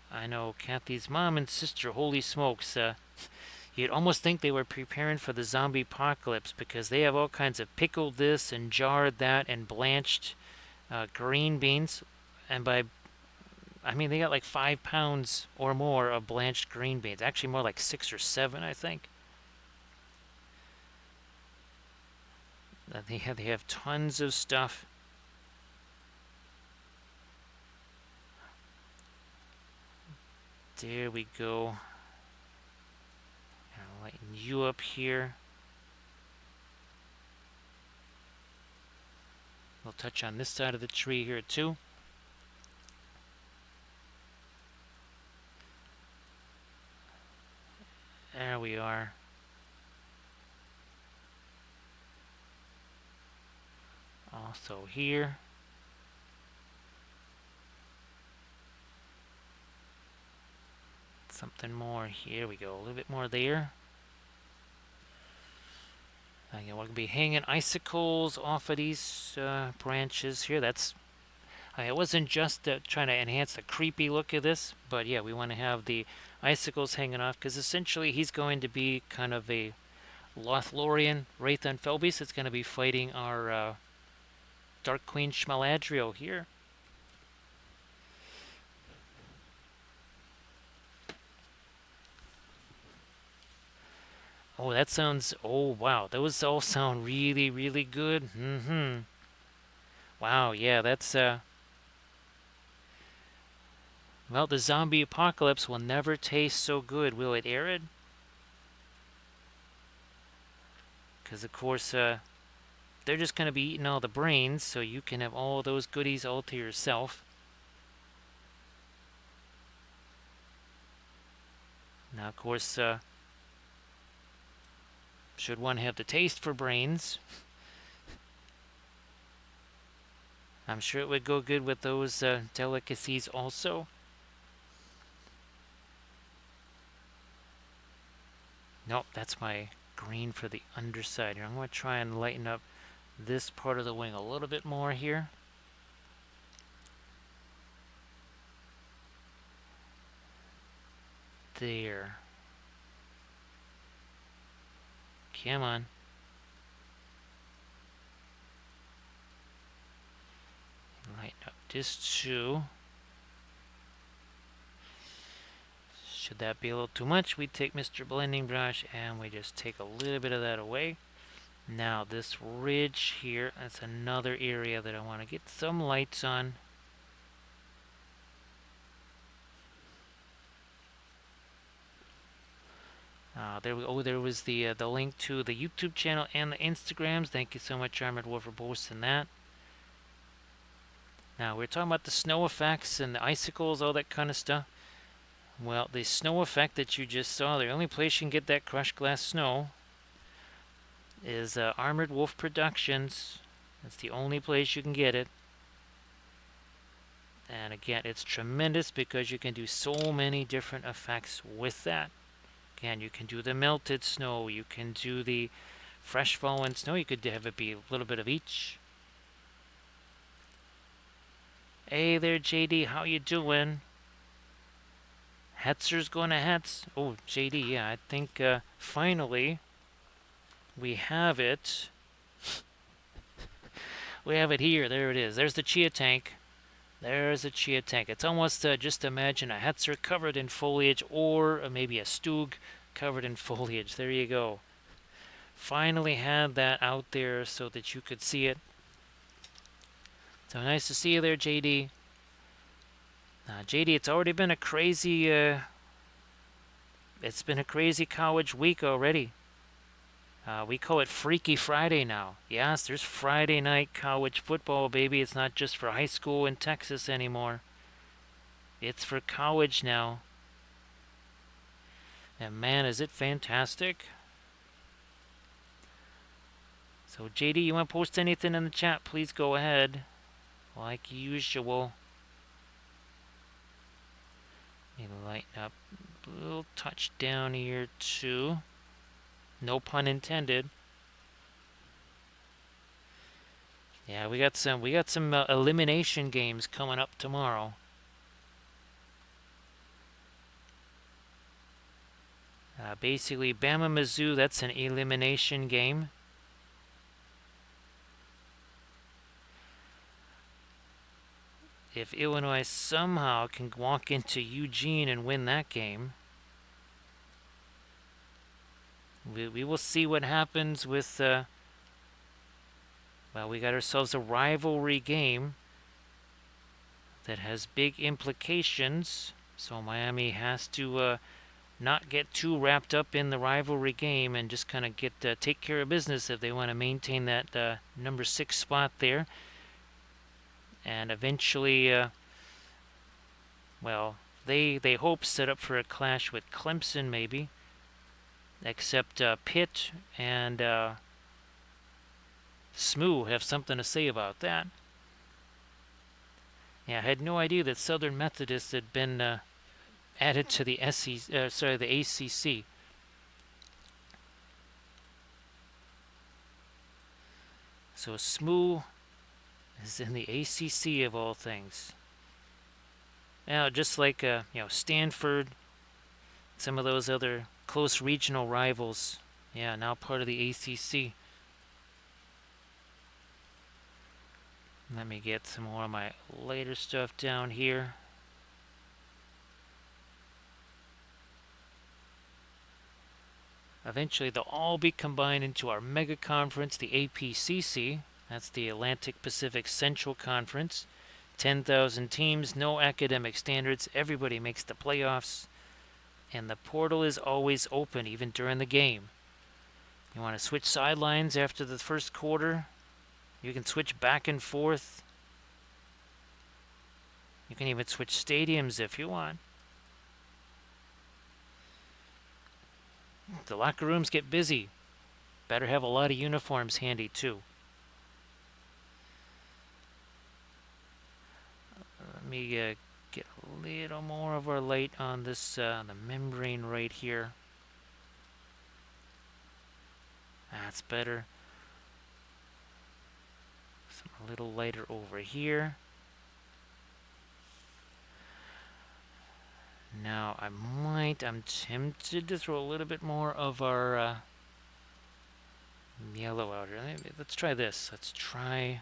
I know Kathy's mom and sister, holy smokes. You'd almost think they were preparing for the zombie apocalypse because they have all kinds of pickled this and jarred that and blanched green beans. And I mean, they got like 5 pounds or more of blanched green beans. Actually, more like 6 or 7, I think. They have tons of stuff. There we go. I'll lighten you up here. We'll touch on this side of the tree here too. There we are. Also here. Something more. Here we go. A little bit more there. Yeah, we'll be hanging icicles off of these branches here. That's it wasn't just trying to enhance the creepy look of this, but yeah, we want to have the icicles hanging off because essentially he's going to be kind of a Lothlorien Wraith and Felbeast. It's going to be fighting our Dark Queen Schmaladriel here. Oh, that sounds. Oh, wow. Those all sound really, really good. Wow, yeah, that's. Well, the zombie apocalypse will never taste so good, will it, Arid? Because, of course, they're just going to be eating all the brains, so you can have all those goodies all to yourself. Now, of course, should one have the taste for brains, I'm sure it would go good with those delicacies also. Nope, that's my green for the underside here. I'm going to try and lighten up this part of the wing a little bit more here. There. Come on. Lighten up this too. Should that be a little too much, we take Mr. Blending Brush and we just take a little bit of that away. Now this ridge here, that's another area that I want to get some lights on. There was the link to the YouTube channel and the Instagrams. Thank you so much, Armored Wolf, for posting that. Now we're talking about the snow effects and the icicles, all that kind of stuff. Well, the snow effect that you just saw, the only place you can get that crushed glass snow is Armored Wolf Productions. That's the only place you can get it. And again, it's tremendous because you can do so many different effects with that. Again, you can do the melted snow, you can do the fresh fallen snow, you could have it be a little bit of each. Hey there, JD, how you doing? Hetzer's going to Hetz. Oh, JD, yeah, I think finally we have it. We have it here. There it is. There's the Chia tank. There's a Chia tank. It's almost just imagine a Hetzer covered in foliage or maybe a Stug covered in foliage. There you go. Finally had that out there so that you could see it. So nice to see you there, JD. JD, it's already been a crazy, it's been a crazy college week already. We call it Freaky Friday now. Yes, there's Friday night college football, baby. It's not just for high school in Texas anymore. It's for college now. And man, is it fantastic. So JD, you want to post anything in the chat, please go ahead. Like usual. Maybe lighten up a little touch down here too. No pun intended. Yeah, we got some elimination games coming up tomorrow. Basically, Bama Mizzou, that's an elimination game. If Illinois somehow can walk into Eugene and win that game, we will see what happens with, well, we got ourselves a rivalry game that has big implications, so Miami has to not get too wrapped up in the rivalry game and just kind of take care of business if they want to maintain that number 6 spot there. and eventually, well, they hope set up for a clash with Clemson maybe, except Pitt and Smoo have something to say about that. Yeah, I had no idea that Southern Methodist had been added to the the ACC. So Smoo is in the ACC of all things. Now, just like Stanford, some of those other close regional rivals, yeah, now part of the ACC. Let me get some more of my later stuff down here. Eventually, they'll all be combined into our mega conference, the APCC. That's the Atlantic Pacific Central Conference. 10,000 teams, no academic standards. Everybody makes the playoffs. And the portal is always open, even during the game. You want to switch sidelines after the first quarter? You can switch back and forth. You can even switch stadiums if you want. The locker rooms get busy. Better have a lot of uniforms handy too. Let me get a little more of our light on this, the membrane right here. That's better. Some a little lighter over here. Now I'm tempted to throw a little bit more of our yellow out here. Let's try this. Let's try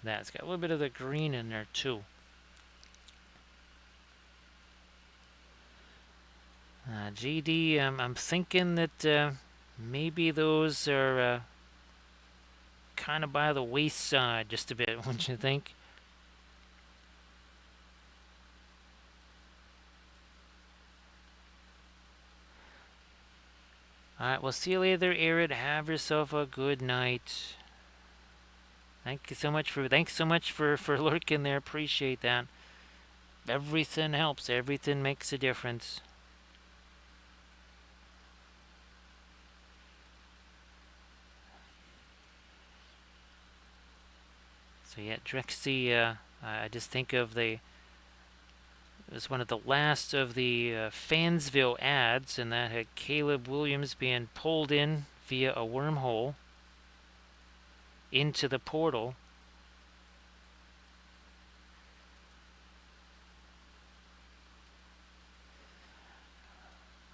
that. It's got a little bit of the green in there too. GD, I'm thinking that maybe those are kind of by the wayside just a bit, wouldn't you think? Alright, we'll see you later, Arid. Have yourself a good night. Thanks so much for lurking there. Appreciate that. Everything helps. Everything makes a difference. So yeah, Drexy, I just think of it was one of the last of the Fansville ads, and that had Caleb Williams being pulled in via a wormhole into the portal.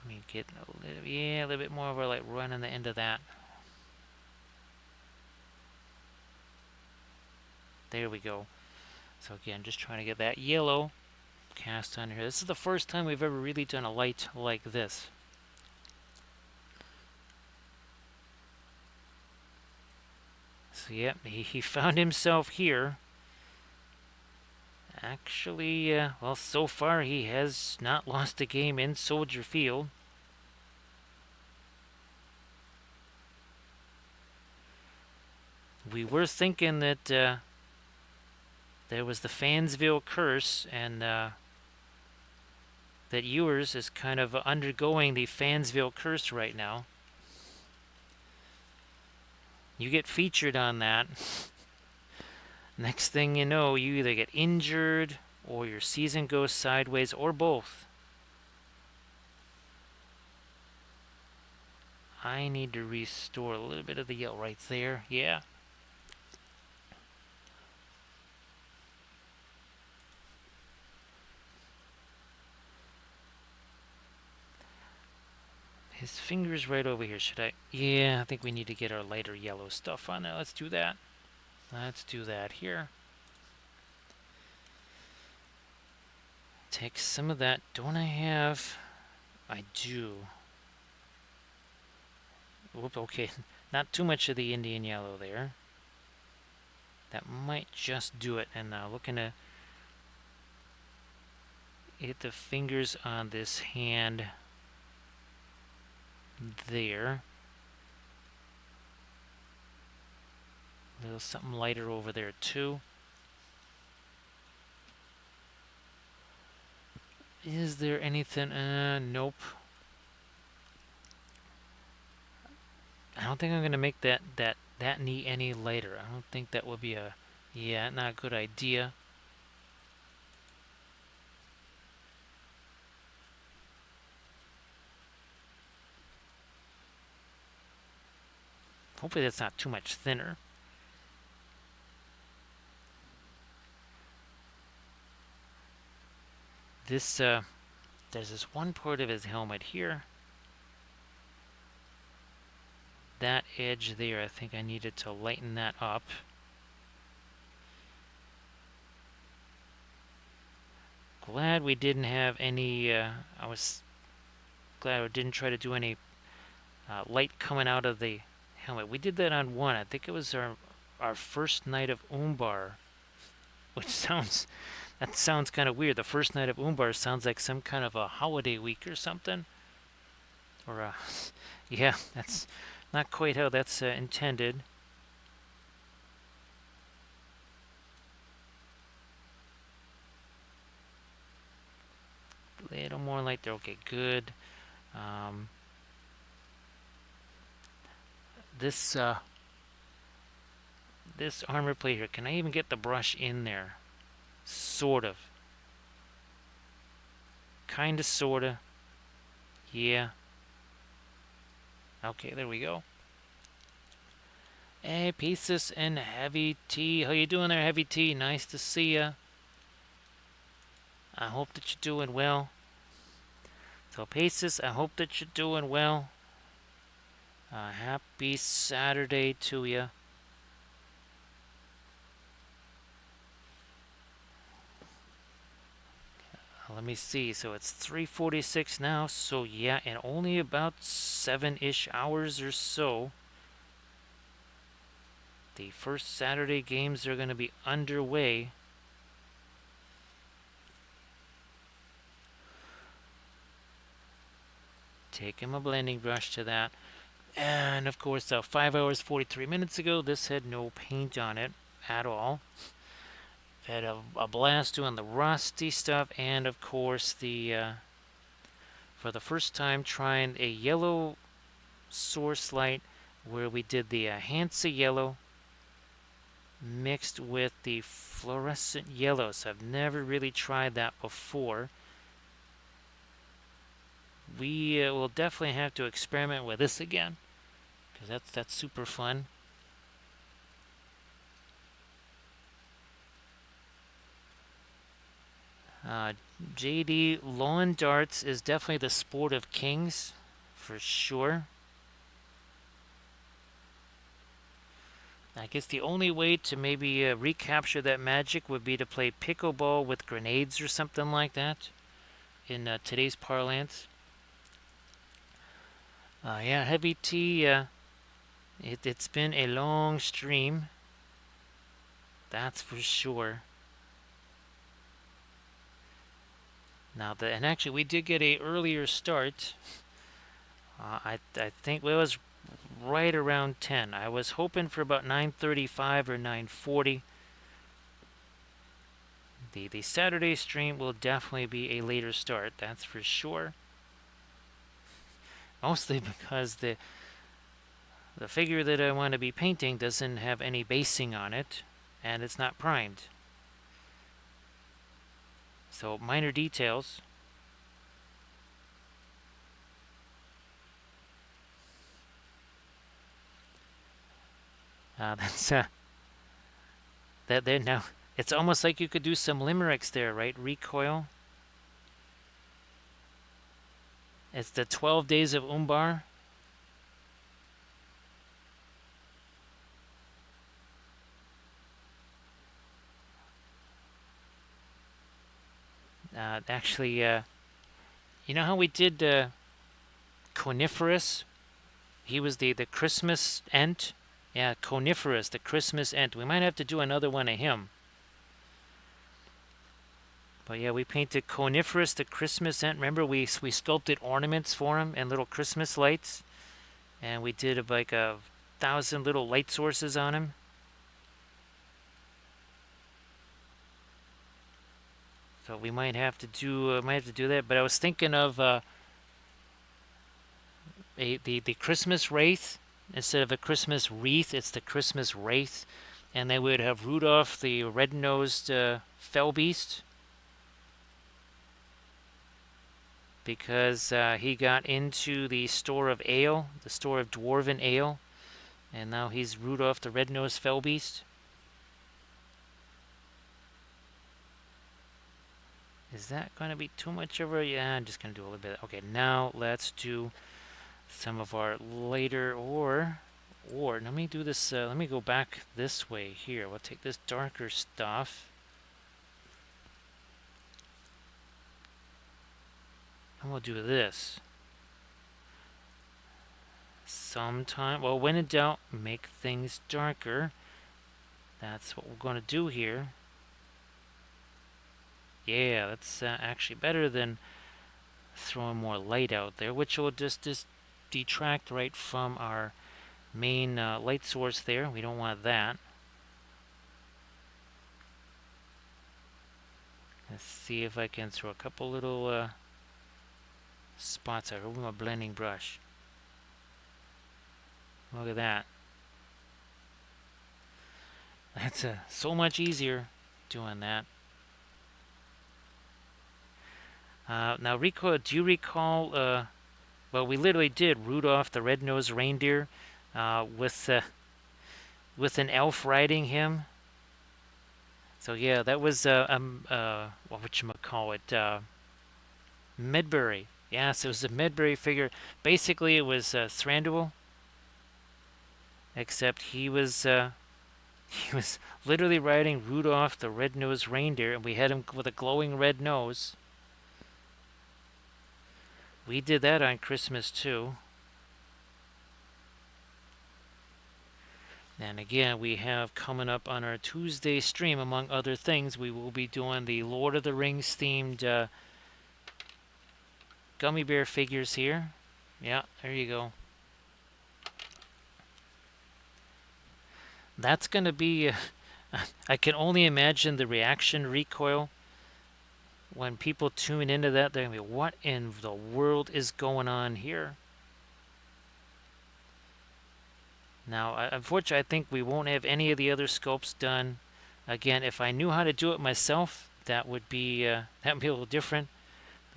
Let me get a little bit more of a run on the end of that. There we go. So again, just trying to get that yellow cast on here. This is the first time we've ever really done a light like this. So yep, he found himself here. Actually, well, so far he has not lost a game in Soldier Field. We were thinking that there was the Fansville curse, and that Ewers is kind of undergoing the Fansville curse right now. You get featured on that. Next thing you know, you either get injured or your season goes sideways, or both. I need to restore a little bit of the yellow right there. Yeah. His finger's right over here. Should I? Yeah, I think we need to get our lighter yellow stuff on there. Let's do that. Let's do that here. Take some of that. Don't I have? I do. Whoop, okay. Not too much of the Indian yellow there. That might just do it. And now looking to hit the fingers on this hand there. A little something lighter over there too. Is there anything? Nope. I don't think I'm gonna make that knee any lighter. I don't think that would be a, yeah, not a good idea. Hopefully that's not too much thinner. This there's this one part of his helmet here. That edge there, I think I needed to lighten that up. Glad we didn't have any, I was glad I didn't try to do any light coming out of the helmet. We did that on one. I think it was our first night of Umbar, which that sounds kind of weird. The first night of Umbar sounds like some kind of a holiday week or something. Or, yeah, that's not quite how that's intended. A little more light there. Okay, good. This this armor plate here, can I even get the brush in there? Sort of. Kinda, sorta. Yeah. Okay, there we go. Hey, Pieces and Heavy T. How you doing there, Heavy T? Nice to see ya. I hope that you're doing well. So, Pieces, I hope that you're doing well. Happy Saturday to you. Let me see. So it's 3:46 now. So yeah, in only about 7-ish hours or so, the first Saturday games are going to be underway. Taking my blending brush to that. And of course, 5 hours 43 minutes ago, this had no paint on it at all. Had a blast doing the rusty stuff, and of course for the first time trying a yellow source light where we did the Hansa yellow mixed with the fluorescent yellow. So I've never really tried that before. We will definitely have to experiment with this again, because that's super fun. JD, lawn darts is definitely the sport of kings, for sure. I guess the only way to maybe recapture that magic would be to play pickleball with grenades or something like that in today's parlance. Yeah, Heavy T, it's been a long stream. That's for sure. Now, and actually, we did get a earlier start. I think it was right around 10. I was hoping for about 9:35 or 9:40. The Saturday stream will definitely be a later start. That's for sure. Mostly because the figure that I want to be painting doesn't have any basing on it, and it's not primed. So minor details. That's that there now. It's almost like you could do some limericks there, right? Recoil. It's the 12 days of Umbar. Actually, you know how we did Coniferous? He was the Christmas Ent. Yeah, Coniferous, the Christmas Ent. We might have to do another one of him. But yeah, we painted Coniferous, the Christmas Ent. Remember, we sculpted ornaments for him and little Christmas lights. And we did like 1,000 little light sources on him. So we might have to do that. But I was thinking of the Christmas wraith instead of a Christmas wreath. It's the Christmas wraith, and they would have Rudolph the red-nosed fell beast because he got into the store of ale, the store of dwarven ale, and now he's Rudolph the red-nosed fell beast. Is that going to be too much of a... Yeah, I'm just going to do a little bit. Okay, now let's do some of our later or let me do this, let me go back this way here. We'll take this darker stuff. And we'll do this. Sometime, well, when in doubt, make things darker. That's what we're going to do here. Yeah, that's actually better than throwing more light out there, which will just detract right from our main light source there. We don't want that. Let's see if I can throw a couple little spots out with my blending brush. Look at that. That's so much easier doing that. Now, do you recall? Well, we literally did Rudolph the Red-Nosed Reindeer with an elf riding him. So yeah, that was what whatchamacallit, Medbury. Yes, it was a Medbury figure. Basically, it was Thranduil, except he was literally riding Rudolph the Red-Nosed Reindeer, and we had him with a glowing red nose. We did that on Christmas too. And again, we have coming up on our Tuesday stream, among other things, we will be doing the Lord of the Rings themed gummy bear figures here. Yeah, there you go. That's going to be... I can only imagine the reaction recoil when people tune into that. They're going to be, what in the world is going on here? Now, unfortunately, I think we won't have any of the other sculpts done. Again, if I knew how to do it myself, that would be a little different.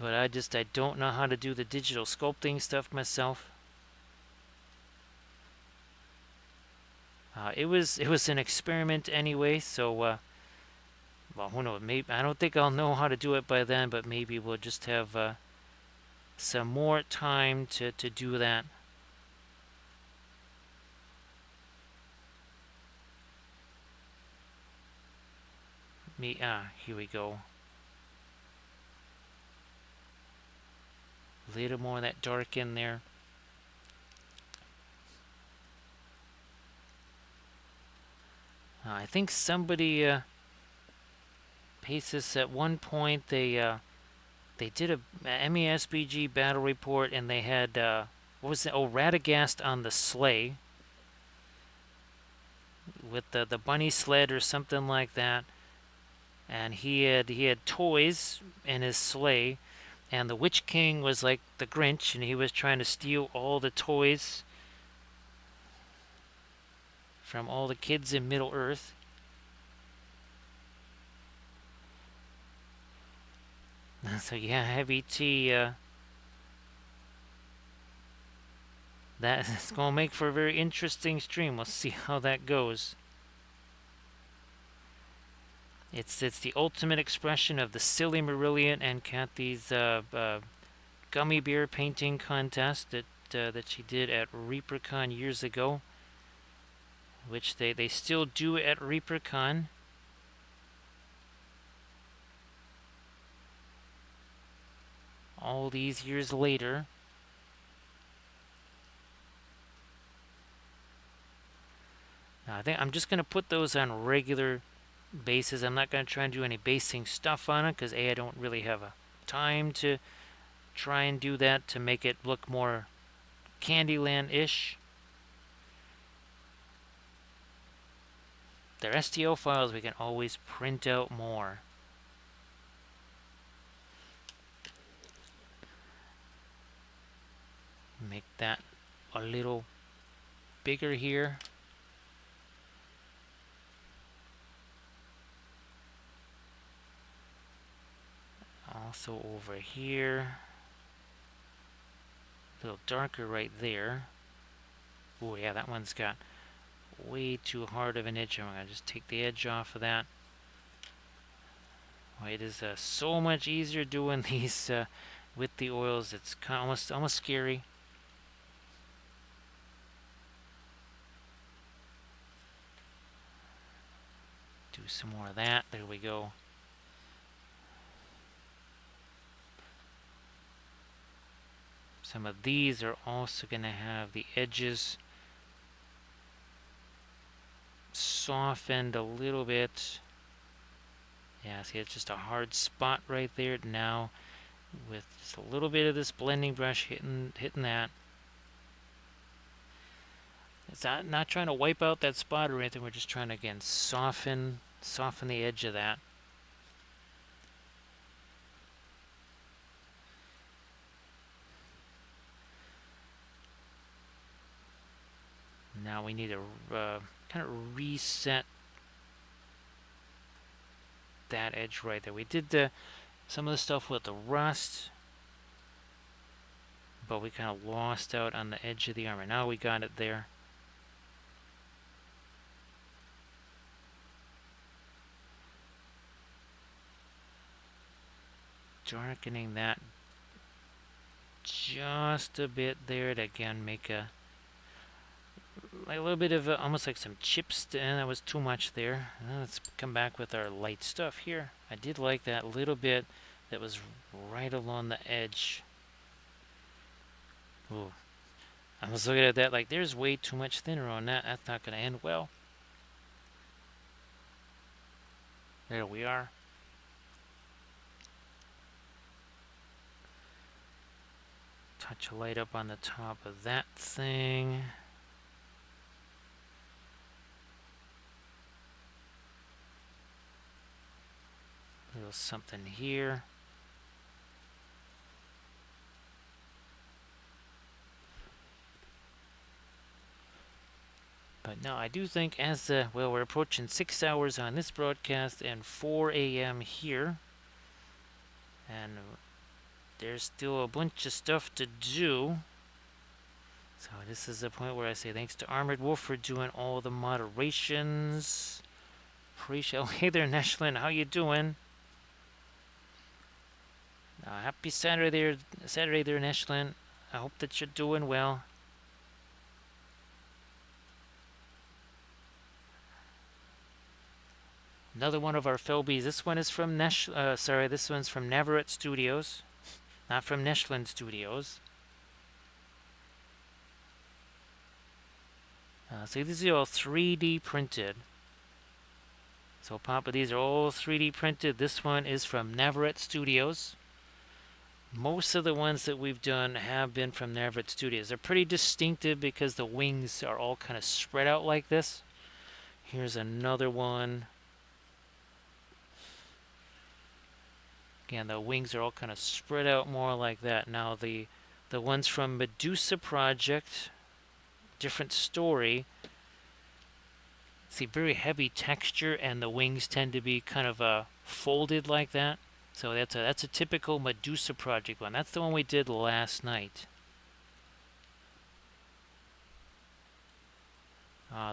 But I don't know how to do the digital sculpting stuff myself. It was an experiment anyway, so well, who knows? Maybe I don't think I'll know how to do it by then, but maybe we'll just have some more time to do that. Here we go. A little more of that dark in there. I think somebody pasted this at one point. They did a MESBG battle report, and they had what was it? Oh, Radagast on the sleigh with the bunny sled or something like that. And he had toys in his sleigh, and the Witch King was like the Grinch, and he was trying to steal all the toys from all the kids in Middle Earth. So yeah, Heavy T, that's going to make for a very interesting stream. We'll see how that goes. It's the ultimate expression of the silly Marillion and Kathy's gummy bear painting contest that she did at ReaperCon years ago, which they still do at ReaperCon. All these years later. Now, I think I'm just going to put those on regular bases. I'm not going to try and do any basing stuff on it because I don't really have a time to try and do that to make it look more Candyland-ish. They're STL files. We can always print out more. Make that a little bigger here. Also over here. A little darker right there. Oh yeah, that one's got way too hard of an edge. I'm going to just take the edge off of that. Well, it is so much easier doing these with the oils. It's kind of almost scary. Do some more of that. There we go. Some of these are also going to have the edges softened a little bit. Yeah, see, it's just a hard spot right there. Now, with just a little bit of this blending brush hitting that. It's not trying to wipe out that spot or anything. We're just trying to, again, soften the edge of that. Now we need to kind of reset that edge right there. We did some of the stuff with the rust, but we kind of lost out on the edge of the armor. Now we got it there. Darkening that just a bit there to, again, make a little bit of almost like some chips. And that was too much there. Let's come back with our light stuff here. I did like that little bit that was right along the edge. Ooh, I was looking at that like there's way too much thinner on that. That's not going to end well. There we are. Touch a light up on the top of that thing. A little something here. But no, I do think as, well, we're approaching 6 hours on this broadcast and 4 a.m. here. And there's still a bunch of stuff to do. So this is the point where I say thanks to Armored Wolf for doing all the moderations. Appreciate. Oh, hey there, Neshlin. How you doing? Happy Saturday there, Neshlin. I hope that you're doing well. Another one of our Felbies. This one is from this one's from Navarette Studios, not from Neshlin Studios. So these are all 3D printed. So Papa, these are all 3D printed. This one is from Navarette Studios. Most of the ones that we've done have been from Navarette Studios. They're pretty distinctive because the wings are all kind of spread out like this. Here's another one. Again, the wings are all kind of spread out more like that. Now the ones from Medusa Project, different story. See, very heavy texture, and the wings tend to be kind of folded like that. So that's a typical Medusa Project one. That's the one we did last night.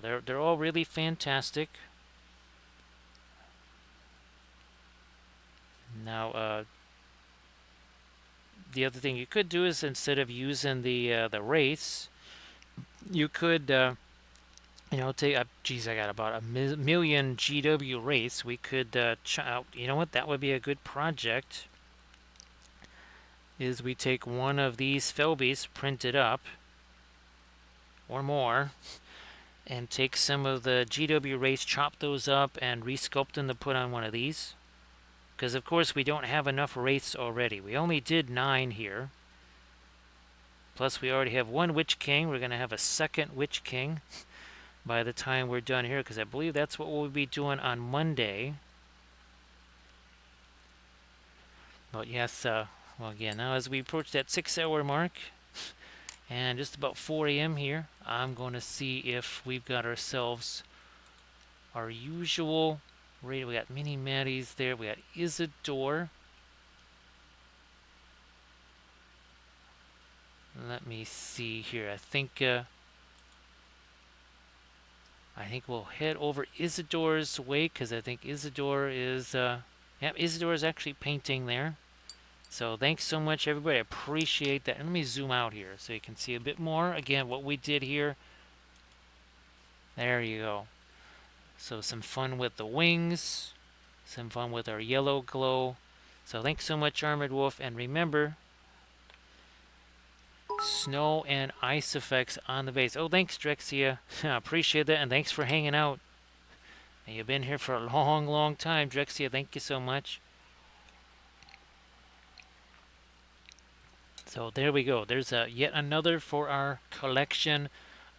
They're all really fantastic. Now, the other thing you could do is, instead of using the Wraiths, you could take geez, I got about a million GW Wraiths. We could you know what, that would be a good project, is we take one of these Felbies printed up or more and take some of the GW Wraiths, chop those up and resculpt them to put on one of these, because of course we don't have enough Wraiths already. We only did 9 here, plus we already have 1 Witch King. We're going to have a second Witch King by the time we're done here, because I believe that's what we'll be doing on Monday. But yes, well, again, now as we approach that 6-hour mark, And just about 4 a.m. here, I'm going to see if we've got ourselves our usual raid. We got Mini Maddie's there. We got Isidore. Let me see here. I think we'll head over Isidore's way because I think Isidore is Isidore is actually painting there. So thanks so much, everybody. I appreciate that. And let me zoom out here so you can see a bit more. Again, what we did here. There you go. So some fun with the wings, some fun with our yellow glow. So thanks so much, Armored Wolf. And remember, snow and ice effects on the base. Oh, thanks, Drexia. Appreciate that, and thanks for hanging out. You've been here for a long, long time, Drexia. Thank you so much. So there we go. There's yet another for our collection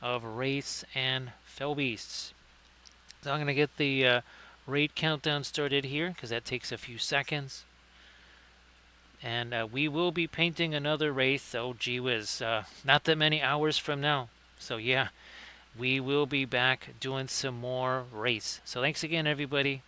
of Wraiths and Fell Beasts. So I'm going to get the raid countdown started here because that takes a few seconds. And we will be painting another Wraith. Oh, gee whiz. Not that many hours from now. So yeah, we will be back doing some more Wraiths. So thanks again, everybody.